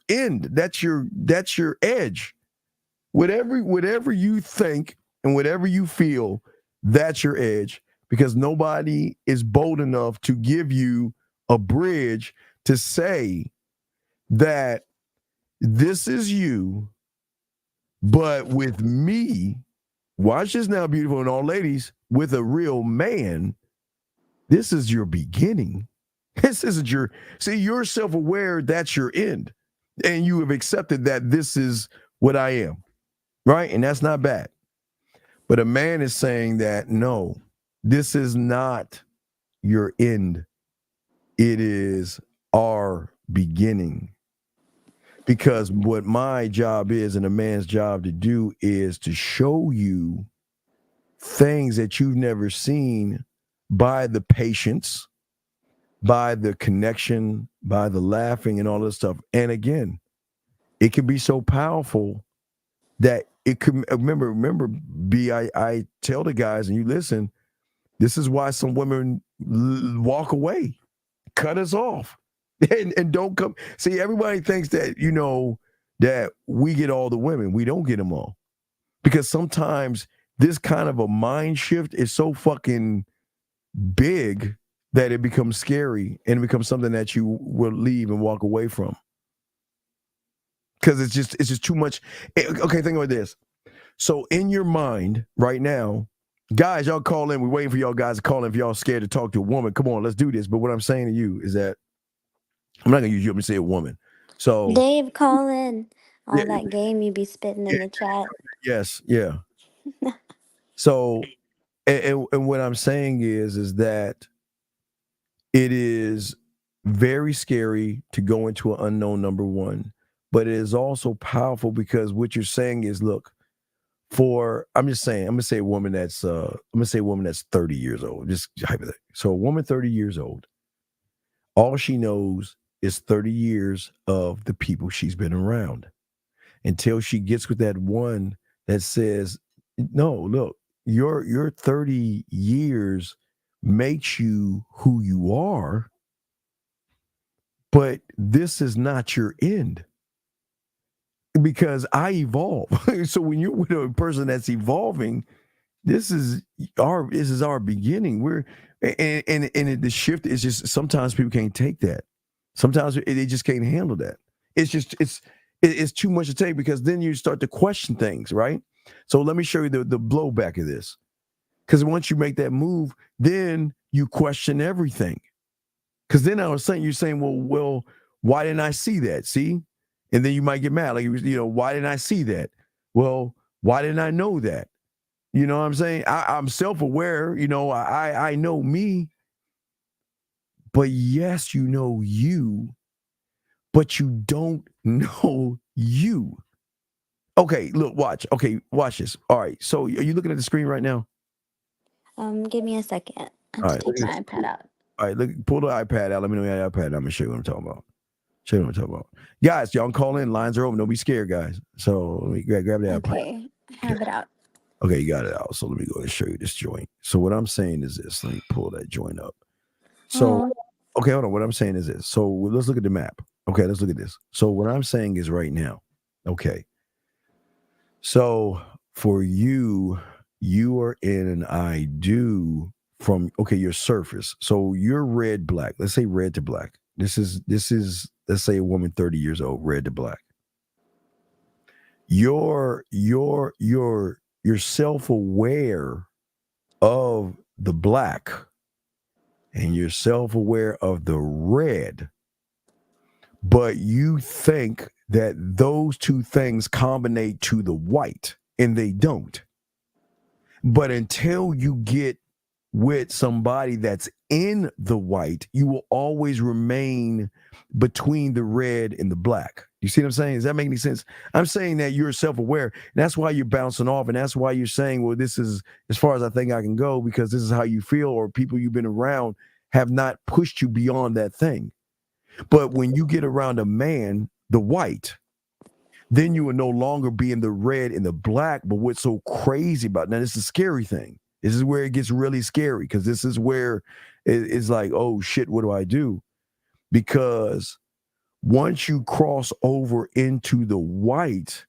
end. That's your edge. Whatever you think and whatever you feel, that's your edge, because nobody is bold enough to give you a bridge to say that this is you, but with me, watch this now, beautiful, and all ladies, with a real man, this is your beginning. This isn't your, see, you're self-aware, that's your end. And you have accepted that this is what I am, right? And that's not bad. But a man is saying that, no, this is not your end. It is our beginning. Because what my job is, and a man's job to do, is to show you things that you've never seen by the patience, by the connection, by the laughing and all this stuff. And again, it can be so powerful that it could, remember, B, I tell the guys, and you listen, this is why some women walk away, cut us off, and don't come. See, everybody thinks that, that we get all the women. We don't get them all. Because sometimes this kind of a mind shift is so fucking big that it becomes scary, and it becomes something that you will leave and walk away from. Because it's just too much. Okay, think about this. So in your mind right now, guys, y'all call in. We're waiting for y'all guys to call in if y'all scared to talk to a woman. Come on, let's do this. But what I'm saying to you is that I'm not going to use you. I'm going to say a woman. So, Dave, call in. yeah, All that game you be spitting in the chat. yes, yeah. So, and what I'm saying is that it is very scary to go into an unknown, number one, but it is also powerful, because what you're saying is, look, I'm going to say a woman that's 30 years old, just hypothetically. So a woman 30 years old, all she knows is 30 years of the people she's been around, until she gets with that one that says, no, look, your 30 years makes you who you are, but this is not your end. Because I evolve. So when you're with a person that's evolving, this is our beginning. The shift is just, sometimes people can't take that. Sometimes they just can't handle that. It's too much to take, because then you start to question things, right? So let me show you the blowback of this. Because once you make that move, then you question everything. Because then I was saying, you're saying, well, why didn't I see that? See? And then you might get mad. Like, why didn't I see that? Well, why didn't I know that? You know what I'm saying? I'm self-aware. I know me. But yes, you know you, but you don't know you. Okay, look, watch. Okay, watch this. All right. So are you looking at the screen right now? Give me a second. I have All to right. take my iPad out. All right, look, pull the iPad out. Let me know your iPad. I'm gonna show you what I'm talking about. Guys, y'all can call in. Lines are open. Don't be scared, guys. So let me grab the iPad. Okay, I have it out. Okay, you got it out. So let me go and show you this joint. So what I'm saying is this. Let me pull that joint up. So, okay, hold on. What I'm saying is this. So let's look at the map. Okay, let's look at this. So what I'm saying is right now. Okay. So for you, you are in an I do from your surface. So you're red black. Let's say red to black. This is let's say a woman 30 years old, red to black. You're self-aware of the black and you're self-aware of the red, but you think that those two things combine to the white, and they don't. But until you get with somebody that's in the white, you will always remain between the red and the black. You see what I'm saying? Does that make any sense? I'm saying that you're self-aware. And that's why you're bouncing off. And that's why you're saying, well, this is as far as I think I can go, because this is how you feel, or people you've been around have not pushed you beyond that thing. But when you get around a man, the white, then you will no longer be in the red and the black. But what's so crazy about now, this is a scary thing. This is where it gets really scary, because this is where it's like, oh shit, what do I do? Because once you cross over into the white,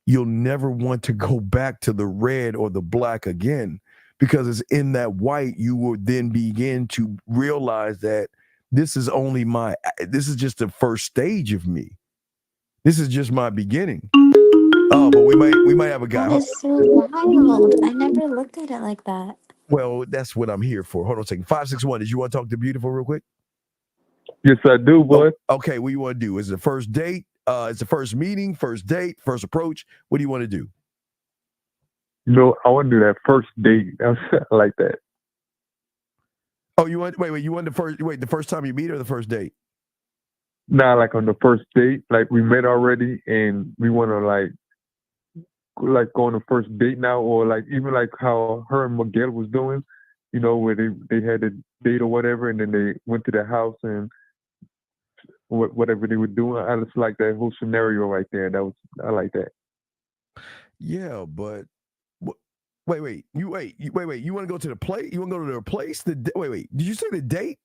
you'll never want to go back to the red or the black again, because it's in that white you will then begin to realize that this is just the first stage of me. This is just my beginning. Oh, but we might have a guy. That is so wild. I never looked at it like that. Well, that's what I'm here for. Hold on a second. 561. Did you want to talk to Beautiful real quick? Yes, I do, boy. Oh, okay, what do you want to do? Is it the first date? Is the first meeting, first date, first approach? What do you want to do? I want to do that first date. I like that. Oh, you want the first time you meet or the first date? Nah, like on the first date, like we met already, and we want to like go on the first date now, or like even like how her and Miguel was doing, where they had a date or whatever, and then they went to the house and whatever they were doing. I just like that whole scenario right there. I like that. Yeah, but wait. You want to go to the place? You want to go to their place? Wait. Did you say the date?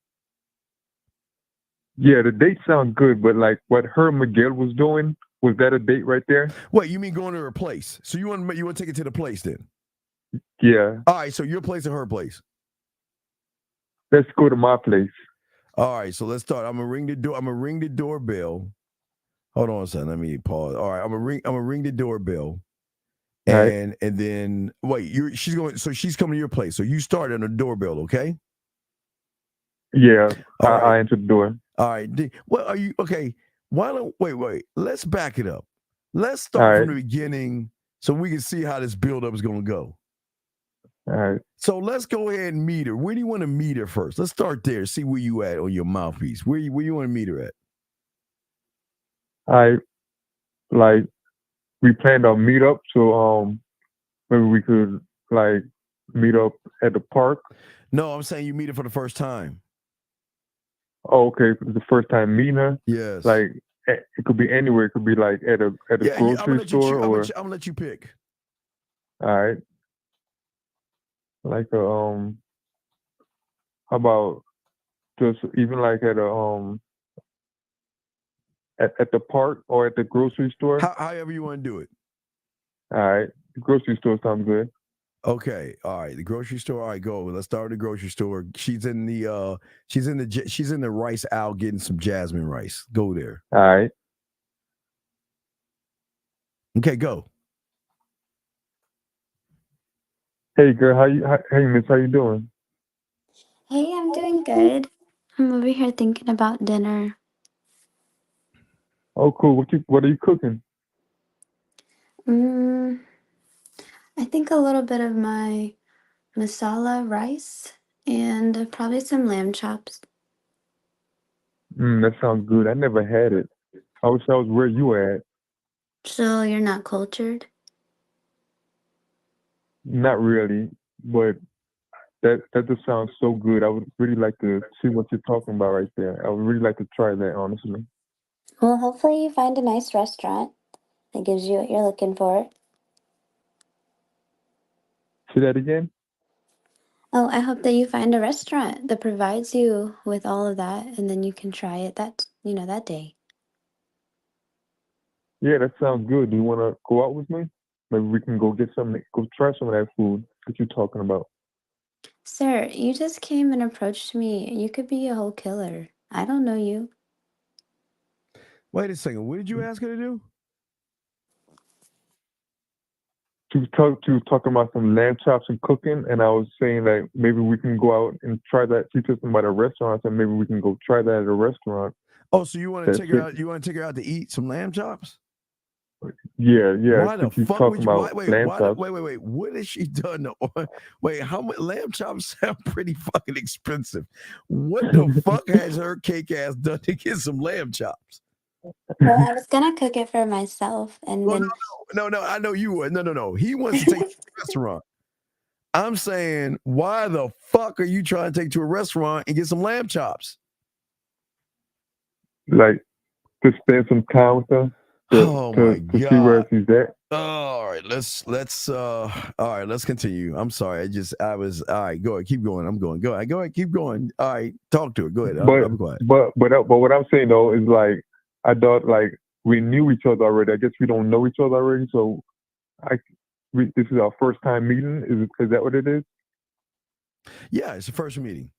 Yeah, the date sounds good, but like what her and Miguel was doing, was that a date right there? Wait, you mean going to her place? So you want to take it to the place then? Yeah. All right, so your place or her place? Let's go to my place. All right, so let's start. I'm gonna ring the door. I'm gonna ring the doorbell. Hold on a second. Let me pause. All right, I'm gonna ring the doorbell. And then wait, she's coming to your place. So you start on the doorbell, okay? Yeah, I entered the door. All right. Well, are you okay? Why don't wait? Let's back it up. Let's start from the beginning so we can see how this build-up is gonna go. All right. So let's go ahead and meet her. Where do you want to meet her first? Let's start there. See where you at on your mouthpiece. Where you want to meet her at? We planned on meet up, so maybe we could like meet up at the park. No, I'm saying you meet her for the first time. Oh, okay. For the first time meeting her? Yes. Like it could be anywhere. It could be like at a grocery store or. I'm gonna let you pick. All right. Like how about just even like at a at the park or at the grocery store? However you want to do it. All right. The grocery store sounds good. Okay. All right. The grocery store. All right, go. Let's start with the grocery store. She's in the rice aisle getting some jasmine rice. Go there. All right. Okay, go. Hey girl, hey miss, how you doing? Hey, I'm doing good. I'm over here thinking about dinner. Oh, cool. What are you cooking? I think a little bit of my masala rice and probably some lamb chops. That sounds good. I never had it. I wish I was where you were at. So you're not cultured? Not really, but that just sounds so good. I would really like to see what you're talking about right there. I would really like to try that, honestly. Well, hopefully you find a nice restaurant that gives you what you're looking for. Say that again? Oh, I hope that you find a restaurant that provides you with all of that, and then you can try it that day. Yeah, that sounds good. Do you want to go out with me? Maybe we can go try some of that food that you're talking about. Sir, you just came and approached me. You could be a whole killer. I don't know you. Wait a second. What did you ask her to do? She was talking about some lamb chops and cooking, and I was saying that maybe we can go out and try that. She told me about a restaurant, and maybe we can go try that at a restaurant. Oh, so you want to That's take her it. out? You want to take her out to eat some lamb chops? Yeah. Why the She keeps fuck would talking you? about lamb chops. Wait. What has she done? Wait, how much lamb chops sound pretty fucking expensive? What the fuck has her cake ass done to get some lamb chops? Well, I was gonna cook it for myself, and Well, then no. I know you would. No. He wants to take her to a restaurant. I'm saying, why the fuck are you trying to take to a restaurant and get some lamb chops? Like to spend some time with her Oh my to see where god. she's at. All right, let's continue. I'm sorry. I was all right, go ahead, keep going. I'm going. Go ahead, keep going. All right, talk to her. Go ahead. I'm quiet. But what I'm saying though is like I thought like we knew each other already. I guess we don't know each other already. So this is our first time meeting. Is that what it is? Yeah, it's the first meeting.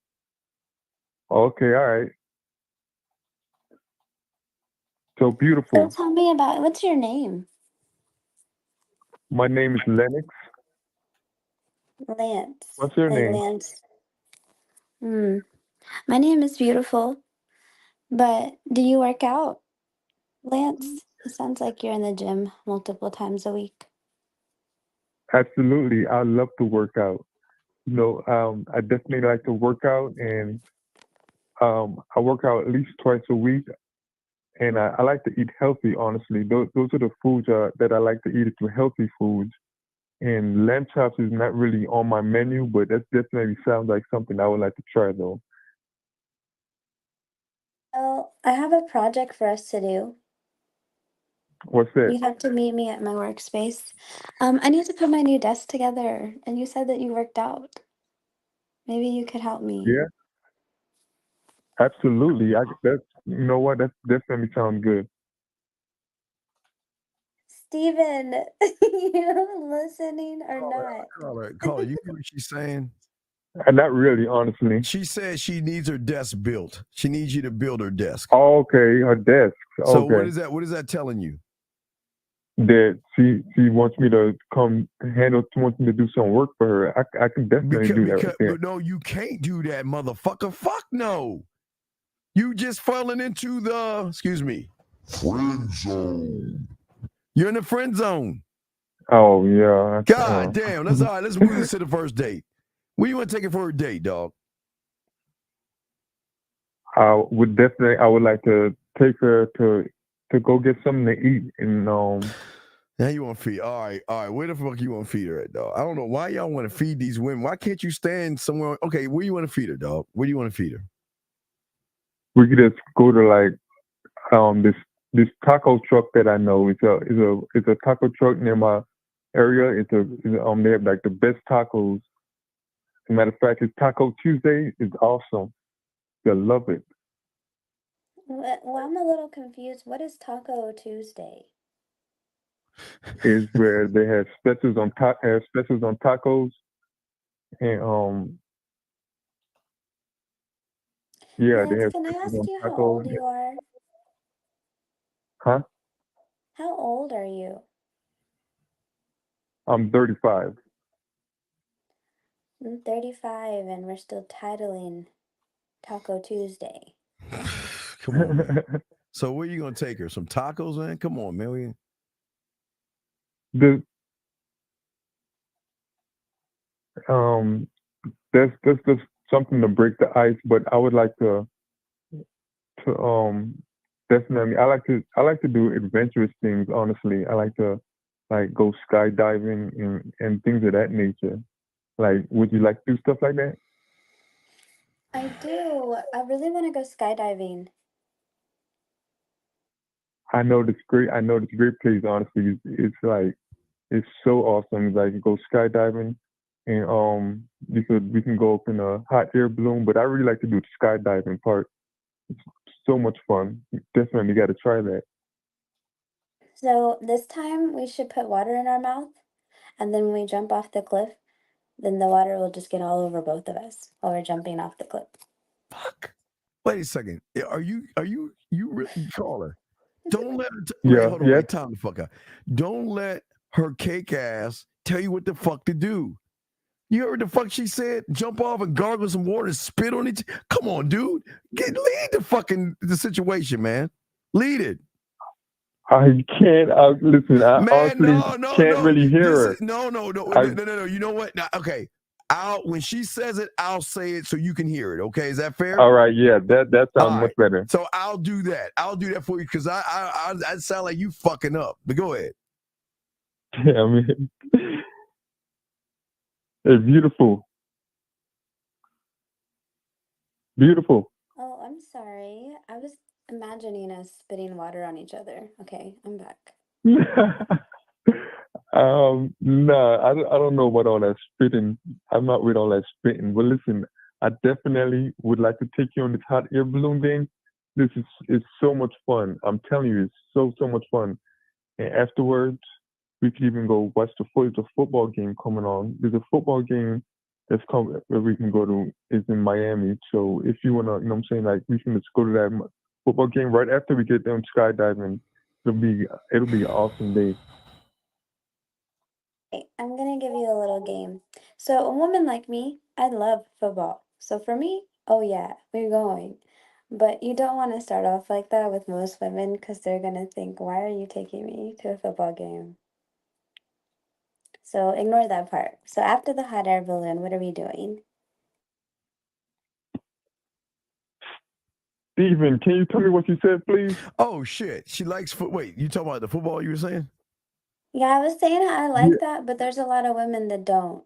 Okay, all right. So so beautiful. tell me about what's your name? My name is Lennox. Lance. What's your Like name? Lance. Hmm. My name is beautiful. But do you work out, Lance? It sounds like you're in the gym multiple times a week. Absolutely. I love to work out. I definitely like to work out, and I work out at least twice a week. And I like to eat healthy. Honestly, those are the foods that I like to eat. It's the healthy foods. And lamb chops is not really on my menu, but that definitely sounds like something I would like to try, though. Well, I have a project for us to do. What's that? You have to meet me at my workspace. I need to put my new desk together, and you said that you worked out. Maybe you could help me. Yeah, absolutely. You know what? That definitely sounds good. Steven, you listening or not? Call her. You hear what she's saying? And not really, honestly. She says she needs her desk built. She needs you to build her desk. Okay, her desk. So Okay. what is that telling you? That she wants me to come handle. She wants me to do some work for her. I can definitely do that right there. But no, you can't do that, motherfucker. Fuck no. You just falling into the friend zone. You're in the friend zone. Oh yeah. God damn. That's all right. Let's move this to the first date. Where you want to take it for a date, dog? I would like to take her to go get something to eat and Now you want to feed? All right. Where the fuck you want to feed her at, dog? I don't know why y'all want to feed these women. Why can't you stand somewhere? Okay, where you want to feed her, dog? Where do you want to feed her? we could just go to like this taco truck that I know. It's a taco truck near my area. They have like the best tacos. As a matter of fact, it's Taco Tuesday. It's awesome. You'll love it. Well, I'm a little confused. What is Taco Tuesday? Is where they have specials on tacos and yeah, they Lance, have can I specials ask on you how tacos. old you are? Huh? How old are you? I'm 35. I'm 35 and we're still titling Taco Tuesday. Come on, man. So where you gonna take her? Some tacos, man? Come on, man. That's just something to break the ice, but I would like to definitely I like to do adventurous things, honestly. I like to like go skydiving and things of that nature. Like would you like to do stuff like that? I do. I really want to go skydiving. I know this great place, honestly. It's like it's so awesome. Like you go skydiving and we can go up in a hot air balloon, but I really like to do the skydiving part. It's so much fun. You definitely got to try that. So this time we should put water in our mouth and then we jump off the cliff. then the water will just get all over both of us while we're jumping off the cliff. Wait a second. Are you really caller? Don't let her. Yeah, Hold on. yes. Wait. Time the fuck out. Don't let her cake ass tell you what the fuck to do. You heard the fuck she said? Jump off and gargle some water and spit on it. Come on, dude. Lead the situation, man. Lead it. I can't. Listen, I Man, honestly can't really hear her. No. You know what? Now, okay. When she says it, I'll say it so you can hear it. Okay, is that fair? All right, yeah, that sounds much better. So I'll do that. I'll do that for you because I sound like you fucking up. But go ahead. Yeah, I mean, it's beautiful. Beautiful. Oh, I'm sorry. I was imagining us spitting water on each other. Okay, I'm back. No, I don't know about all that spitting. I'm not with all that spitting. But listen, I definitely would like to take you on this hot air balloon thing. It's so much fun. I'm telling you, it's so much fun. And afterwards, we could even go watch the football game coming on. There's a football game that's coming where we can go to. Is in Miami. So if you wanna, you know what I'm saying, like we can just go to that football game right after we get done skydiving. It'll be an awesome day. Okay, I'm gonna give you a little game. So a woman like me, I love football. So for me, oh yeah, we're going. But you don't want to start off like that with most women because they're gonna think, why are you taking me to a football game? So ignore that part. So after the hot air balloon, what are we doing? Steven, can you tell me what you said, please? Oh shit, she likes foot. Wait, you talking about the football you were saying? Yeah, I was saying I like that, but there's a lot of women that don't.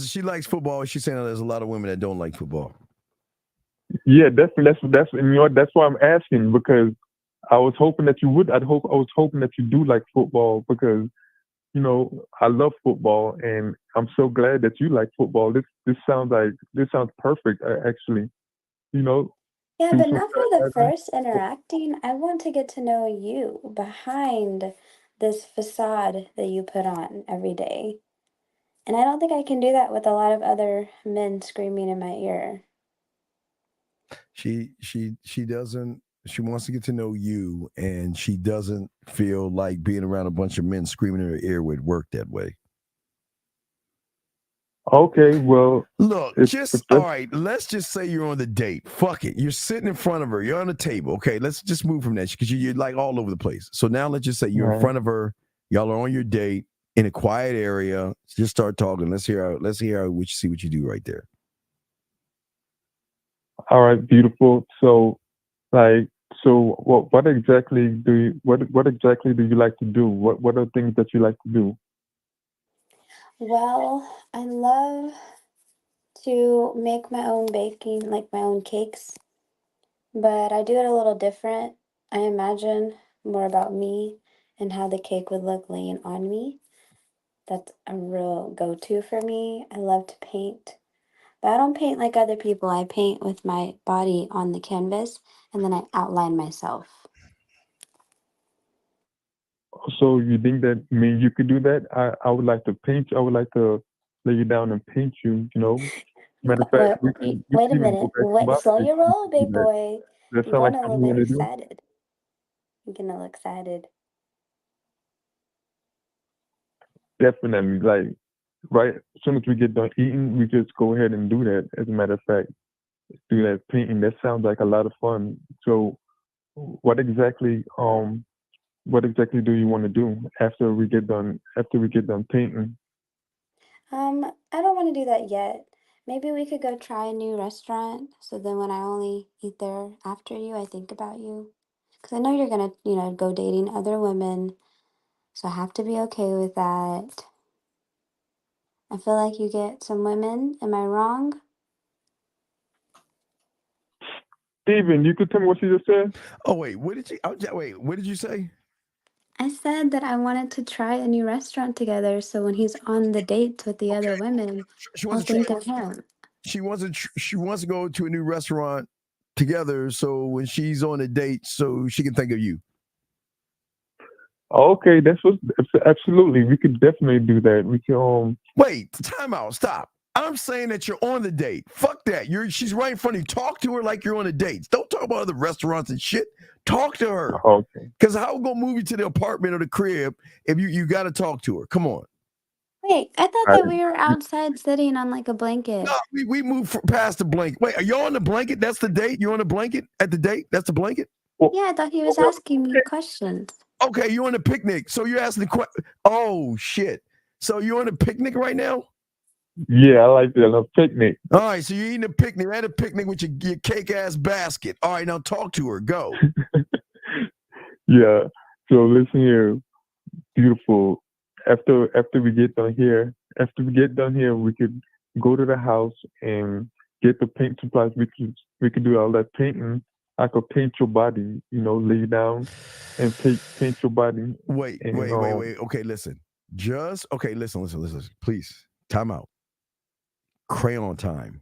She likes football. She's saying there's a lot of women that don't like football. Yeah, that's and you know that's why I'm asking because I was hoping that you would. I was hoping that you do like football because you know I love football and I'm so glad that you like football. This sounds perfect actually. You know, Yeah, do but some not for the skydiving. first interacting. I want to get to know you behind this facade that you put on every day. And I don't think I can do that with a lot of other men screaming in my ear. She doesn't. She wants to get to know you, and she doesn't feel like being around a bunch of men screaming in her ear would work that way. Okay, well, Look, all right. Let's just say you're on the date. Fuck it. You're sitting in front of her. You're on the table. Okay, let's just move from that because you're like all over the place. So now let's just say you're in front of her. Y'all are on your date in a quiet area. Just start talking. Let's hear see what you do right there. All right, beautiful. So, what exactly do you like to do? What are things that you like to do? Well, I love to make my own baking, like my own cakes, but I do it a little different. I imagine more about me and how the cake would look laying on me. That's a real go-to for me. I love to paint, but I don't paint like other people. I paint with my body on the canvas and then I outline myself. So you think that you could do that? I would like to paint you. I would like to lay you down and paint you. You know, matter of fact, we Wait a can even go minute. back to Wait, my slow place your and roll, do big that. boy. Does that You're sound like getting a something little you bit want to do? excited. You're getting a little excited. Definitely. Like right as soon as we get done eating, we just go ahead and do that. As a matter of fact, do that painting. That sounds like a lot of fun. So, what exactly do you want to do after we get done painting? I don't want to do that yet. Maybe we could go try a new restaurant. So then when I only eat there after you, I think about you. Because I know you're gonna, go dating other women. So I have to be okay with that. I feel like you get some women. Am I wrong? Steven, you could tell me what you just said? Oh wait, what did you say? I said that I wanted to try a new restaurant together. So when he's on the dates with the other women, She I'll wants to think try. of him. She wants to go to a new restaurant together. So when she's on a date, so she can think of you. Okay, absolutely. We could definitely do that. We can Wait, time out. Stop. I'm saying that you're on the date. Fuck that. She's right in front of you. Talk to her like you're on a date. Don't talk about other restaurants and shit. Talk to her. Okay. Because how we gonna move you to the apartment or the crib if you got to talk to her? Come on. Wait, I thought I, that we were outside sitting on like a blanket. No, we moved past the blanket. Wait, are you on the blanket? That's the date? You're on the blanket at the date? That's the blanket? Yeah, I thought he was asking me questions. Okay, you're on a picnic. So you're asking the question. Oh, shit. So you're on a picnic right now? yeah, I like that. A picnic. All right, so you're eating a picnic. You're at a picnic with your cake-ass basket. All right, now talk to her. Go. Yeah. So listen here, beautiful. After we get done here, we could go to the house and get the paint supplies. We could do all that painting. I could paint your body, lay down and paint your body. Wait. Okay, listen. Listen. Please, time out. Crayon time.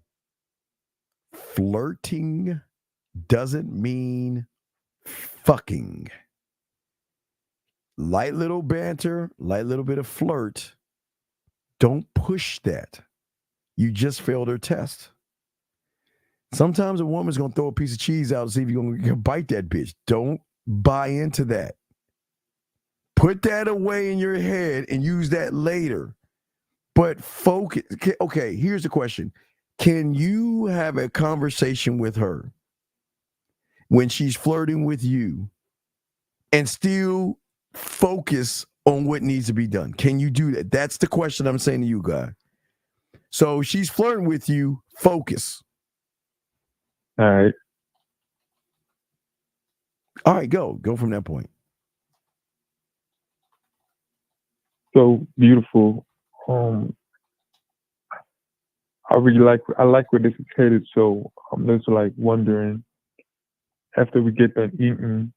Flirting doesn't mean fucking. Light little banter, light little bit of flirt. Don't push that. You just failed her test. Sometimes a woman's going to throw a piece of cheese out and see if you're going to bite that bitch. Don't buy into that. Put that away in your head and use that later. But focus. Okay, here's the question. Can you have a conversation with her when she's flirting with you and still focus on what needs to be done? Can you do that? That's the question I'm saying to you, guy. So she's flirting with you, focus. All right. All right, go from that point. So beautiful. I like where this is headed. So I'm just like wondering, after we get done eating,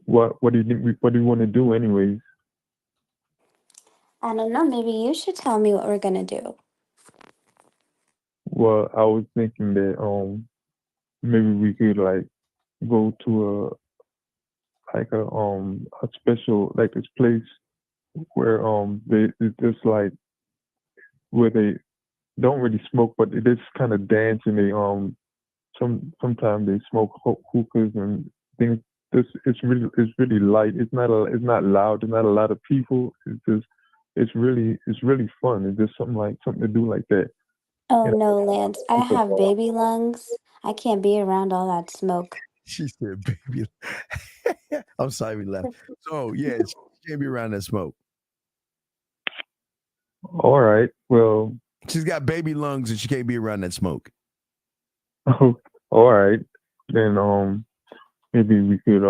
what do you think? What do you want to do, anyways? I don't know. Maybe you should tell me what we're gonna do. Well, I was thinking that maybe we could like go to a special, like, this place where it's just like where they don't really smoke, but they just kind of dance, and they sometimes they smoke hookahs and things. It's really light. It's not loud. There's not a lot of people. It's really fun. It's just something to do like that. Oh And no, Lance. I have baby lungs. I can't be around all that smoke. She said, baby. I'm sorry we left. So, yeah, she can't be around that smoke. all right, well, She's got baby lungs and she can't be around that smoke. all right, then maybe we could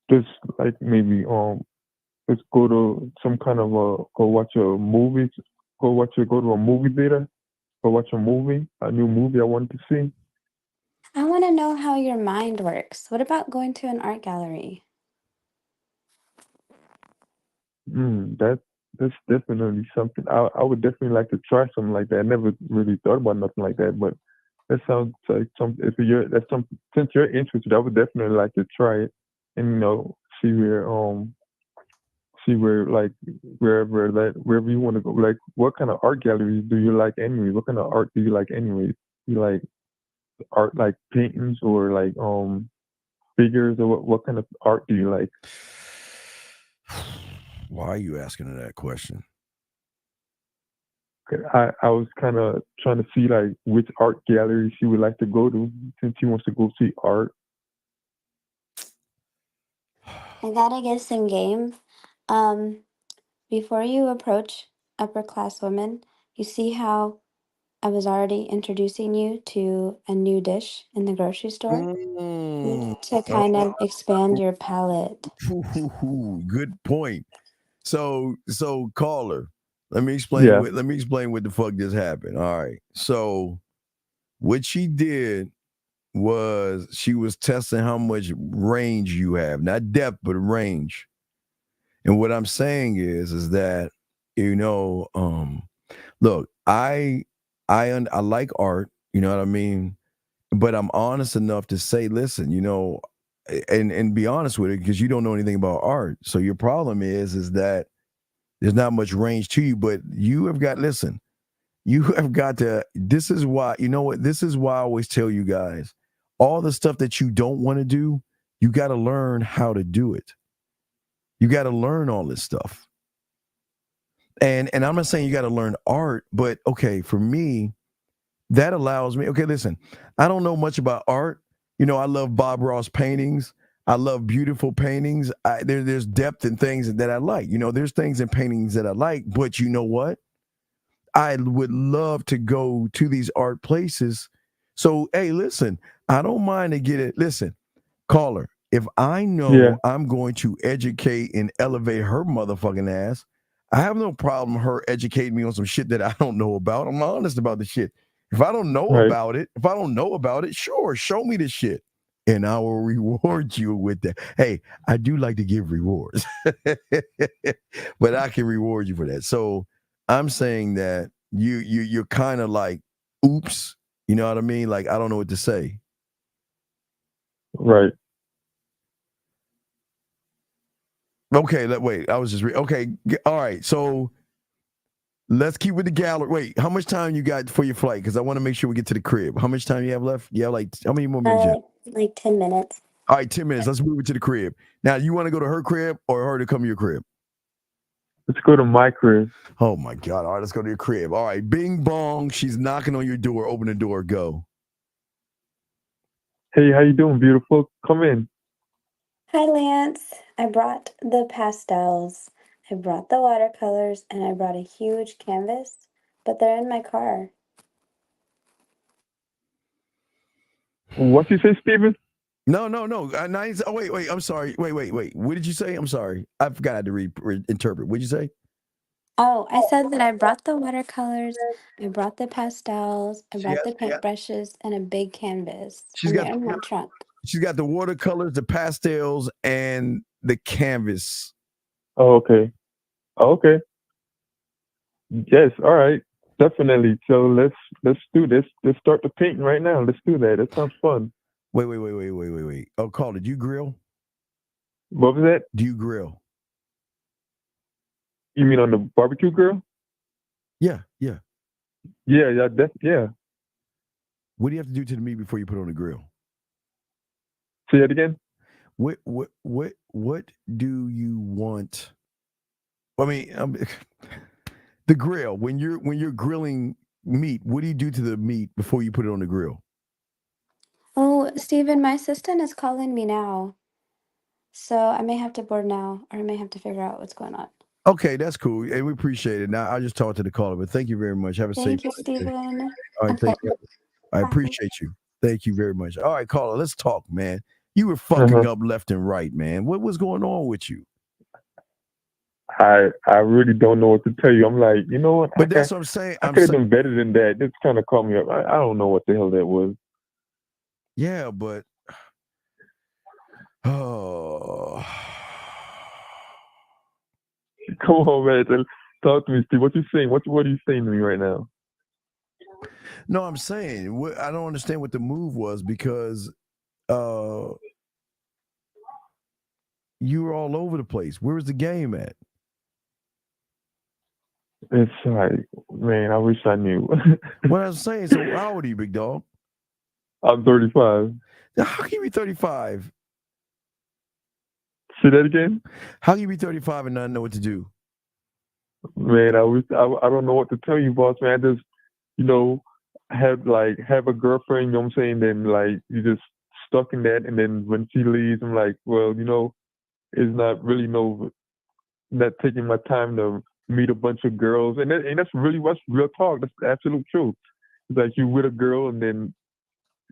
just like maybe let's go to some kind of go watch a movie, go to a movie theater, go watch a new movie I wanted to see. I want to know how your mind works. What about going to an art gallery? That's definitely something. I would definitely like to try something like that. I never really thought about nothing like that, but that sounds like something. If you're that's something, since you're interested, I would definitely like to try it, and see where, like, wherever you want to go. Like, what kind of art galleries do you like anyway? What kind of art do you like anyway? You like art, like paintings, or like figures, or what kind of art do you like? Why are you asking her that question? I was kind of trying to see like which art gallery she would like to go to, since she wants to go see art. I gotta get some game. Um, Before you approach upper class women, you see how I was already introducing you to a new dish in the grocery store? You need to kind of expand your palate. Good point. So caller, let me explain Yeah. what the fuck just happened. All right. So what she did was she was testing how much range you have, not depth, but range. And what I'm saying is that, look, I like art, you know what I mean? But I'm honest enough to say, listen, and be honest with it, because you don't know anything about art. So your problem is that there's not much range to you, but you have got, listen, You have got to, this is why, you know what? This is why I always tell you guys, all the stuff that you don't want to do, you got to learn how to do it. You got to learn all this stuff. And I'm not saying you got to learn art, but okay, for me, that allows me, okay, listen, I don't know much about art. You know, I love Bob Ross paintings. I love beautiful paintings. There's depth in things that I like. You know, there's things in paintings that I like, but you know what? I would love to go to these art places. So, hey, listen, I don't mind to get it. Listen, caller, if I know I'm going to educate and elevate her motherfucking ass, I have no problem her educating me on some shit that I don't know about. I'm honest about the shit. If I don't know about it, sure, show me the shit. And I will reward you with that. Hey, I do like to give rewards, but I can reward you for that. So I'm saying that you're kind of like, oops, you know what I mean? Like, I don't know what to say. Right. Okay, wait. I was just okay. All right, so let's keep with the gallery. Wait, how much time you got for your flight? Because I want to make sure we get to the crib. How much time you have left? You have like how many more minutes? You have? Like 10 minutes. All right, 10 minutes. Let's move it to the crib. Now, you want to go to her crib or her to come to your crib? Let's go to my crib. Oh my God! All right, let's go to your crib. All right, Bing bong. She's knocking on your door. Open the door. Go. Hey, how you doing, beautiful? Come in. Hi, Lance. I brought the pastels, I brought the watercolors, and I brought a huge canvas, but they're in my car. What you say, Steven? No. Nice. Oh, wait. I'm sorry. Wait. What did you say? I'm sorry. I forgot to reinterpret. What did you say? Oh, I said that I brought the watercolors, I brought the pastels, I brought the paintbrushes, and a big canvas, and they're in my trunk. She's got the watercolors, the pastels, and the canvas. Oh, okay. Okay. Yes. All right. Definitely. So let's do this. Let's start the painting right now. Let's do that. That sounds fun. Wait. Oh, caller, do you grill? What was that? Do you grill? You mean on the barbecue grill? Yeah. Yeah. What do you have to do to the meat before you put it on the grill? Say that again. What do you want? I mean, the grill. When you're grilling meat, what do you do to the meat before you put it on the grill? Oh, Steven, my assistant is calling me now. So I may have to board now, or I may have to figure out what's going on. Okay, that's cool. And we appreciate it. Now, I just talked to the caller, but thank you very much. Have a safe Thank you, day. Steven. All right, Okay. thank you. I appreciate you. Thank you very much. All right, caller, let's talk, man. You were fucking up left and right, man. What was going on with you? I really don't know what to tell you. I'm like, you know what? But that's what I'm saying. I could have been better than that. This kind of caught me up. I don't know what the hell that was. Yeah, but oh, come on, man. Talk to me, Steve. What you saying? What are you saying to me right now? No, I'm saying I don't understand what the move was because you were all over the place. Where was the game at? It's like, man, I wish I knew. What I'm saying, so how old are you, big dog? I'm 35. How can you be 35? Say that again? How can you be 35 and not know what to do? Man, I don't know what to tell you, boss, man. I just, have a girlfriend, you know what I'm saying? Then, like, you just stuck in that. And then when she leaves, I'm like, well, it's not really not taking my time to meet a bunch of girls. And that's really what's real talk. That's the absolute truth. It's like you with a girl and then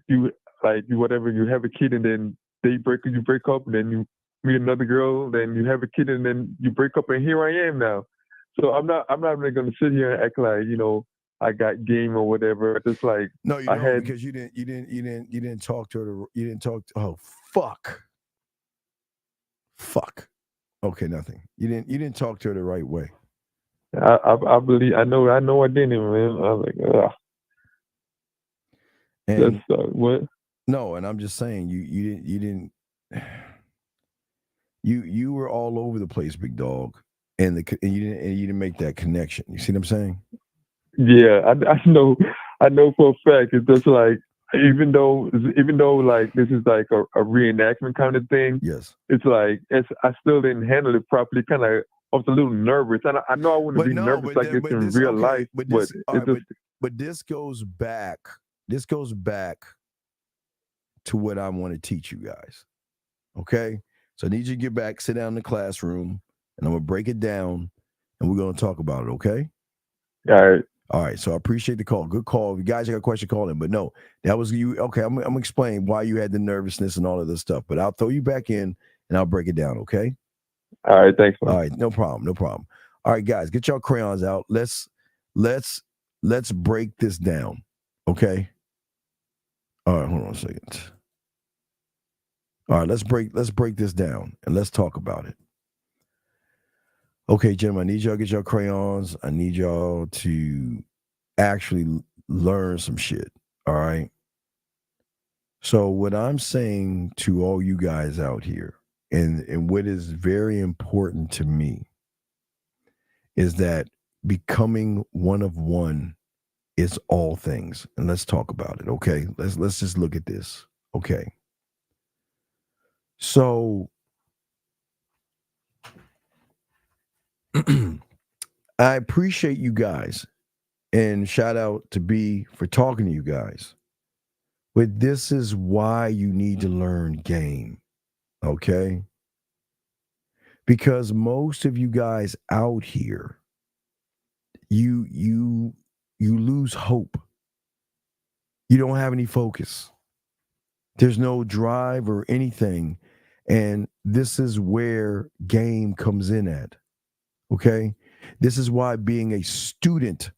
you have a kid and then you break up and then you meet another girl, then you have a kid and then you break up and here I am now. So I'm not really gonna sit here and act like, I got game or whatever. Just like no, you don't because you didn't talk to her. You didn't talk. Oh fuck. Okay, nothing. You didn't talk to her the right way. I believe I know I didn't, man. I was like, ugh. And what? No, and I'm just saying you were all over the place, big dog, and you didn't make that connection. You see what I'm saying? Yeah, I know. I know for a fact. It's just like even though like this is like a reenactment kind of thing. Yes. It's like I still didn't handle it properly. Kind of I was a little nervous, and I know I wouldn't But be no, nervous like this but in this real okay, life, but but this all it right, just but this goes back. This goes back to what I want to teach you guys. Okay? So I need you to get back, sit down in the classroom, and I'm gonna break it down and we're gonna talk about it, okay? all right. All right, so I appreciate the call. Good call. If you guys got a question, call in. But no, that was you. Okay, I'm gonna explain why you had the nervousness and all of this stuff. But I'll throw you back in and I'll break it down, okay? All right, thanks, man. All right, no problem, no problem. All right, guys, get your crayons out. Let's break this down, okay? All right, hold on a second. All right, let's break this down and let's talk about it. Okay, gentlemen, I need y'all to get your crayons. I need y'all to actually learn some shit. All right. So what I'm saying to all you guys out here, and what is very important to me, is that becoming one of one is all things. And let's talk about it. Okay. Let's just look at this. Okay. So I appreciate you guys, and shout out to B for talking to you guys. But this is why you need to learn game, okay? Because most of you guys out here, you lose hope. You don't have any focus. There's no drive or anything, and this is where game comes in at. Okay? This is why being a student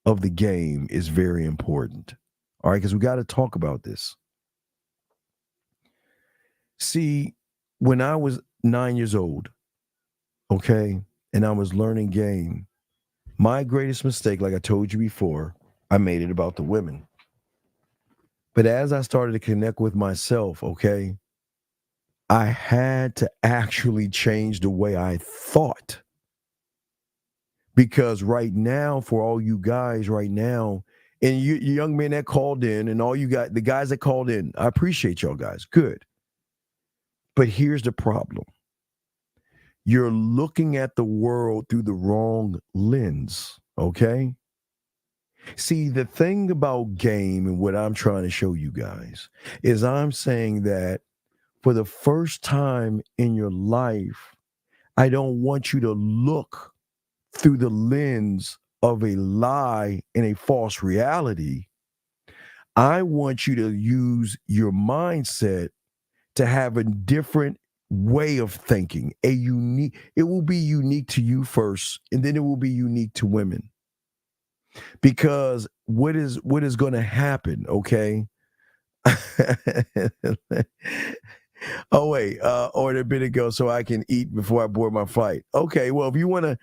of the game is very important. All right, because we got to talk about this. See, when I was 9 years old, okay, and I was learning game, my greatest mistake, like I told you before, I made it about the women. But as I started to connect with myself, okay, I had to actually change the way I thought. Because right now, for all you guys right now, and you young men that called in, and all you got, the guys that called in, I appreciate y'all guys. Good. But here's the problem. You're looking at the world through the wrong lens, okay? See, the thing about game and what I'm trying to show you guys is I'm saying that for the first time in your life, I don't want you to look through the lens of a lie and a false reality. I want you to use your mindset to have a different way of thinking, it will be unique to you first, and then it will be unique to women. Because what is going to happen, okay? Oh wait, order a bit ago so I can eat before I board my flight. Okay, well if you wanna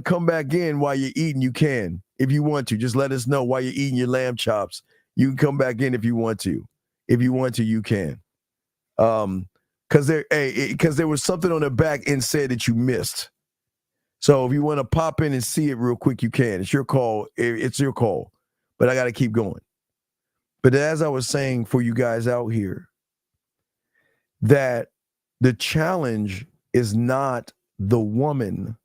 come back in while you're eating, you can. If you want to, just let us know while you're eating your lamb chops. You can come back in if you want to. If you want to, you can. Because there was something on the back end said that you missed. So if you want to pop in and see it real quick, you can. It's your call. It's your call. But I got to keep going. But as I was saying for you guys out here, that the challenge is not the woman.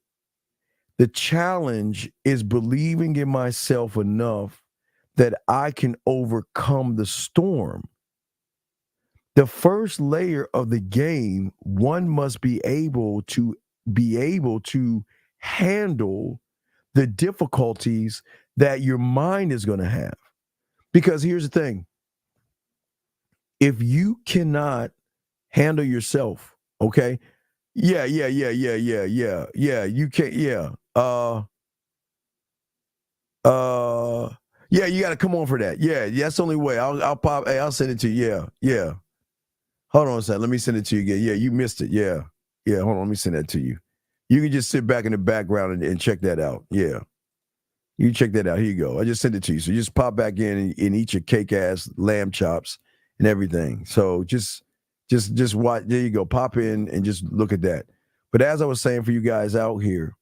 The challenge is believing in myself enough that I can overcome the storm. The first layer of the game, one must be able to handle the difficulties that your mind is going to have. Because here's the thing. If you cannot handle yourself, okay? Yeah, you can't, yeah. Yeah, you got to come on for that. Yeah, that's the only way. I'll pop, hey, I'll send it to you. Yeah. Hold on a second. Let me send it to you again. Yeah, you missed it. Yeah. Hold on. Let me send that to you. You can just sit back in the background and check that out. Yeah. You check that out. Here you go. I just sent it to you. So just pop back in and eat your cake ass lamb chops and everything. So just watch. There you go. Pop in and just look at that. But as I was saying for you guys out here,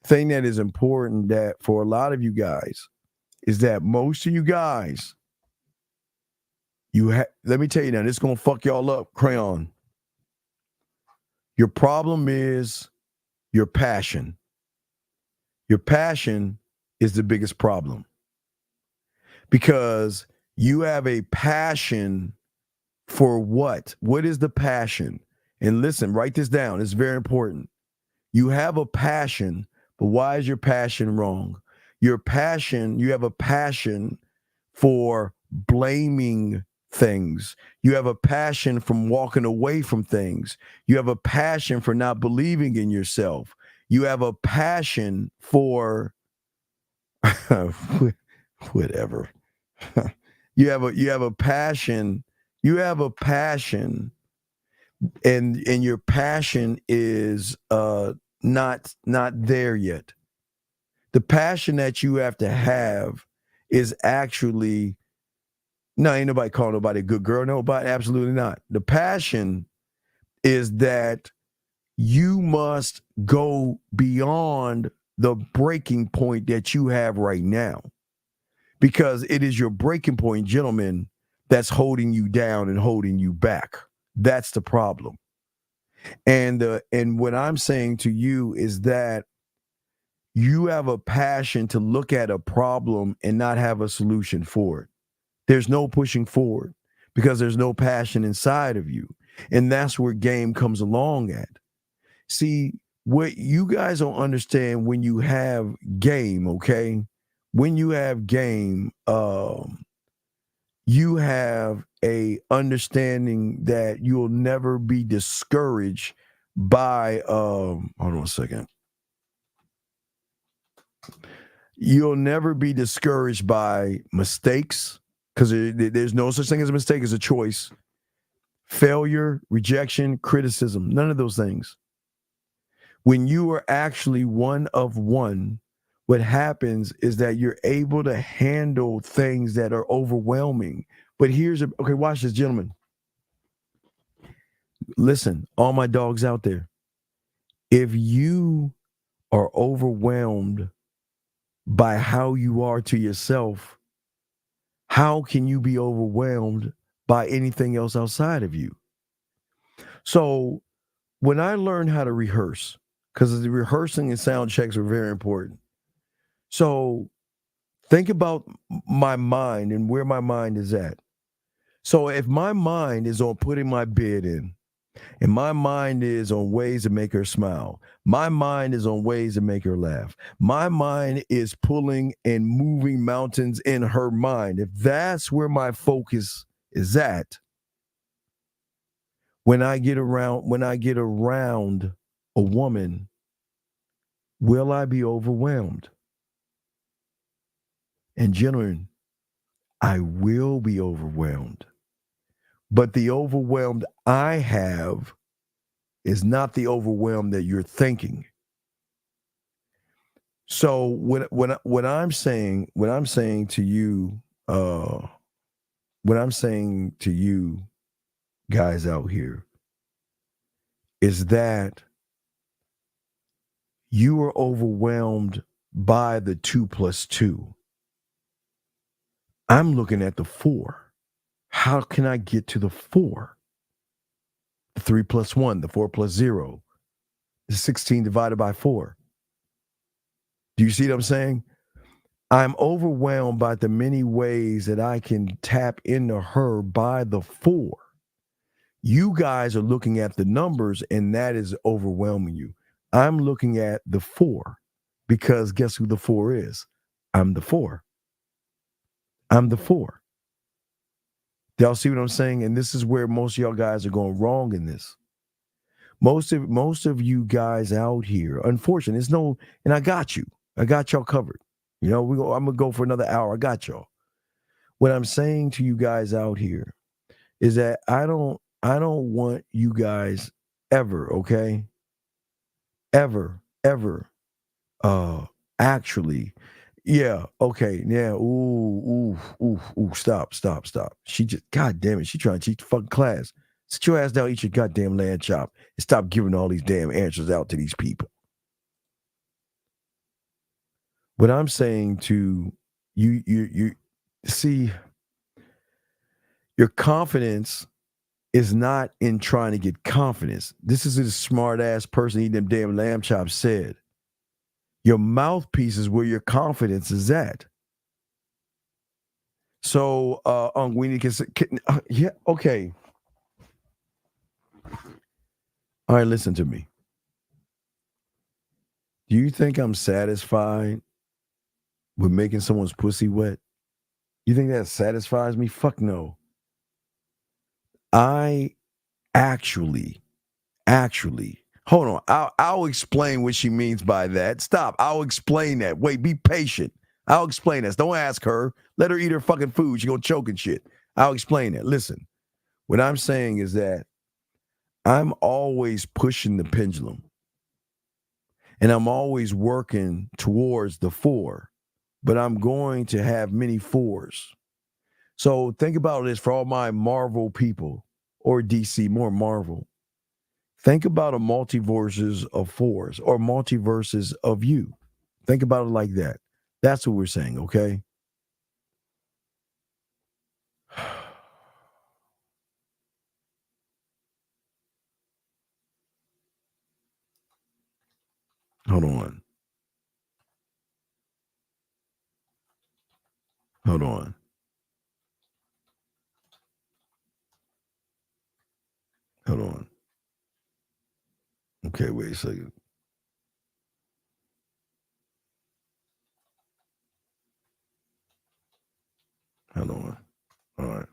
thing that is important that for a lot of you guys, is that most of you guys, let me tell you now, this is going to fuck y'all up, Crayon. Your problem is your passion. Your passion is the biggest problem because you have a passion for what? What is the passion? And listen, write this down. It's very important. You have a passion, but why is your passion wrong? You have a passion for blaming things. You have a passion from walking away from things. You have a passion for not believing in yourself. You have a passion for whatever. you have a passion. You have a passion, and your passion is not there yet. The passion that you have to have is actually no, ain't nobody calling nobody a good girl. Nobody, absolutely not. The passion is that you must go beyond the breaking point that you have right now, because it is your breaking point, gentlemen, that's holding you down and holding you back. That's the problem. And what I'm saying to you is that you have a passion to look at a problem and not have a solution for it. There's no pushing forward because there's no passion inside of you. And that's where game comes along at. See, what you guys don't understand when you have game, okay? When you have game, you have a understanding that you'll never be discouraged by hold on a second. You'll never be discouraged by mistakes, because there's no such thing as a mistake as a choice. Failure, rejection, criticism, none of those things. When you are actually one of one, what happens is that you're able to handle things that are overwhelming. But okay, watch this, gentlemen. Listen, all my dogs out there. If you are overwhelmed by how you are to yourself, how can you be overwhelmed by anything else outside of you? So when I learned how to rehearse, because the rehearsing and sound checks are very important. So think about my mind and where my mind is at. So if my mind is on putting my bid in, and my mind is on ways to make her smile, my mind is on ways to make her laugh, my mind is pulling and moving mountains in her mind. If that's where my focus is at, when I get around a woman, will I be overwhelmed? And gentlemen, I will be overwhelmed. But the overwhelmed I have is not the overwhelm that you're thinking. So what I'm saying to you, what I'm saying to you guys out here is that you are overwhelmed by the 2 + 2. I'm looking at the 4. How can I get to the 4? The 3 + 1, the 4 + 0, the 16 divided by 4. Do you see what I'm saying? I'm overwhelmed by the many ways that I can tap into her by the 4. You guys are looking at the numbers, and that is overwhelming you. I'm looking at the 4 because guess who the 4 is? I'm the 4. I'm the 4. Y'all see what I'm saying? And this is where most of y'all guys are going wrong in this. Most of you guys out here, unfortunately, and I got you. I got y'all covered. You know, I'm gonna go for another hour. I got y'all. What I'm saying to you guys out here is that I don't want you guys ever, okay? Ever, actually, yeah, okay, yeah, ooh, stop. She just, God damn it, she trying to teach the fucking class. Sit your ass down, eat your goddamn lamb chop, and stop giving all these damn answers out to these people. What I'm saying to You see, your confidence is not in trying to get confidence. This is a smart ass person eating them damn lamb chops said. Your mouthpiece is where your confidence is at. So, we need to, yeah, okay. All right, listen to me. Do you think I'm satisfied with making someone's pussy wet? You think that satisfies me? Fuck no. I actually, hold on. I'll explain what she means by that. Stop. I'll explain that. Wait, be patient. I'll explain this. Don't ask her. Let her eat her fucking food. She gonna choke and shit. I'll explain that. Listen, what I'm saying is that I'm always pushing the pendulum. And I'm always working towards the 4, but I'm going to have many 4s. So think about this for all my Marvel people, or DC, more Marvel. Think about a multiverses of 4s or multiverses of you. Think about it like that. That's what we're saying, okay? Hold on. Hold on. Hold on. Okay, wait a second. Hold on. All right.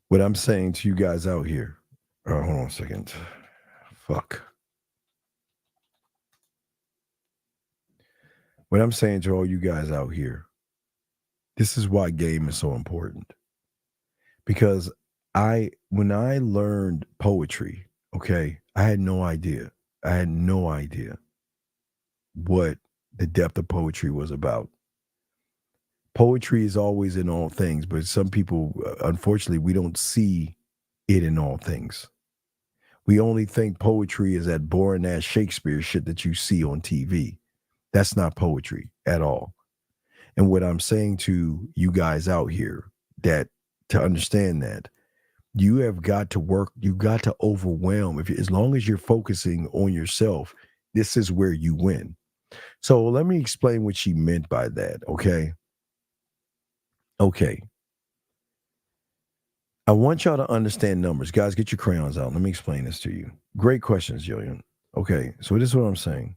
What I'm saying to you guys out here. Hold on a second. Fuck. What I'm saying to all you guys out here, this is why game is so important. Because when I learned poetry, okay, I had no idea. I had no idea what the depth of poetry was about. Poetry is always in all things, but some people, unfortunately, we don't see it in all things. We only think poetry is that boring ass Shakespeare shit that you see on TV. That's not poetry at all. And what I'm saying to you guys out here, that to understand that, you have got to work, you got to overwhelm. As long as you're focusing on yourself, this is where you win. So let me explain what she meant by that, okay? Okay. I want y'all to understand numbers. Guys, get your crayons out. Let me explain this to you. Great questions, Jillian. Okay, so this is what I'm saying.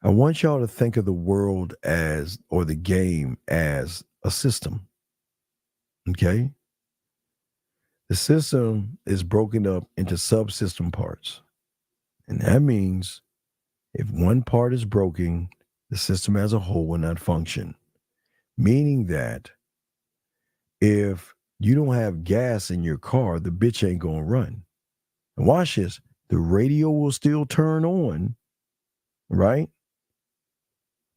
I want y'all to think of the world as, or the game as, a system. Okay? The system is broken up into subsystem parts. And that means if one part is broken, the system as a whole will not function. Meaning that if you don't have gas in your car, the bitch ain't gonna run. And watch this, the radio will still turn on, right?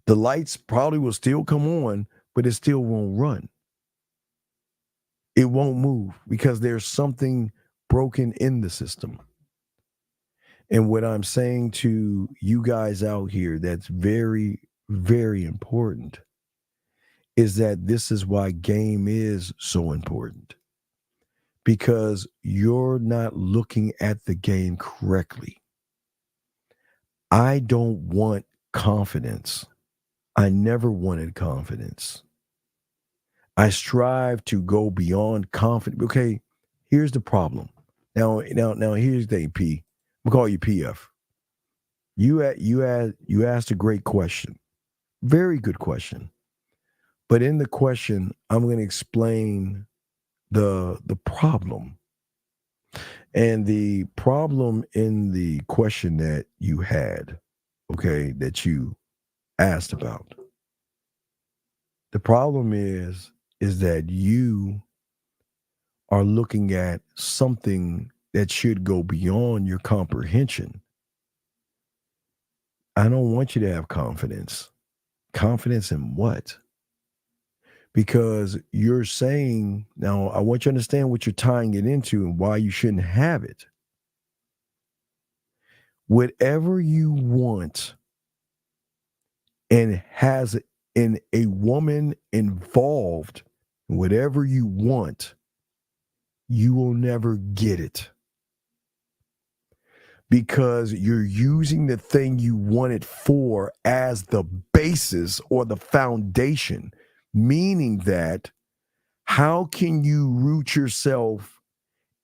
The lights probably will still come on, but it still won't run. It won't move because there's something broken in the system. And what I'm saying to you guys out here that's very, very important is that this is why game is so important. Because you're not looking at the game correctly. I don't want confidence. I never wanted confidence. I strive to go beyond confidence. Okay, here's the problem. Now, here's the AP. I'm gonna call you PF. You asked a great question, very good question. But in the question, I'm going to explain the problem. And the problem in the question that you had, okay, that you asked about. The problem is that you are looking at something that should go beyond your comprehension. I don't want you to have confidence. Confidence in what? Because you're saying, now I want you to understand what you're tying it into and why you shouldn't have it. whatever you want and has in a woman involved, whatever you want, you will never get it. Because you're using the thing you want it for as the basis or the foundation, meaning that how can you root yourself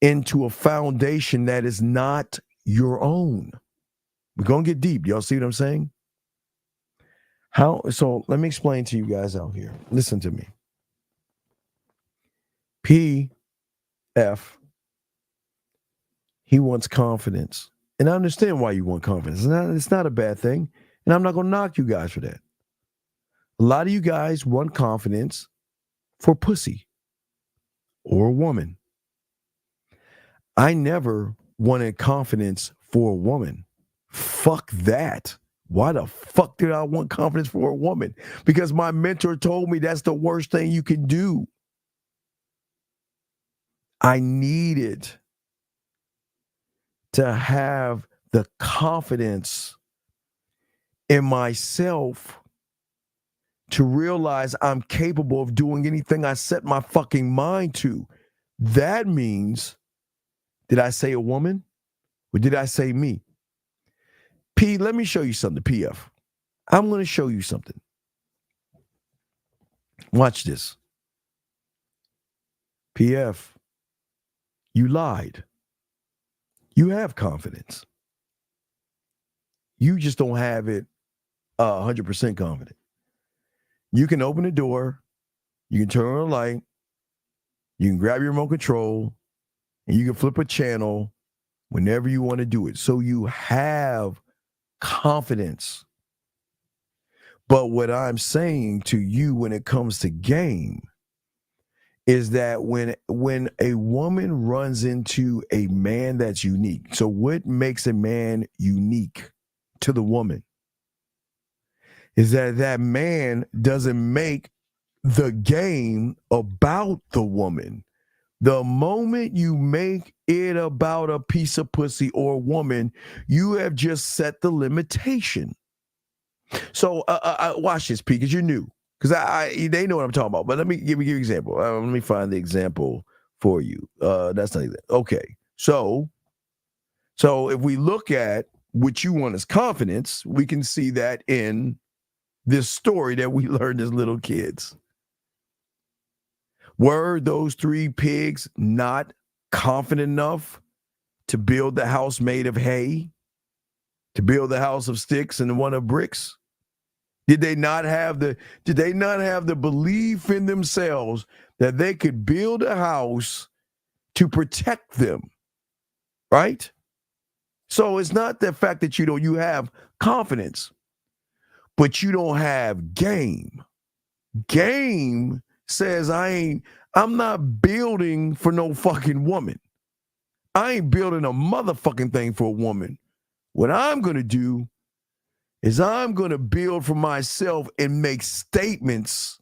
into a foundation that is not your own? We're going to get deep. Y'all see what I'm saying? So let me explain to you guys out here. Listen to me. PF, he wants confidence. And I understand why you want confidence. It's not a bad thing. And I'm not going to knock you guys for that. A lot of you guys want confidence for pussy or a woman. I never wanted confidence for a woman. Fuck that. Why the fuck did I want confidence for a woman? Because my mentor told me that's the worst thing you can do. I needed to have the confidence in myself to realize I'm capable of doing anything I set my fucking mind to. That means, did I say a woman or did I say me? P, let me show you something, PF. I'm going to show you something. Watch this. PF, you lied. You have confidence. You just don't have it 100% confident. You can open the door, you can turn on a light, you can grab your remote control, and you can flip a channel whenever you want to do it. So you have confidence. But what I'm saying to you when it comes to game is that when a woman runs into a man that's unique, so what makes a man unique to the woman is that man doesn't make the game about the woman. The moment you make it about a piece of pussy or a woman, you have just set the limitation. So watch this, P, because you're new. Because they know what I'm talking about. But let me give you an example. Let me find the example for you. That's not that. Okay. So if we look at what you want as confidence, we can see that in this story that we learned as little kids. Were those three pigs not confident enough to build the house made of hay, to build the house of sticks and the one of bricks? Did they not have the belief in themselves that they could build a house to protect them? Right? So it's not the fact that you have confidence, but you don't have game. Game says I'm not building for no fucking woman. I ain't building a motherfucking thing for a woman. What I'm going to do is I'm going to build for myself and make statements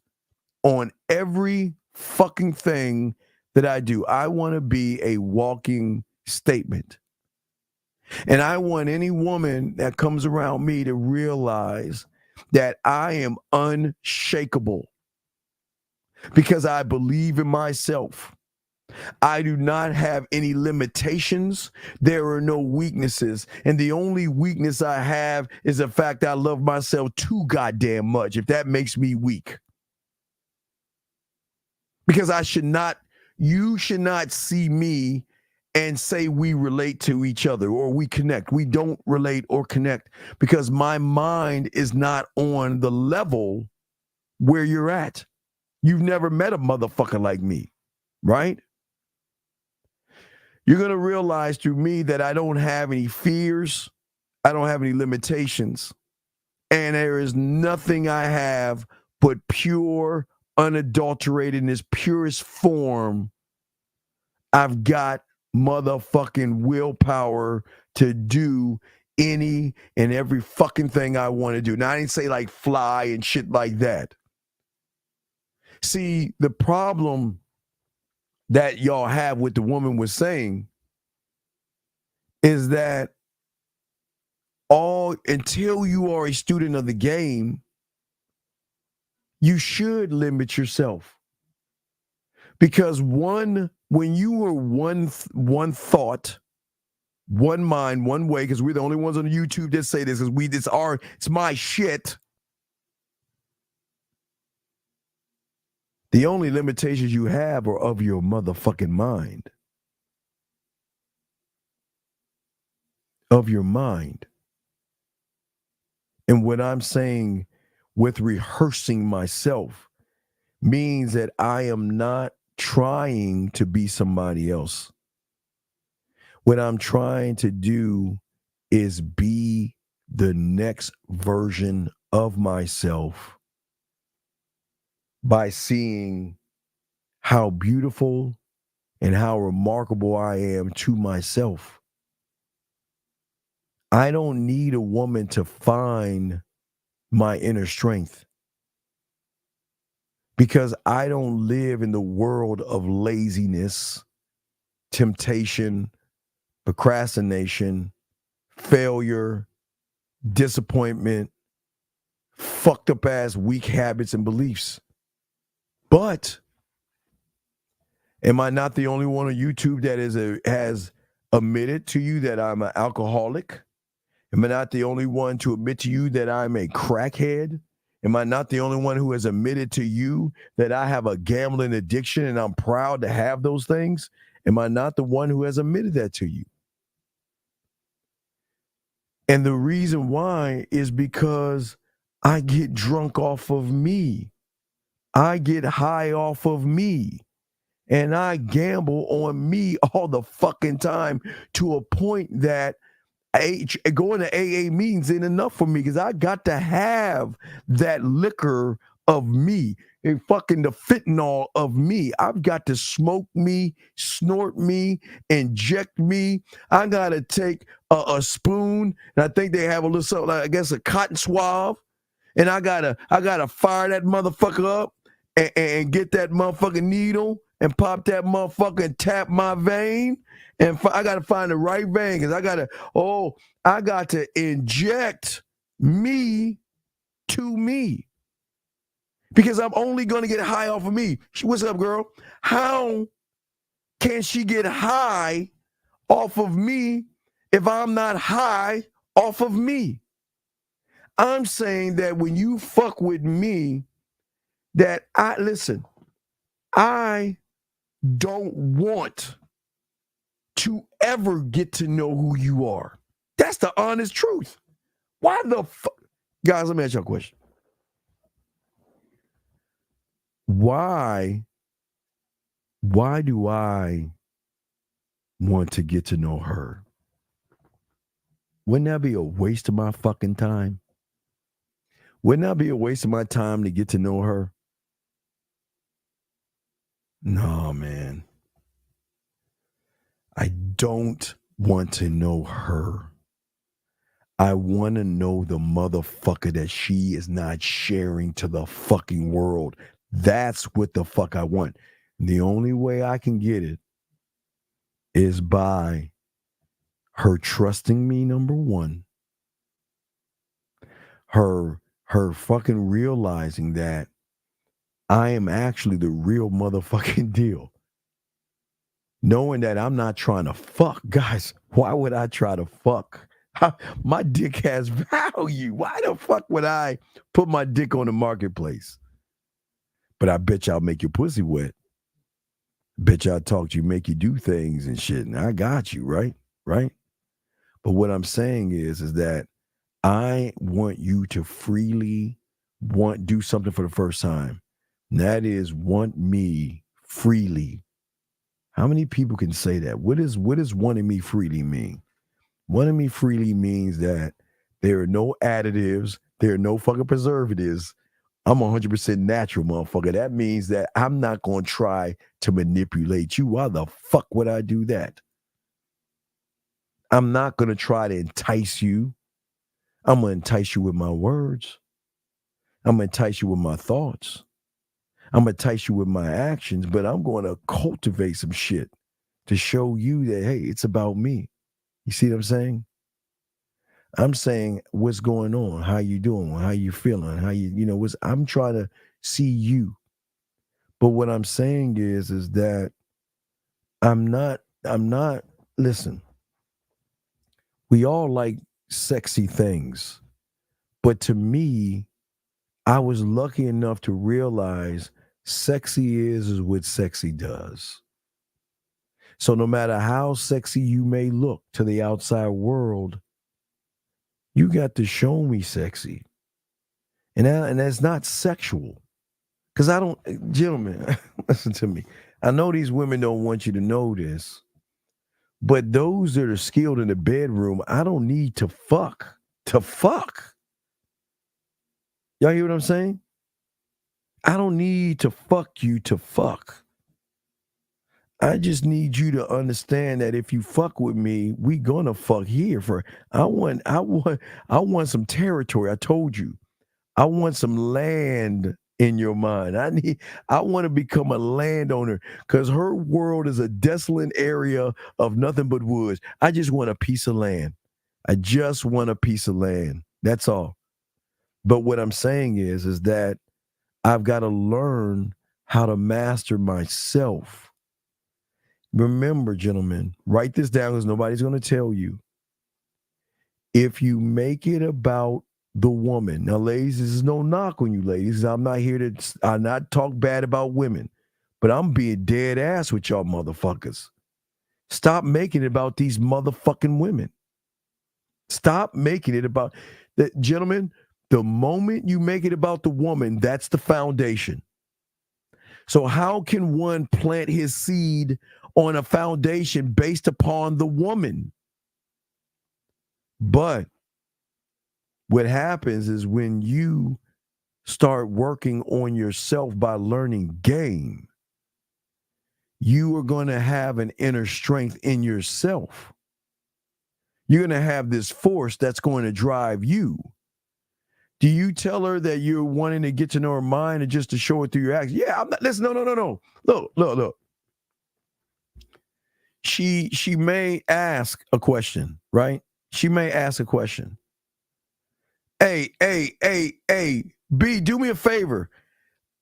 on every fucking thing that I do. I want to be a walking statement. And I want any woman that comes around me to realize that I am unshakable because I believe in myself. I do not have any limitations. There are no weaknesses. And the only weakness I have is the fact I love myself too goddamn much, if that makes me weak. Because you should not see me and say we relate to each other or we connect. We don't relate or connect because my mind is not on the level where you're at. You've never met a motherfucker like me, right? You're going to realize through me that I don't have any fears. I don't have any limitations. And there is nothing I have but pure, unadulterated, in its purest form. I've got motherfucking willpower to do any and every fucking thing I want to do. Now, I didn't say like fly and shit like that. See, the problem that y'all have with the woman was saying is that until you are a student of the game, you should limit yourself. Because when you are one thought, one mind, one way, because we're the only ones on YouTube that say this, because it's my shit. The only limitations you have are of your motherfucking mind. Of your mind. And what I'm saying with rehearsing myself means that I am not trying to be somebody else. What I'm trying to do is be the next version of myself by seeing how beautiful and how remarkable I am to myself. I don't need a woman to find my inner strength, because I don't live in the world of laziness, temptation, procrastination, failure, disappointment, fucked up ass weak habits and beliefs. But am I not the only one on YouTube that has admitted to you that I'm an alcoholic? Am I not the only one to admit to you that I'm a crackhead? Am I not the only one who has admitted to you that I have a gambling addiction and I'm proud to have those things? Am I not the one who has admitted that to you? And the reason why is because I get drunk off of me. I get high off of me. And I gamble on me all the fucking time, to a point that going to AA meetings ain't enough for me, because I got to have that liquor of me and fucking the fentanyl of me. I've got to smoke me, snort me, inject me. I got to take a spoon, and I think they have a little something, I guess a cotton swab, and I gotta fire that motherfucker up and get that motherfucking needle and pop that motherfucker and tap my vein. And I got to find the right vein, because I got to inject me to me, because I'm only going to get high off of me. What's up, girl? How can she get high off of me if I'm not high off of me? I'm saying that when you fuck with me, that I don't want to ever get to know who you are. That's the honest truth. Why the fuck? Guys, let me ask you a question. Why do I want to get to know her? Wouldn't that be a waste of my fucking time? Wouldn't that be a waste of my time to get to know her? No, man. I don't want to know her. I want to know the motherfucker that she is not sharing to the fucking world. That's what the fuck I want. The only way I can get it is by her trusting me, number one. Her fucking realizing that I am actually the real motherfucking deal. Knowing that I'm not trying to fuck. Guys, why would I try to fuck? My dick has value. Why the fuck would I put my dick on the marketplace? But I bet y'all make your pussy wet. Bet y'all talk to you, make you do things and shit. And I got you, right? Right? But what I'm saying is that I want you to freely do something for the first time. And that is want me freely. How many people can say that? What does wanting me freely mean? Wanting me freely means that there are no additives, there are no fucking preservatives. I'm 100% natural, motherfucker. That means that I'm not going to try to manipulate you. Why the fuck would I do that? I'm not going to try to entice you. I'm going to entice you with my words. I'm going to entice you with my thoughts. I'm going to entice you with my actions, but I'm going to cultivate some shit to show you that, hey, it's about me. You see what I'm saying? I'm saying, what's going on? How you doing? How you feeling? How you know, I'm trying to see you. But what I'm saying is that I'm not, listen, we all like sexy things. But to me, I was lucky enough to realize sexy is what sexy does. So no matter how sexy you may look to the outside world, you got to show me sexy. And that's not sexual. Because I don't, gentlemen, listen to me. I know these women don't want you to know this, but those that are skilled in the bedroom, I don't need to fuck. To fuck. Y'all hear what I'm saying? I don't need to fuck you to fuck. I just need you to understand that if you fuck with me, we gonna fuck here. I want some territory. I told you. I want some land in your mind. I want to become a landowner because her world is a desolate area of nothing but woods. I just want a piece of land. I just want a piece of land. That's all. But what I'm saying is that I've got to learn how to master myself. Remember, gentlemen, write this down because nobody's going to tell you. If you make it about the woman, now, ladies, this is no knock on you, ladies. I'm not here to not talk bad about women, but I'm being dead ass with y'all motherfuckers. Stop making it about these motherfucking women. Stop making it about that, gentlemen. The moment you make it about the woman, that's the foundation. So how can one plant his seed on a foundation based upon the woman? But what happens is when you start working on yourself by learning game, you are going to have an inner strength in yourself. You're going to have this force that's going to drive you. Do you tell her that you're wanting to get to know her mind and just to show it through your actions? Yeah, I'm not. Listen, no. Look. She may ask a question, right? She may ask a question. Hey, B, do me a favor.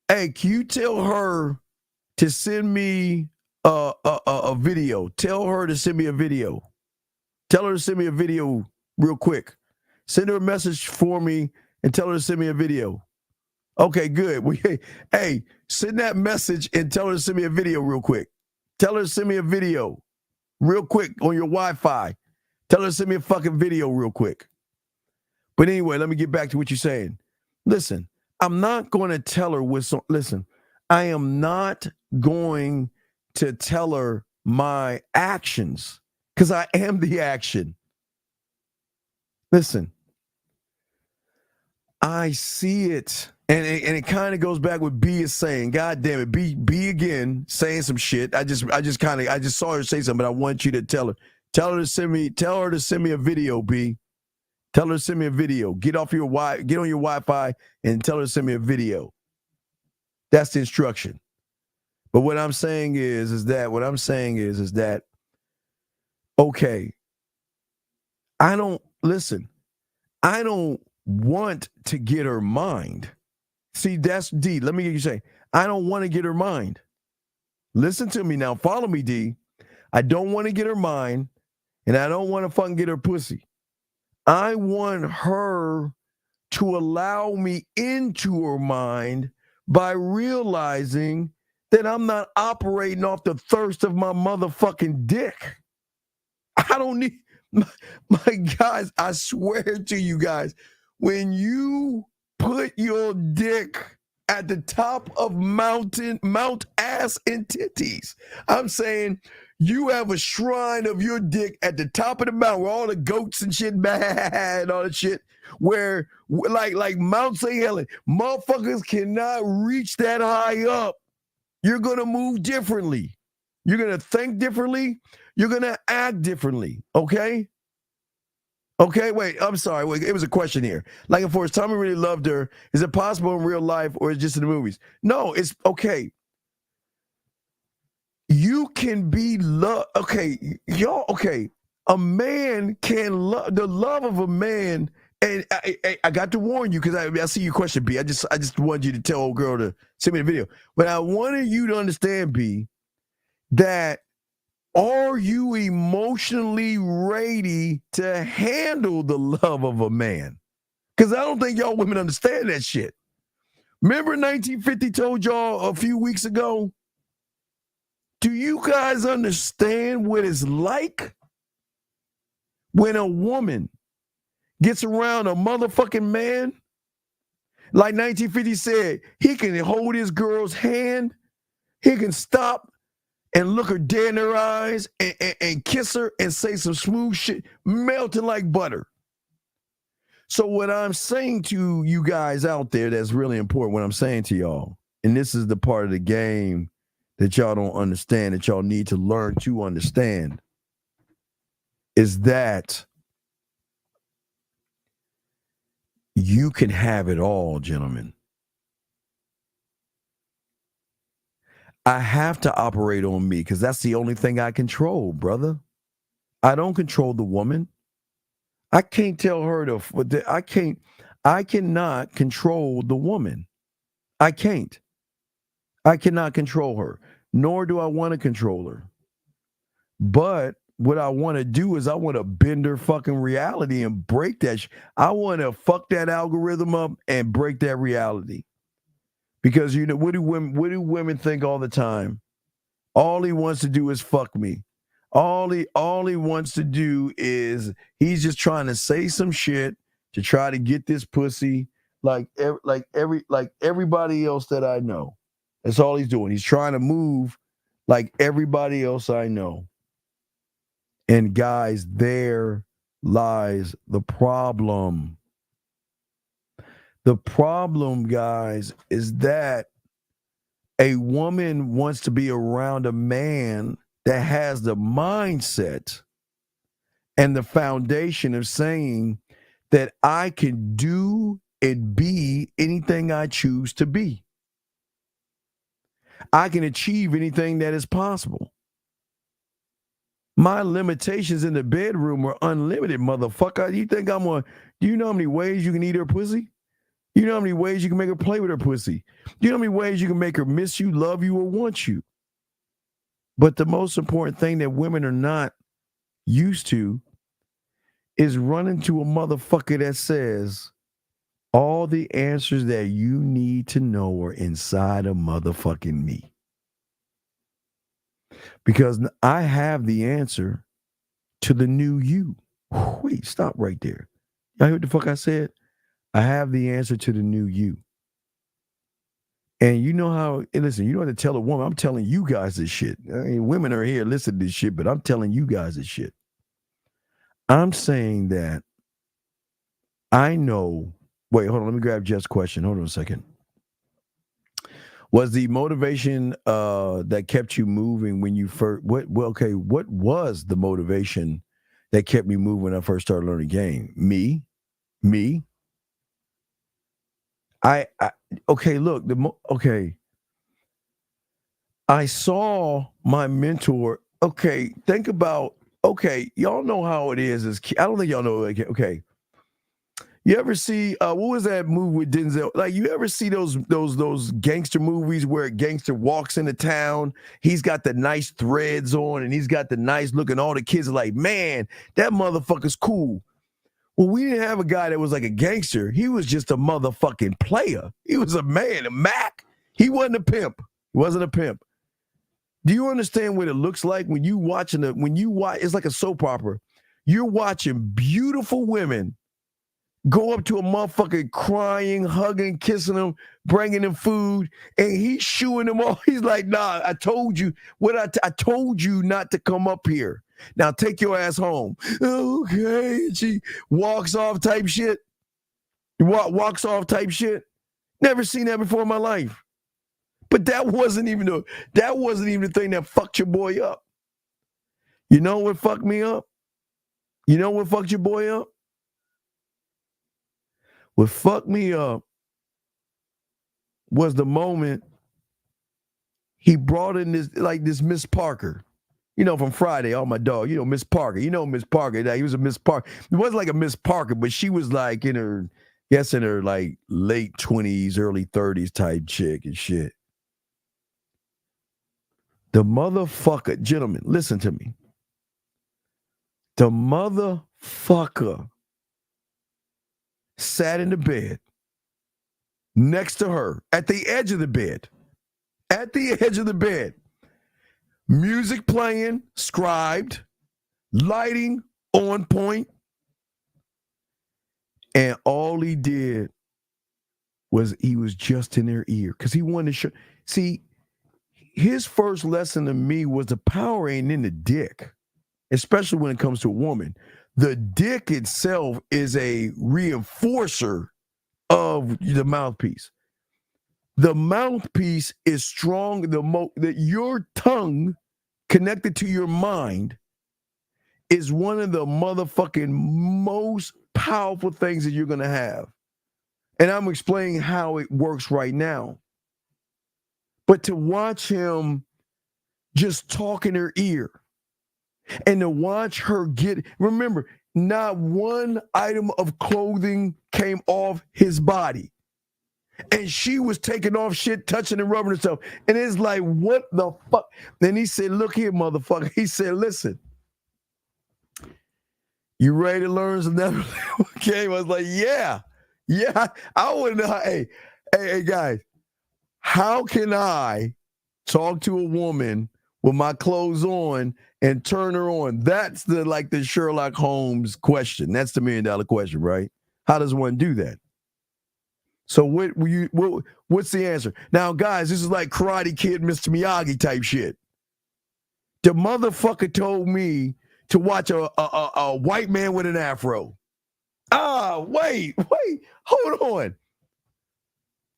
Hey, can you tell her to send me a video? Tell her to send me a video. Tell her to send me a video real quick. Send her a message for me and tell her to send me a video. Okay, good. Hey, send that message and tell her to send me a video real quick. Tell her to send me a video real quick on your Wi-Fi. Tell her to send me a fucking video real quick. But anyway, let me get back to what you're saying. Listen, I'm not going to tell her listen, I am not going to tell her my actions because I am the action. Listen, I see it. And it kind of goes back with B is saying, God damn it, B again saying some shit. I just saw her say something, but I want you to tell her. Tell her to send me a video, B. Tell her to send me a video. Get on your Wi-Fi and tell her to send me a video. That's the instruction. But what I'm saying is that okay, I don't want to get her mind. See, that's D. Let me hear you say, I don't want to get her mind. Listen to me now. Follow me, D. I don't want to get her mind, and I don't want to fucking get her pussy. I want her to allow me into her mind by realizing that I'm not operating off the thirst of my motherfucking dick. I don't need, my guys, I swear to you guys, when you put your dick at the top of Mount Ass and Titties, I'm saying you have a shrine of your dick at the top of the mountain where all the goats and shit, and all that shit, where like Mount St. Helen, motherfuckers cannot reach that high up. You're going to move differently. You're going to think differently. You're going to act differently. Okay? Okay, wait, I'm sorry. Wait, it was a question here. Like, of course, Tommy really loved her. Is it possible in real life or is it just in the movies? No, it's okay. You can be loved. Okay, y'all, okay. A man can love the love of a man. And I got to warn you because I see your question, B. I just wanted you to tell old girl to send me the video. But I wanted you to understand, B, that are you emotionally ready to handle the love of a man? Because I don't think y'all women understand that shit. Remember 1950 told y'all a few weeks ago? Do you guys understand what it's like when a woman gets around a motherfucking man? Like 1950 said, he can hold his girl's hand, he can stop and look her dead in her eyes and kiss her and say some smooth shit, melting like butter. So what I'm saying to you guys out there that's really important, what I'm saying to y'all, and this is the part of the game that y'all don't understand, that y'all need to learn to understand, is that you can have it all, gentlemen. I have to operate on me because that's the only thing I control, brother. I don't control the woman. I can't tell her to, I cannot control the woman. I can't. I cannot control her, nor do I want to control her. But what I want to do is I want to bend her fucking reality and break that. I want to fuck that algorithm up and break that reality. Because, you know, what do women think all the time? All he wants to do is fuck me. All he wants to do is he's just trying to say some shit to try to get this pussy like everybody else that I know. That's all he's doing. He's trying to move like everybody else I know. And guys, there lies the problem. The problem, guys, is that a woman wants to be around a man that has the mindset and the foundation of saying that I can do and be anything I choose to be. I can achieve anything that is possible. My limitations in the bedroom are unlimited, motherfucker. You think I'm do you know how many ways you can eat her pussy? You know how many ways you can make her play with her pussy? You know how many ways you can make her miss you, love you, or want you? But the most important thing that women are not used to is running to a motherfucker that says all the answers that you need to know are inside of motherfucking me. Because I have the answer to the new you. Wait, stop right there. Y'all hear what the fuck I said? I have the answer to the new you. And you know how, listen, you don't have to tell a woman, I'm telling you guys this shit. I mean, women are here listening to this shit, but I'm telling you guys this shit. I'm saying that I know, wait, hold on, let me grab Jeff's question. Hold on a second. Was the motivation that kept you moving when you first, what was the motivation that kept me moving when I first started learning the game? Me. Okay, look, I saw my mentor. Okay, think about, y'all know how it is. I don't think y'all know. Okay. You ever see, what was that movie with Denzel? Like, you ever see those gangster movies where a gangster walks into town, he's got the nice threads on and he's got the nice looking, all the kids are like, man, that motherfucker's cool. Well, we didn't have a guy that was like a gangster. He was just a motherfucking player. He was a man, a Mac. He wasn't a pimp. He wasn't a pimp. Do you understand what it looks like when you watch, it's like a soap opera. You're watching beautiful women go up to a motherfucker crying, hugging, kissing him, bringing him food, and he's shooing them off. He's like, nah, I told you I told you not to come up here. Now take your ass home. Okay. And she walks off type shit. Walks off type shit. Never seen that before in my life. But that wasn't even the thing that fucked your boy up. You know what fucked me up? You know what fucked your boy up? What fucked me up was the moment he brought in this Miss Parker. from Friday, my dog, Miss Parker. Miss Parker. He was a Miss Parker. It wasn't like a Miss Parker, but she was like in her like late 20s, early 30s type chick and shit. The motherfucker, gentlemen, listen to me. The motherfucker sat in the bed next to her at the edge of the bed. At the edge of the bed. Music playing, scribed, lighting on point. And all he did was he was just in their ear because he wanted to show. See, his first lesson to me was the power ain't in the dick, especially when it comes to a woman. The dick itself is a reinforcer of the mouthpiece. The mouthpiece is strong. That your tongue connected to your mind is one of the motherfucking most powerful things that you're going to have. And I'm explaining how it works right now. But to watch him just talk in her ear and to watch her remember, not one item of clothing came off his body. And she was taking off shit, touching and rubbing herself. And it's like, what the fuck? Then he said, look here, motherfucker. He said, listen, you ready to learn some never game? I was like, yeah. I want to know. Hey, guys, how can I talk to a woman with my clothes on and turn her on? That's the Sherlock Holmes question. That's the $1 million question, right? How does one do that? So what's the answer? Now, guys, this is like Karate Kid, Mr. Miyagi type shit. The motherfucker told me to watch a white man with an afro. Wait, hold on.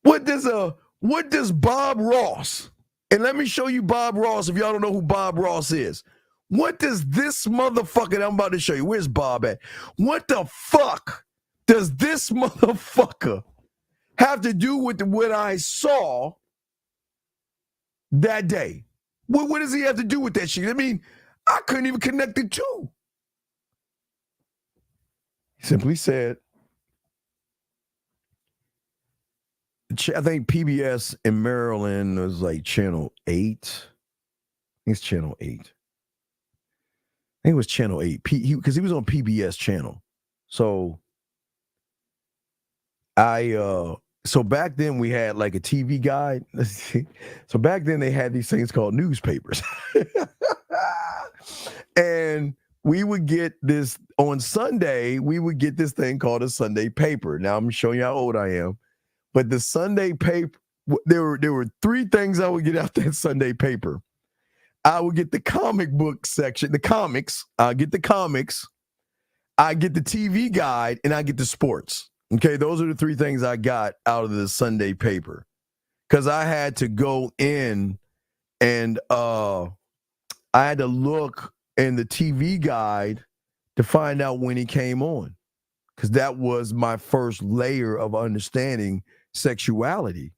What does Bob Ross? And let me show you Bob Ross if y'all don't know who Bob Ross is. What does this motherfucker that I'm about to show you? Where's Bob at? What the fuck does this motherfucker have to do with what I saw that day? What does he have to do with that shit? I mean, I couldn't even connect the two. He simply said, I think PBS in Maryland was like channel 8. I think it's channel 8. I think it was channel 8 because he was on PBS channel. So so back then we had like a TV guide. So back then they had these things called newspapers. And we would get this on Sunday, we would get this thing called a Sunday paper. Now I'm showing you how old I am. But the Sunday paper, there were 3 things I would get out that Sunday paper. I would get the comic book section, the comics. I get the comics. I get the TV guide, and I get the sports. Okay, those are the 3 things I got out of the Sunday paper. Because I had to go in and I had to look in the TV guide to find out when he came on. Because that was my first layer of understanding sexuality.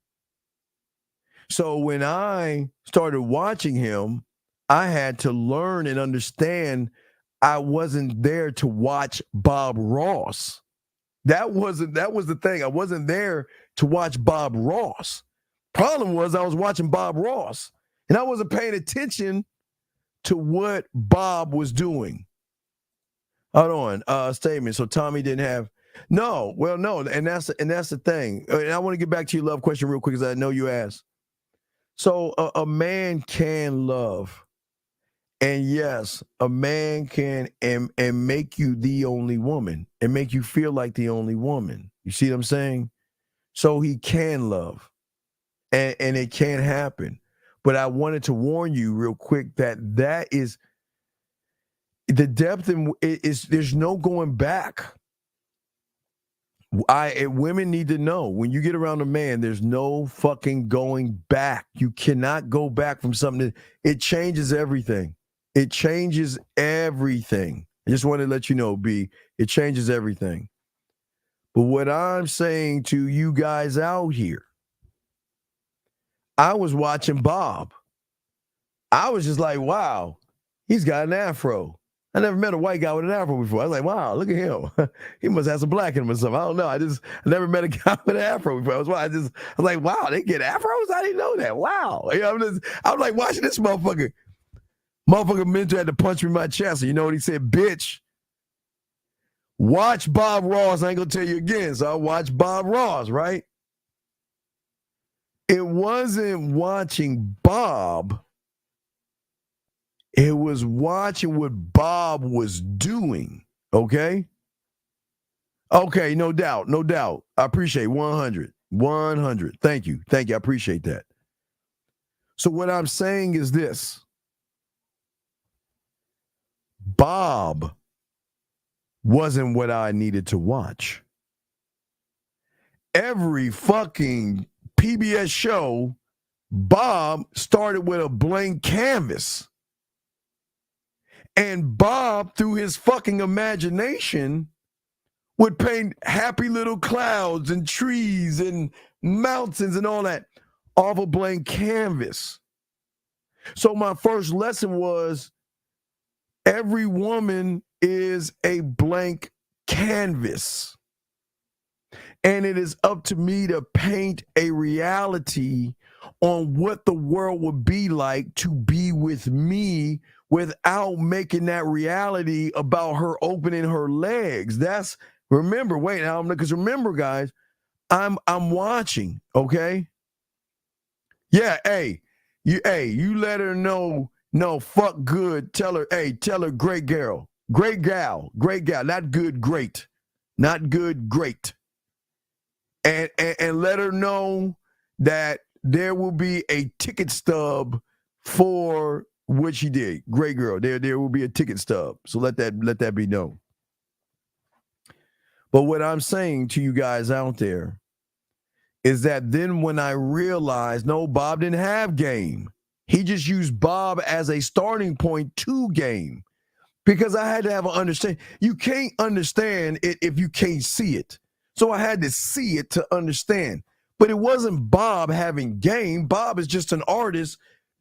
So when I started watching him, I had to learn and understand I wasn't there to watch Bob Ross. That was the thing. I wasn't there to watch Bob Ross. Problem was I was watching Bob Ross and I wasn't paying attention to what Bob was doing. Hold on. Statement. So Tommy didn't have no, and that's the thing. And I want to get back to your love question real quick because I know you asked. So a man can love, and yes, a man can and make you the only woman and make you feel like the only woman. You see what I'm saying? So he can love, and it can happen. But I wanted to warn you real quick that is the depth and there's no going back. Women need to know when you get around a man, there's no fucking going back. You cannot go back from something. It changes everything. It changes everything. I just want to let you know, B, it changes everything. But what I'm saying to you guys out here, I was watching Bob. I was just like, wow, He's got an afro. I never met a white guy with an afro before. I was like, wow, look at him. He must have some black in him or something. I don't know. I never met a guy with an afro before. I was like, wow, they get afros? I didn't know that. Wow. I'm like watching this motherfucker. Motherfucker mentor had to punch me in my chest. And you know what he said? Bitch, watch Bob Ross. I ain't going to tell you again. So I watched Bob Ross, right? It wasn't watching Bob. It was watching what Bob was doing, okay? Okay, no doubt, no doubt. I appreciate 100. Thank you. I appreciate that. So what I'm saying is this. Bob wasn't what I needed to watch. Every fucking PBS show, Bob started with a blank canvas. And Bob, through his fucking imagination, would paint happy little clouds and trees and mountains and all that off a blank canvas. So my first lesson was every woman is a blank canvas. And it is up to me to paint a reality on what the world would be like to be with me without making that reality about her opening her legs. That's remember, wait now, because remember, guys, I'm watching, okay? Yeah, you let her know, no, fuck good. Tell her great gal, not good, great. Not good, great. And let her know that there will be a ticket stub for what she did. Great girl. There will be a ticket stub. So let that be known. But what I'm saying to you guys out there is that then when I realized, no, Bob didn't have game. He just used Bob as a starting point to game. Because I had to have an understanding. You can't understand it if you can't see it. So I had to see it to understand. But it wasn't Bob having game. Bob is just an artist.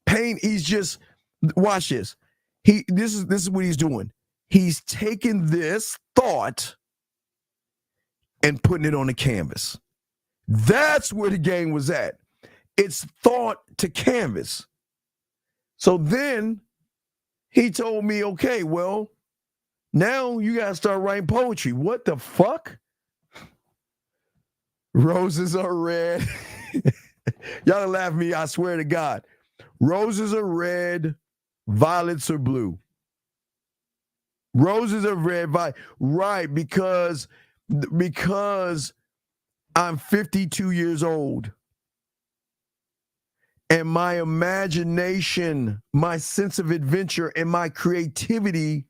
He's just, watch this. This is what he's doing. He's taking this thought and putting it on the canvas. That's where the game was at. It's thought to canvas. So then he told me, okay, well, now you got to start writing poetry. What the fuck? Roses are red. Y'all laugh at me, I swear to God. Roses are red, violets are blue. Roses are red, right, because I'm 52 years old. And my imagination, my sense of adventure, and my creativity,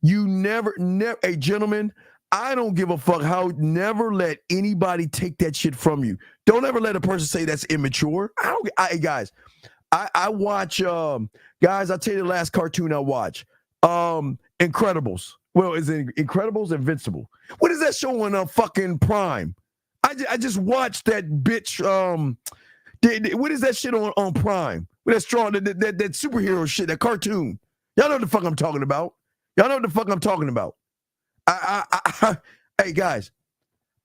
hey, gentlemen, I don't give a fuck how, never let anybody take that shit from you. Don't ever let a person say that's immature. Guys, I watch, guys, I'll tell you the last cartoon I watched. Incredibles. Well, is it Incredibles? Invincible. What is that show on fucking Prime? I just watched that bitch, what is that shit on Prime? With that strong, that superhero shit, that cartoon. Y'all know what the fuck I'm talking about. Hey, guys,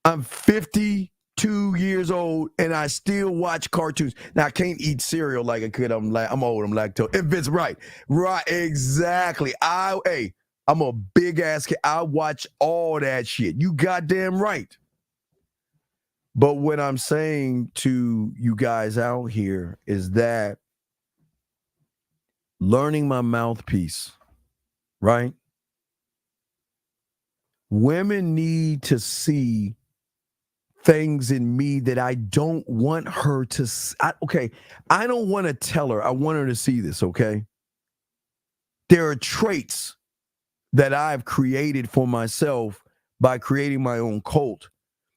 I'm 52 years old, and I still watch cartoons. Now, I can't eat cereal like I could. I'm old. I'm lactose. If it's right, exactly. I'm a big-ass kid. I watch all that shit. You goddamn right. But what I'm saying to you guys out here is that learning my mouthpiece, right? Women need to see things in me that I don't want her to see. I don't want to tell her. I want her to see this, okay? There are traits that I've created for myself by creating my own cult,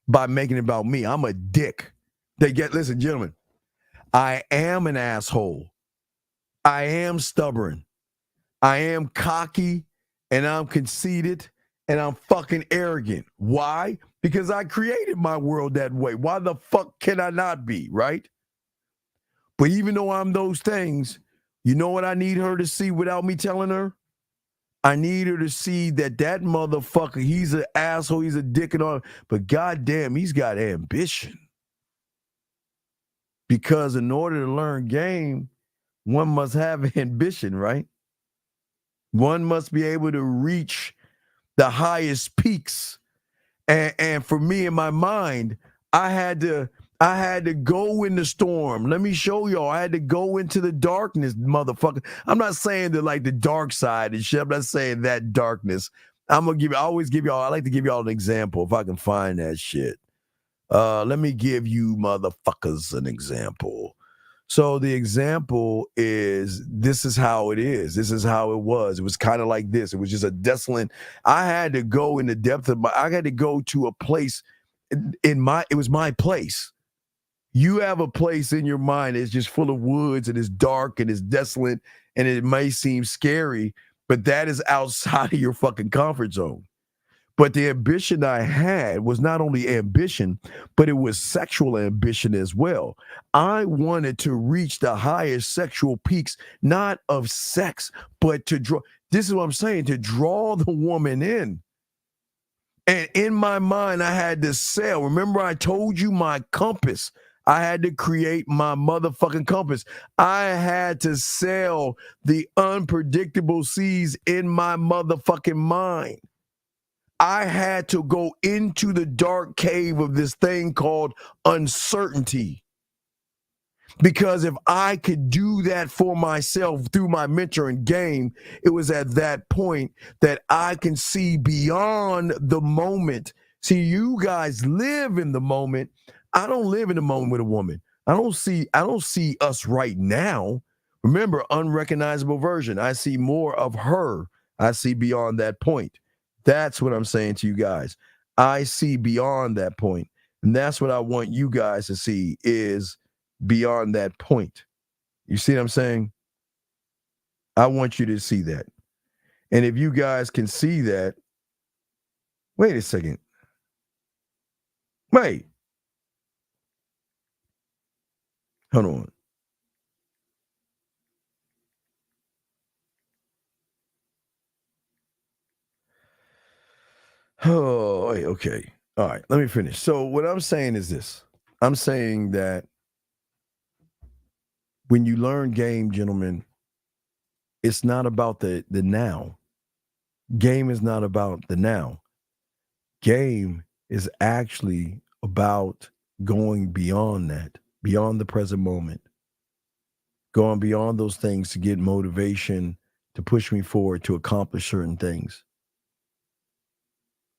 by making it about me. I'm a dick. Listen, gentlemen, I am an asshole. I am stubborn. I am cocky, and I'm conceited, and I'm fucking arrogant. Why? Because I created my world that way. Why the fuck can I not be, right? But even though I'm those things, You know what I need her to see without me telling her? I need her to see that motherfucker, he's an asshole, he's a dick and all, but goddamn, he's got ambition. Because in order to learn game, one must have ambition, right? One must be able to reach the highest peaks. And for me in my mind, I had to go in the storm. Let me show y'all. I had to go into the darkness, motherfucker. I'm not saying that like the dark side and shit. I'm not saying that darkness. I always give y'all, I like to give y'all an example if I can find that shit. Let me give you motherfuckers an example. So the example is, this is how it is. This is how it was. It was kind of like this. It was just a desolate. I had to go in the depth of I had to go to a place it was my place. You have a place in your mind that's just full of woods and it's dark and it's desolate and it may seem scary, but that is outside of your fucking comfort zone. But the ambition I had was not only ambition, but it was sexual ambition as well. I wanted to reach the highest sexual peaks, not of sex, but to draw. This is what I'm saying, to draw the woman in. And in my mind, I had to sail. Remember, I told you my compass. I had to create my motherfucking compass. I had to sail the unpredictable seas in my motherfucking mind. I had to go into the dark cave of this thing called uncertainty. Because if I could do that for myself through my mentoring game, it was at that point that I can see beyond the moment. See, you guys live in the moment. I don't live in the moment with a woman. I don't see us right now. Remember, unrecognizable version. I see more of her. I see beyond that point. That's what I'm saying to you guys. I see beyond that point. And that's what I want you guys to see is beyond that point. You see what I'm saying? I want you to see that. And if you guys can see that, wait a second. Wait. Hold on. Oh, wait, okay. All right, let me finish. So what I'm saying is this. I'm saying that when you learn game, gentlemen, it's not about the now. Game is not about the now. Game is actually about going beyond that, beyond the present moment, going beyond those things to get motivation to push me forward to accomplish certain things.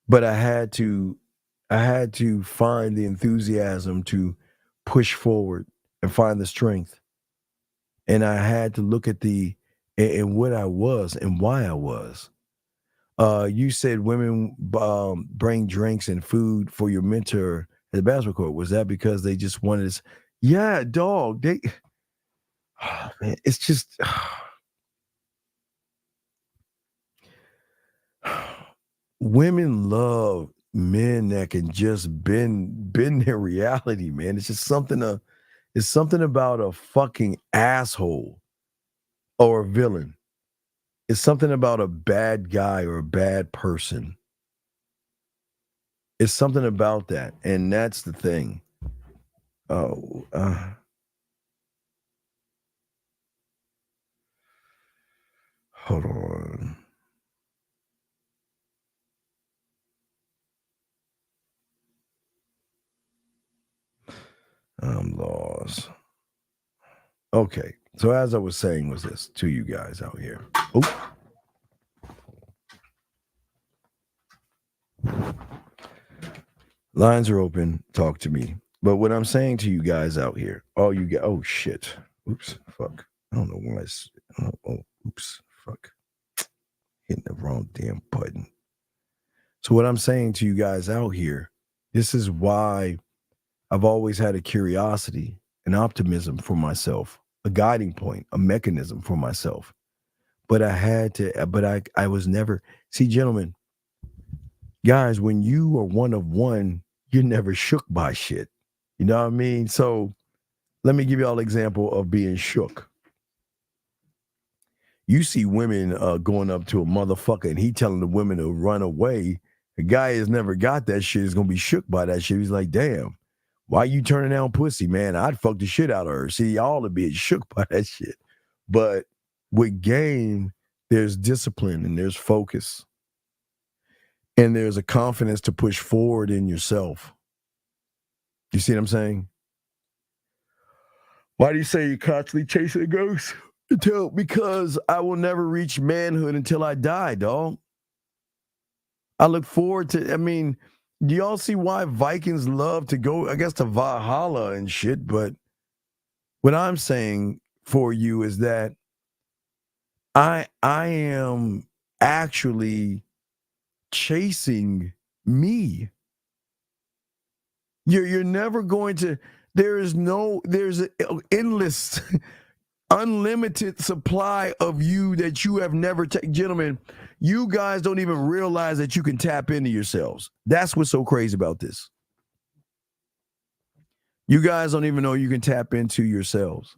But I had to find the enthusiasm to push forward and find the strength. And I had to look at and what I was and why I was. You said women bring drinks and food for your mentor at the basketball court. Was that because they just wanted to? Yeah, dog. They, oh, man, it's just. Women love men that can just bend their reality, man. It's just it's something about a fucking asshole or a villain. It's something about a bad guy or a bad person. It's something about that. And that's the thing. Oh, hold on. I'm lost. Okay. So as I was saying was this to you guys out here. Oh. Lines are open. Talk to me. But what I'm saying to you guys out here, oh shit. Oops, fuck. I don't know why oops, fuck. Hitting the wrong damn button. So what I'm saying to you guys out here, this is why I've always had a curiosity, an optimism for myself, a guiding point, a mechanism for myself. But I was never, see, gentlemen, guys, when you are one of one, you're never shook by shit. You know what I mean? So let me give you all an example of being shook. You see women going up to a motherfucker and he telling the women to run away. The guy has never got that shit is going to be shook by that shit. He's like, damn, why you turning down pussy, man? I'd fuck the shit out of her. See, y'all would be shook by that shit. But with game, there's discipline and there's focus. And there's a confidence to push forward in yourself. You see what I'm saying? Why do you say you're constantly chasing a ghost? Because I will never reach manhood until I die, dog. I look forward to, I mean, do y'all see why Vikings love to go, I guess, to Valhalla and shit? But what I'm saying for you is that I am actually chasing me. You're never going to, there's an endless, unlimited supply of you that you have never taken. Gentlemen, you guys don't even realize that you can tap into yourselves. That's what's so crazy about this. You guys don't even know you can tap into yourselves.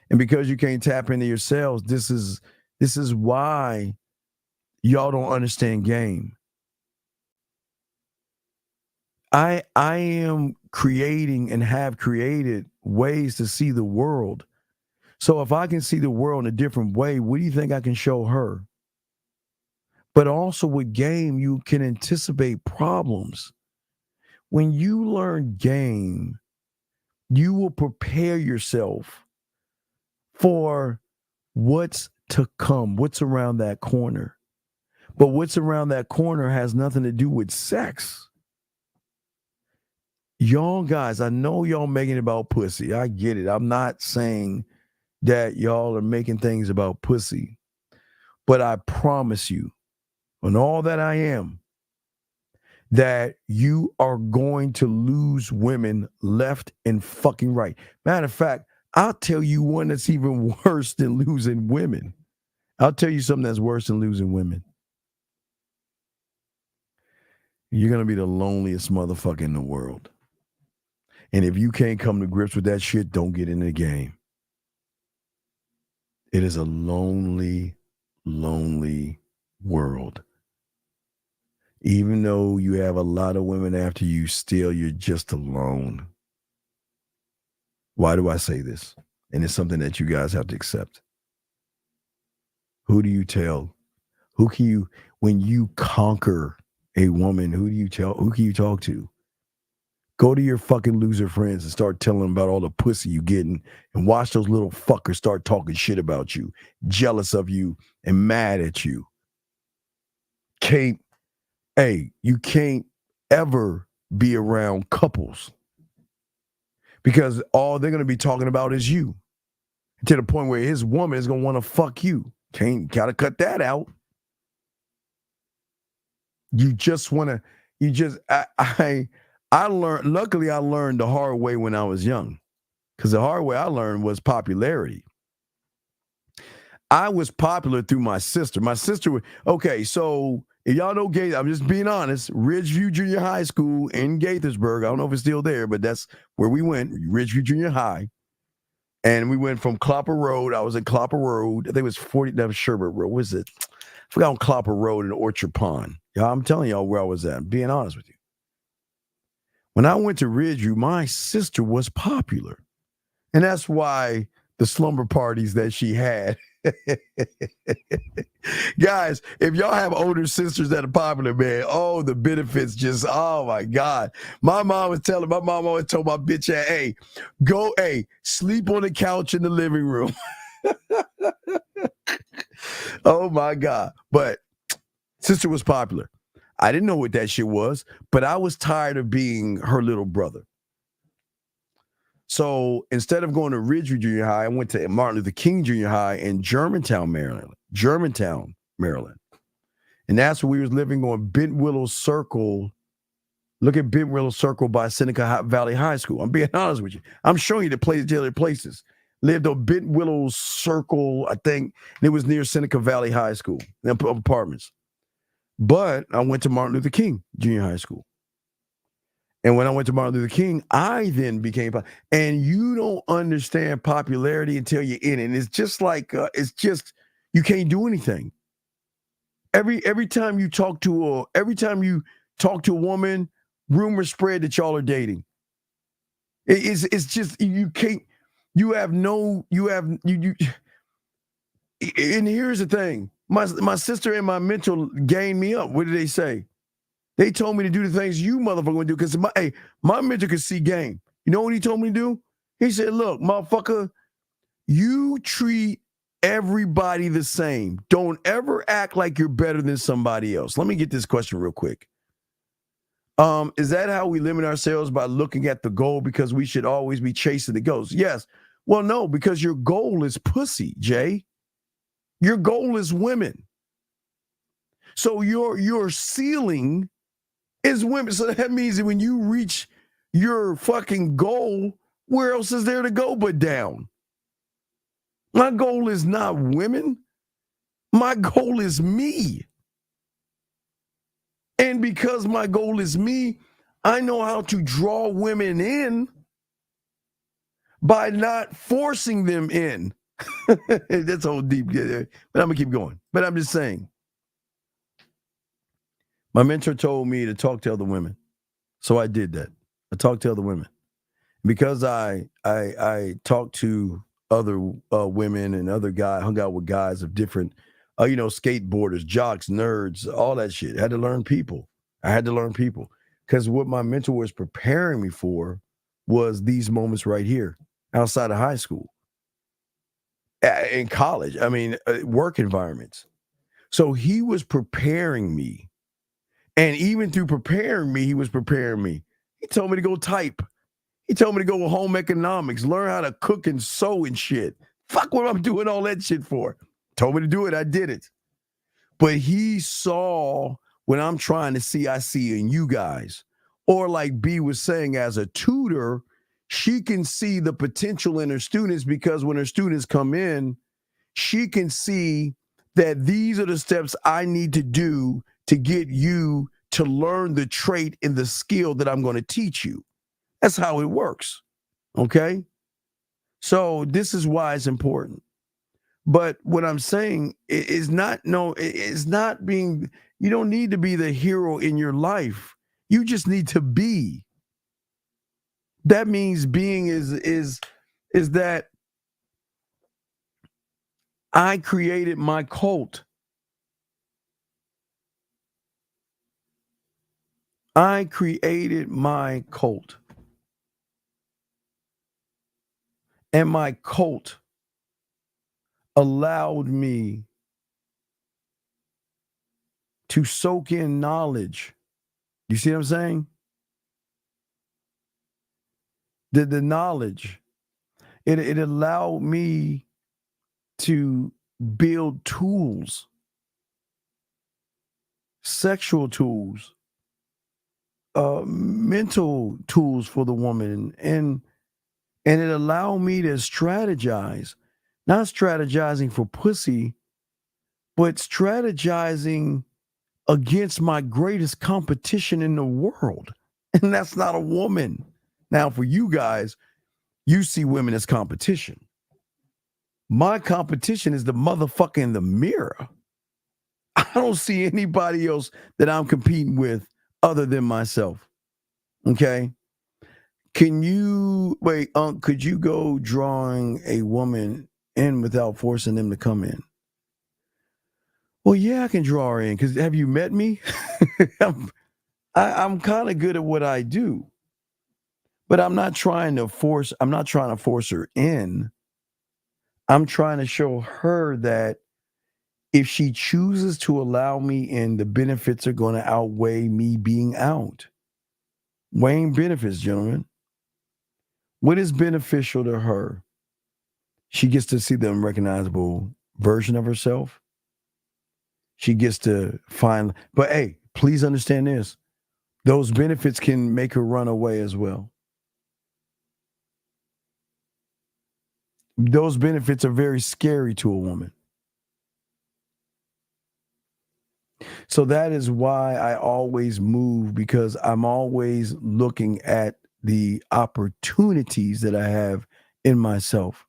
And because you can't tap into yourselves, this is why y'all don't understand game. I am creating and have created ways to see the world. So if I can see the world in a different way, what do you think I can show her? But also with game, you can anticipate problems. When you learn game, you will prepare yourself for what's to come, what's around that corner. But what's around that corner has nothing to do with sex. Y'all guys, I know y'all making it about pussy. I get it. I'm not saying that y'all are making things about pussy. But I promise you, on all that I am, that you are going to lose women left and fucking right. Matter of fact, I'll tell you one that's even worse than losing women. I'll tell you something that's worse than losing women. You're going to be the loneliest motherfucker in the world. And if you can't come to grips with that shit, don't get in the game. It is a lonely, lonely world. Even though you have a lot of women after you, still you're just alone. Why do I say this? And it's something that you guys have to accept. Who do you tell? Who can you, when you conquer a woman, who do you tell? Who can you talk to? Go to your fucking loser friends and start telling them about all the pussy you getting and watch those little fuckers start talking shit about you, jealous of you and mad at you. You can't ever be around couples because all they're going to be talking about is you to the point where his woman is going to want to fuck you. Gotta cut that out. You just want to, I learned, luckily I learned the hard way when I was young, because the hard way I learned was popularity. I was popular through my sister. My sister, okay, so if y'all know Gaither, I'm just being honest, Ridgeview Junior High School in Gaithersburg, I don't know if it's still there, but that's where we went, Ridgeview Junior High. And we went from Clopper Road. I was at Clopper Road. I think it was that was Sherbert Road. What was it? I forgot on Clopper Road in Orchard Pond. Yeah, I'm telling y'all where I was at. I'm being honest with you. When I went to Ridgeview, my sister was popular. And that's why the slumber parties that she had. Guys, if y'all have older sisters that are popular, man, oh, the benefits just, oh my God. My mom always told my bitch, hey, sleep on the couch in the living room. Oh my God. But sister was popular. I didn't know what that shit was, but I was tired of being her little brother. So instead of going to Ridgeview Junior High, I went to Martin Luther King Junior High in Germantown, Maryland. And that's where we was living on Bent Willow Circle. Look at Bent Willow Circle by Seneca Valley High School. I'm being honest with you. I'm showing you the other places. Lived on Bent Willow Circle, I think. And it was near Seneca Valley High School, apartments. But I went to Martin Luther King Junior High School. And when I went to Martin Luther King, I then became, and you don't understand popularity until you're in it. And it's just like, you can't do anything. Every time you talk to a woman, rumors spread that y'all are dating. It's just you can't. You have no. You have you. And here's the thing: my sister and my mentor gained me up. What did they say? They told me to do the things you motherfucker would do because my mentor could see game. You know what he told me to do? He said, "Look, motherfucker, you treat everybody the same. Don't ever act like you're better than somebody else." Let me get this question real quick. Is that how we limit ourselves, by looking at the goal because we should always be chasing the goals? Yes. Well, no, because your goal is pussy, Jay. Your goal is women. So your ceiling is women. So that means that when you reach your fucking goal, where else is there to go but down? My goal is not women. My goal is me. And because my goal is me, I know how to draw women in by not forcing them in. That's all deep. But I'm going to keep going. But I'm just saying. My mentor told me to talk to other women. So I did that. I talked to other women. Because I talked to other women and other guys, hung out with guys of different, skateboarders, jocks, nerds, all that shit. I had to learn people. Because what my mentor was preparing me for was these moments right here outside of high school, in college, work environments. So he was preparing me. And even through preparing me, he was preparing me. He told me to go type. He told me to go with home economics, learn how to cook and sew and shit. Fuck what I'm doing all that shit for. Told me to do it, I did it. But he saw what I'm trying to see, I see in you guys. Or like B was saying, as a tutor, she can see the potential in her students because when her students come in, she can see that these are the steps I need to do to get you to learn the trait and the skill that I'm going to teach you. That's how it works. Okay? So this is why it's important. But what I'm saying is not being, you don't need to be the hero in your life. You just need to be. That means being is that I created my cult. I created my cult. And my cult allowed me to soak in knowledge. You see what I'm saying? The knowledge. It allowed me to build tools, sexual tools, mental tools for the woman. And it allowed me to strategize, not strategizing for pussy, but strategizing against my greatest competition in the world. And that's not a woman. Now, for you guys, you see women as competition. My competition is the motherfucker in the mirror. I don't see anybody else that I'm competing with other than myself. Okay? Can you, could you go drawing a woman in without forcing them to come in? Well, yeah, I can draw her in, because have you met me? I'm kind of good at what I do. But I'm not trying to force her in. I'm trying to show her that if she chooses to allow me in, the benefits are going to outweigh me being out. Weighing benefits, gentlemen. What is beneficial to her? She gets to see the unrecognizable version of herself. She gets to find, but hey, please understand this. Those benefits can make her run away as well. Those benefits are very scary to a woman. So that is why I always move, because I'm always looking at the opportunities that I have in myself.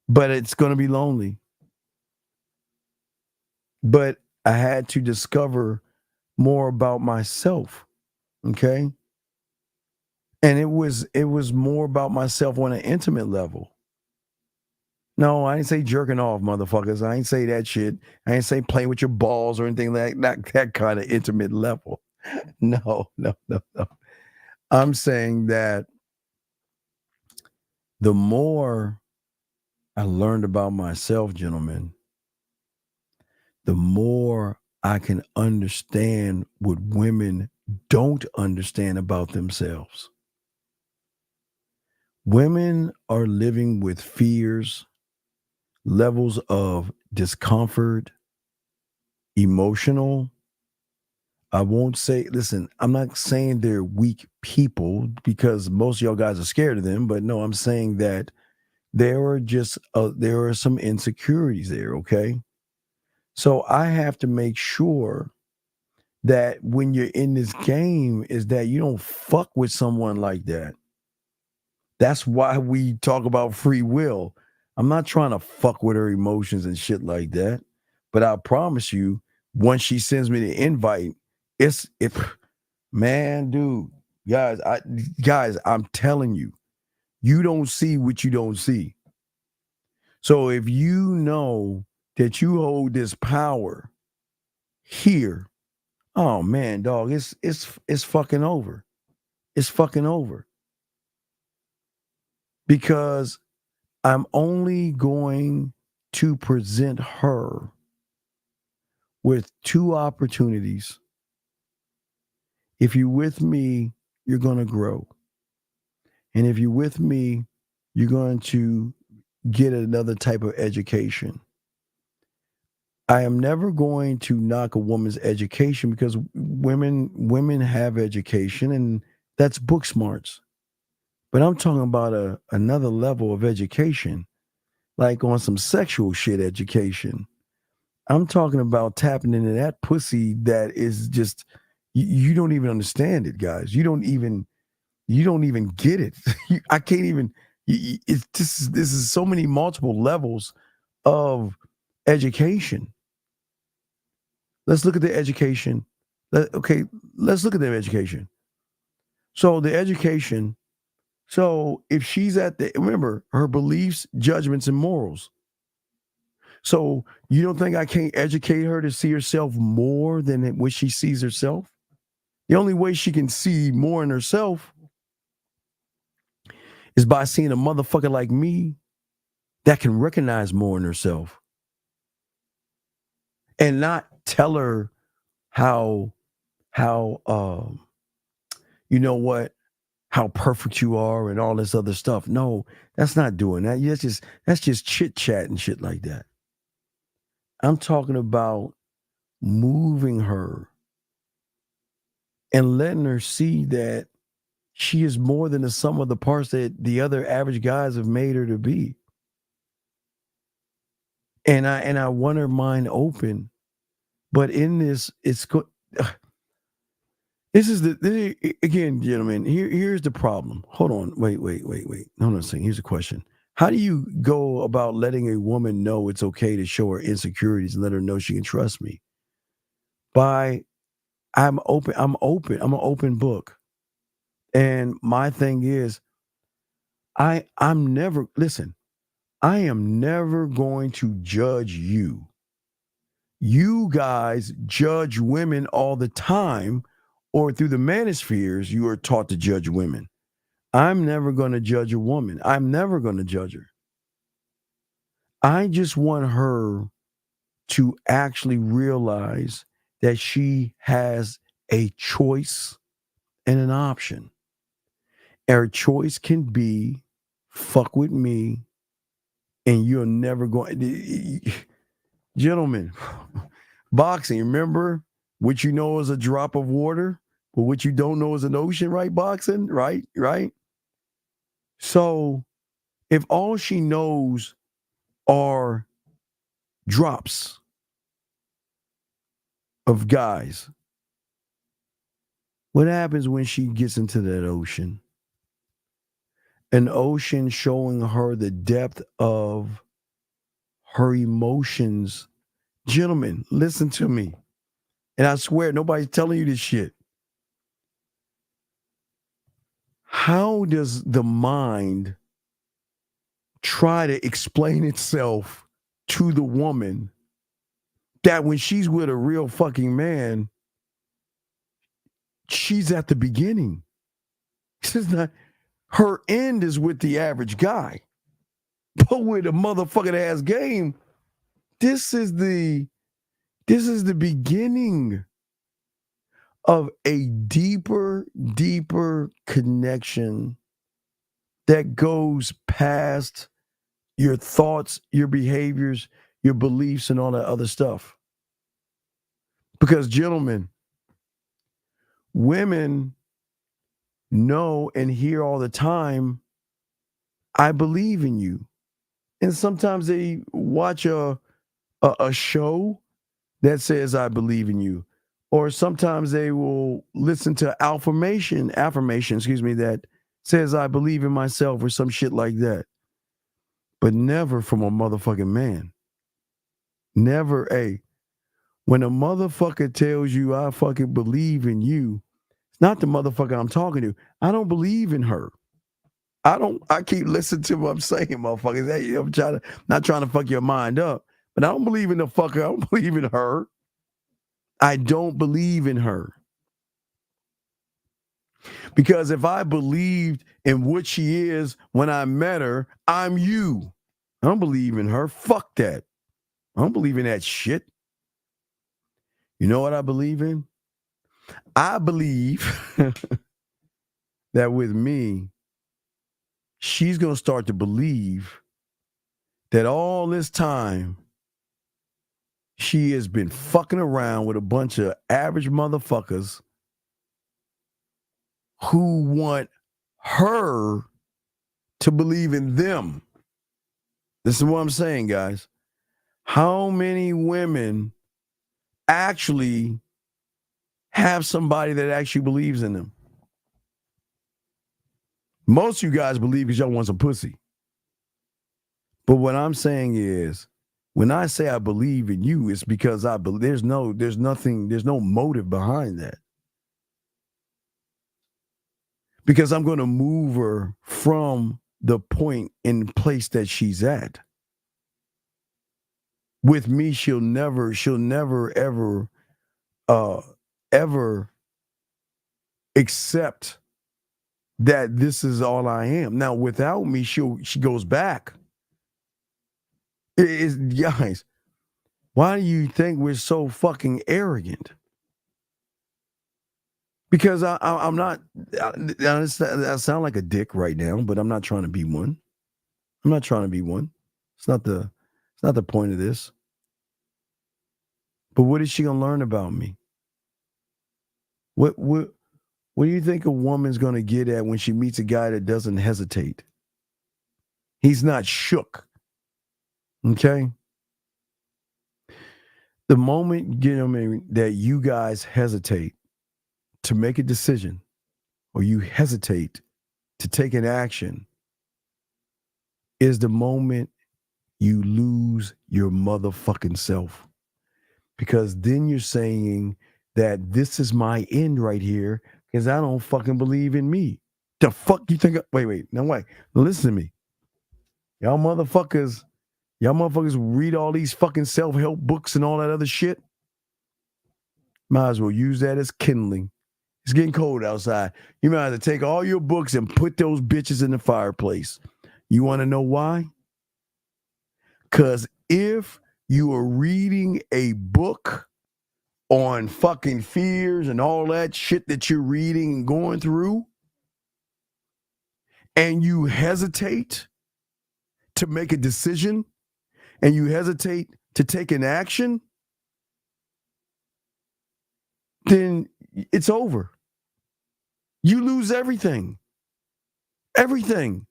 But it's going to be lonely. but I had to discover more about myself. Okay. And it was more about myself on an intimate level. No, I ain't say jerking off, motherfuckers. I ain't say that shit. I ain't say playing with your balls or anything like that kind of intimate level. No, no, no, no. I'm saying that the more I learned about myself, gentlemen, the more I can understand what women don't understand about themselves. Women are living with fears, levels of discomfort, emotional. I won't say, listen, I'm not saying they're weak people because most of y'all guys are scared of them, but no, I'm saying that there are some insecurities there, okay? So I have to make sure that when you're in this game is that you don't fuck with someone like that. That's why we talk about free will. I'm not trying to fuck with her emotions and shit like that. But I promise you, once she sends me the invite, it's if man, dude, guys, I'm telling you, you don't see what you don't see. So if you know that you hold this power here, oh man, dog, it's fucking over. It's fucking over. Because I'm only going to present her with two opportunities. If you're with me, you're going to grow. And if you're with me, you're going to get another type of education. I am never going to knock a woman's education because women have education and that's book smarts. But I'm talking about another level of education, like on some sexual shit education. I'm talking about tapping into that pussy that is just you don't even understand it, guys. You don't even get it. I can't even. It's this is so many multiple levels of education. Let's look at the education. Okay, let's look at their education. So the education. So if she's at the remember her beliefs, judgments, and morals. So you don't think I can't educate her to see herself more than what she sees herself? The only way she can see more in herself is by seeing a motherfucker like me that can recognize more in herself and not tell her how you know what how perfect you are and all this other stuff. No, that's not doing that. That's just chit chat and shit like that. I'm talking about moving her and letting her see that she is more than the sum of the parts that the other average guys have made her to be. And I want her mind open. But in this, this is again, gentlemen. Here's the problem. Hold on, wait. Hold on a second. Here's a question. How do you go about letting a woman know it's okay to show her insecurities and let her know she can trust me? By I'm open. I'm open. I'm an open book. And my thing is, I'm never listen. I am never going to judge you. You guys judge women all the time, or through the manospheres, you are taught to judge women. I'm never going to judge a woman. I'm never going to judge her. I just want her to actually realize that she has a choice and an option. Her choice can be fuck with me and you're never going. Gentlemen, boxing, remember what you know is a drop of water, but what you don't know is an ocean, right? Boxing, right? Right. So if all she knows are drops of guys, what happens when she gets into that ocean? An ocean showing her the depth of her emotions Gentlemen, listen to me. And I swear, nobody's telling you this shit. How does the mind try to explain itself to the woman that when she's with a real fucking man, she's at the beginning? This is not, her end is with the average guy. But with a motherfucking ass game, this is the beginning of a deeper connection that goes past your thoughts, your behaviors, your beliefs, and all that other stuff. Because, gentlemen, women know and hear all the time, I believe in you. And sometimes they watch a show that says, I believe in you. Or sometimes they will listen to affirmation, that says, I believe in myself, or some shit like that. But never from a motherfucking man. Never, when a motherfucker tells you, I fucking believe in you, it's not the motherfucker I'm talking to. I don't believe in her. I keep listening to what I'm saying, motherfuckers. Hey, I'm not trying to fuck your mind up, but I don't believe in the fucker. I don't believe in her. I don't believe in her. Because if I believed in what she is when I met her, I'm you. I don't believe in her. Fuck that. I don't believe in that shit. You know what I believe in? I believe that with me, she's going to start to believe that all this time she has been fucking around with a bunch of average motherfuckers who want her to believe in them. This is what I'm saying, guys. How many women actually have somebody that actually believes in them? Most of you guys believe because y'all want some pussy. But what I'm saying is, when I say I believe in you, it's because I believe there's no motive behind that. Because I'm going to move her from the point and place that she's at. With me, she'll never ever accept that this is all I am. Now, without me, she goes back. Guys, why do you think we're so fucking arrogant? Because I'm not. I sound like a dick right now, but I'm not trying to be one. I'm not trying to be one. It's not the point of this. But what is she gonna learn about me? What do you think a woman's gonna get at when she meets a guy that doesn't hesitate? He's not shook. Okay. The moment, that you guys hesitate to make a decision, or you hesitate to take an action, is the moment you lose your motherfucking self. Because then you're saying that this is my end right here because I don't fucking believe in me. The fuck you think? Wait. Now wait. Listen to me. Y'all motherfuckers read all these fucking self-help books and all that other shit. Might as well use that as kindling. It's getting cold outside. You might have to take all your books and put those bitches in the fireplace. You want to know why? Because if you are reading a book on fucking fears and all that shit that you're reading and going through, and you hesitate to make a decision, and you hesitate to take an action, then it's over. You lose everything. Everything.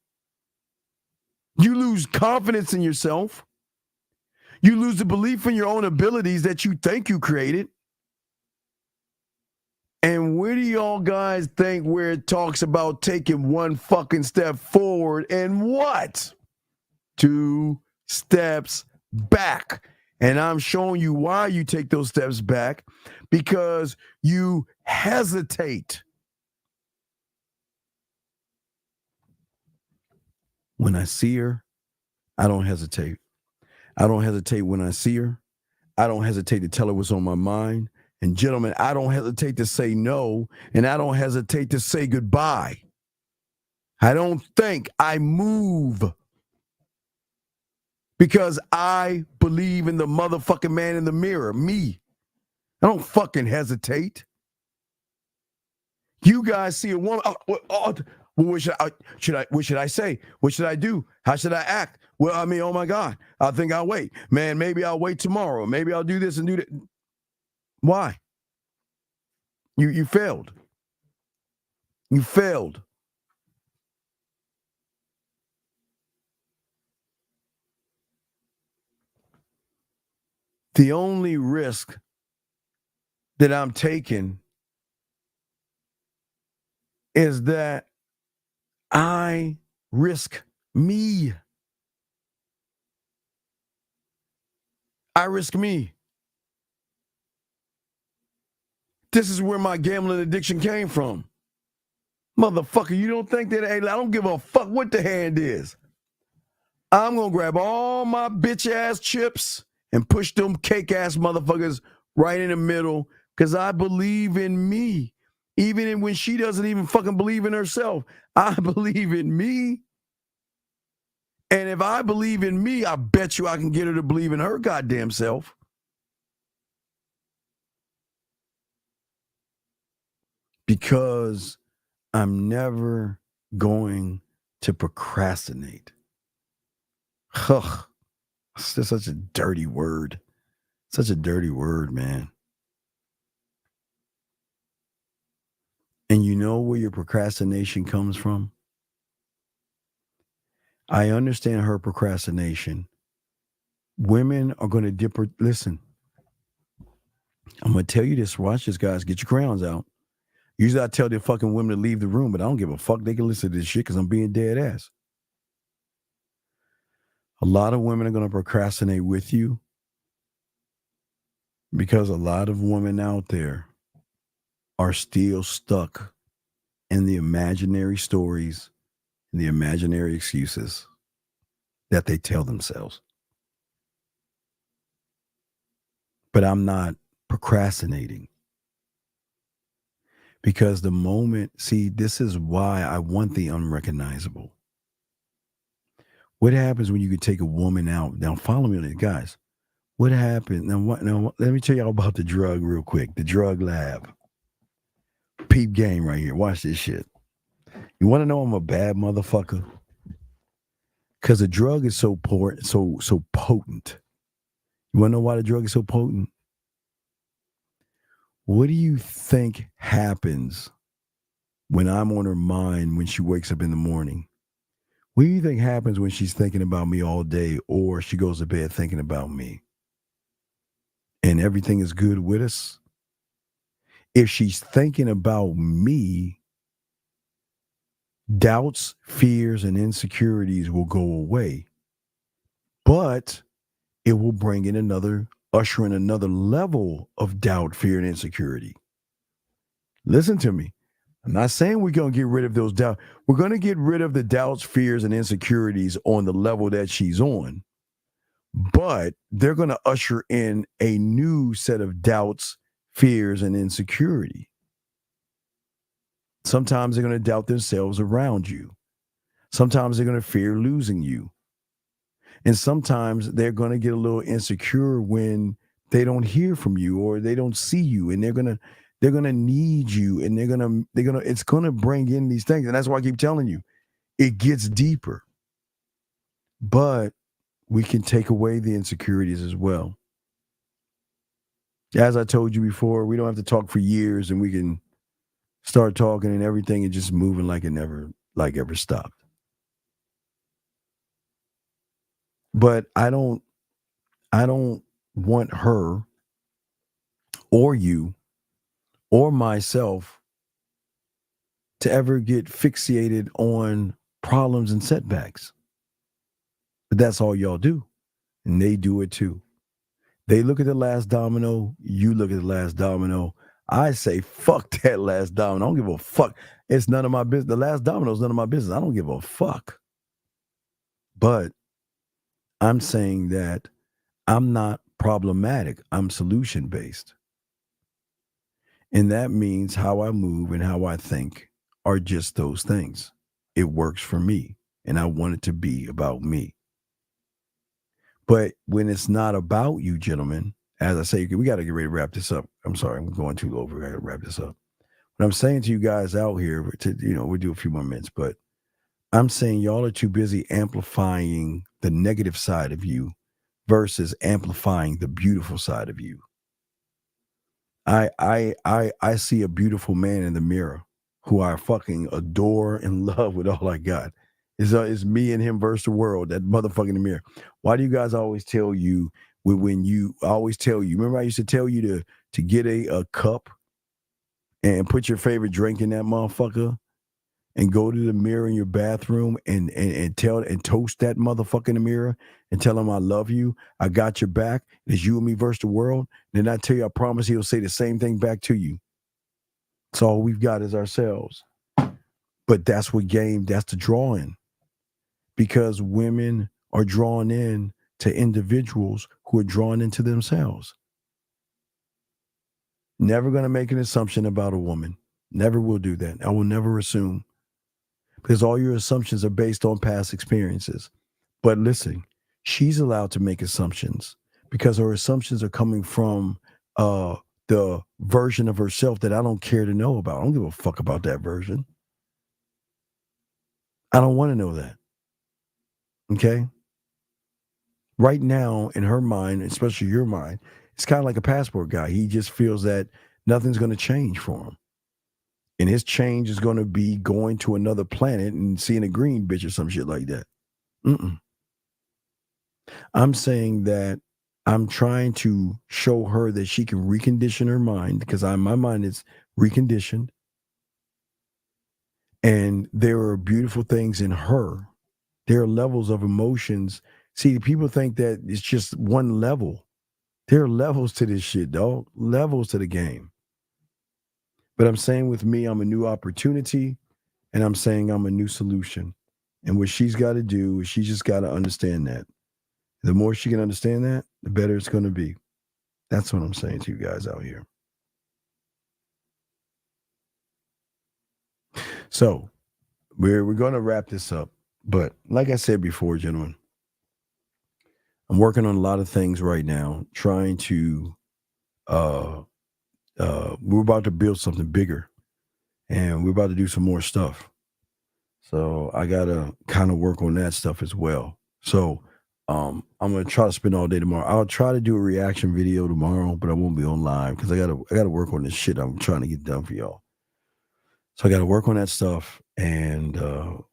You lose confidence in yourself. You lose the belief in your own abilities that you think you created. And where do y'all guys think where it talks about taking one fucking step forward and what? 2 steps back. And I'm showing you why you take those steps back, because you hesitate. When I see her, I don't hesitate. I don't hesitate when I see her. I don't hesitate to tell her what's on my mind. And gentlemen, I don't hesitate to say no, and I don't hesitate to say goodbye. I don't think, I move. Because I believe in the motherfucking man in the mirror, me. I don't fucking hesitate. You guys see a woman, what should I say? What should I do? How should I act? Well, I mean, oh my God, I think I'll wait. Man, maybe I'll wait tomorrow. Maybe I'll do this and do that. Why? You failed. You failed. The only risk that I'm taking is that I risk me. I risk me. This is where my gambling addiction came from. Motherfucker, you don't think that, hey, I don't give a fuck what the hand is. I'm going to grab all my bitch ass chips and push them cake ass motherfuckers right in the middle, because I believe in me. Even when she doesn't even fucking believe in herself, I believe in me. And if I believe in me, I bet you I can get her to believe in her goddamn self. Because I'm never going to procrastinate. Ugh. It's just such a dirty word. Such a dirty word, man. And you know where your procrastination comes from? I understand her procrastination. Women are going to dip her. Listen, I'm going to tell you this. Watch this, guys. Get your crowns out. Usually I tell the fucking women to leave the room, but I don't give a fuck. They can listen to this shit because I'm being dead ass. A lot of women are going to procrastinate with you because a lot of women out there are still stuck in the imaginary stories and the imaginary excuses that they tell themselves. But I'm not procrastinating. Because the moment, see, this is why I want the unrecognizable. What happens when you can take a woman out? Now, follow me on this, guys. What happened? Now, let me tell y'all about the drug real quick. The drug lab. Peep game right here. Watch this shit. You want to know I'm a bad motherfucker? Because the drug is so potent. You want to know why the drug is so potent? What do you think happens when I'm on her mind when she wakes up in the morning? What do you think happens when she's thinking about me all day, or she goes to bed thinking about me? And everything is good with us? If she's thinking about me, doubts, fears, and insecurities will go away. But it will bring in usher in another level of doubt, fear, and insecurity. Listen to me. I'm not saying we're going to get rid of those doubts. We're going to get rid of the doubts, fears, and insecurities on the level that she's on. But they're going to usher in a new set of doubts, fears, and insecurity. Sometimes they're going to doubt themselves around you. Sometimes they're going to fear losing you. And sometimes they're going to get a little insecure when they don't hear from you or they don't see you, and they're going to need you, and it's going to bring in these things. And that's why I keep telling you, it gets deeper. But we can take away the insecurities as well. As I told you before, we don't have to talk for years, and we can start talking and everything is just moving like it never stopped. But I don't want her or you or myself to ever get fixated on problems and setbacks. But that's all y'all do. And they do it too. They look at the last domino, you look at the last domino. I say, fuck that last domino. I don't give a fuck. It's none of my business. The last domino is none of my business. I don't give a fuck. But I'm saying that I'm not problematic. I'm solution based. And that means how I move and how I think are just those things. It works for me. And I want it to be about me. But when it's not about you, gentlemen, as I say, we got to get ready to wrap this up. I'm sorry, I'm going too over. I got to wrap this up. What I'm saying to you guys out here, we'll do a few more minutes, but I'm saying y'all are too busy amplifying the negative side of you versus amplifying the beautiful side of you. I see a beautiful man in the mirror who I fucking adore and love with all I got. It's me and him versus the world, that motherfucker in the mirror. Why do you guys always tell you when you always tell you? Remember I used to tell you to get a cup and put your favorite drink in that motherfucker and go to the mirror in your bathroom and toast that motherfucker in the mirror and tell him I love you. I got your back. It's you and me versus the world. And then I tell you, I promise he'll say the same thing back to you. So all we've got is ourselves. But that's the drawing. Because women are drawn in to individuals who are drawn into themselves. Never going to make an assumption about a woman. Never will do that. I will never assume. Because all your assumptions are based on past experiences. But listen, she's allowed to make assumptions because her assumptions are coming from the version of herself that I don't care to know about. I don't give a fuck about that version. I don't want to know that. Okay? Right now, in her mind, especially your mind, it's kind of like a passport guy. He just feels that nothing's going to change for him. And his change is going to be going to another planet and seeing a green bitch or some shit like that. I'm saying that I'm trying to show her that she can recondition her mind because my mind is reconditioned. And there are beautiful things in her. There are levels of emotions. See, people think that it's just one level. There are levels to this shit, dog. Levels to the game. But I'm saying with me, I'm a new opportunity, and I'm saying I'm a new solution. And what she's got to do is she just got to understand that. The more she can understand that, the better it's going to be. That's what I'm saying to you guys out here. So we're going to wrap this up. But like I said before, gentlemen, I'm working on a lot of things right now, trying to, we're about to build something bigger and we're about to do some more stuff. So I got to kind of work on that stuff as well. So I'm going to try to spend all day tomorrow. I'll try to do a reaction video tomorrow, but I won't be on live because I got to work on this shit I'm trying to get done for y'all. So I got to work on that stuff and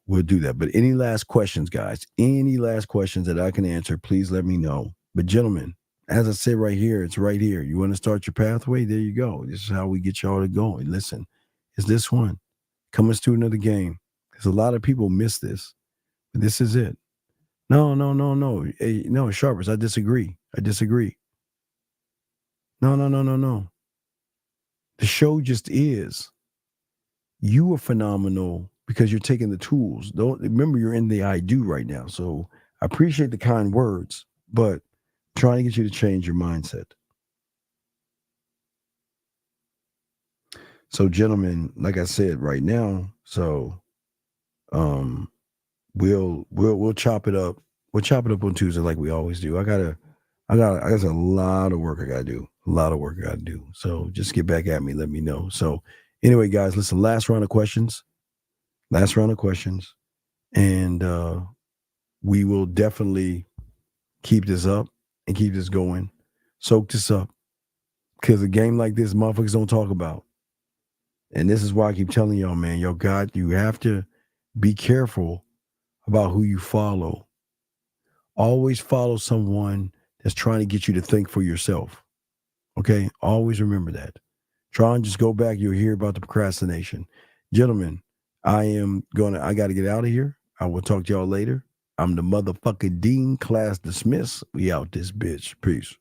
we'll do that. But any last questions, guys? Any last questions that I can answer, please let me know. But gentlemen, as I said right here, it's right here. You want to start your pathway? There you go. This is how we get y'all to go. And listen, it's this one. Come a student of the game. Because a lot of people miss this. But this is it. No. Hey, no, Sharpers, I disagree. No. The show just is. You are phenomenal because you're taking the tools. Don't remember you're in the I do right now. So I appreciate the kind words, but trying to get you to change your mindset. So, gentlemen, like I said right now, so we'll chop it up. We'll chop it up on Tuesday like we always do. I got a lot of work I gotta do. So just get back at me, let me know. So anyway, guys, listen, last round of questions. And we will definitely keep this up and keep this going. Soak this up. Because a game like this, motherfuckers don't talk about. And this is why I keep telling y'all, man, you have to be careful about who you follow. Always follow someone that's trying to get you to think for yourself. Okay? Always remember that. Try and just go back. You'll hear about the procrastination. Gentlemen, I got to get out of here. I will talk to y'all later. I'm the motherfucking Dean, class dismissed. We out this bitch. Peace.